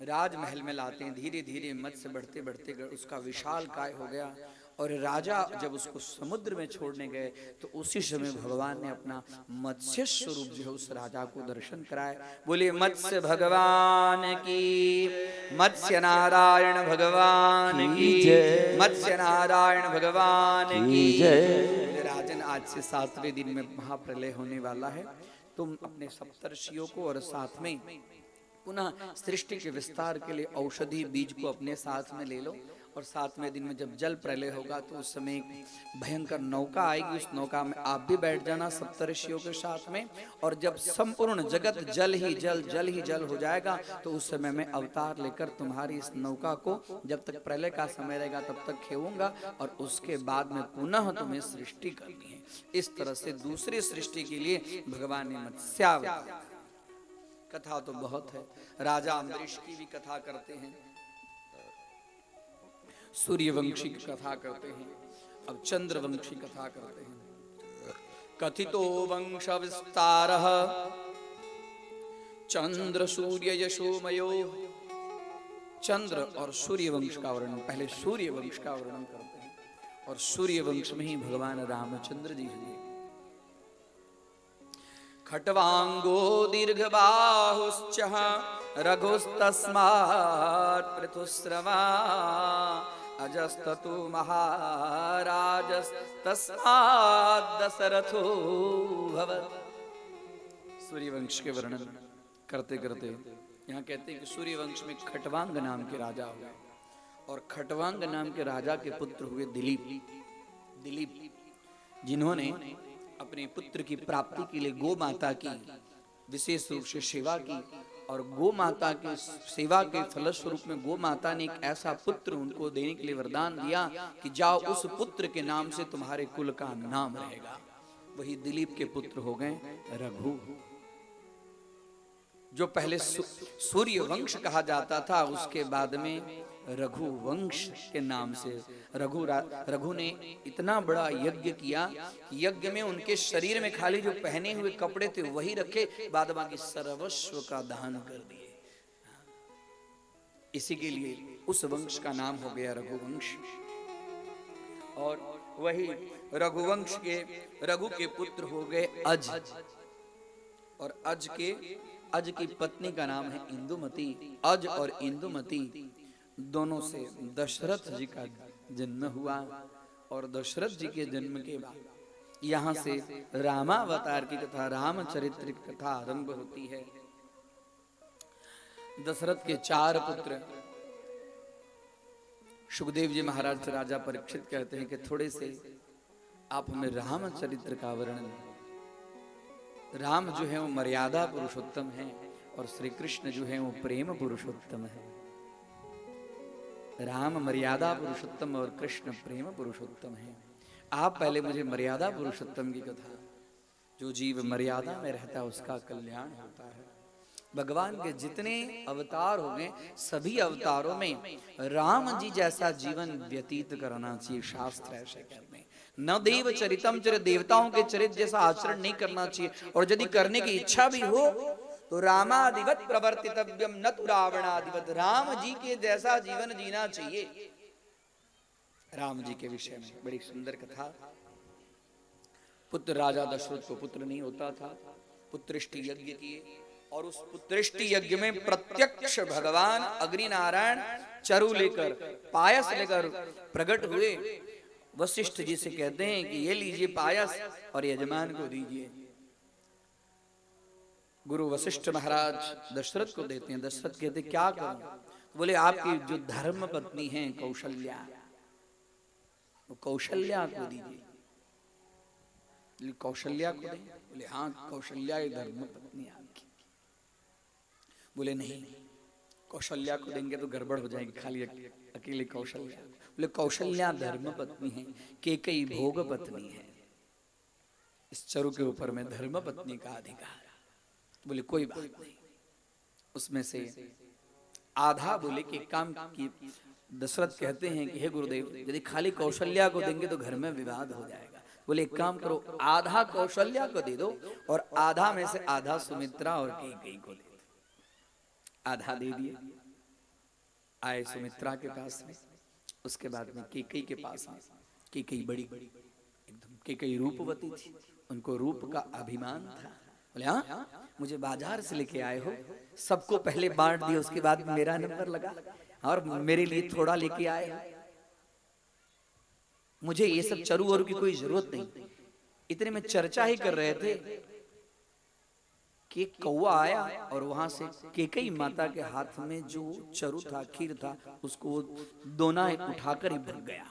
राजमहल में लाते हैं। धीरे धीरे मत्स्य बढ़ते बढ़ते उसका विशाल काय हो गया, और राजा जब उसको समुद्र में छोड़ने गए तो उसी समय भगवान ने अपना मत्स्य स्वरूप जो है उस राजा को दर्शन कराए। बोले मत्स्य भगवान की, मत्स्य नारायण भगवान की जय, मत्स्य नारायण भगवान की जय। राजन, आज से 7वें दिन में महाप्रलय होने वाला है। तुम अपने सप्तर्षियों को और साथ में पुनः सृष्टि के विस्तार के लिए औषधि बीज को अपने साथ में ले लो, और सातवें दिन में जब जल प्रलय होगा तो उस समय एक भयंकर नौका आएगी, उस नौका में आप भी बैठ जाना सप्तर्षियों के साथ में। और जब संपूर्ण जगत जल ही जल हो जाएगा तो उस समय मैं अवतार लेकर तुम्हारी इस नौका को जब तक प्रलय का समय रहेगा तब तक खेऊंगा, और उसके बाद में पुनः तुम्हें सृष्टि करनी है। इस तरह से दूसरी सृष्टि के लिए भगवान ने मत्स्यावतार। कथा तो बहुत है, राजा अम्बरीश की भी कथा करते हैं, सूर्यवंशी की कथा करते हैं, अब चंद्रवंशी कथा करते हैं। कथितो वंश विस्तारः चंद्र सूर्य यशोमयो। चंद्र और सूर्य वंश का वर्णन, पहले सूर्य वंश का वर्णन करते हैं, और सूर्य वंश में ही भगवान रामचंद्र जी हुए। खट्वांगो दीर्घबाहुश्च रघुस्तस्मात् पृथुस्रवा अजस्ततु महाराजस्तस्मात् दशरथो भवत्। सूर्यवंश के वर्णन करते करते यहाँ कहते हैं कि सूर्यवंश में खट्वांग नाम के राजा हुए, और खट्वांग नाम के राजा के पुत्र हुए दिलीप, जिन्होंने अपने पुत्र की प्राप्ति के लिए गो माता की विशेष रूप से सेवा की, और गो माता के सेवा के फलस्वरूप में गो माता ने एक ऐसा पुत्र उनको देने के लिए वरदान दिया कि जाओ उस पुत्र के नाम से तुम्हारे कुल का नाम रहेगा। वही दिलीप के पुत्र हो गए रघु, जो पहले सूर्य वंश कहा जाता था, उसके बाद में रघुवंश के नाम से रघु ने इतना बड़ा यज्ञ किया, यज्ञ में उनके शरीर में खाली जो पहने हुए कपड़े थे वही रखे, बाद बाकी सर्वस्व का दान कर दिए। इसी के लिए उस वंश का नाम हो गया रघुवंश। और वही रघुवंश के रघु के पुत्र हो गए अज, और अज की पत्नी का नाम है इंदुमती। अज और इंदुमती दोनों से दशरथ जी का जन्म हुआ, और दशरथ जी के जन्म के बाद यहाँ से रामावतार की कथा, रामचरित्र की कथा आरंभ होती है। दशरथ के 4 पुत्र। सुखदेव जी महाराज से राजा परीक्षित कहते हैं कि थोड़े से आप हमें रामचरित्र का वर्णन। राम जो है वो मर्यादा पुरुषोत्तम है, और श्री कृष्ण जो है वो प्रेम पुरुषोत्तम है। राम मर्यादा पुरुषोत्तम और कृष्ण प्रेम पुरुषोत्तम है। आप पहले मुझे मर्यादा पुरुषोत्तम की कथा, जो जीव मर्यादा में रहता है उसका कल्याण होता है। भगवान के जितने अवतार हो गए, सभी अवतारों में राम जी जैसा जीवन व्यतीत करना चाहिए, शास्त्र ऐसे कहते हैं। न देव चरितम चर, देवताओं के चरित्र जैसा आचरण नहीं करना चाहिए, और यदि करने की इच्छा भी हो तो रामादिवत प्रवर्तितव्यम न तु रावणादिवत। राम जी के जैसा जीवन जीना चाहिए। राम जी के विषय में बड़ी सुंदर कथा। पुत्र राजा दशरथ को पुत्र नहीं होता था, पुत्रेष्टि यज्ञ किए, और उस पुत्रेष्टि यज्ञ में प्रत्यक्ष भगवान अग्नि नारायण चरु लेकर, पायस लेकर प्रकट हुए। वशिष्ठ जी से कहते हैं कि ये लीजिए पायस और यजमान को दीजिए। गुरु वशिष्ठ महाराज दशरथ को देते हैं। दशरथ कहते क्या करूं? बोले आपकी जो धर्म पत्नी है कौशल्या, वो कौशल्या को दीजिए। कौशल्या को दें? बोले हाँ, कौशल्या ही धर्म पत्नी आपकी। बोले नहीं, कौशल्या को देंगे तो गड़बड़ हो जाएगी, खाली अकेले कौशल्या। बोले कौशल्या धर्म पत्नी है, केकई भोग पत्नी है। इस चरु के ऊपर में धर्म पत्नी का अधिकार। बोले कोई बात नहीं, उसमें से आधा बोले कि काम की। दशरथ कहते हैं कि हे गुरुदेव, यदि खाली कौशल्या को देंगे तो घर में विवाद हो जाएगा। बोले एक काम करो, आधा कौशल्या को दे दो और आधा में से आधा सुमित्रा और कैकेयी को दे दो। आधा दे दिए। आए सुमित्रा के पास में, उसके बाद में कैकेयी के पास में। कैकेयी बड़ी एकदम, कैकेयी रूपवती थी, उनको रूप का अभिमान था। बोले हाँ, मुझे बाजार से लेके आए हो, सबको पहले बांट दिया, उसके बाद मेरा नंबर लगा और मेरे लिए थोड़ा लेके आए। मुझे ये सब चरु वरु की कोई जरूरत नहीं। इतने में चर्चा ही कर रहे थे कि एक कौवा आया और वहां से केकई माता के हाथ में जो चरु था, खीर था, उसको वो दोना उठाकर ही भग गया।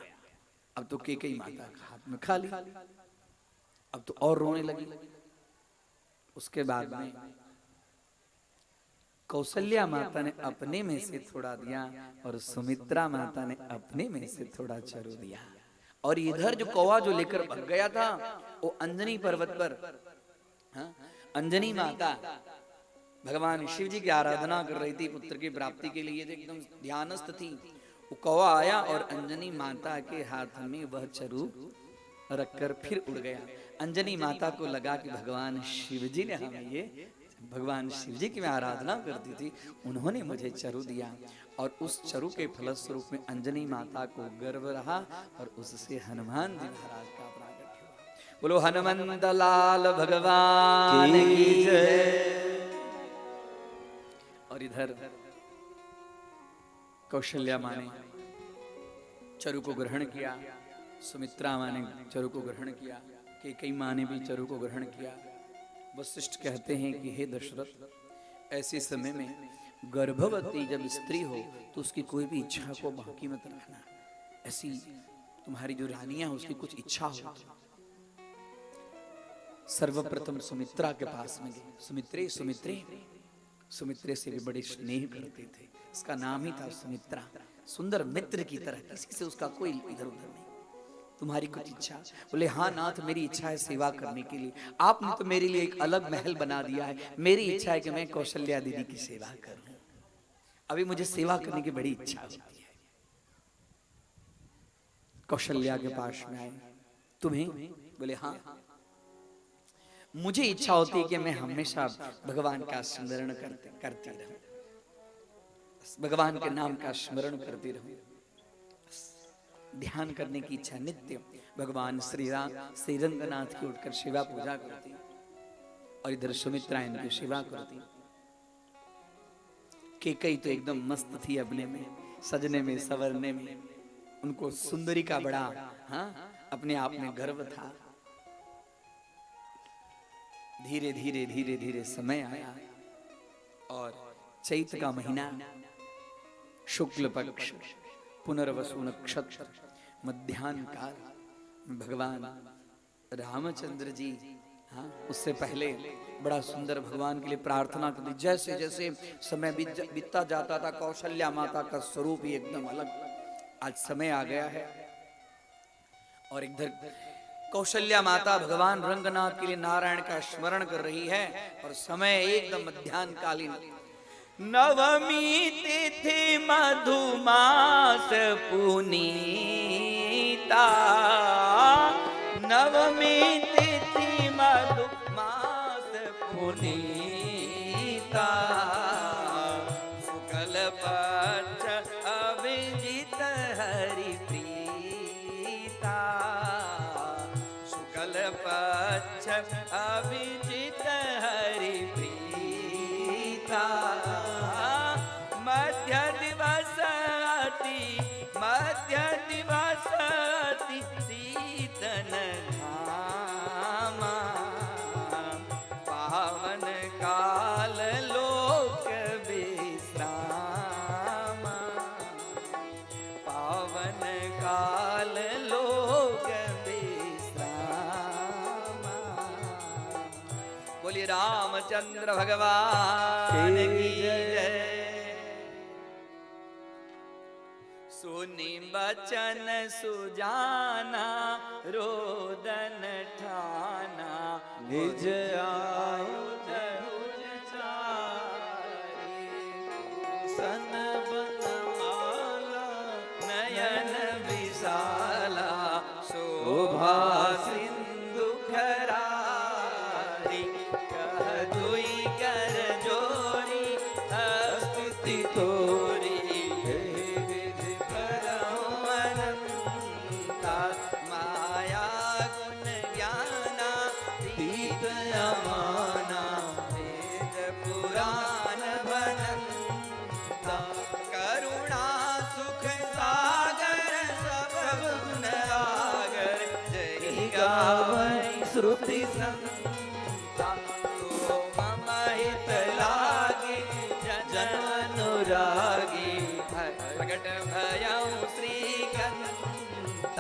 अब तो केकई माता के हाथ में खा ली, अब तो और रोने लगी। उसके बाद में कौशल्या माता ने अपने में से थोड़ा दिया और सुमित्रा माता ने अपने में से थोड़ा चरु दिया। और इधर जो कौवा जो लेकर भग गया था वो अंजनी पर्वत पर, हाँ, अंजनी माता भगवान शिव जी की आराधना कर रही थी, पुत्र की प्राप्ति के लिए एकदम ध्यानस्थ थी। वो कौवा आया और अंजनी माता के हाथ में वह चरु रखकर फिर उड़ गया। अंजनी माता को लगा कि भगवान शिव जी ने हमें ये, भगवान शिव जी की मैं आराधना करती थी, उन्होंने मुझे चरु दिया। और उस चरु के फलस्वरूप में अंजनी माता को गर्व रहा और उससे हनुमान जी महाराज का प्रागट्य हुआ। बोलो हनुमंत लाल भगवान की जय। और इधर कौशल्या माँ ने चरु को ग्रहण किया, सुमित्रा माँ ने चरु को ग्रहण किया, केकई माँ ने भी चरु को ग्रहण किया। वशिष्ठ कहते हैं कि हे दशरथ, ऐसे समय में गर्भवती जब स्त्री हो तो उसकी कोई भी इच्छा को बाकी मत रखना। ऐसी तुम्हारी जो रानियां हैं उसकी कुछ इच्छा हो। सर्वप्रथम सुमित्रा के पास में गए। सुमित्रे सुमित्रे, सुमित्रे से भी बड़े स्नेह करते थे। इसका नाम ही था सुमित्रा, सुंदर मित्र की तरह, किसी से उसका कोई इधर उधर नहीं। तुम्हारी कुछ इच्छा? बोले हाँ नाथ, मेरी इच्छा है सेवा करने के लिए। आपने तो मेरे लिए एक अलग महल बना दिया है, मेरी इच्छा है कि मैं कौशल्या दीदी की सेवा करूं। अभी मुझे सेवा करने की बड़ी इच्छा होती है। कौशल्या के पास में आए, तुम्हें? बोले हाँ, मुझे इच्छा होती है कि मैं हमेशा भगवान का स्मरण करती रहूं, भगवान के नाम का स्मरण करती रहूं। ध्यान करने की इच्छा नित्य। भगवान श्री रंगनाथ की उठकर सेवा पूजा करती और इधर सुमित्रा इनकी सेवा करती। केकई तो एकदम मस्त थी अपने में, सजने में संवरने में, उनको सुंदरी का बड़ा, हाँ, अपने आप में गर्व था। धीरे धीरे धीरे धीरे समय आया और चैत का महीना, शुक्ल पक्ष, पुनर्वसु नक्षत्र, मध्याह्न काल, भगवान रामचंद्र जी, हाँ, उससे पहले बड़ा सुंदर भगवान के लिए प्रार्थना करती। जैसे जैसे समय बीतता जाता था, कौशल्या माता का स्वरूप ही एकदम अलग। आज समय आ गया है और इधर कौशल्या माता भगवान रंगनाथ के लिए नारायण का स्मरण कर रही है और समय एकदम मध्याह्न कालीन। नवमी तिथि मधुमास पुनीता, नवमी तिथि मधुमास पुनीता, शुक्ल पक्ष अभिजित हरि प्रीता, शुक्ल पक्ष अभिजित हरि प्रीता, मध्य दिवस अति शीतन धामा, पावन काल लोक विश्रामा, पावन काल लोक विश्रामा। बोलिए रामचंद्र भगवान की जय। सुनी बचन सुजाना, रोदन ठाना, निज आयुध चारि, सन बनमाला, नयन विशाला, शोभा सिंधु खरारी, कह दुई कर जोरी, स्तुति तोरी, माया गुण ज्ञाना, तीत अमाना, वेद पुराण बनंता, करुणा सुख सागर, सब गुण आगर, जय गावै श्रुति संता, सो मम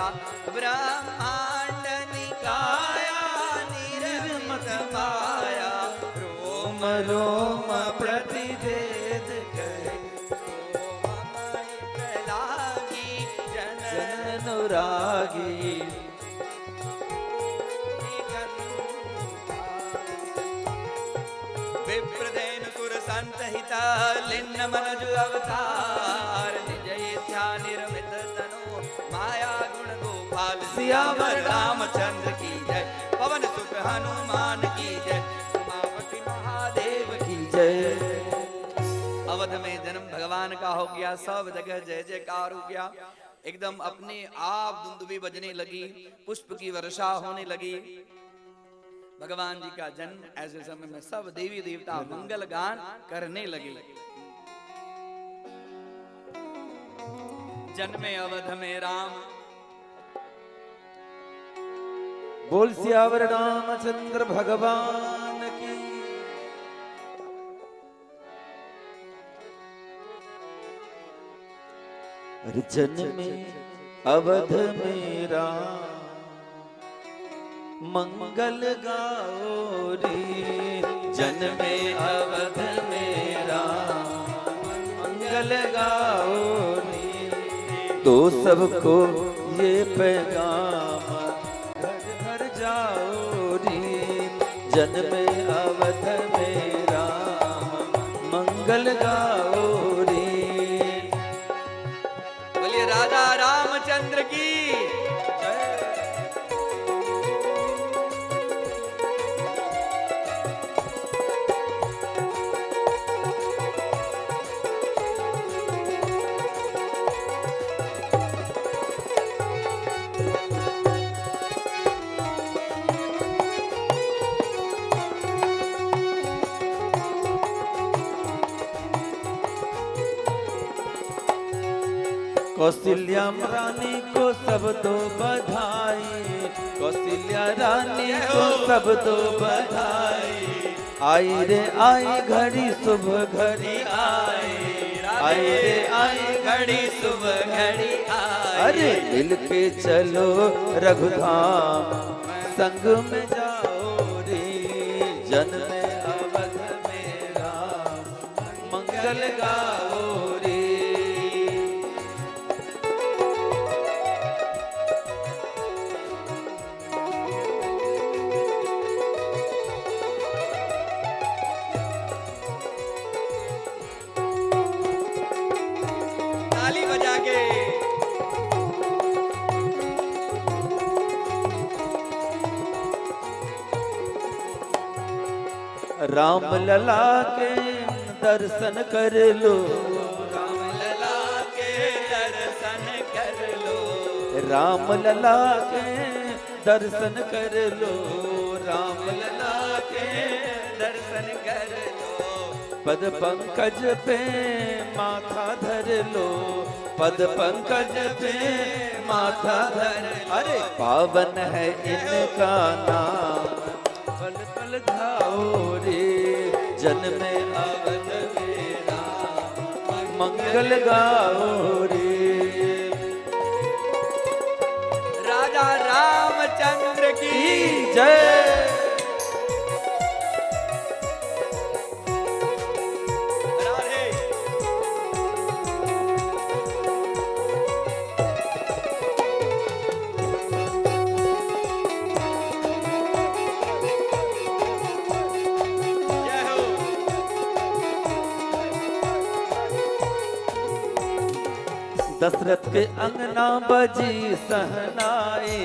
माता ब्रह्मांड निकाया निर्मित माया रोम रोम प्रतिवेद करे सोममय लागी जन अनुरागी विप्रदेन सुर संत हिता लिन्न मनज अवतार निज इच्छा निर्मित तनु माया गुण गोपाल सियावर रामचंद्र की जय पवन सुत हनुमान की जय उमापति महादेव की जय। अवध में जन्म भगवान का हो गया, सब जगह जय जयकार हो गया। एकदम अपने आप दुंदुभी बजने लगी, पुष्प की वर्षा होने लगी। भगवान जी का जन्म ऐसे समय में सब देवी देवता मंगल गान करने लगे। जन्मे अवध में राम बोल सियावर रामचंद्र भगवान की। अरे जन्मे अवध में राम मंगल गाओ रे, जन्मे अवध में राम मंगल गाओ रे। तो सबको ये पैगाम घर घर जाओ रे, जन्मे अवध में राम मंगल गाओ रे। बोलिए राधा रामचंद्र की। कौशल्या रानी को सब दो बधाई, कौशल्या रानी को सब दो बधाई। आई रे आई घड़ी शुभ घड़ी आई, आई रे आई घड़ी शुभ घड़ी आई। अरे मिल के चलो रघुधाम संग में जाओ रे, जन्मे अवध में राम मंगल गाओ रे। ताली बजा के राम लला के दर्शन कर लो, राम लला के दर्शन कर लो, राम लला के दर्शन कर लो, राम लला के दर्शन कर लो। पद पंकज पे माथा धर लो, पद पंकज पे माथा धर। अरे पावन है इनका नाम पल पल धाओ रे, जन्मे अवध में राम मंगल गाओ रे। राजा रामचंद्र की जय। राधे जय हो। दशरथ के अंगना बजी सहनाई,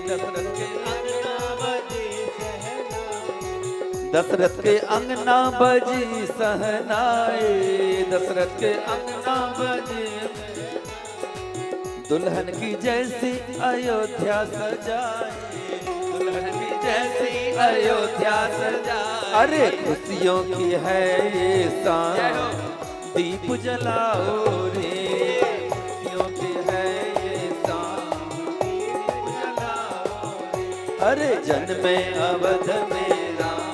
दशरथ के अंगना बजी सहनाई, दशरथ के अंगना बजी सहनाई, दशरथ के अंगना बजी। दुल्हन की जैसी अयोध्या सजाई, दुल्हन की जैसी अयोध्या सजाई। अरे खुशियों की है ये शाम, दीप जलाओ रे, खुशियों की है ये शाम, दीप जलाओ रे। अरे जन्मे अवध में राम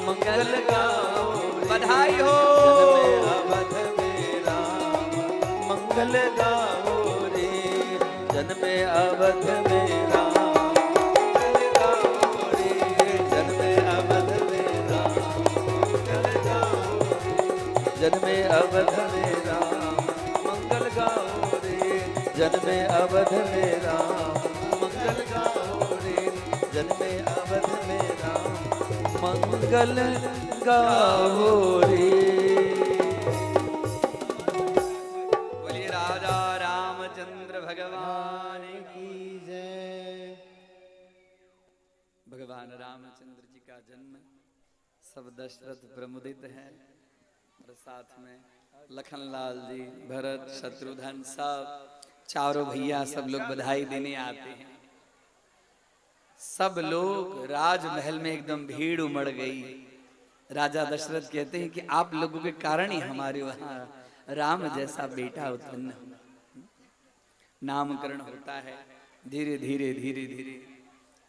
मंगल गाओ रे, बधाई हो। जन्मे अवध में राम मंगल गाओ रे, जन्मे अवध में राम मंगल गाओ रे, जन्मे अवध में राम मंगल गाओ रे, जन्मे अवध में राम मंगल गाओ रे, जन्मे अवध में राम मंगल गाओ रे, जन्मे अवध में राम मंगल गाओ रे। बोलिए राजा रामचंद्र भगवान की जय। भगवान रामचंद्र जी का जन्म सब दशरथ प्रमुदित है और साथ में लखनलाल जी, भरत, शत्रुघ्न, सब चारों भैया सब लोग बधाई देने आते हैं। सब लोग राजमहल में एकदम भीड़ उमड़ गई। राजा दशरथ कहते हैं कि आप लोगों के कारण ही हमारे वहां राम जैसा बेटा उत्पन्न हुआ। नामकरण होता है धीरे धीरे धीरे धीरे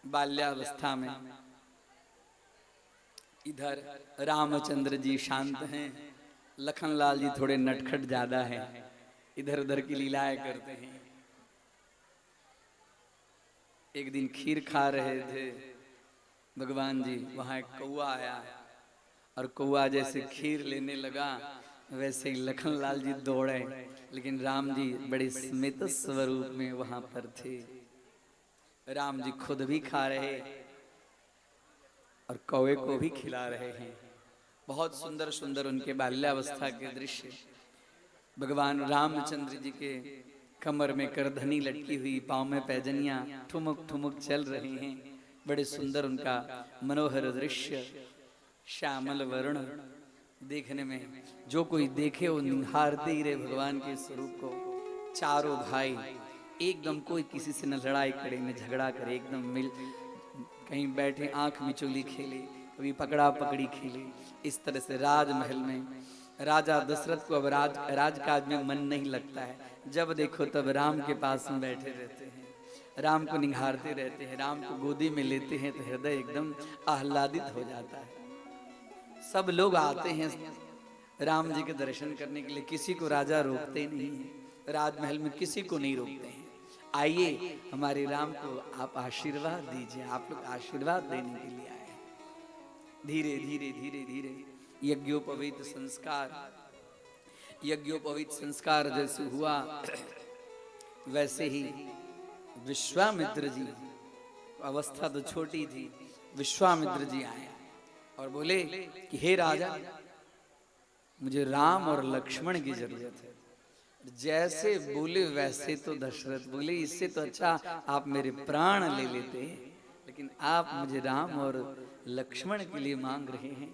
बाल्यावस्था में। इधर रामचंद्र जी शांत हैं, लखनलाल जी थोड़े नटखट ज्यादा हैं, इधर उधर की लीलाएं करते हैं। एक दिन खीर खा रहे थे भगवान जी, वहां एक कौआ आया और कौआ जैसे खीर लेने लगा वैसे ही लखनलाल जी दौड़े, लेकिन राम जी बड़े स्मित स्वरूप में वहां पर थे। राम जी खुद भी खा रहे और कौवे को भी खिला रहे हैं। बहुत सुंदर सुंदर उनके बाल्यावस्था के दृश्य। भगवान रामचंद्र जी के कमर में करधनी लटकी हुई, पाँव में पैजनियां ठुमुक ठुमुक चल रहे हैं। बड़े सुंदर उनका मनोहर दृश्य, श्यामल वर्ण, देखने में जो कोई देखे वो निहारते ही रहे भगवान के स्वरूप को। चारों भाई एकदम, कोई किसी से न लड़ाई करे न झगड़ा करे, एकदम मिल, कहीं बैठे आंख मिचोली खेले, कभी पकड़ा पकड़ी खेले। इस तरह से राजमहल में राजा दशरथ को अब राजकाज में मन नहीं लगता है। जब देखो तब राम के पास में बैठे रहते हैं, राम को निहारते रहते हैं, राम को गोदी में लेते हैं तो हृदय एकदम आह्लादित हो जाता है। सब लोग आते हैं राम जी के दर्शन करने के लिए, किसी को राजा रोकते नहीं है। राजमहल में किसी को नहीं रोकते हैं। आइए हमारे राम को आप आशीर्वाद दीजिए। आप लोग आशीर्वाद देने के लिए आए। धीरे धीरे धीरे धीरे यज्ञोपवीत संस्कार जैसे हुआ वैसे ही विश्वामित्र जी, अवस्था तो छोटी थी, विश्वामित्र जी आए और बोले कि हे राजा, मुझे राम और लक्ष्मण की जरूरत है। जैसे बोले वैसे तो दशरथ बोले, इससे तो अच्छा आप मेरे प्राण ले लेते, लेकिन आप मुझे राम और लक्ष्मण के लिए मांग रहे हैं।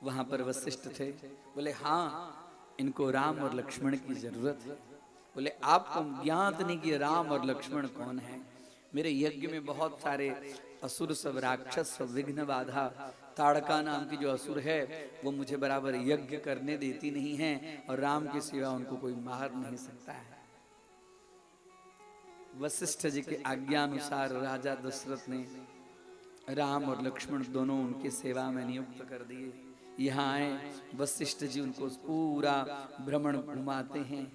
वहां पर वशिष्ठ थे, बोले हाँ, इनको राम और लक्ष्मण की जरूरत है। बोले आपको ज्ञात नहीं कि राम और लक्ष्मण कौन है। मेरे यज्ञ में बहुत सारे असुर सब, राक्षस सब, विघ्न बाधा, ताड़का नाम की जो असुर है वो मुझे बराबर यज्ञ करने देती नहीं है, और राम के सिवा उनको कोई मार नहीं सकता है। वशिष्ठ जी के आज्ञा अनुसार राजा दशरथ ने राम और लक्ष्मण दोनों उनकी सेवा में नियुक्त कर दिए। यहाँ आए वशिष्ठ जी उनको पूरा भ्रमण घुमाते हैं,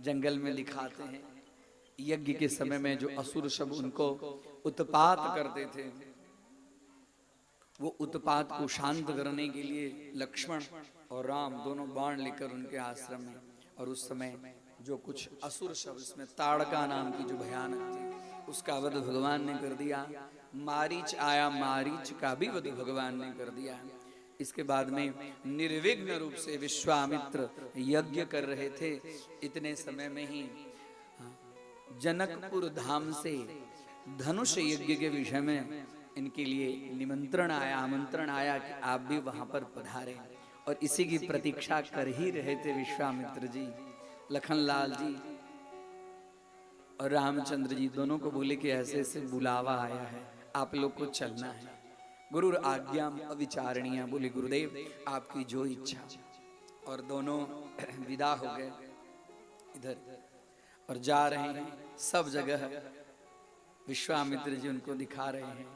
जंगल में दिखाते हैं। यज्ञ के समय में जो असुर सब उनको उत्पात करते थे, वो उत्पात को शांत करने के लिए लक्ष्मण और राम दोनों बाण लेकर उनके आश्रम में, और उस समय जो कुछ असुर सब, इसमें ताड़का नाम की जो भयानक थी, उसका वध भगवान ने कर दिया। मारीच आया, मारीच का भी वध भगवान ने कर दिया। इसके बाद में निर्विघ्न रूप से विश्वामित्र यज्ञ कर रहे थे। इतने समय में ही जनकपुर धाम से धनुष यज्ञ के विषय में इनके लिए निमंत्रण आया, आमंत्रण आया कि आप भी वहां पर पधारें। और इसी की प्रतीक्षा कर ही रहे थे विश्वामित्र जी, लखनलाल जी और रामचंद्र जी दोनों को बोले कि ऐसे ऐसे बुलावा आया है, आप लोग को चलना है। गुरु आज्ञा अविचारणीय, बोले गुरुदेव आपकी जो इच्छा। और दोनों विदा हो गए इधर और जा रहे हैं। सब जगह विश्वामित्र जी उनको दिखा रहे हैं।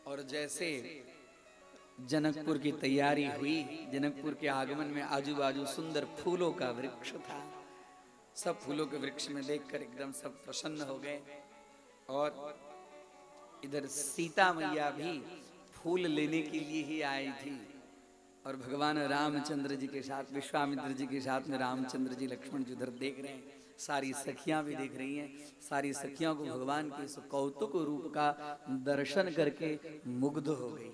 और जैसे जनकपुर की तैयारी हुई, जनकपुर के आगमन में आजू बाजू सुंदर फूलों का वृक्ष था, सब फूलों के वृक्ष में देखकर एकदम सब प्रसन्न हो गए। और इधर सीता मैया भी फूल लेने के लिए ही आई थी। और भगवान रामचंद्र जी के साथ, विश्वामित्र जी के साथ में रामचंद्र जी लक्ष्मण जी उधर देख रहे हैं। सारी सखियां भी देख रही हैं। सारी सखियों को भगवान के इस कौतुक रूप का दर्शन करके मुग्ध हो गई।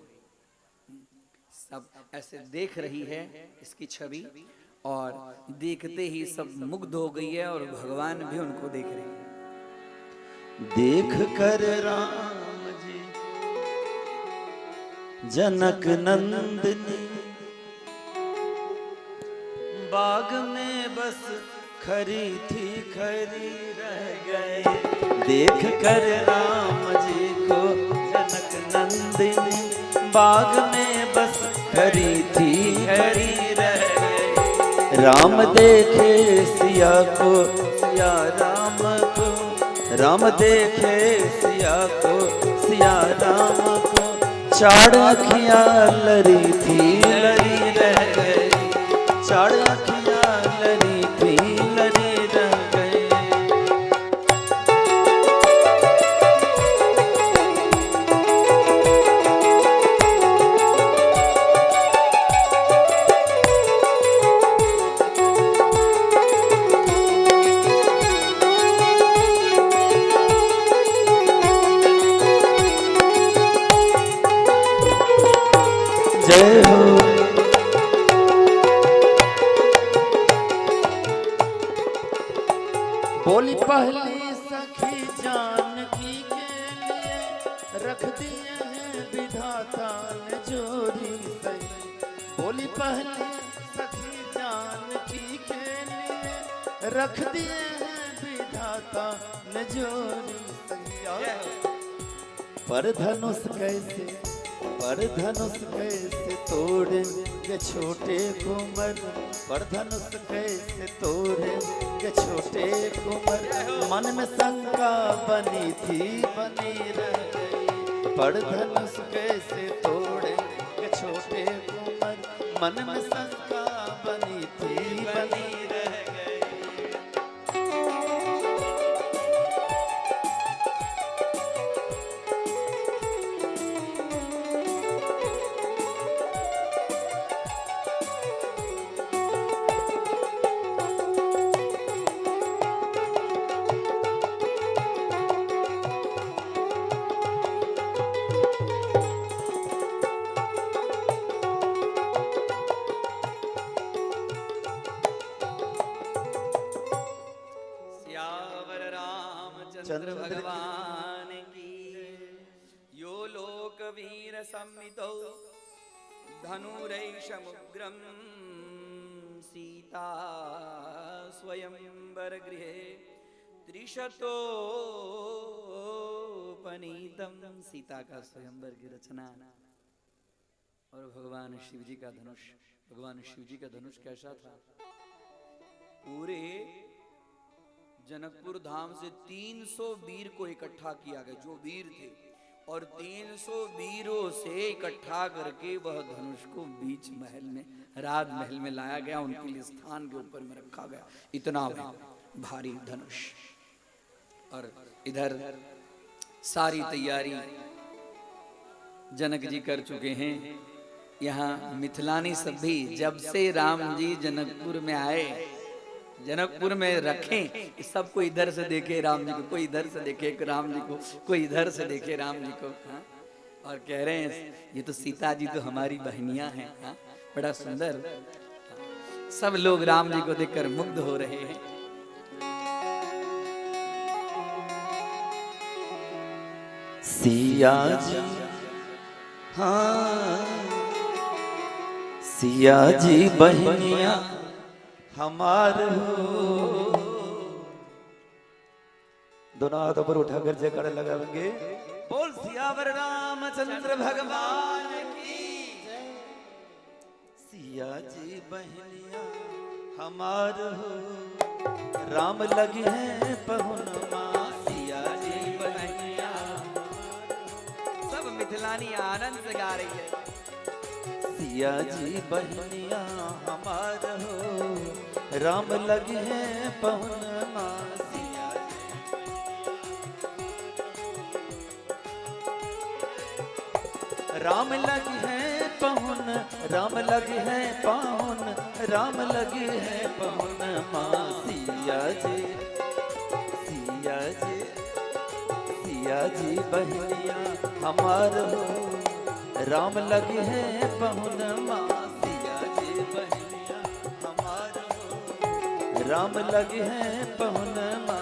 सब ऐसे देख रही है इसकी छवि, और देखते ही सब मुग्ध हो गई है, और भगवान भी उनको देख रहे हैं। देख कर राम जी जनक नंदनी बाग में बस खरी थी खरी रह गए। देख कर राम जी को जनक नंदिनी बाग में बस खरी थी खरी रह गए। राम देखे सिया को सिया राम को, राम देखे सिया को सिया राम को, चार अखियां लरी थी लरी रह गई। चार अखियां लरी थी लरी रह गई। जय हो। बोली पहली सखी जानकी के लिए रख दिए हैं विधाता ने जोड़ी सही। बोली पहली सखी जानकी के लिए रख दिए हैं विधाता ने जोड़ी सही। पर धनुष कैसे तोड़ेंगे छोटे कुंवर, पर धनुष कैसे तोड़ेंगे छोटे कुंवर। मन में शंका बनी थी बनी रह गई। पर धनुष कैसे तोड़ेंगे छोटे कुंवर, मन में शंका बनी थी बनी रह गई। चंद्र भगवान की। यो लोक वीर सम्मितो धनुरैषमुग्रम, सीता स्वयंवर गृहे त्रिशतोपनीतम। सीता का स्वयंवर की रचना। और भगवान शिव जी का धनुष। भगवान शिव जी का धनुष कैसा था? पूरे जनकपुर धाम से 300 वीर को इकट्ठा किया गया, जो वीर थे, और 300 वीरों से इकट्ठा करके वह धनुष को बीच महल में, राजमहल में लाया गया। उनके लिए स्थान के ऊपर में रखा गया। इतना भारी धनुष। और इधर सारी तैयारी जनक जी कर चुके हैं। यहाँ मिथिलानी सब भी जब से राम जी जनकपुर में आए, जनकपुर में रखें, सबको इधर से देखे राम जी को, कोई इधर से देखे राम जी को, कोई इधर से देखे राम जी को। हाँ? और कह रहे हैं ये तो सीता जी तो हमारी बहनियां हैं। हाँ? बड़ा सुंदर। सब लोग राम जी को देखकर मुग्ध हो रहे हैं। सिया जी, हाँ सिया जी बहनिया हमार हो। दोनों हाथों पर उठाकर जयकारा लगाएंगे। बोल सियावर रामचंद्र भगवान की। सिया जी बहनिया हमार हो। राम लगे हैं पहुनमा। सिया जी बहनिया। सब मिथिलानी आनंद से गा रही है। सिया जी बहनिया हमार हो। राम लगी है पहुन माँ सिया राम लगी है पहुन, राम लगी है पाहुन, राम लगी है पहुन माँ सिया जी, सिया जी, सिया जी बहनिया हमार हो, राम लगी है पहुन माँ सिया जी बहनिया हमार हो, राम लगी है पहुन माँ।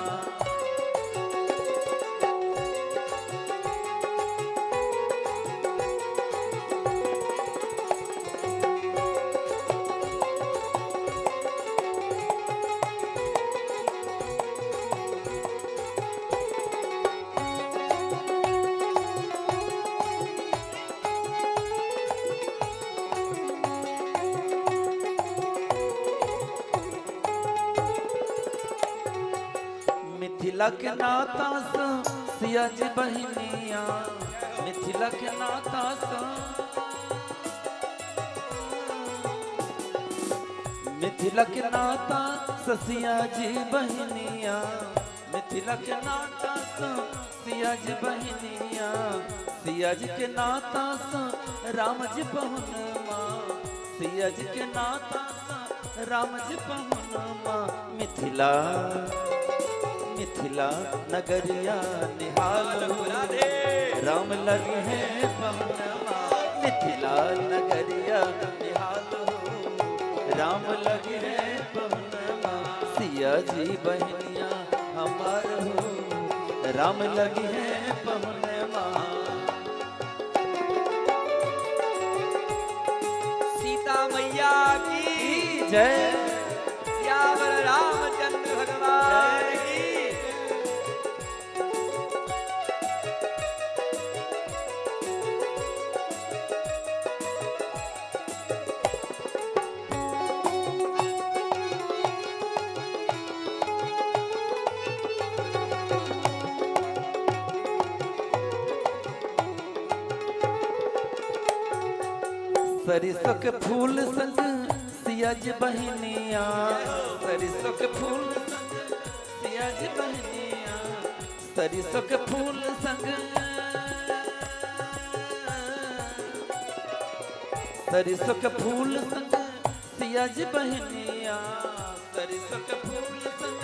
मिथिला के नाता सिया जी बहनिया, मिथिला के नाता मिथिला के नाता सिया जी बहनिया, मिथिला के नाता सिया जी बहनिया, सिया जी के नाता राम जी पहुन माँ, सिया जी के नाता राम जी पहुन माँ। मिथिला मिथिला नगरिया निहाल हो, राम लगे है पहुन माँ, मिथिला नगरिया निहाल हो, राम लगे है पहुन माँ सिया जी बहनिया हमार हो, राम लगे है पहुन माँ। सीता मैया की जय, श्यामल रामचंद्र भगवान की। सरिसों के फूल संग सिया जी बहनिया, सरिसों के फूल संग सिया जी बहनिया, सरिसों के फूल संग, सरिसों के फूल संग सिया जी बहनिया, सरिसों के फूल संग,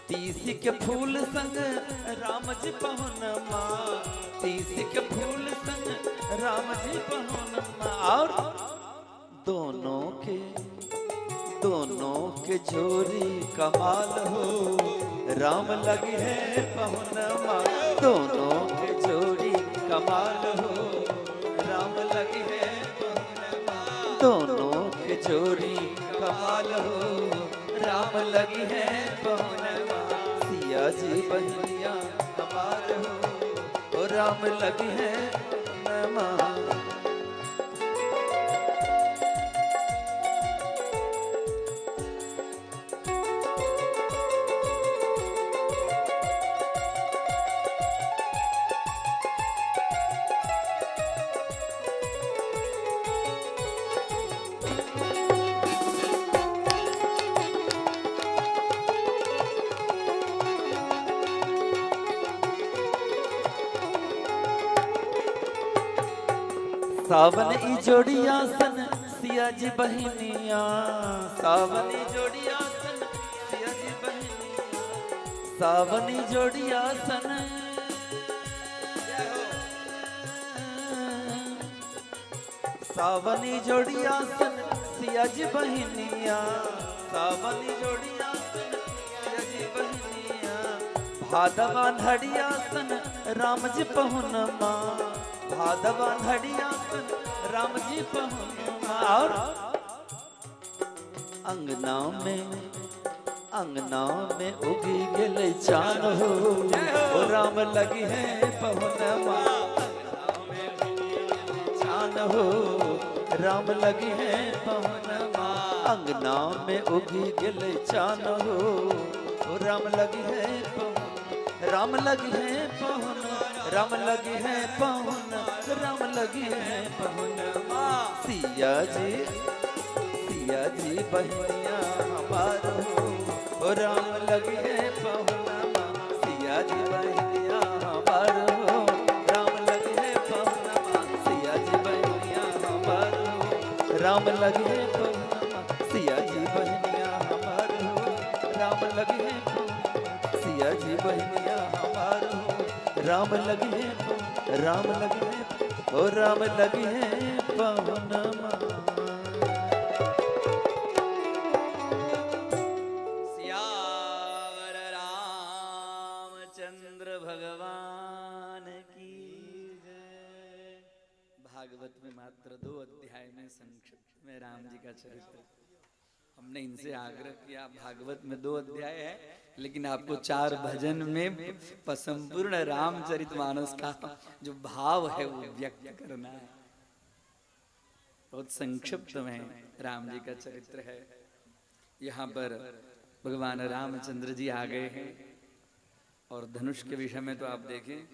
तीसी के फूल संग राम जी पहुन माँ, तीसी के फूल संग राम जी पहुन माँ। और दोनों के जोड़ी कमाल हो, राम लगी है पहुन माँ, दोनों के जोड़ी कमाल हो, राम लगी है पहुन माँ, दोनों के जोड़ी कमाल हो, राम लगी है पहुन माँ सिया जी बहनिया हमार हो, और राम लगी है पहुन माँ। सावन ई जोड़िया सन सिया जी बहनिया, सावन ई जोड़िया सन सिया जी बहनिया, सावन ई जोड़िया सन, सावन ई जोड़िया सन सिया जी बहनिया, सावन ई जोड़िया सन सिया जी बहनिया, भादवा धड़िया सन राम जी पहुन माँ, भादवा धड़िया सन राम जी पहुन माँ। और अंगना में उगी गेल चान हो, राम लगी है पहुन माँ, चान हो, राम लगी है पहुन माँ, अंगना में उगी गेल चान हो, राम लगी है पहुन, राम लगी है पहुन, राम लगी है पहुन, राम लगी है पहुन माँ सिया जी सिया जी बहनिया हमार हो, ओ राम लगे पहुनमा सिया जी बहनिया हमार हो, राम लगे पहुनमा सिया जी बहनिया हमार हो, राम लगे पहुनमा सिया जी बहनिया हमार हो, राम लगे पहुनमा सिया जी बहनिया हमार हो, राम लगे ओ राम लगे पहुनमा। सियावर रामचंद्र भगवान की जय। भागवत में मात्र 2 अध्याय में संक्षिप्त में राम जी का चरित्र, हमने इनसे आग्रह किया भागवत में 2 अध्याय है, लेकिन आपको 4 भजन में संपूर्ण रामचरितमानस का जो भाव है वो व्यक्त करना है। बहुत संक्षिप्त में राम जी का चरित्र है। यहाँ पर भगवान रामचंद्र जी आ गए हैं और धनुष के विषय में तो आप देखें,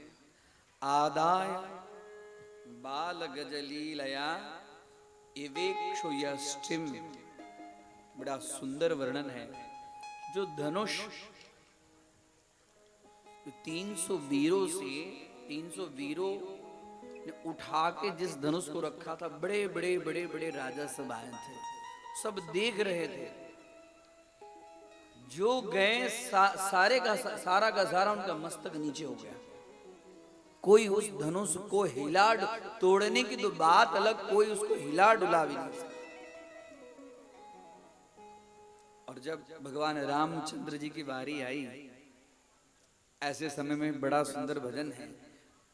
आदाय बाल गजलीलया इवेक्षु यष्टिम, बड़ा सुंदर वर्णन है। जो धनुष 300 वीरों से 300 वीरों ने उठा के जिस धनुष को रखा था, बड़े बड़े बड़े बड़े राजा सब आए थे, सब देख रहे थे। जो गए सारे का सारा उनका मस्तक नीचे हो गया। कोई उस धनुष को हिला, तोड़ने की तो बात अलग, कोई उसको हिला डुला भी नहीं सकता। और जब भगवान रामचंद्र जी की बारी आई, ऐसे समय में बड़ा सुंदर भजन है।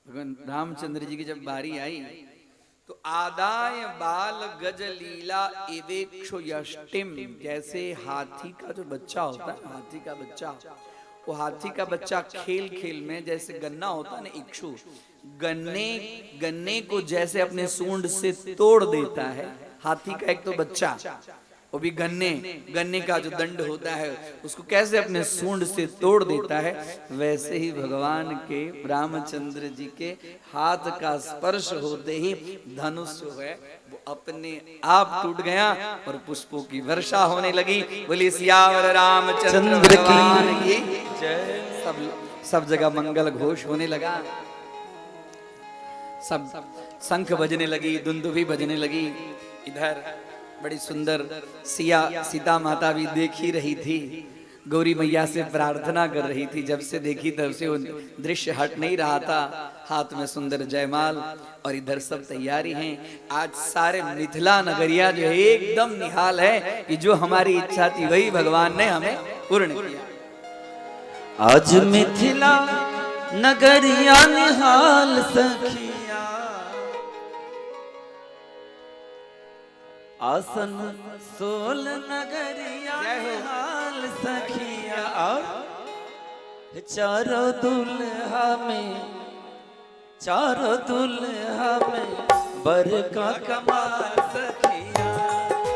भगवान रामचंद्र जी की जब बारी आई तो आदाय बाल गज लीला इवेक्षु यष्टिम, जैसे हाथी का जो बच्चा होता है, हाथी का बच्चा, वो हाथी का बच्चा खेल खेल में जैसे गन्ना होता है ना, इक्षु, गन्ने को जैसे अपने सूंड से तोड़ देता है हाथी का एक तो बच्चा, वो भी गन्ने का जो दंड होता है उसको कैसे अपने सूंड से तोड़ देता है, वैसे ही भगवान के रामचंद्र जी के हाथ का स्पर्श होते ही धनुष जो है वो अपने आप टूट गया और पुष्पों की वर्षा होने लगी। बोली सियावर रामचंद्र की जय। सब जगह मंगल घोष होने लगा, सब शंख बजने लगी, दुंदुभी बजने लगी। इधर बड़ी सुंदर सीता माता भी देख ही रही थी, गौरी मैया से प्रार्थना कर रही थी। जब से देखी तब से वो दृश्य हट नहीं रहा था। हाथ में सुंदर जयमाल और इधर सब तैयारी हैं। आज सारे मिथिला नगरिया जो है एकदम निहाल है कि जो हमारी इच्छा थी वही भगवान ने हमें पूर्ण किया। आज मिथिला नगरिया निहाल सखिया, आसन सोल नगरिया निहाल सखिया, और चारों दुल्हा में बर का कमाल सखिया,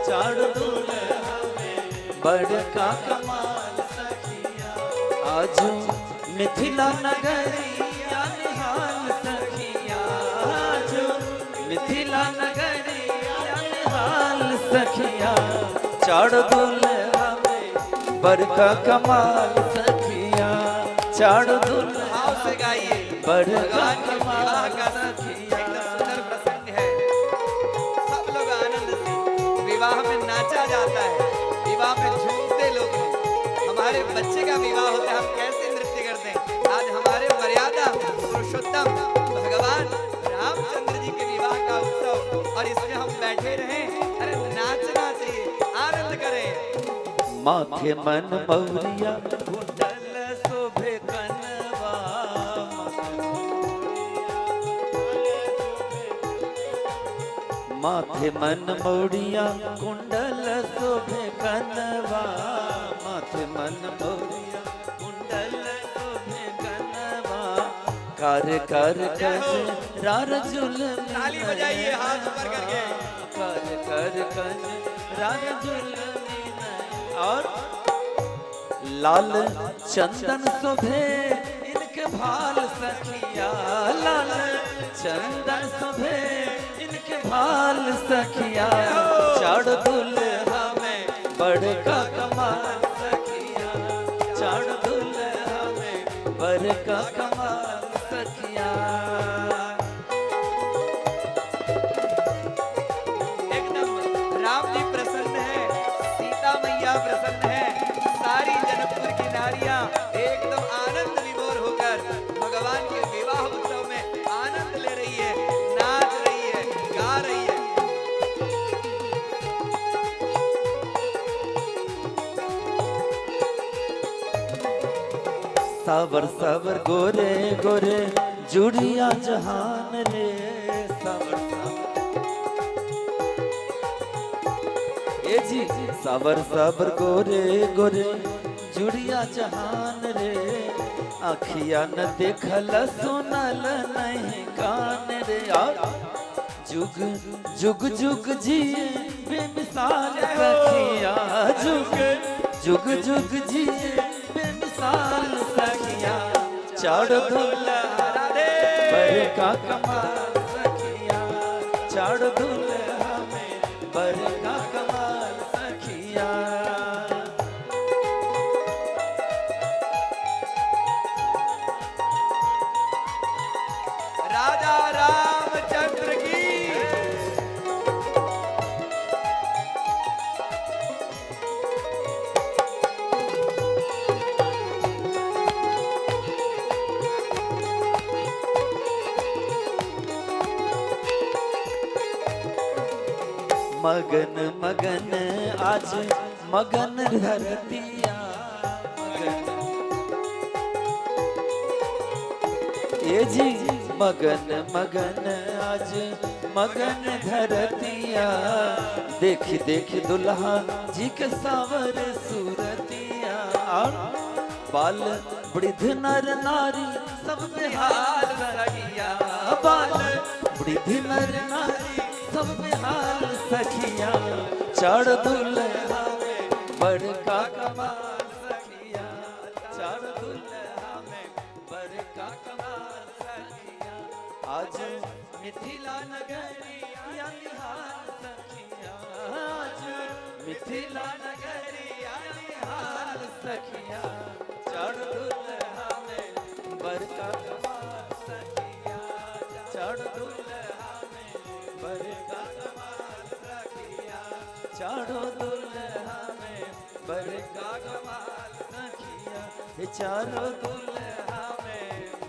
चारों दुल्हा में बर का कमाल सखिया। आज मिथिला नगरिया निहाल सखिया, आज मिथिला नगरिया निहाल सखिया, चारों दुल्हा में बर का कमाल सखिया, चारों दुल्हा से गाइए बर का कमाल सखिया। सुंदर प्रसंग है, सब लोग आनंद से विवाह में नाचा जाता है, विवाह में झूमते लोग हैं। हमारे बच्चे का विवाह होता है, हम कैसे नृत्य करते हैं। आज हमारे मर्यादा पुरुषोत्तम भगवान रामचंद्र जी के विवाह का उत्सव, और इसमें हम बैठे रहें। अरे नाचना चाहिए, आनंद करें। माथे मन मौरिया कुंडल शोभे कनवा, माथे मन मौरिया कुंडल शोभे कनवा, माथे मन मौरिया कुंडल शोभे कनवा, कर कर कर रार जुल्म, ताली बजाइए हाथ ऊपर करके। कर कर कर रार जुल्म, और लाल चंदन शोभे इनके भाल सखिया, लाल चंदन शोभे इनके भाल सखिया, चार दुल्हा बड़का कमाल सखिया, चाड़ दुल्हा में बड़का कमाल सखिया। एकदम राम जी प्रसन्न है, सीता मैया प्रसन्न है, सारी जनकपुर की नारियां एकदम आनंद विभोर होकर भगवान के विवाह उत्सव में आनंद ले रही है, नाच रही है, गा रही है। सावर सावर गोरे गोरे जुड़िया जहान रे, सावर ए जी सावर सावर गोरे गोरे जुड़िया जहान रे, आखिया न देखल सुनल नहीं कान रे। जुग जुग जुग जिए बेमिसाल सखिया, जुग जुग जुग जिए बेमिसाल सखिया, चाड़ दुल्हा रे बड़का कमाल सखिया, चाड़ दुल्हा में बड़का कमाल सखिया। राजा रामचंद्र की मगन मगन आज मगन धरतिया, मगन ए जी मगन मगन आज मगन धरतिया, देख देख दुल्हा जी के सावर सूरतिया। बाल वृद्ध नर नारी सब बेहाल सखिया, बाल वृद्ध नर नारी सब बेहाल सखिया, चाड़ दुल्हा में बड़का कमाल सखिया, चाड़ दुल्हा में बड़का कमाल सखिया। आज मिथिला नगरिया निहाल सखिया, आज मिथिला नगरिया निहाल सखिया, चाड़ दुल्हा में बड़का कमाल सखिया, चाड़ दुल्हा में बड़का कमाल सखिया, चाड़ो दुल्हा में बड़का कमाल सखिया, चारो दुल्हा में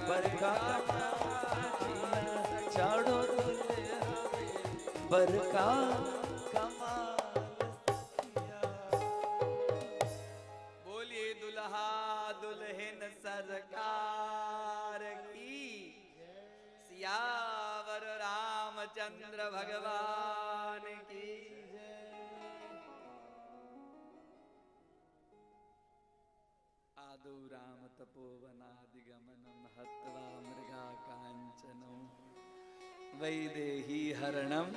बड़का कमाल सखिया, चाड़ो दुल्हा में बड़का कमाल सखिया। बोलिए दुल्हा दुल्हन सरकार की, सियावर रामचंद्र भगवान की। आदौ राम तपोवनादिगमनम हत्वा मृगा कांचनम, वैदेही हरणम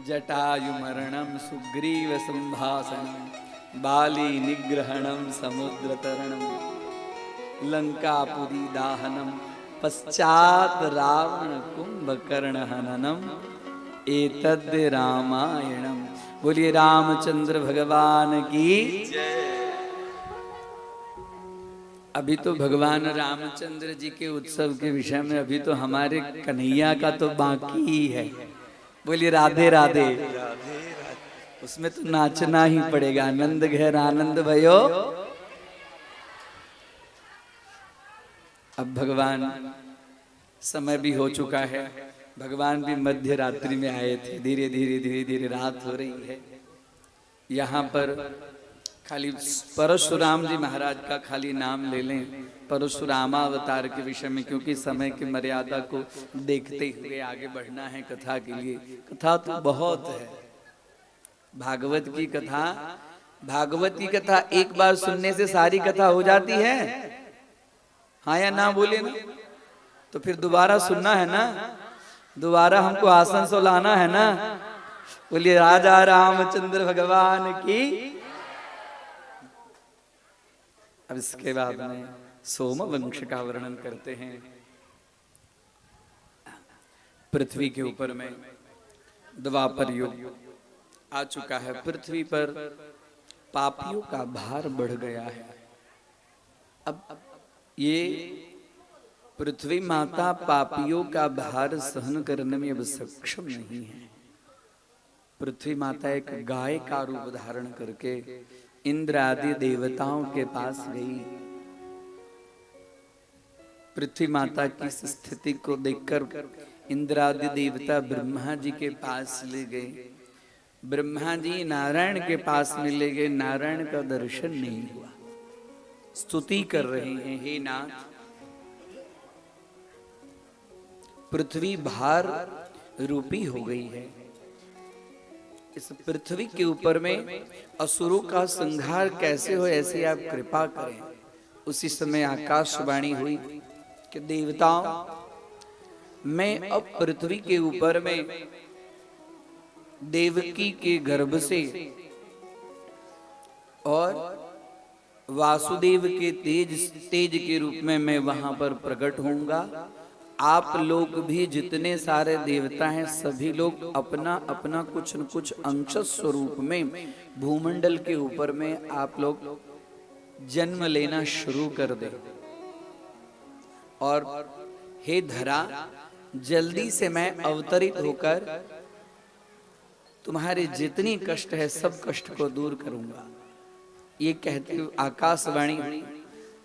जटायुमरणम, सुग्रीव संभाषणम, बाली निग्रहणम, समुद्र तरणम, लंकापुरी दाहनम, पश्चात रावण कुंभकर्ण हननम, एतद् रामायणम। बोलिए रामचंद्र भगवान की जय। अभी तो भगवान रामचंद्र जी के उत्सव के विषय में अभी तो हमारे कन्हैया का तो बाकी ही है। बोलिए राधे राधे। उसमें तो नाचना ही पड़ेगा। आनंद घेर आनंद भयो। अब भगवान समय भी हो चुका है, भगवान भी मध्य रात्रि में आए थे। धीरे धीरे धीरे धीरे रात हो रही है। यहाँ पर खाली परशुराम जी महाराज का खाली नाम ले लें परशुरामावतार के विषय में, क्योंकि समय की मर्यादा को देखते हुए आगे बढ़ना है कथा के लिए। कथा तो बहुत है, भागवत की कथा। भागवत की कथा एक बार सुनने से सारी कथा हो जाती है, हाँ या ना बोले ना? तो फिर दोबारा सुनना है ना, दोबारा हमको आसन सुलाना है ना। बोलिए राजा रामचंद्र भगवान की। अब इसके बाद में सोम वंश का वर्णन करते हैं। पृथ्वी के ऊपर में द्वापर युग आ चुका है। पृथ्वी पर पापियों का भार बढ़ गया है। अब ये पृथ्वी माता पापियों का भार सहन करने में अब सक्षम नहीं है। पृथ्वी माता एक गाय का रूप धारण करके इंद्र आदि देवताओं के पास गई। पृथ्वी माता की इस स्थिति को देखकर इंद्र आदि देवता ब्रह्मा जी के पास ले गए। ब्रह्मा जी नारायण के पास में ले गए। नारायण का दर्शन नहीं हुआ। स्तुति कर रहे हैं, हे नाथ, पृथ्वी भार रूपी हो गई है। इस पृथ्वी के ऊपर में असुरों का संहार कैसे हो, ऐसे आप कृपा करें। उसी समय आकाशवाणी हुई कि देवताओं, मैं अब पृथ्वी के ऊपर में देवकी के गर्भ से और वासुदेव के तेज के रूप में मैं वहां पर प्रकट होऊंगा। आप लोग भी जितने सारे देवता हैं सभी लोग अपना अपना कुछ न कुछ अंश स्वरूप में भूमंडल के ऊपर में आप लोग जन्म लेना शुरू कर दे। और हे धरा, जल्दी से मैं अवतरित होकर तुम्हारे जितनी कष्ट है सब कष्ट को दूर करूंगा। ये कहते हुए आकाशवाणी हुई।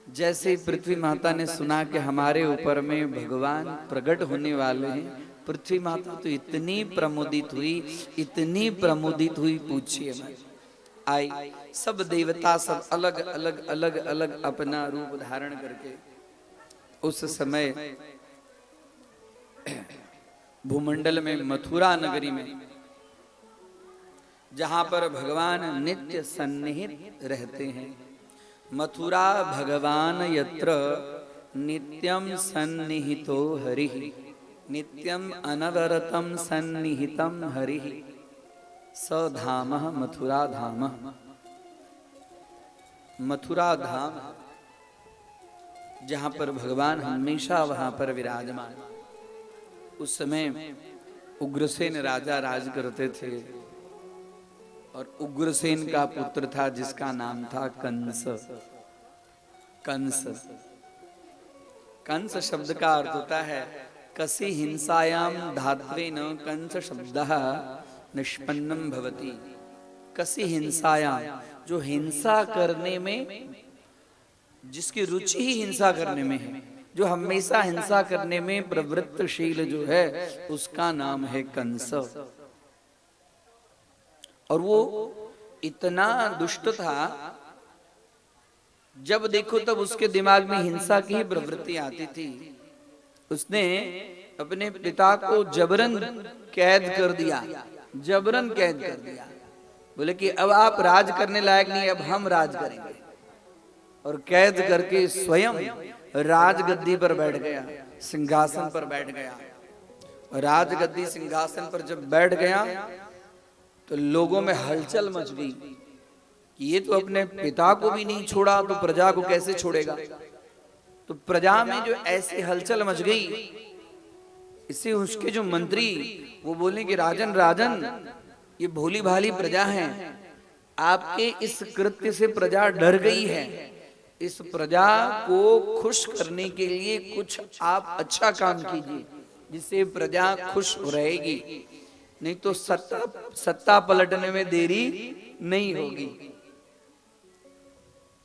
जैसे ही पृथ्वी माता ने सुना कि हमारे ऊपर में भगवान प्रकट होने वाले हैं, पृथ्वी माता तो इतनी प्रमोदित हुई, इतनी प्रमोदित हुई, पूछिए मत। आई सब देवता सब अलग अलग अलग अलग अपना रूप धारण करके उस समय भूमंडल में मथुरा नगरी में, जहां पर भगवान नित्य सन्निहित रहते हैं। मथुरा भगवान यत्र नित्यम सन्निहितो हरिः, नित्यम अनवरतम सन्निहितम हरिः, स धामः मथुरा धामः। मथुरा धाम जहां पर भगवान हमेशा वहां पर विराजमान। उस समय उग्रसेन राजा राज करते थे और उग्रसेन का पुत्र था जिसका नाम था कंस। कंस, कंस शब्द का अर्थ होता है कसी हिंसायाम धात्वेन कंस शब्दः निष्पन्नम भवति। कसी हिंसायाम, जो हिंसा करने में, जिसकी रुचि ही हिंसा करने में है, जो हमेशा हिंसा करने में प्रवृत्तशील जो है, उसका नाम है कंस। और वो इतना दुष्ट था, जब देखो तब उसके दिमाग में हिंसा की ही प्रवृत्ति आती थी। उसने अपने पिता को जबरन कैद कर दिया, जबरन कैद कर दिया। बोले कि अब आप राज करने लायक नहीं, अब हम राज करेंगे। और कैद करके स्वयं राजगद्दी पर बैठ गया, सिंहासन पर बैठ गया। राजगद्दी सिंहासन पर जब बैठ गया तो लोगों में हलचल मच गई कि ये तो अपने पिता को भी नहीं छोड़ा तो प्रजा को कैसे छोड़ेगा। तो प्रजा में जो ऐसी हलचल मच गई, इससे उसके जो मंत्री वो बोले कि राजन राजन, ये भोली भाली प्रजा है, आपके इस कृत्य से प्रजा डर गई है। इस प्रजा को खुश करने के लिए कुछ आप अच्छा काम कीजिए जिससे प्रजा खुश रहेगी, नहीं तो सत्ता पलटने में देरी नहीं होगी।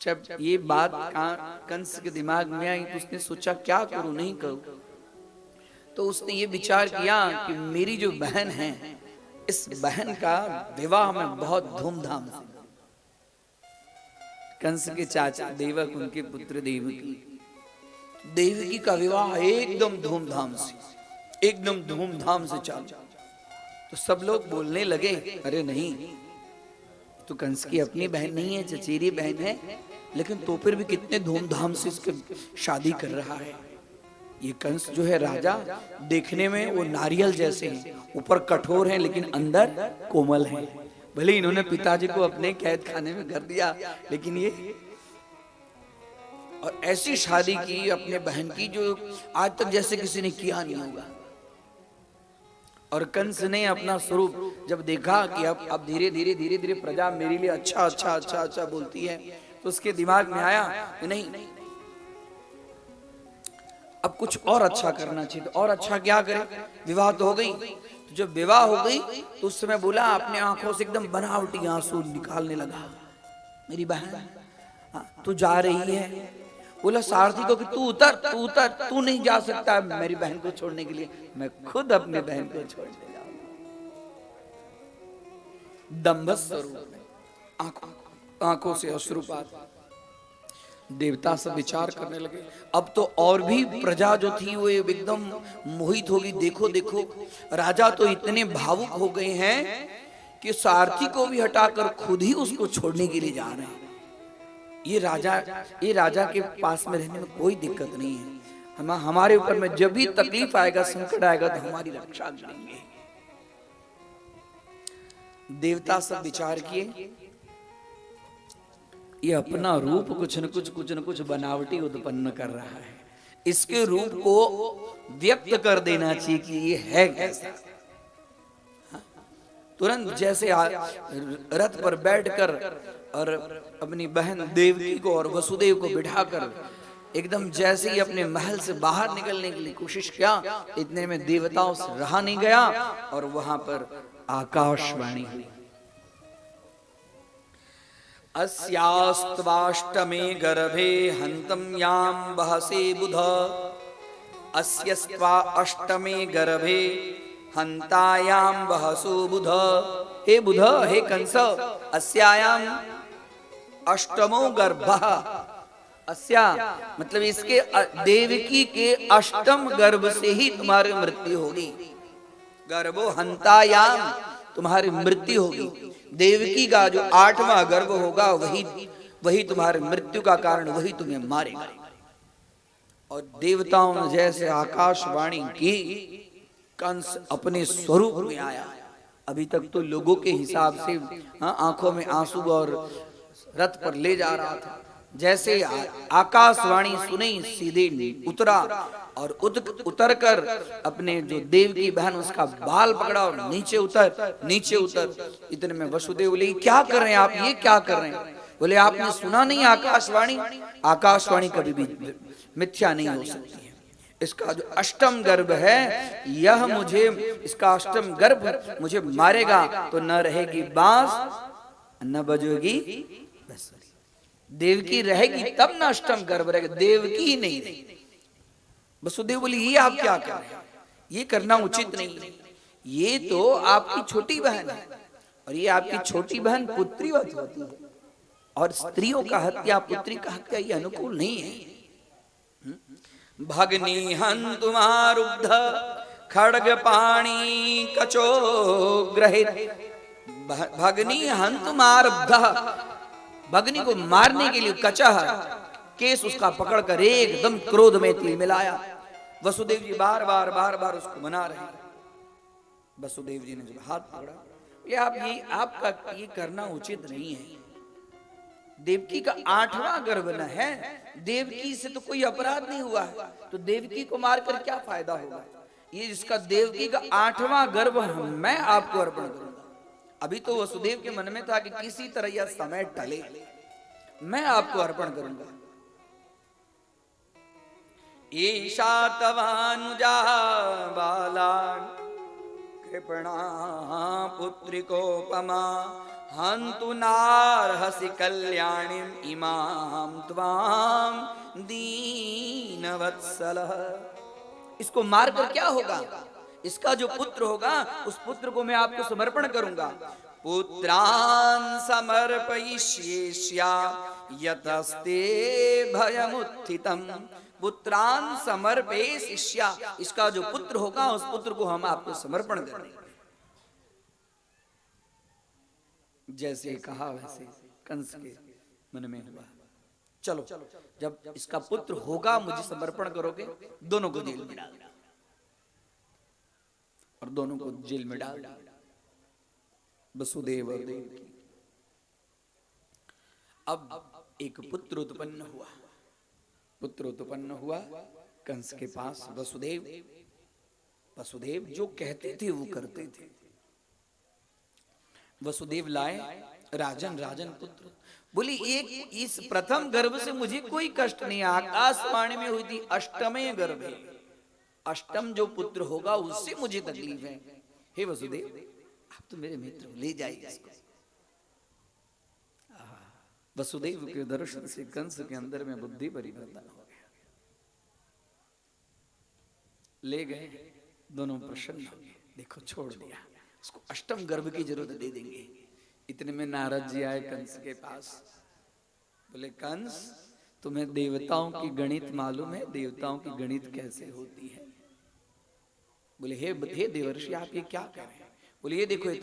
जब ये बात कंस के दिमाग में आई तो उसने सोचा क्या करूं, नहीं करूं। तो उसने ये विचार किया कि मेरी जो बहन है, इस बहन का विवाह में बहुत धूमधाम से, कंस के चाचा देवक, उनके पुत्र देवकी, देवकी का विवाह एकदम धूमधाम से, एकदम धूमधाम से चला। तो सब लोग बोलने लगे, अरे नहीं, तो कंस की अपनी बहन नहीं है, चचेरी बहन है, लेकिन तो फिर भी कितने धूमधाम से इसके शादी कर रहा है। ये कंस जो है राजा, देखने में वो नारियल जैसे हैं, ऊपर कठोर हैं लेकिन अंदर कोमल हैं। भले इन्होंने पिताजी को अपने कैद खाने में कर दिया, लेकिन ये और ऐसी शादी की अपने बहन की जो आज तक जैसे किसी ने किया नहीं होगा। और कंस ने अपना स्वरूप जब देखा कि अब धीरे धीरे धीरे धीरे प्रजा मेरे लिए अच्छा अच्छा अच्छा अच्छा बोलती है, तो उसके दिमाग में आया कि नहीं, अब कुछ और अच्छा करना चाहिए। तो और अच्छा क्या करे, विवाह तो हो गई। तो जब विवाह हो गई तो उस समय बोला, अपने आंखों से एकदम बनावटी आंसू निकालने लगा, मेरी बहन तू जा रही है। बोला सारथी को कि तू उतर, तू उतर, तू नहीं जा सकता मेरी बहन को छोड़ने के लिए, मैं खुद अपने बहन को छोड़ने जाऊंगा। दंभ स्वरूप में आंखों से अश्रुपात। देवता सब विचार करने लगे, अब तो और भी प्रजा जो थी वो एकदम मोहित होगी। देखो देखो, राजा तो इतने भावुक हो गए हैं कि सारथी को भी हटाकर खुद ही उसको छोड़ने के लिए जा रहे हैं। ये राजा के पास में रहने में कोई दिक्कत नहीं है, हमारे ऊपर में जब भी तकलीफ आएगा, संकट आएगा तो हमारी रक्षा करेंगे। देवता सब विचार किए, ये अपना रूप कुछ न कुछ बनावटी उत्पन्न कर रहा है, इसके रूप को व्यक्त कर देना चाहिए कि ये है कैसा। तुरंत जैसे रथ पर बैठकर और अपनी बहन देवकी को और वसुदेव को बिठाकर एकदम जैसे ही अपने महल से बाहर निकलने के लिए कोशिश किया, इतने में देवताओं से रहा नहीं गया और वहां पर आकाशवाणी हुई, अस्यास्त्वाष्टमे गर्भे हंतम याम बहसे बुध, अस्यस्त्वा अष्टमे गर्भे हंतायाम बहसो बुध। हे बुध, हे कंस, अस्यायाम अष्टमो गर्भः, अस्या मतलब इसके देवकी के अष्टम गर्भ से ही तुम्हारी मृत्यु होगी। गर्भो हंतायाम, तुम्हारी मृत्यु होगी। देवकी का जो 8वां गर्भ होगा वही तुम्हारी मृत्यु का कारण, वही तुम्हें मारेगा। और देवताओं ने जैसे आकाशवाणी की, कंस अपने स्वरूप में आया। अभी तक तो लोगों के हिसाब से आंखों में आंसू और रथ पर ले जा रहा था। जैसे आकाशवाणी सुनी, सीधे उतरा और उतर कर अपने जो देव की बहन उसका बाल पकड़ा और नीचे उतर। इतने में वसुदेव बोले, क्या कर रहे हैं आप, ये क्या कर रहे हैं? बोले आपने सुना नहीं आकाशवाणी? आकाशवाणी कभी भी मिथ्या नहीं हो सकती है। इसका जो अष्टम गर्भ है, यह मुझे, इसका अष्टम गर्भ मुझे मारेगा तो न रहेगी बांस न बजेगी बंसुरी। देवकी रहेगी तब ना अष्टम गर्भ रहेगा, देवकी ही नहीं रहेगी। वसुदेव बोली, ये आप क्या कर रहे हैं? ये करना उचित नहीं है। ये तो आपकी छोटी बहन है और ये आपकी छोटी बहन पुत्रीवत होती है, और स्त्रियों का हत्या, पुत्री का हत्या ये अनुकूल नहीं है। भगनी हंतुमारुब्ध खड्ग पाणी कचो ग्रहित, भगनी हंतुमारुब्ध, भगनी को मारने के लिए कचह केस उसका पकड़कर एकदम क्रोध में तिल मिलाया। वसुदेव जी बार बार उसको मना रहे हैं। वसुदेव जी ने जब हाथ पकड़ा, ये आपका ये करना उचित नहीं है। देवकी का 8वां गर्भ न है, देवकी से तो कोई अपराध नहीं हुआ है, तो देवकी को मारकर क्या फायदा होगा? ये जिसका देवकी का 8वां गर्भ मैं आपको अर्पण करूंगा। अभी तो वसुदेव के मन में था कि किसी तरह यह समय टले, मैं आपको अर्पण करूंगा। ईशा तवानुजा बाला कृपणा पुत्रिकोपमा, हंतु नार्हसि कल्याणीं इमां त्वां दीनवत्सलः। इसको मारकर क्या होगा? इसका जो पुत्र होगा उस पुत्र को मैं आपको समर्पण करूंगा। पुत्रान् समर्पयिष्येष्या यतस्ते भयमुत्थितम्, पुत्रान् समर्पयिष्या, इसका जो पुत्र होगा उस पुत्र को हम आपको समर्पण करेंगे। जैसे कहा वैसे कंस के मन में हुआ। चलो जब इसका पुत्र होगा मुझे समर्पण करोगे, दोनों को जेल में डाल दिया और दोनों को जेल में डाल दिया, वसुदेव और देवकी। अब एक पुत्र उत्पन्न हुआ कंस के पास। वसुदेव वसुदेव जो कहते थे वो करते थे। वसुदेव लाए राजन, राजन पुत्र। बोली एक इस प्रथम गर्भ से मुझे कोई कष्ट नहीं। आकाशवाणी में हुई थी अष्टमे गर्भ, अष्टम जो पुत्र होगा उससे मुझे तकलीफ है। हे वसुदेव आप तो मेरे मित्र हो, ले जाइए इसको। वसुदेव के दर्शन से कंस के अंदर में बुद्धि परिवर्तन हो गया। ले गए, दोनों प्रसन्न हो गए। देखो छोड़ दिया उसको, अष्टम गर्भ की जरूरत दे देंगे। इतने में नारद जी आए कंस के पास। बोले कंस तुम्हें देवताओं की गणित मालूम है? देवताओं की गणित कैसे होती है? बोले हे देवर्षि आप ये क्या कर रहे हैं? बोले ये देखो, ये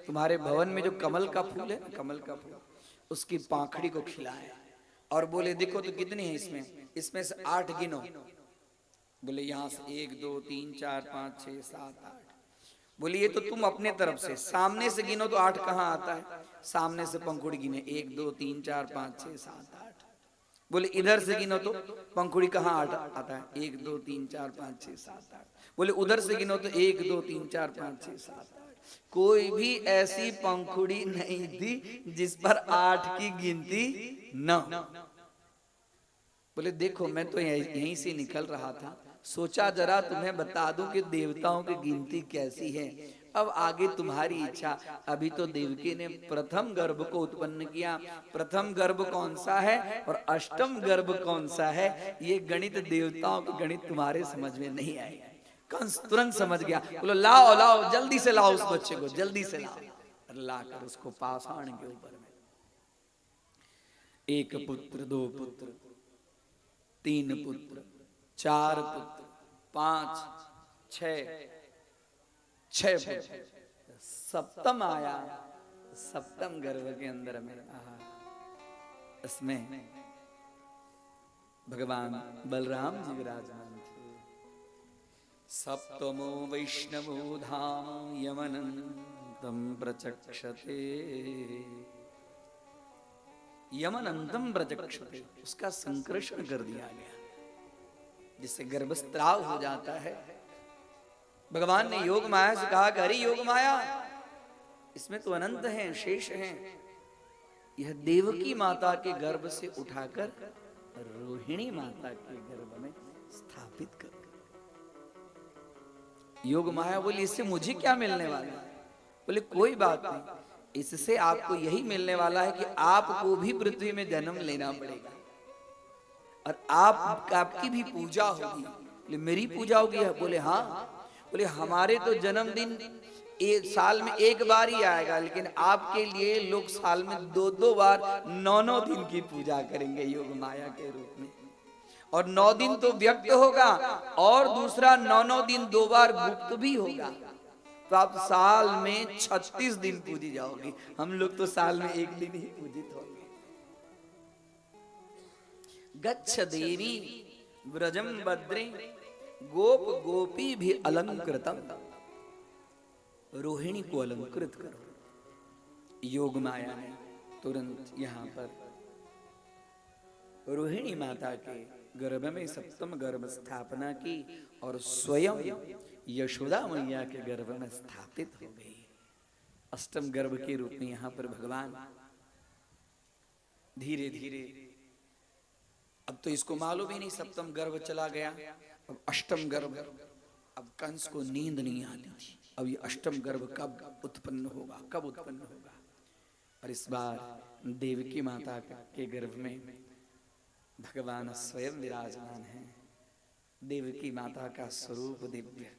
तुम्हारे भवन में जो कमल का फूल है, कमल का फूल, उसकी पाखड़ी को खिलाए। और बोले देखो तो कितनी है इसमें से 8 गिनो। बोले यहाँ से 1 2 3 4 5 6 7 8। बोले ये तो तुम अपने तरफ से, सामने से गिनो तो 8 कहाँ आता है? सामने से पंखुड़ी गिने 1 2 3 4 5 6 7 8। बोले इधर से गिनो तो पंखुड़ी कहाँ आता है? 1 2 3 4 5 6 7 8। बोले उधर से गिनो तो 1 2 3 4 5 6 7 8। कोई भी ऐसी पंखुड़ी नहीं थी जिस पर 8 की गिनती न। बोले देखो मैं तो यहीं से निकल रहा था, सोचा जरा तुम्हें बता दूं कि देवताओं की गिनती कैसी है। अब आगे तुम्हारी इच्छा। अभी तो देवकी ने प्रथम गर्भ को उत्पन्न किया। प्रथम गर्भ कौन सा है और अष्टम गर्भ कौन सा है, ये गणित देवताओं की गणित तुम्हारे समझ में नहीं आई। कंस तुरंत समझ गया। बोलो लाओ लाओ जल्दी से लाओ उस बच्चे को, जल्दी से लाओ। लाकर उसको पाषाण के ऊपर में, 1 पुत्र 2 पुत्र 3 पुत्र 4 पुत्र 5 6 पुत्र, सप्तम आया। सप्तम गर्भ के अंदर में इसमें भगवान बलराम जी विराजमान थे। सप्तमो वैष्णवो धाम यमनंतम प्रचक्षते। यमनंतम प्रचक्षते, उसका संकर्षण कर दिया गया जिससे गर्भस्त्राव हो जाता है। भगवान ने योग माया से कहा कि अरे योग माया, इसमें तो अनंत हैं, शेष हैं। यह देवकी माता के गर्भ से उठाकर रोहिणी माता के गर्भ में स्थापित कर। योग माया बोली इससे मुझे क्या मिलने वाला है? बोले कोई बात नहीं, इससे आपको यही मिलने वाला है कि आपको भी पृथ्वी में जन्म लेना पड़ेगा और आपकी भी पूजा होगी। बोले मेरी पूजा होगी? बोले हाँ। बोले हमारे तो जन्मदिन एक साल में 1 बार ही आएगा, लेकिन आपके लिए लोग साल में 2 बार 9 दिन की पूजा करेंगे योग माया के रूप में। और 9 दिन तो व्यक्त होगा और दूसरा 9 दिन 2 बार गुप्त भी होगा। तो आप साल में 36 दिन पूजी जाओगी। हम लोग तो साल में 1 दिन ही पूजित होंगे। गच्छ देवी व्रजम भद्रे गोप गोपी भी अलंकृतम। रोहिणी को अलंकृत करो। योग माया ने तुरंत यहाँ पर रोहिणी माता के गर्भ में सप्तम गर्भ स्थापना की और स्वयं यशोदा मैया के गर्भ में स्थापित हो गई। अष्टम गर्भ के रूप में यहाँ पर भगवान धीरे धीरे, अब तो इसको मालूम ही नहीं सप्तम गर्भ चला गया, अब अष्टम गर्भ। अब कंस को नींद नहीं आती थी, अब ये अष्टम गर्भ कब उत्पन्न होगा, कब उत्पन्न होगा। और इस बार देवकी माता के गर्भ में भगवान स्वयं विराजमान है। देवकी माता का स्वरूप दिव्य,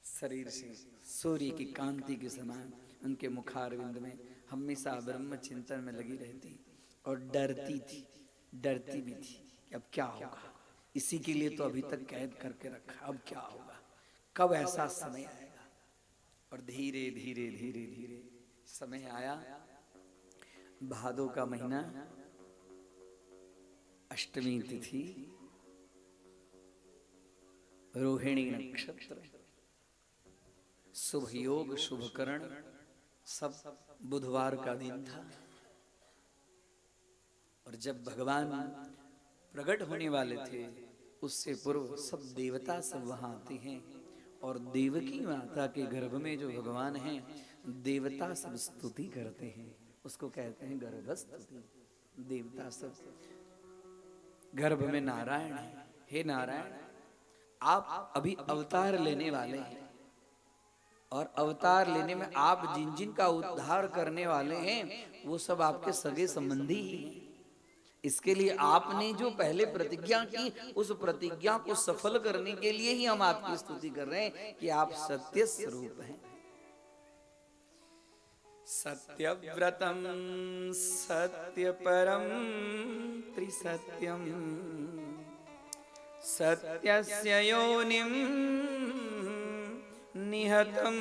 शरीर से सूर्य की कांति के समान, उनके मुखारविंद में हमेशा ब्रह्म चिंतन में लगी रहती और डरती थी, डरती भी थी कि अब क्या होगा। इसी के लिए तो अभी तक कैद करके रखा, अब क्या होगा, कब ऐसा समय आएगा। और धीरे धीरे धीरे धीरे समय आया। भादों का महीना, अष्टमी तिथि, रोहिणी नक्षत्र, शुभ योग शुभ करण, सब बुधवार का दिन था। और जब भगवान प्रकट होने वाले थे उससे पूर्व सब देवता सब वहां आते हैं और देवकी माता के गर्भ में जो भगवान हैं, देवता सब स्तुति करते हैं, उसको कहते हैं गर्भस्तुति। देवता सब गर्भ में नारायण है। हे नारायण, आप अभी अवतार लेने वाले हैं, और अवतार लेने में आप जिन जिन का उद्धार करने वाले हैं वो सब आपके सगे संबंधी ही हैं। इसके लिए आपने जो पहले प्रतिज्ञा की, उस प्रतिज्ञा को सफल करने के लिए ही हम आपकी स्तुति कर रहे हैं कि आप सत्य स्वरूप हैं। सत्यव्रतम सत्यपरम त्रिसत्यम सत्यस्य योनिम निहतम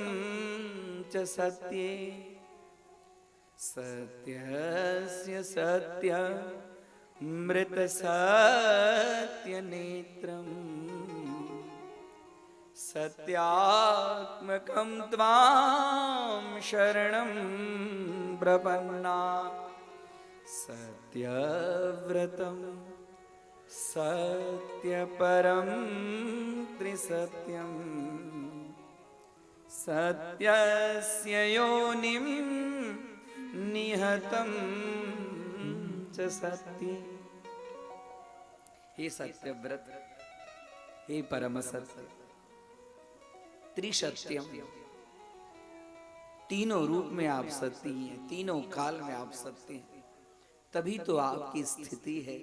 च सत्ये सत्यस्य सत्य मृत सत्य नेत्रम सत्यात्मकं त्वां शरणं प्रपन्ना सत्यव्रतं सत्यपरं त्रिसत्यं सत्यस्य योनिं निहतं च सत्ये। हे सत्यव्रत, हे परम सत्य, त्रिसत्यम, तीनों रूप में आप सत्य हैं, तीनों काल में आप सत्य हैं, तभी तो आपकी स्थिति है।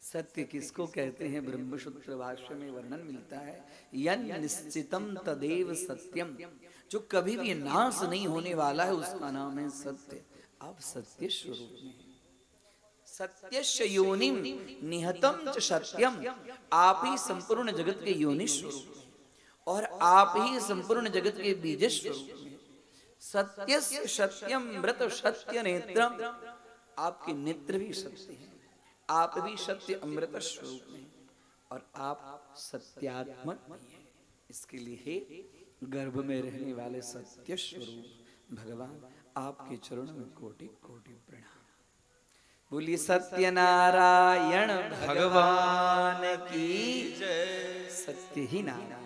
सत्य किसको कहते हैं? ब्रह्मसूत्र भाष्य में वर्णन मिलता है, यन निश्चितम तदेव सत्यम, जो कभी भी नाश नहीं होने वाला है उसका नाम है सत्य। आप सत्य स्वरूप में हैं। सत्यस्य योनिम निहतम च सत्यम, आप ही संपूर्ण जगत के योनि स्वरूप हैं और आप ही संपूर्ण जगत के बीज स्वरूप हैं। सत्यस्य सत्यम मृत सत्य नेत्रम, आपके नेत्र भी सत्य हैं, आप भी सत्य अमृत स्वरूप में, और आप सत्यात्मक भी हैं। इसके लिए हे गर्भ में रहने वाले सत्य स्वरूप भगवान, आपके चरणों में कोटि कोटि प्रणाम। बोलिए सत्यनारायण भगवान की जय। सत्य ही नारायण।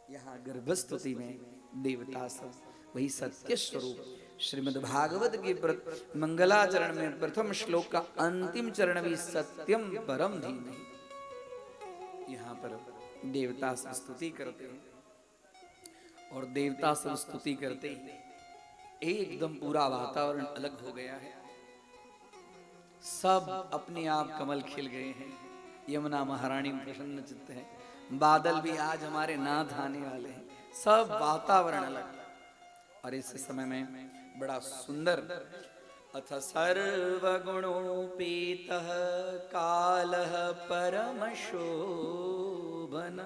यहाँ गर्भस्तुति में देवता सब वही सत्य स्वरूप। श्रीमद् भागवत के मंगलाचरण में प्रथम श्लोक का अंतिम चरण भी सत्यम परम धीमहि। यहाँ पर देवता सब स्तुति करते हैं, और देवता सब स्तुति करते ही एकदम पूरा वातावरण अलग हो गया है। सब अपने आप कमल खिल गए हैं। यमुना महारानी प्रसन्न चित्त है, बादल भी आज हमारे नाथ आने वाले हैं, सब वातावरण अलग। और इस समय में बड़ा सुंदर, अथ सर्वगुणोपेतः कालः परम शोभन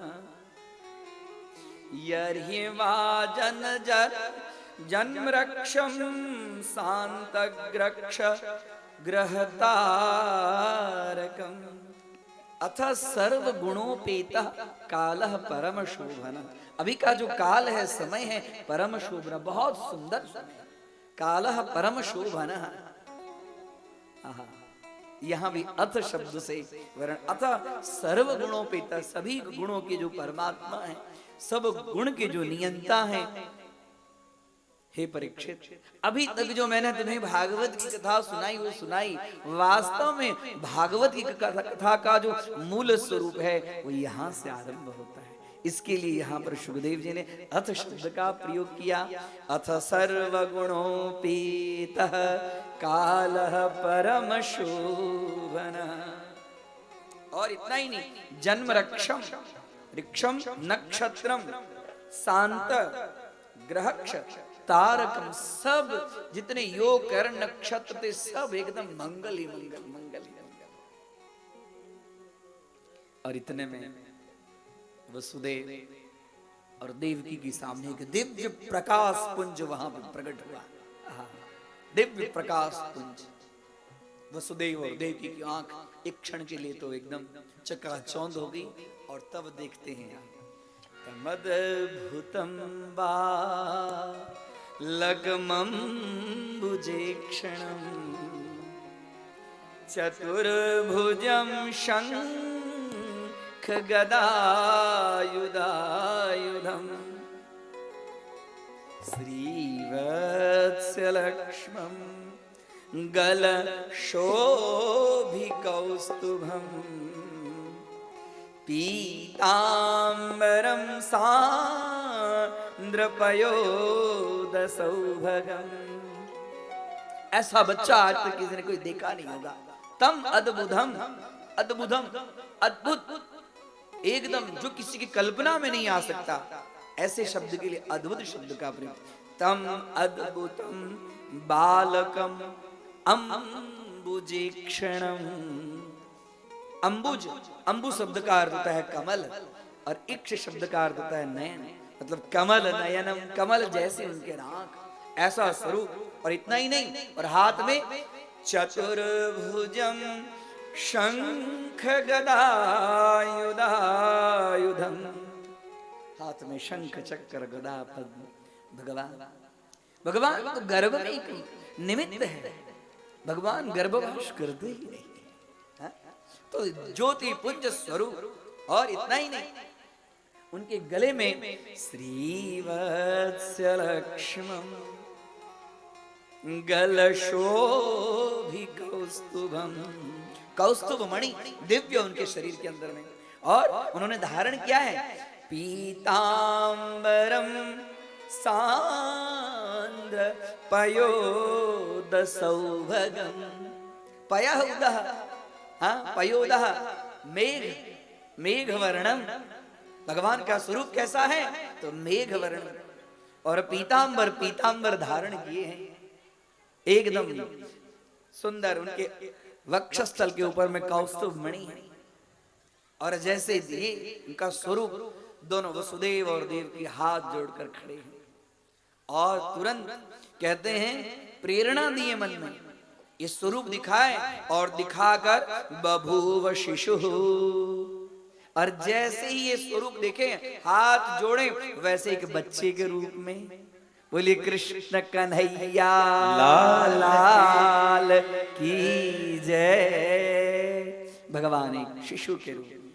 यर्हि वा जन्मरक्षं शान्तग्रक्ष ग्रहतारकम। अथ सर्व गुणोपेतः कालः परम शोभन, अभी का जो काल है, समय है, परम शोभन, बहुत सुंदर समय। कालः परम शोभन, यहाँ भी अथ शब्द से वर्ण। अथ सर्व गुणोपेतः, सभी गुणों के जो परमात्मा है, सब गुण के जो नियंता है। हे परीक्षित, अभी तक जो मैंने तुम्हें भागवत की कथा सुनाई, वो सुनाई, वास्तव में भागवत की कथा का जो मूल स्वरूप है वो यहाँ से आरंभ होता है। इसके लिए यहाँ पर सुखदेव जी ने अथ शब्द का प्रयोग किया। अथ सर्वगुणोपेतः कालः परम शोभन। और इतना ही नहीं, जन्म रक्षम ऋक्षम नक्षत्रम शांत ग्रहक्ष तारकम, सब जितने योग करण नक्षत्र थे सब एकदम मंगल ही मंगल, मंगल ही मंगल। और इतने में वसुदेव और देवकी के सामने एक दिव्य प्रकाश पुंज वहां पर प्रकट हुआ। दिव्य प्रकाश पुंज। वसुदेव और देवकी की आंख एक क्षण के लिए तो एकदम चकाचौंध हो गई, और तब देखते हैं तमद्भुतं बालकमं भुजेक्षणं चतुर्भुजं गदायुधायुधम् श्रीवत्सलक्ष्मम् गलशोभिकौस्तुभम् पीताम्बरं सान्द्रपयोदसौभगम्। ऐसा बच्चा आज तक किसी ने कोई देखा नहीं होगा। तम अद्भुतम, अद्भुतम, अद्भुत, एकदम जो किसी की कल्पना में नहीं आ सकता, ऐसे शब्द के लिए अद्भुत शब्द का प्रयोग। तम अद्भुतम बालकम अम्बुजीक्षणम। अंबुज, अंबु शब्द का अर्थ होता है कमल, और इक्ष शब्द का अर्थ होता है नयन, मतलब कमल नयनम, कमल जैसे उनके आंख, ऐसा स्वरूप। और इतना ही नहीं, और हाथ में चतुर्भुजम शंख गदायुधायुधम, हाथ में शंख चक्र गदा पद्म। भगवान तो गर्भ में एक निमित्त है, भगवान गर्भवास करते ही नहीं, तो ज्योति पुंज स्वरूप। और इतना ही नहीं, उनके गले में श्रीवत्सलक्ष्मम् गलशोभिकौस्तुभम्, कौस्तुभ मणि दिव्य उनके शरीर के अंदर में। और उन्होंने धारण किया है पीताम्बरम सांद्र पयोदसौभगम। पयः उदः, हाँ पयोदः मेघ, मेघ वर्णम। भगवान का स्वरूप कैसा है? तो मेघ वर्ण। और पीताम्बर, पीताम्बर धारण किए हैं, एकदम सुंदर। उनके वक्षस्थल के ऊपर में कौस्तुभ मणि है। और जैसे ये उनका स्वरूप, दोनों वसुदेव और देव के हाथ जोड़कर खड़े हैं, और तुरंत कहते हैं प्रेरणा दिए मन में, ये स्वरूप दिखाए और दिखाकर बभूव शिशु। और जैसे ही ये स्वरूप देखे, हाथ जोड़े, वैसे एक बच्चे के रूप में। बोलिए कृष्ण कन्हैया लाल की जय। भगवान एक शिशु के रूप में,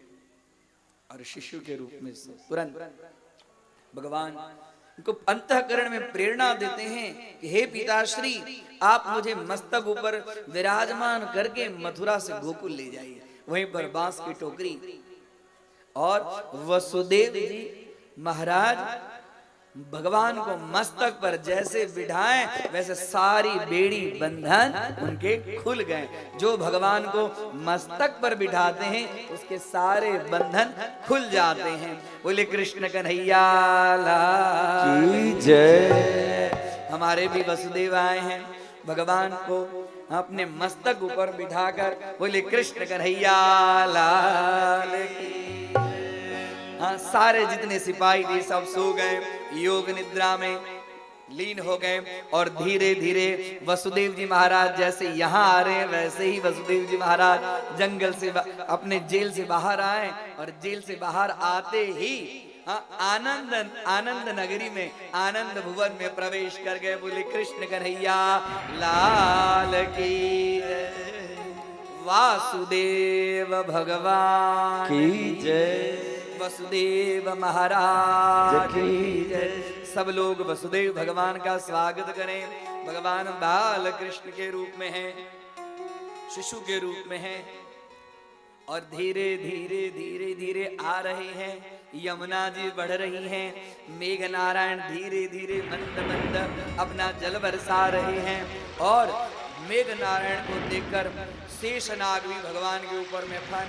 और शिशु के रूप में से तुरंत भगवान उनको अंतःकरण में प्रेरणा देते हैं कि हे पिताश्री, आप मुझे मस्तक ऊपर विराजमान करके मथुरा से गोकुल ले जाइए। वहीं पर बांस की टोकरी, और वसुदेव जी महाराज भगवान को मस्तक पर जैसे बिठाएं, वैसे सारी बेड़ी बंधन उनके खुल गए। जो भगवान को मस्तक पर बिठाते हैं, उसके सारे बंधन खुल जाते हैं। बोले कृष्ण कन्हैया लाल की जय। हमारे भी वसुदेव आए हैं, भगवान को अपने मस्तक ऊपर बिठाकर बोले कृष्ण कन्हैया लाल की। हाँ, सारे जितने सिपाही थे सब सो गए, योग निद्रा में लीन हो गए। और धीरे धीरे वसुदेव जी महाराज जैसे यहाँ आ रहे हैं, वैसे ही वसुदेव जी महाराज जंगल से अपने जेल से बाहर आए। और जेल से बाहर आते ही आनंद, आनंद नगरी में, आनंद भुवन में प्रवेश कर गए। बोले कृष्ण कन्हैया लाल की, वासुदेव भगवान की जय, वसुदेव महाराज की जय। सब लोग वसुदेव भगवान का स्वागत करें। भगवान बाल कृष्ण के रूप में हैं, शिशु के रूप में हैं, और धीरे धीरे धीरे धीरे आ रहे हैं। यमुना जी बढ़ रही हैं, मेघ नारायण धीरे धीरे मंद मंद अपना जल बरसा रहे हैं। और मेघ नारायण को देखकर शेषनाग भी भगवान के ऊपर में फन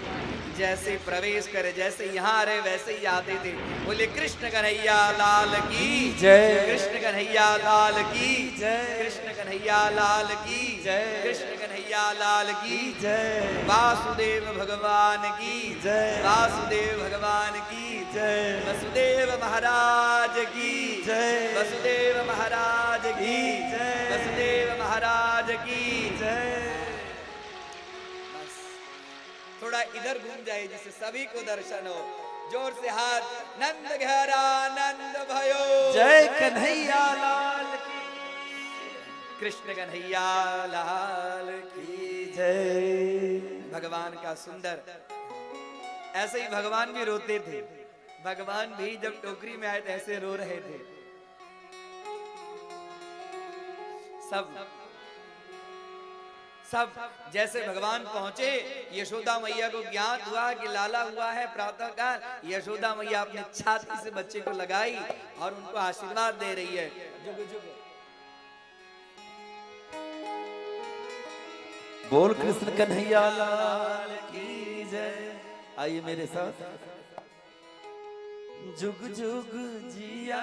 जैसे प्रवेश करे, जैसे यहाँ आ रहे वैसे ही आते थे। बोले कृष्ण कन्हैया लाल की जय, कृष्ण कन्हैया लाल की जय, कृष्ण कन्हैया लाल की जय, कृष्ण कन्हैया लाल की जय। वासुदेव भगवान की जय, वासुदेव भगवान की जय, वसुदेव महाराज की जय, वसुदेव महाराज की जय, वसुदेव महाराज की जय। थोड़ा इधर घूम जाए जिससे सभी को दर्शन हो। जोर से हाथ, नंद घरा नंद भयो, जय कन्हैया लाल की, कृष्ण कन्हैया लाल की जय। भगवान का सुंदर ऐसे ही भगवान भी रोते थे। भगवान भी जब टोकरी में आए थे ऐसे रो रहे थे। सब जैसे भगवान पहुंचे, यशोदा मैया को ज्ञात हुआ कि लाला हुआ है प्रातः काल। यशोदा मैया अपने छाती से बच्चे को लगाई और उनको आशीर्वाद दे रही है। जुग जुग बोल कृष्ण कन्हैया लाल की जय। आइए मेरे साथ। जुग जुग जिया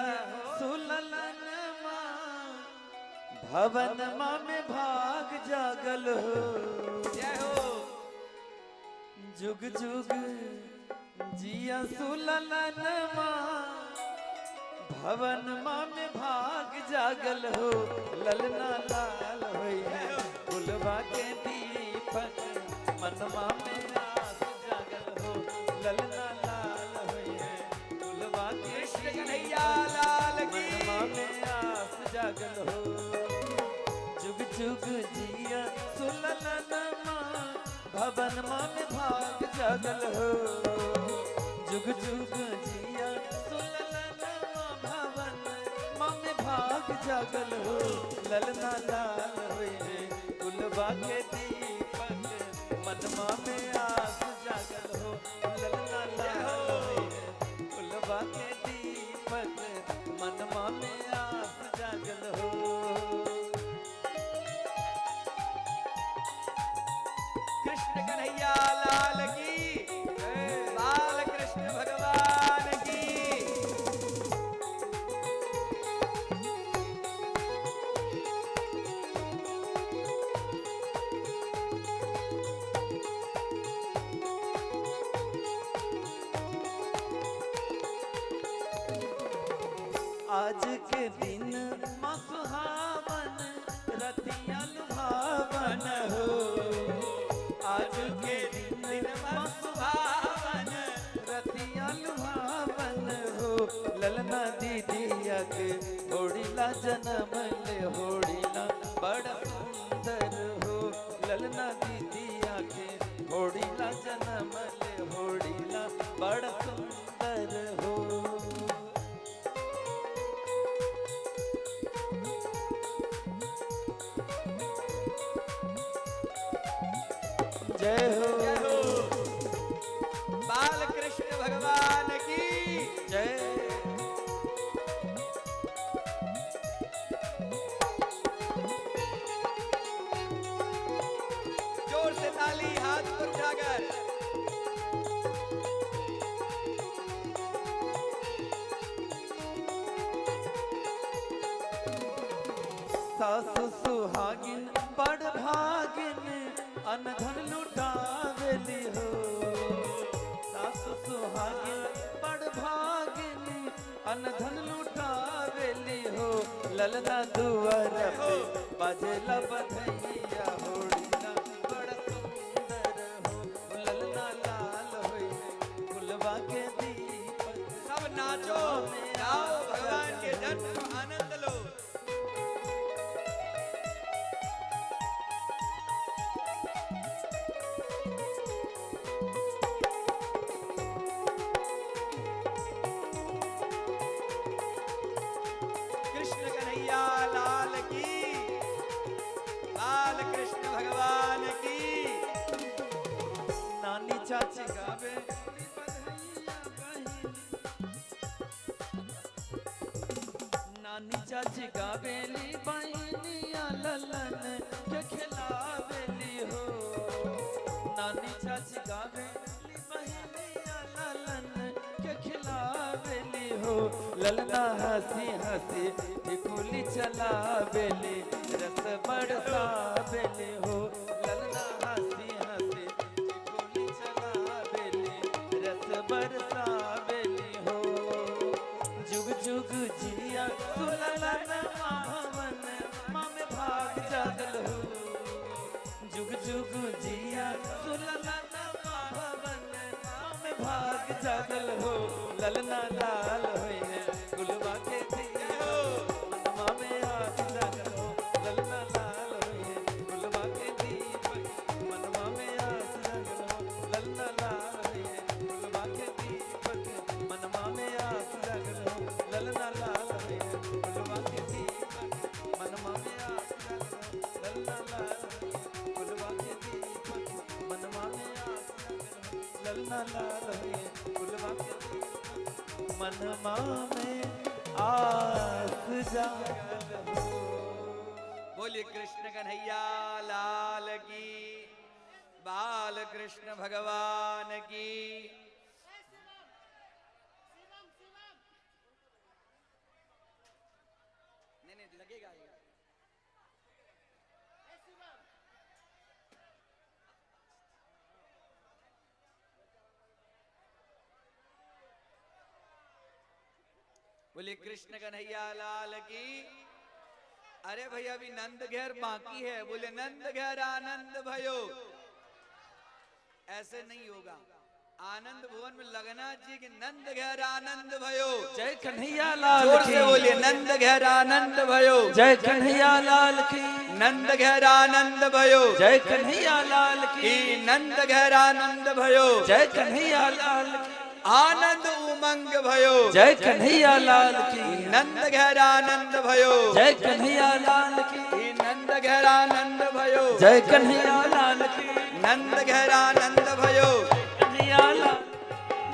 सुललन भवन माँ में भाग जागल हो। जय हो। जुग जुग जिया सुललन भवन माँ में भाग जागल हो। ललना लाल होइए फुलवा के दीपक मनमा में आस जागल हो। ललना लाल होइए फुलवा के कृष्ण कन्हैया लाल की मनमा में आस जागल हो। जुग जुग जिया सुललन भवन माँ में भाग जागल हो। जुग जुग जिया सुललन भवन माँ में भाग जागल हो। ललना लाल होइए फुलवा के दीपक मनमा में आस जागल हो। ललना लाल होइए फुलवा के दीपक मनमा में आस जागल हो। कृष्ण कन्हैया लाल की, बाल कृष्ण भगवान की। आज के दिन माँ सुहावन रतिया लुभावन हो। आज के दिन माँ सुहावन रतिया लुभावन हो। ललना दीदिया के होड़ीला जन्म ले होड़ीला बड़ा सुंदर हो। ललना दीदिया के होड़ीला जन्म ले होड़ीला बड़ा सुंदर हो। जय हो। जय हो। बाल कृष्ण भगवान की जय। जोर से ताली हाथ पर उठाकर। सासु सुहागिन बड़ भागिन अनधन लुटावेली हो। सासु सुहागिन बड़ भागिन अनधन लुटावेली हो। ललना दुआर पे बजेला बधैया होड़ीला बड़ा सुंदर हो। ललना लाल होइए फुलवा के दीपक सब नाचो गाओ, भगवान के जन्म को आनंद लो। कृष्ण कन्हैया लाल की, बाल कृष्ण भगवान की। नानी चाची गावे नानी चाची गावेली बहनिया ललन के खिलावेली हो। नानी चाची गावेली बहनिया ललन के खिलावेली हो। ललना हंसी हंसी टिकुली चलावेली रस बरसावेली हो। ललना हंसी हंसी टिकुली चलावेली रस बरसावेली हो। जुग जुग जिया सुललन भवन माँ में भाग जागल हो। जुग जुग जिया सुललन भवन माँ में भाग जागल हो। ललना लाल होइए गुलवा के दिया मनमा में आस जागल हो। ललना लाल होइए गुलवा के दीपक मनमा में आस जागल हो। ललना लाल होइए लाल हुए फुलवा मनमा में आस जागल हो। बोलिए कृष्ण कन्हैया लाल की, बाल कृष्ण भगवान की। नहीं लगेगा ये। बोले कृष्ण कन्हैया लाल की। अरे भैया अभी नंद घेर बाकी है। बोले नंद घेर आनंद भयो। ऐसे नहीं होगा, आनंद भुवन में लगना चाहिए कि नंद घेर आनंद भयो। जय कन्हैया लाल जोर की। से बोलिए नंद घेर आनंद भयो। जय कन्हैया लाल की। नंद घेर आनंद भयो। जय कन्हैया लाल की। नंद घेर आनंद भयो। जय कन्हैया लाल की। आनंद उमंग भयो। जय कन्हैया लाल की। नंद घेर आनंद भयो। जय कन्हैया लाल की। नंद घेर आनंद भयो। जय कन्हैया लाल की। नंद घेर आनंद भयो। कन्हैया लाल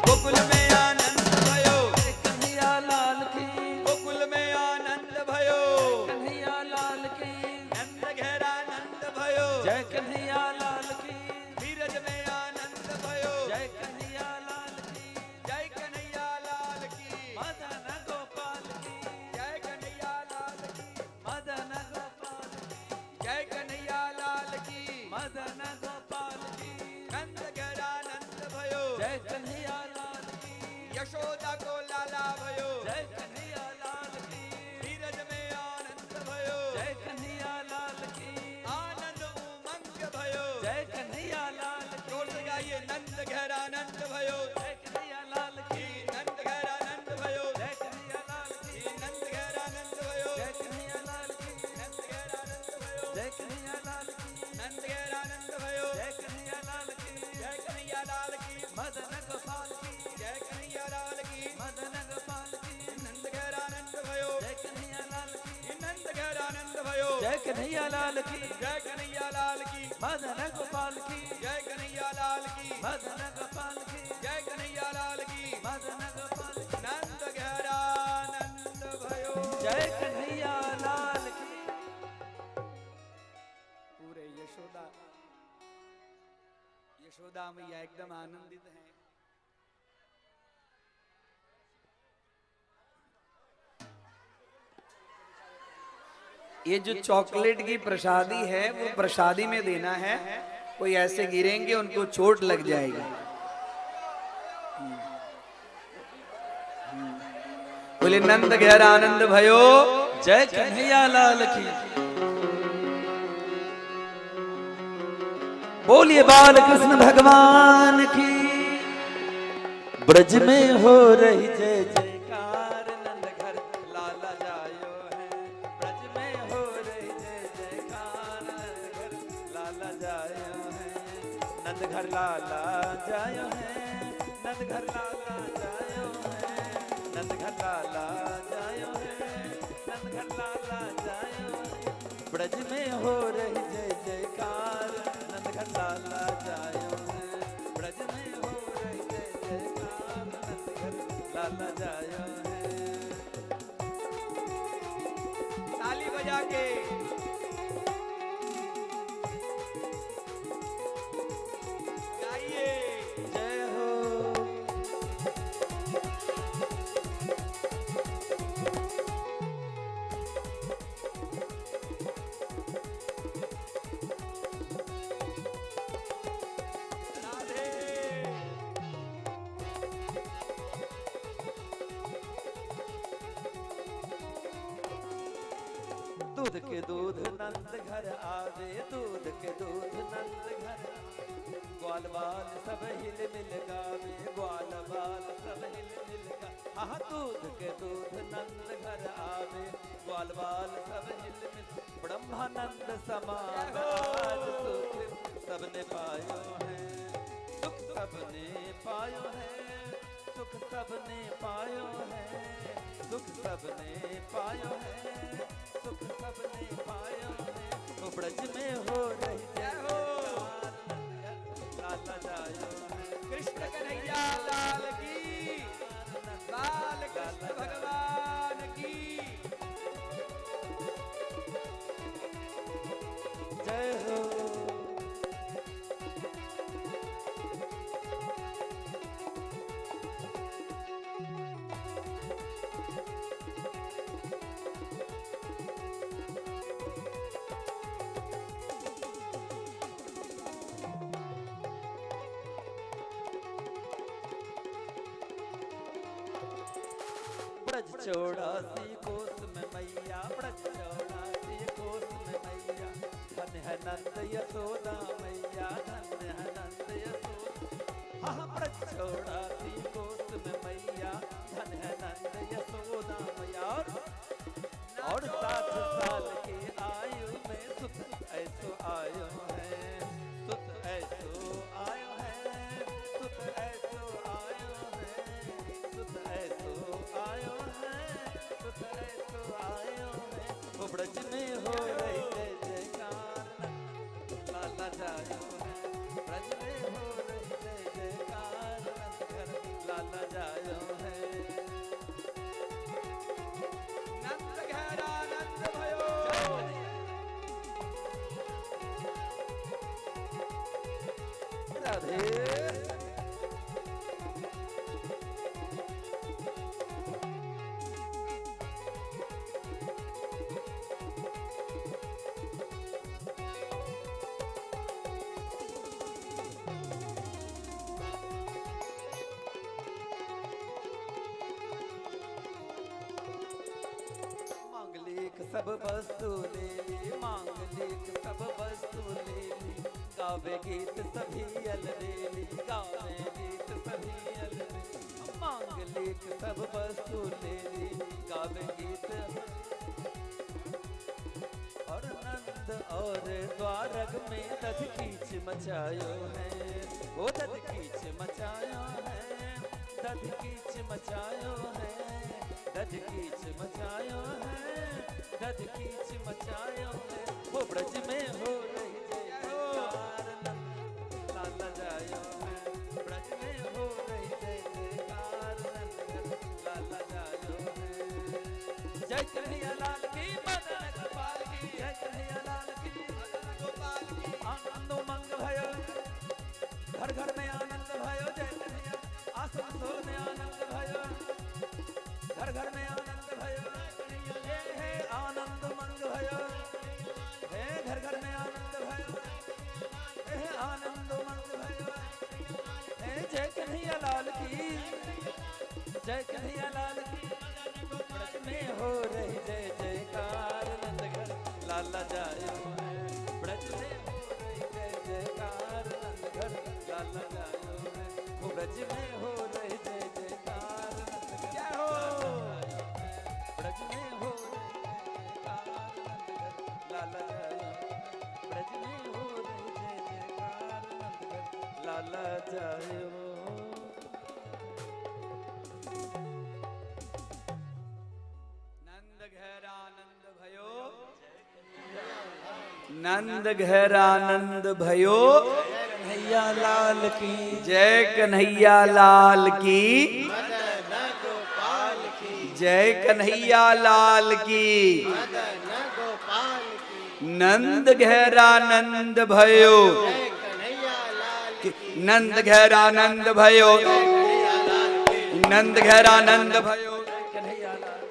गोकुल में आनंद भयो। जय कन्हैया लाल की। गोकुल में आनंद भयो। कन्हैया लाल की। नंद घेर आनंद भयो। जय कन्हैया लाल की। धीरज में आनंद भयो। जय कन्हैया लाल की। जय कन्हैया लाल की। मदन गोपाल की। जय कन्हैया लाल की। मदन गोपाल की। जय कन्हैया लाल की। मदन गोपाल की। नंद घेर आनंद भयो। जय कन्हैया लाल की। यशोदा को लाला भयो। जय कन्हैया लाल की। धीरज में आनंद भयो। जय कन्हैया लाल की। आनंद उमंग भयो। जय कन्हैया लाल की। जोर से गाइए नंद घेर आनंद भयो। जय कन्हैया लाल की। नंद घेर आनंद भयो। जय कन्हैया लाल की। नंद घेर आनंद भयो। जय कन्हैया लाल की। नंद घेर आनंद भयो। जय कन्हैया लाल की। नंद घेर आनंद भयो। जय कन्हैया लाल की। जय कन्हैया लाल की। मदन गोपाल की। जय कन्हैया लाल की। मदन गोपाल की। नंद घेर आनंद भयो। जय कन्हैया लाल की। नंद घेर आनंद भयो। जय कन्हैया लाल की। जय कन्हैया लाल की। मदन गोपाल की। जय कन्हैया लाल की। मदन गोपाल की। जय कन्हैया लाल की। मदन गोपाल की। नंद घेर आनंद भयो। जय कन्हैया लाल की। पूरे यशोदा मैया एकदम आनंदित हैं। ये जो चॉकलेट की प्रसादी है वो प्रसादी में देना है। कोई ऐसे गिरेंगे उनको चोट लग जाएगी। बोले नंद घेर आनंद भयो। जय कन्हैया लाल की। बोलिए बाल कृष्ण भगवान की। ब्रज में हो रही जय जयकार नंद घर लाला जायो है। ब्रज में हो रही जय जयकार नंद घर लाला जायो है। नंद घर लाला जायो है। नंद घर लाला जायो है। नंद घर लाला जायो है। नंद घर लाला जायो है। ब्रज में हो रही जय जयकार नंद घर लाला जायो है। ब्रज में हो रही जय जयकार नंद घर लाला जायो है। ताली बजा के गाइए। जय हो। राधे। दूध के दूध नंद घर आवे। दूध के दूध नंद घर आवे। ग्वाल बाल सब हिल मिल गावे। ग्वाल बाल सब हिल मिल गावे। हाँ दूध के दूध नंद घर आवे। ग्वाल बाल सब हिल मिल। ब्रह्मानंद समान आज सुख सबने पायो है। सुख सबने पायो है। सुख सबने पायो है। सुख सबने पायो है। सुख सबने पायो है। तो ब्रज में हो रही जय हो लाला जायो है। कृष्ण कन्हैया लाल की, बाल कृष्ण भगवान की जय हो। ब्रज 84 कोस में मैया, ब्रज 84 कोस में मैया, धन्य है नंद यशोदा मैया, धन्य है नंद यशोदा। हाँ ब्रज 84 कोस में मैया, धन्य है नंद यशोदा मैया। और 60 साल की आयु में सुत ऐसो आयो है, सुत ऐसो आयो है, सुत ऐसो आयो है, सुत ऐसो आयो है, सुत ऐसो आयो है। वो ब्रज में हो रही जय जयकार, लाला जायो है, ब्रज में हो रही जय जयकार, नंद घर लाला जायो है। नंद घर आनंद भयो, राधे मांगलिक सब वस्तु ले ली, मांगलिक सब वस्तु ले ली, गावे गीत सभी अलबेली, गावे गीत सभी अलबेली। मांगलिक सब वस्तु ले ली, गावे गीत। और नंद और द्वारक में दध कीच मचायो है, वो दध कीच मचायो है, दध कीच मचायो है, दध कीच मचायो है, दध कीच मचायो है। वो ब्रज में हो रही जय जयकार, नंद लाला जायो है, ब्रज में हो रही जय जयकार, नंद लाला जायो है। जय कन्हैया लाल की, मदन गोपाल की, जय कन्हैया लाल की, मदन गोपाल की। आनंद उमंग भयो, घर घर में आनंद भयो, जय कन्हैया आसनसोल में आनंद भयो, घर घर में आनंद भयो, ये है आनंद उमंग भयो, हे घर घर में आनंद भयो, हे आनंद उमंग भयो, हे जय कन्हैया लाल की, जय कन्हैया लाल की। ब्रज में हो रही जय जयकार, नंद घर लाला जायो है, ब्रज में हो रही जय जयकार, नंद घर लाला जायो है। वो ब्रज में हो रही जय जयकार, नंद घर जय हो। ब्रज में हो रही जय जयकार, नंद घर लाला जायो है, ब्रज में हो रही जय जयकार, नंद घर लाला जायो। नंद घर आनंद भयो, नंद घर आनंद भयो, कन्हैया लाल की, जय कन्हैया लाल की, मदन गोपाल की, जय कन्हैया लाल की। मदन गोपाल की, नंद घर आनंद भयो, जय कन्हैया लाल की, नंद घर आनंद भयो, कन्हैया लाल की, नंद घर आनंद भयो, कन्हैया लाल,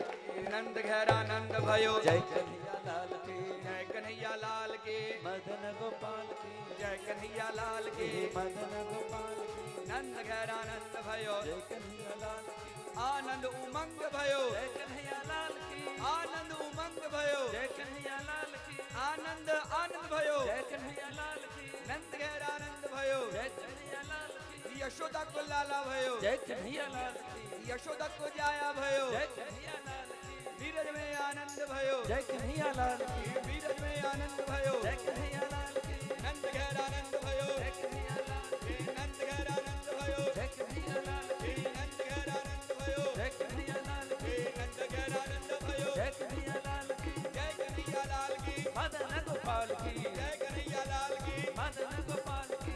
नंद घर आनंद भयो, जय कन्हैया लाल की, जय कन्हैया लाल की, मदन गोपाल की, जय कन्हैया लाल की। मदन गोपाल की, नंद घर आनंद भयो, जय कन्हैया लाल की, आनंद उमंग भयो, जय कन्हैया लाल की, आनंद उमंग भयो, जय कन्हैया लाल की, आनंद आनंद भयो, जय कन्हैया लाल की, नंद घर आनंद भयो, जय कन्हैया लाल की, यशोदा को लाला भयो, जय कन्हैया लाल की, यशोदा को जाया भयो, जय कन्हैया लाल की, नीरज में आनंद भयो, जय कन्हैया लाल की, नीरज में आनंद भयो, जय कन्हैया लाल की, नंद घर आनंद भयो, जय कन्हैया लाल की, नंद घर आनंद भयो, जय कन्हैया लाल की, नंद घर आनंद भयो, जय कन्हैया लाल की, नंद घर आनंद भयो, जय कन्हैया लाल की, जय कन्हैया लाल की, मदन गोपाल की, जय कन्हैया लाल की, मदन गोपाल की,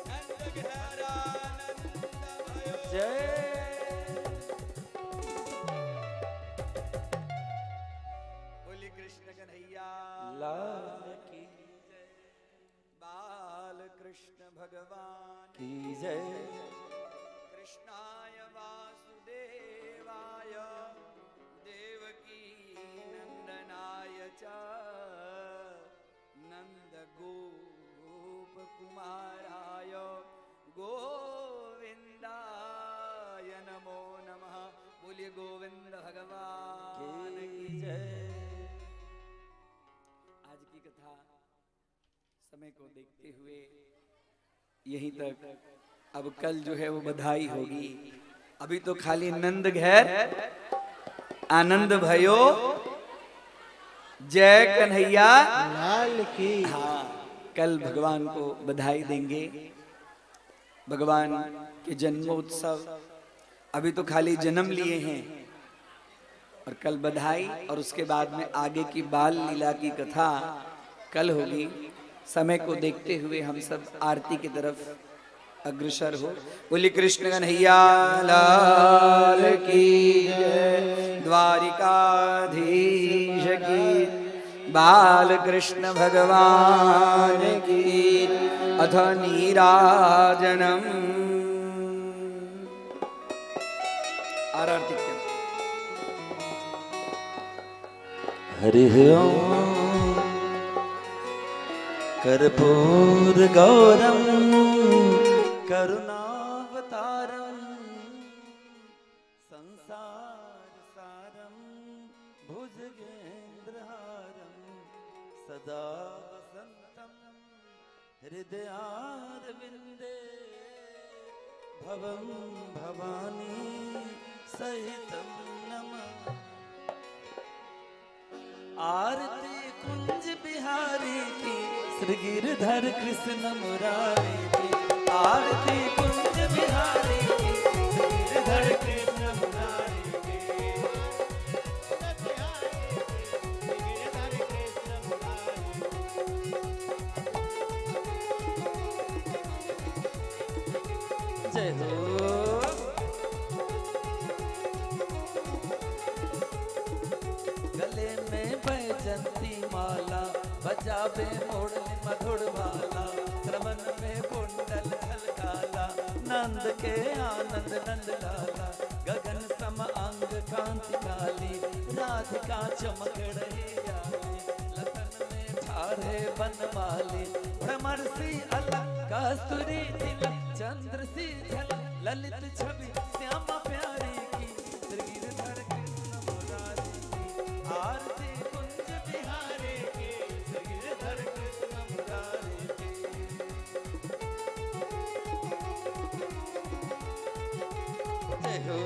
नंद घर आनंद जय। बोली कृष्ण कन्हैया लाल की बाल कृष्ण भगवान की जय। कृष्णाय वासुदेवाय देवकी नंदनाय च नंद गोप कुमाराय गोविंदाय नमो नमः। बोलिए गोविंद भगवान की जय। आज की कथा समय को देखते हुए यहीं तक। अब कल जो है वो बधाई होगी। अभी तो खाली नंद घेर आनंद भयो जय कन्हैया लाल की। हाँ, कल भगवान को बधाई देंगे। भगवान के जन्मोत्सव अभी तो खाली जन्म लिए हैं और कल बधाई और उसके बाद में आगे की बाल लीला की कथा कल होगी। समय को देखते हुए हम सब आरती की तरफ अग्रसर हो। बोली कृष्ण कन्हैया लाल की जय। द्वारिकाधीश की बाल कृष्ण भगवान की अथ नीराजनम। आरती के हरि ओम कर्पूर गौरम करुणावतारम संसार सारम भुजगेंद्रहारम सदा वसंतम हृदयारविंदे भवं भवानी सहितं नमः। आरती कुंज बिहारी की श्री गिरधर कृष्ण मुरारी की। आरती कुंज बिहारी की श्री गिरधर कृष्ण मुरारी की। जय हो। गले में बैजंती माला बजावे मोरली मधुर भाला। श्रवण में कुंडल झलकाला नंद के आनंद नंद लाला। गगन सम अंग कांति काली राधिका चमक रही जाली। लखन में ठाढ़े बनमाली भ्रमर सी अलग कस्तूरी तिलक। चंद्र सी झलक ललित छवि श्यामा प्यारी की श्री गिरधर कृष्ण मुरारी की। आरती कुंज बिहारी की श्री गिरधर कृष्ण मुरारी की। जय हो।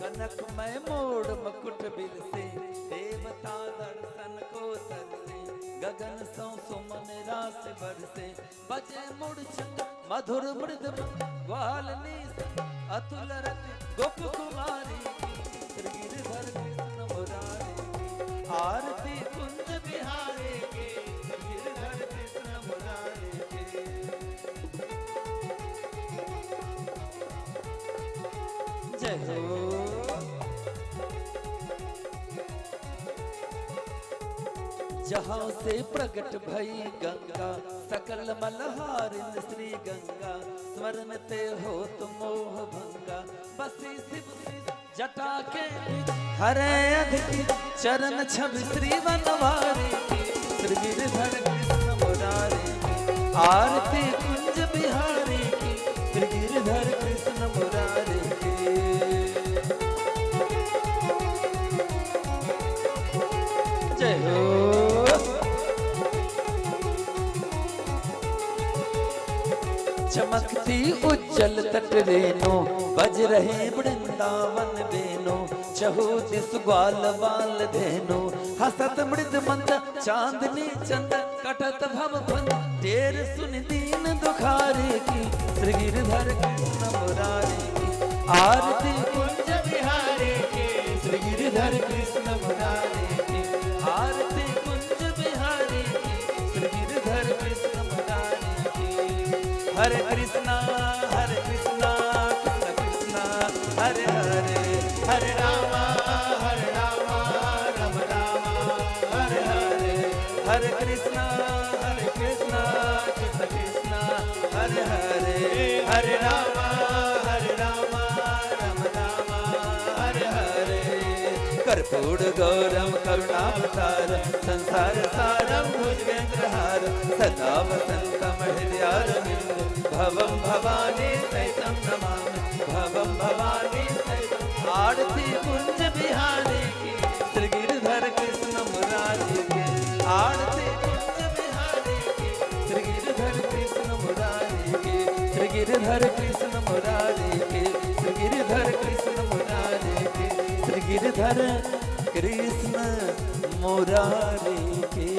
कनकमय मोड़ मकुट बिल से देवता दर्शन को तरसे। गगन सौ सुमन रास बरसे बजे मूर्छंग मधुर मृद ग्वालनी अतुल रति गोप कुमारी की श्री गिरधर कृष्ण मुरारी की। आरती कुंज बिहारी की श्री गिरधर कृष्ण मुरारी की। जय हो। जहाँ से प्रकट भई गंगा सकल मलहारिन श्री गंगा। स्वर्ण ते हो तुम मोह भंगा बसी शिव जटा के हरे अधिक चरण छवि श्री वनवारी की श्री गिरधर कृष्ण मुरारी की। आरती कुंज बिहारी की श्री गिरधर कृष्ण मुरारी की। जय हो। चमकती उज्जल तट रेनो बज रहे वृंदावन बेनो। चहु दिस ग्वाल बाल धेनो हसत मृद मंद चांदनी चंद कटत भव फन। टेर सुन दीन दुखारे की श्री गिरधर कृष्ण मुरारी की। आरती कुंज बिहारी की श्री गिरधर कृष्ण मुरारी की। आरती कुंज बिहारी की श्री गिरधर कृष्ण मुरारी हरे कृष्णा कृष्ण कृष्ण हरे हरे, हरे रामा राम राम हरे हरे, हरे कृष्णा कृष्ण कृष्ण हरे हरे, हरे रामा राम राम हरे हरे, कर्पूर गौरम करुणावतारम संसार सारम भुजगेन्द्रहारम सदा वसंतम हृदयारविंद भवम भवानी सहितं नमामि, भवम भवानी सहितं। आरती कुंज बिहारी की श्री गिरधर कृष्ण मुरारी की, आरती कुंज बिहारी की श्री गिरधर कृष्ण मुरारी की, श्री गिरधर कृष्ण मुरारी की, श्री गिरधर कृष्ण मुरारी की, श्री गिरधर कृष्ण मुरारी की।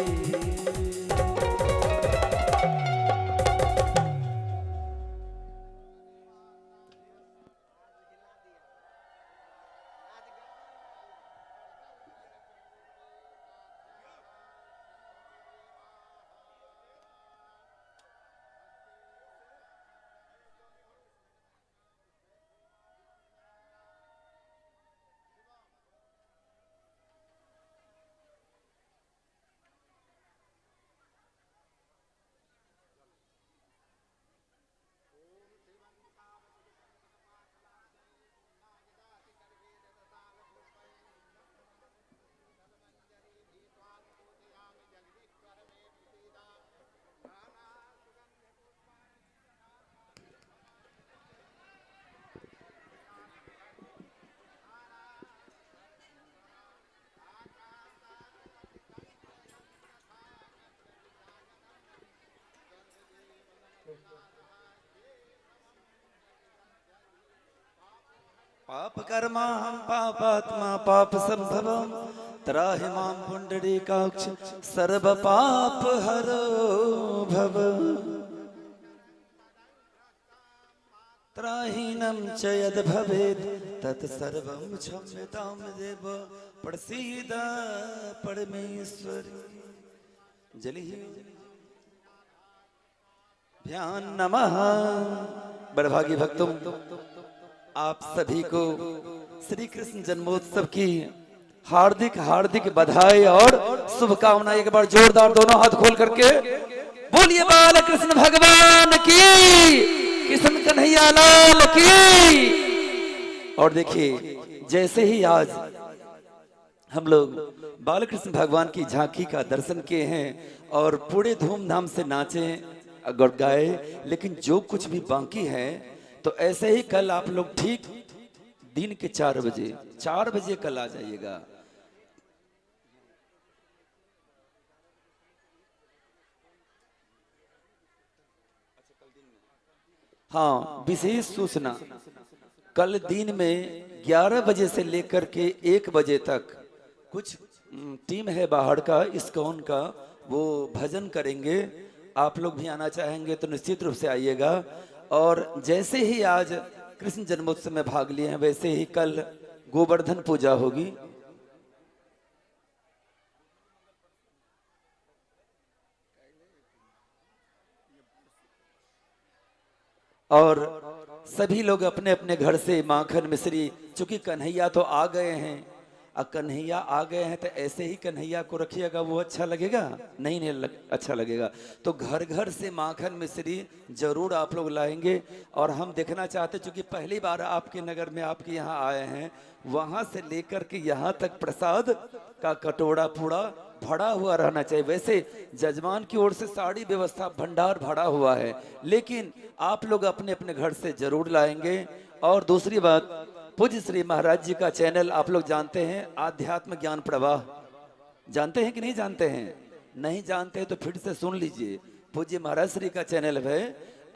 पाप कर्मा हम पापात्मा पाप संभवम त्राहि मां पुंडरीकाक्ष सर्व पाप हरो भव, त्राहीनं च यद् भवेत् तत् सर्वं क्षम्यतां देव प्रसीद परमेश्वरी। जलि ध्यान नमः। बड़भागी भक्तों, आप सभी को श्री कृष्ण जन्मोत्सव की हार्दिक हार्दिक बधाई और शुभकामनाएं। एक बार जोरदार दोनों हाथ खोल करके बोलिए बाल कृष्ण भगवान की, कृष्ण कन्हैया लाल की। और देखिए, जैसे ही आज हम लोग बाल कृष्ण भगवान की झांकी का दर्शन किए हैं और पूरे धूमधाम से नाचे और गाए, लेकिन जो कुछ भी बाकी है तो ऐसे ही कल आप लोग ठीक दिन के 4 बजे कल आ जाइएगा। हाँ, विशेष सूचना, कल दिन में 11 बजे से लेकर के 1 बजे तक कुछ टीम है बाहर का, इस्कॉन का, वो भजन करेंगे। आप लोग भी आना चाहेंगे तो निश्चित रूप से आइएगा। और जैसे ही आज कृष्ण जन्मोत्सव में भाग लिए हैं, वैसे ही कल गोवर्धन पूजा होगी। और सभी लोग अपने अपने घर से माखन मिश्री, चूंकि कन्हैया तो आ गए हैं, कन्हैया आ गए हैं तो ऐसे ही कन्हैया को रखिएगा, वो अच्छा लगेगा? नहीं अच्छा लगेगा। तो घर घर से माखन मिश्री जरूर आप लोग लाएंगे। और हम देखना चाहते, चूंकि पहली बार आपके नगर में आपके यहाँ आए हैं, वहां से लेकर के यहाँ तक प्रसाद का कटोरा पूरा भरा हुआ रहना चाहिए। वैसे जजमान की ओर से सारी व्यवस्था भंडार भरा हुआ है, लेकिन आप लोग अपने अपने घर से जरूर लाएंगे। और दूसरी बात, पूज्य श्री महाराज जी का चैनल आप लोग जानते हैं, आध्यात्म ज्ञान प्रवाह। जानते हैं कि नहीं जानते हैं? नहीं जानते हैं तो फिर से सुन लीजिए। पूज्य महाराज श्री का चैनल है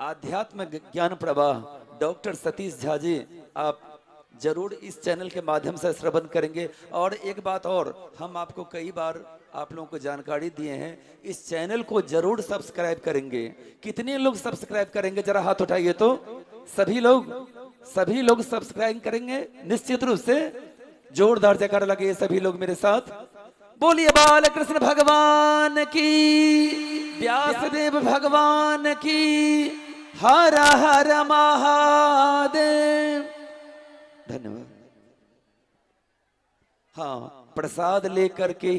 आध्यात्म ज्ञान प्रवाह। डॉक्टर सतीश झा जी, आप जरूर इस चैनल के माध्यम से श्रवण करेंगे। और एक बात और, हम आपको कई बार आप लोगों को जानकारी दिए हैं, इस चैनल को जरूर सब्सक्राइब करेंगे। कितने लोग सब्सक्राइब करेंगे? जरा हाथ उठाइए तो। सभी लोग सब्सक्राइब करेंगे निश्चित रूप से। जोरदार जयकार लगे सभी लोग मेरे साथ। बोलिए बाल कृष्ण भगवान की, व्यासदेव भगवान की। हर हर महादेव। धन्यवाद। हाँ, प्रसाद लेकर के